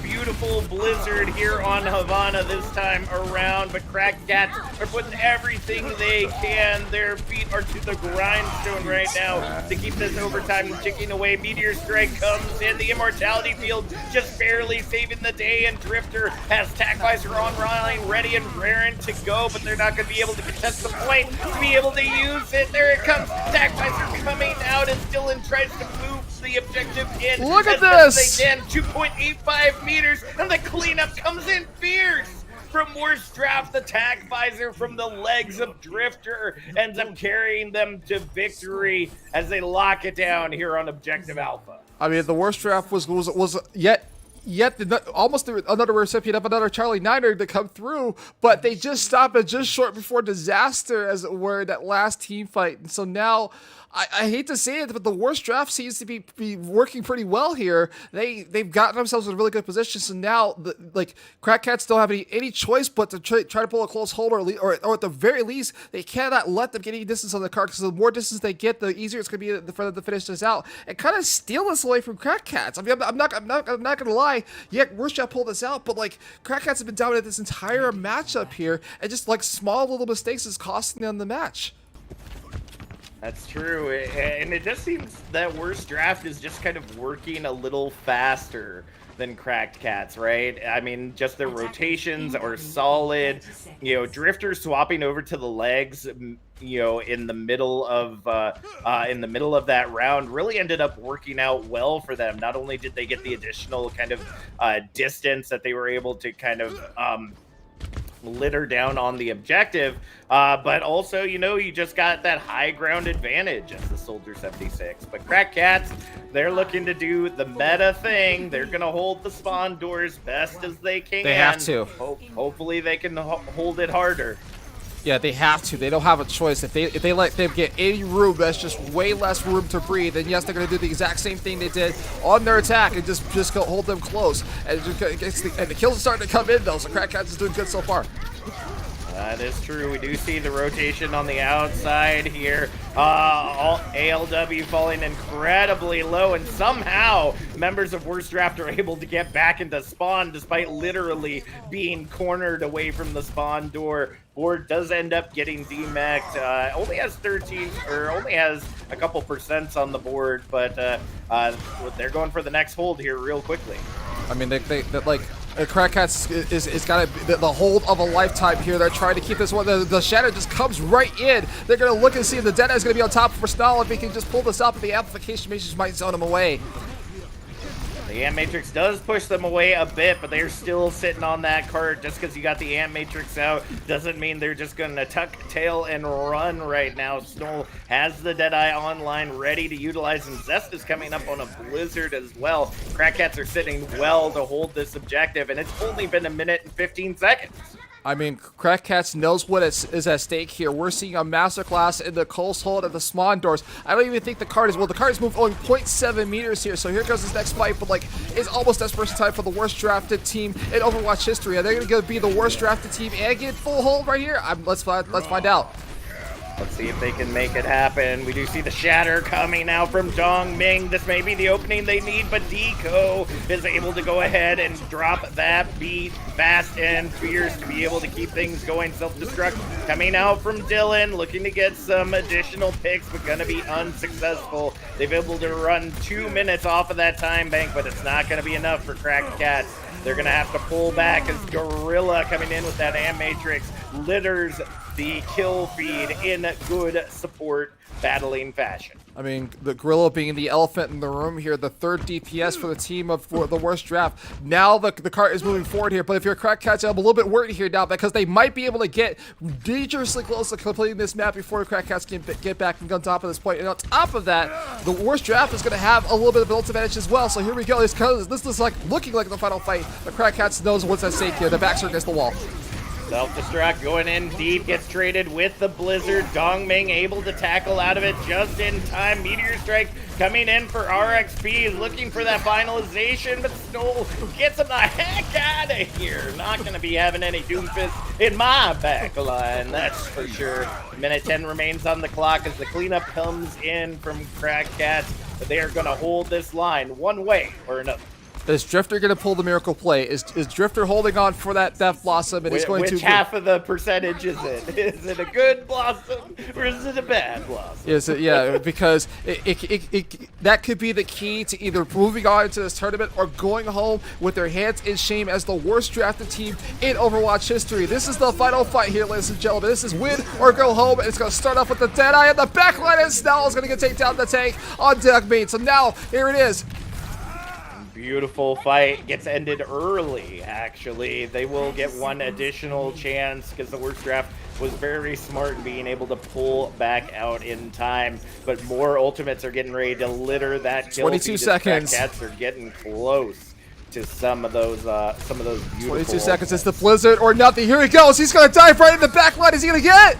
beautiful Blizzard here on Havana this time around, but Crack Cats are putting everything they can. Their feet are to the grindstone right now to keep this overtime ticking away. Meteor Strike comes in, the Immortality Field just barely saving the day, and Drifter has Tac Visor on line, ready and raring to go, but they're not going to be able to contest the point to be able to use it. There it comes, Tac Visor coming out, and Dylan tries to move the objective in. Look at this! They can, 2.85 meters, and the cleanup comes in fierce from Worstraff. The Tac Visor from the legs of Drifter ends up carrying them to victory as they lock it down here on objective Alpha. I mean, the Worstraff was yet yet almost another recipient of another Charlie Niner to come through, but they just stopped it just short before disaster, as it were, that last team fight. And so now, I hate to say it, but the worst draft seems to be working pretty well here. They've gotten themselves in a really good position. So now, Crack Cats don't have any choice but to try to pull a close hold, or at the very least, they cannot let them get any distance on the card, because the more distance they get, the easier it's going to be for them to finish this out and kind of steal this away from Crack Cats. I mean, I'm not going to lie. Yeah, worst draft pulled this out, but Crack Cats have been dominant this entire matchup here, and just small little mistakes is costing them the match. That's true, and it just seems that worst draft is just kind of working a little faster than Cracked Cats, right? I mean, just their rotations are solid. Drifter swapping over to the legs, in the middle of that round really ended up working out well for them. Not only did they get the additional kind of distance that they were able to kind of litter down on the objective, but also, you just got that high ground advantage as the Soldier 76. But Crack Cats, they're looking to do the meta thing. They're going to hold the spawn doors best as they can. They have to. Hopefully they can hold it harder. Yeah, they have to. They don't have a choice. If they let them get any room, that's just way less room to breathe. Then yes, they're going to do the exact same thing they did on their attack and just go hold them close. And the kills are starting to come in though, so Crack Cats is doing good so far. That is true. We do see the rotation on the outside here. ALW falling incredibly low, and somehow members of Worst Draft are able to get back into spawn despite literally being cornered away from the spawn door. Board does end up getting demeched. Only has 13, or only has a couple percents on the board, but they're going for the next hold here real quickly. I mean, Crack Cats is got the hold of a lifetime here. They're trying to keep this one. The Shatter just comes right in. They're going to look and see if the Dead Eye is going to be on top for Snarl. If he can just pull this up, the amplification matrix might zone him away. The Ant Matrix does push them away a bit, but they're still sitting on that cart. Just because you got the Ant Matrix out doesn't mean they're just going to tuck tail and run right now. Snow has the Deadeye online, ready to utilize, and Zest is coming up on a Blizzard as well. Crack Cats are sitting well to hold this objective, and it's only been 1 minute and 15 seconds. I mean, Crack Cats knows what is at stake here. We're seeing a masterclass in the close hold of the spawn doors. I don't even think the card is, well, the card is moved only 0.7 meters here, so here goes this next fight, but it's almost desperation time for the worst drafted team in Overwatch history. Are they going to be the worst drafted team and get full hold right here? Let's find out. Let's see if they can make it happen. We do see the Shatter coming out from Dong Ming. This may be the opening they need, but Deco is able to go ahead and drop that beat fast and fierce to be able to keep things going. Self-destruct coming out from Dylan, looking to get some additional picks, but going to be unsuccessful. They've been able to run 2 minutes off of that time bank, but it's not going to be enough for Cracked Cats. They're going to have to pull back as Gorilla coming in with that Ant Matrix litters the kill feed in good support battling fashion. I mean, the Gorilla being the elephant in the room here, the third DPS for the team for the worst draft. Now the cart is moving forward here, but if you're a Crack Cats, I'm a little bit worried here now because they might be able to get dangerously close to completing this map before the Crack Cats can get back and go on top of this point. And on top of that, the worst draft is going to have a little bit of built advantage as well. So here we go. This is looking like the final fight. The Crack Cats knows what's at stake here. The backs are against the wall. Self-destruct going in deep, gets traded with the Blizzard. Dongming able to tackle out of it just in time. Meteor Strike coming in for RXP, looking for that finalization, but Snow gets him the heck out of here. Not going to be having any Doomfist in my back line, that's for sure. Minute 10 remains on the clock as the cleanup comes in from Crack Cats, but they are going to hold this line one way or another. Is Drifter going to pull the miracle play? Is Drifter holding on for that Death Blossom? And he's going Which half of the percentage is it? Is it a good blossom or is it a bad blossom? Is it? Yeah, because that could be the key to either moving on into this tournament or going home with their hands in shame as the worst drafted team in Overwatch history. This is the final fight here, ladies and gentlemen. This is win or go home. And it's going to start off with the Deadeye in the backline, and Snell is going to take down the tank on Dugmeat. So now, here it is. Beautiful fight. Gets ended early, actually. They will get one additional chance because the worst draft was very smart in being able to pull back out in time. But more ultimates are getting ready to litter that kill. 22 seconds. Cats are getting close to some of those beautiful 22 seconds. It's the blizzard or nothing. Here he goes. He's gonna dive right in the back line. Is he gonna get?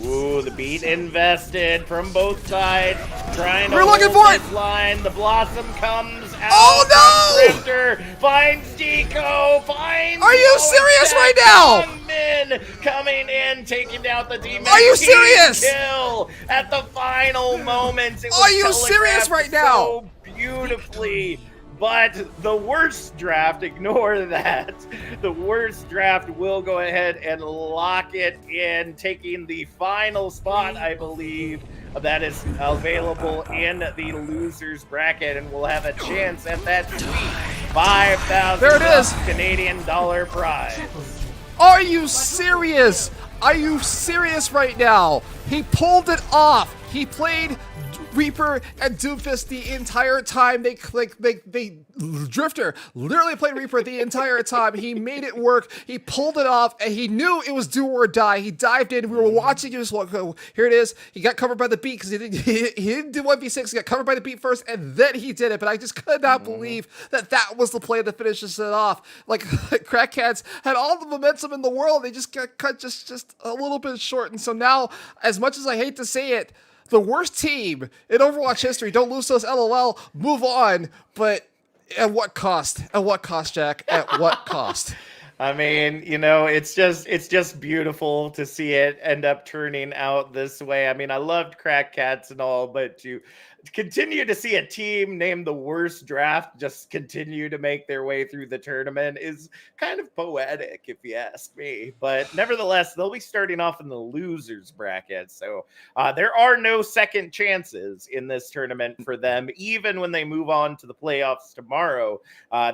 Ooh, the beat invested from both sides. Trying to We're looking hold for it. this line. The Blossom comes out. Oh, no! Drifter finds Deco. Finds. Are you serious right now? Min coming in, taking down the demon. Are you serious? Kill at the final moments. It was Are you serious telegraphed right now? So beautifully. But the worst draft, ignore that. The worst draft will go ahead and lock it in, taking the final spot, I believe, that is available in the losers bracket, and we'll have a chance at that sweet 5,000 There it is. Canadian dollar prize. Are you serious? Are you serious right now? He pulled it off. He played Reaper and Doomfist the entire time. They Drifter literally played Reaper the entire time. He made it work. He pulled it off, and he knew it was do or die. He dived in. We were watching him. Just go, here it is. He got covered by the beat because he didn't do 1v6. He got covered by the beat first, and then he did it. But I just could not believe that was the play that finishes it off. Like Crack Cats had all the momentum in the world. They just got cut just a little bit short. And so now, as much as I hate to say it, the worst team in Overwatch history, don't lose to us, LOL, move on, but at what cost? At what cost, Jack? At what cost? I mean, it's just beautiful to see it end up turning out this way. I mean, I loved Crack Cats and all, but to continue to see a team named the worst draft just continue to make their way through the tournament is kind of poetic, if you ask me. But nevertheless, they'll be starting off in the losers bracket. So there are no second chances in this tournament for them. Even when they move on to the playoffs tomorrow,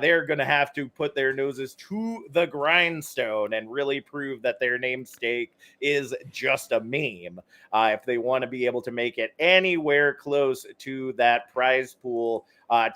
they're going to have to put their noses to the grindstone and really prove that their namesake is just a meme if they want to be able to make it anywhere close to that prize pool.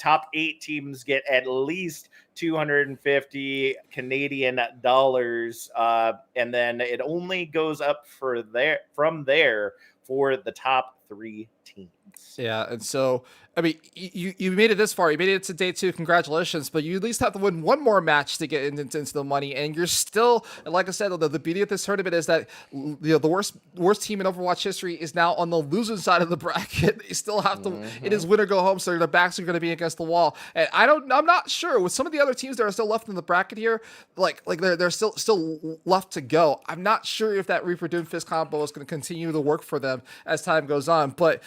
Top 8 teams get at least 250 Canadian dollars, and then it only goes up from there for the top 3 teams. Yeah, and so I mean, you made it this far. You made it to day 2. Congratulations! But you at least have to win one more match to get into the money, and you're still, like I said, the beauty of this tournament is that the worst team in Overwatch history is now on the losing side of the bracket. They still have to. It is win or go home, so their backs are going to be against the wall. And I'm not sure with some of the other teams that are still left in the bracket here, like they're still left to go. I'm not sure if that Reaper Doomfist combo is going to continue to work for them as time goes on. But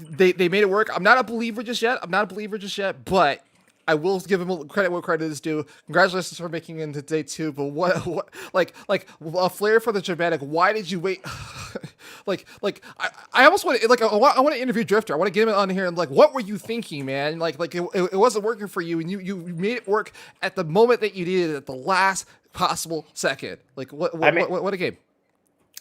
they made it work. I'm not a believer just yet, but I will give him credit where credit is due. Congratulations for making it into day 2. But what like a flair for the dramatic. Why did you wait? I almost want to I want to interview Drifter. I want to get him on here and what were you thinking, man? It wasn't working for you, and you made it work at the moment that you needed it, at the last possible second. What a game.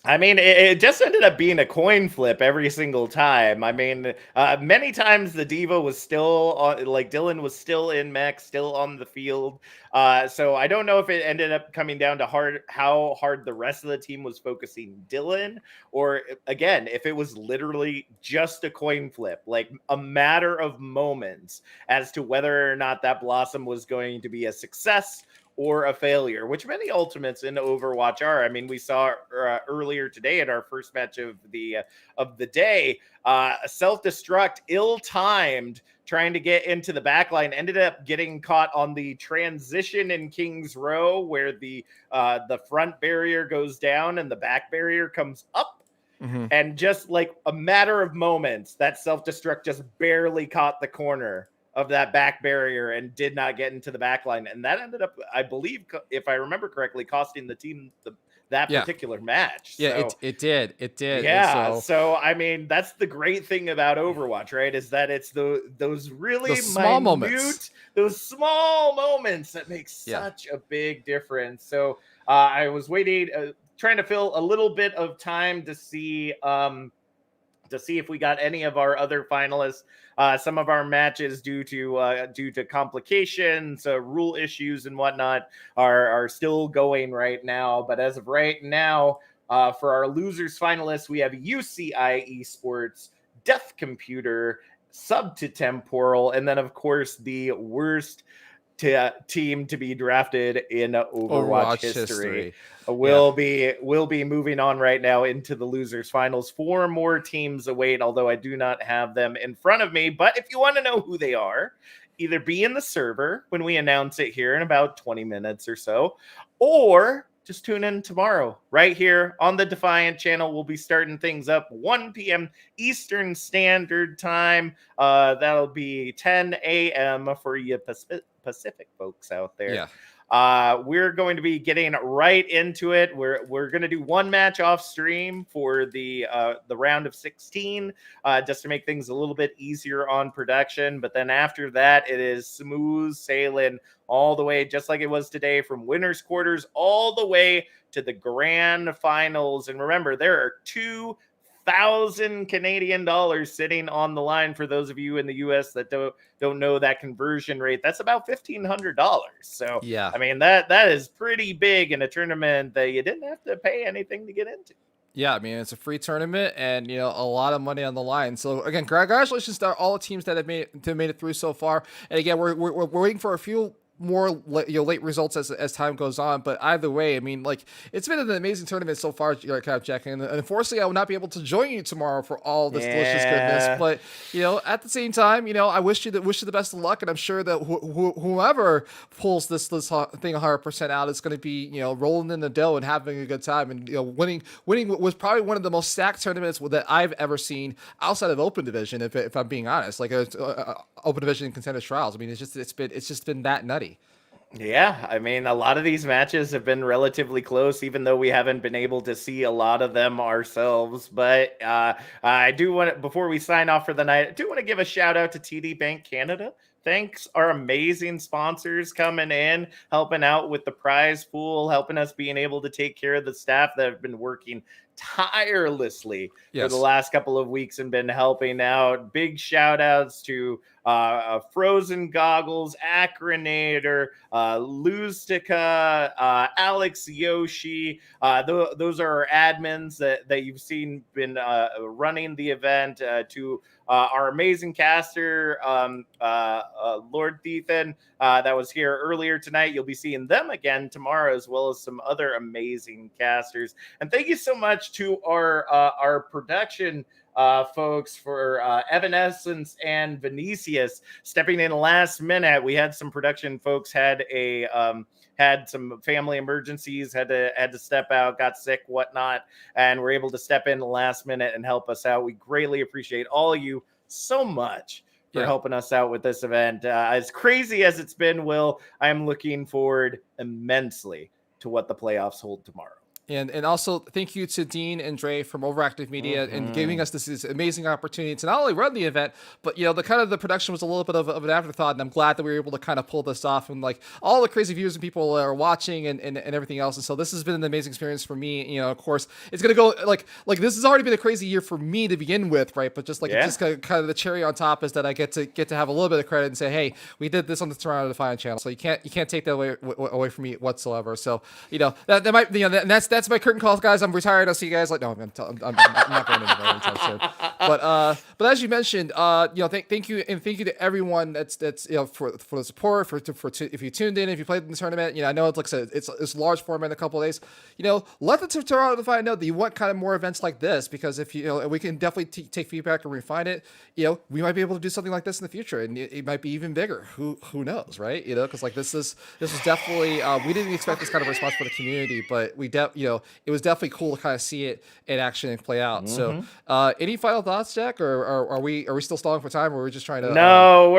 I mean, it just ended up being a coin flip every single time. I mean, many times the Diva was still on, Dylan was still in mech, still on the field. So I don't know if it ended up coming down to how hard the rest of the team was focusing Dylan, or again, if it was literally just a coin flip, like a matter of moments as to whether or not that Blossom was going to be a success or a failure, which many ultimates in Overwatch are. I mean, we saw earlier today in our first match of the day, self-destruct, ill-timed, trying to get into the backline, ended up getting caught on the transition in King's Row, where the front barrier goes down and the back barrier comes up. Mm-hmm. And just like a matter of moments, that self-destruct just barely caught the corner of that back barrier and did not get into the back line. And that ended up, I believe, if I remember correctly, costing the team that particular match. Yeah, so, it did. Yeah, so I mean, that's the great thing about Overwatch, right? Is that it's those really small moments. Those small moments that make such a big difference. So I was waiting, trying to fill a little bit of time to see if we got any of our other finalists. Some of our matches, due to complications, rule issues, and whatnot, are still going right now. But as of right now, for our losers finalists, we have UCI Esports, Death Computer, Sub to Temporal, and then of course the worst team to be drafted in Overwatch history. We'll be moving on right now into the losers finals. 4 more teams await, although I do not have them in front of me. But if you want to know who they are, either be in the server when we announce it here in about 20 minutes or so, or just tune in tomorrow right here on the Defiant channel. We'll be starting things up 1 p.m. Eastern Standard Time. That'll be 10 a.m. for you Pacific folks out there. Yeah. We're going to be getting right into it. We're going to do 1 match off stream for the round of 16, just to make things a little bit easier on production. But then after that, it is smooth sailing all the way, just like it was today, from winners quarters all the way to the grand finals. And remember, there are 2,000 Canadian dollars sitting on the line for those of you in the US that don't know that conversion rate. That's about $1,500. So yeah, I mean that is pretty big in a tournament that you didn't have to pay anything to get into. Yeah, I mean, it's a free tournament and, a lot of money on the line. So, again, congratulations to all the teams that have made it through so far. And, again, we're waiting for a few more late results as time goes on, but either way, I mean, like, it's been an amazing tournament so far, Jack, and unfortunately I will not be able to join you tomorrow for all this delicious goodness, but at the same time, I wish you the best of luck, and I'm sure that whoever pulls this thing 100% out is going to be rolling in the dough and having a good time, and winning was probably one of the most stacked tournaments that I've ever seen outside of Open Division, if I'm being honest, like Open Division Contenders Trials. I mean, it's just been that nutty. Yeah, I mean, a lot of these matches have been relatively close, even though we haven't been able to see a lot of them ourselves. But I do want to, before we sign off for the night, I do want to give a shout out to TD Bank Canada. Thanks, our amazing sponsors coming in, helping out with the prize pool, helping us being able to take care of the staff that have been working tirelessly for the last couple of weeks and been helping out. Big shout outs to Frozen Goggles, Acronator, Lustica, Alex Yoshi. Those are our admins that you've seen been running the event, to our amazing caster, Lord Ethan, that was here earlier tonight. You'll be seeing them again tomorrow, as well as some other amazing casters. And thank you so much to our production folks for Evanescence and Vinicius stepping in last minute. We had some production folks had some family emergencies, had to step out, got sick, whatnot, and were able to step in the last minute and help us out. We greatly appreciate all of you so much for helping us out with this event. As crazy as it's been, Will, I am looking forward immensely to what the playoffs hold tomorrow. And also thank you to Dean and Dre from Overactive Media and giving us this amazing opportunity to not only run the event, but the production was a little bit of an afterthought, and I'm glad that we were able to kind of pull this off, and like all the crazy views and people that are watching and everything else. And so this has been an amazing experience for me. Of course, it's gonna go like this has already been a crazy year for me to begin with, right? But just just kind of the cherry on top is that I get to have a little bit of credit and say, hey, we did this on the Toronto Defiant channel, so you can't take that away from me whatsoever. So that might that's my curtain call, guys. I'm retired. I'll see you guys. I'm not going anywhere anytime soon. But as you mentioned, thank you to everyone that's for the support, for if you tuned in, if you played in the tournament. I know it's it's large format in a couple of days. Let the Toronto Defiant know that you want kind of more events like this, because if we can definitely take feedback and refine it. We might be able to do something like this in the future, and it might be even bigger. Who knows, right? Because this was definitely we didn't expect this kind of response for the community, but it was definitely cool to kind of see it in action and play out. So, any final thoughts, Jack, or are we still stalling for time, or are we just trying to? No,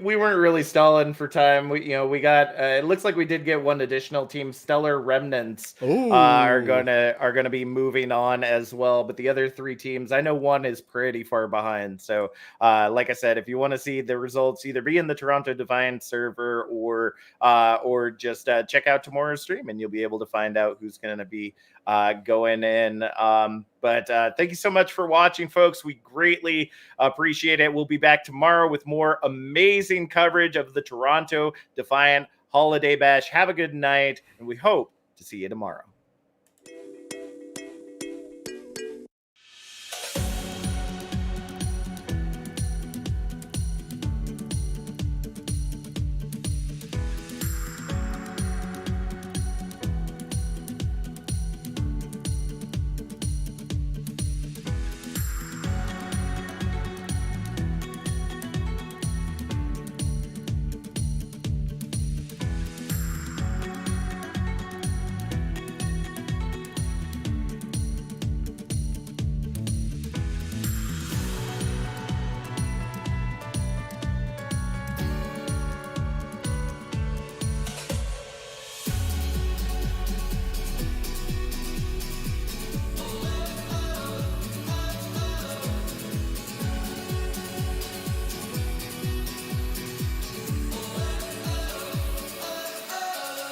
we weren't really stalling for time. We got. It looks like we did get one additional team. Stellar Remnants are gonna be moving on as well. But the other 3 teams, I know one is pretty far behind. So, like I said, if you want to see the results, either be in the Toronto Defiant server or just check out tomorrow's stream, and you'll be able to find out who's going to be going in. But thank you so much for watching, folks. We greatly appreciate it. We'll be back tomorrow with more amazing coverage of the Toronto Defiant Holiday Bash. Have a good night, and we hope to see you tomorrow.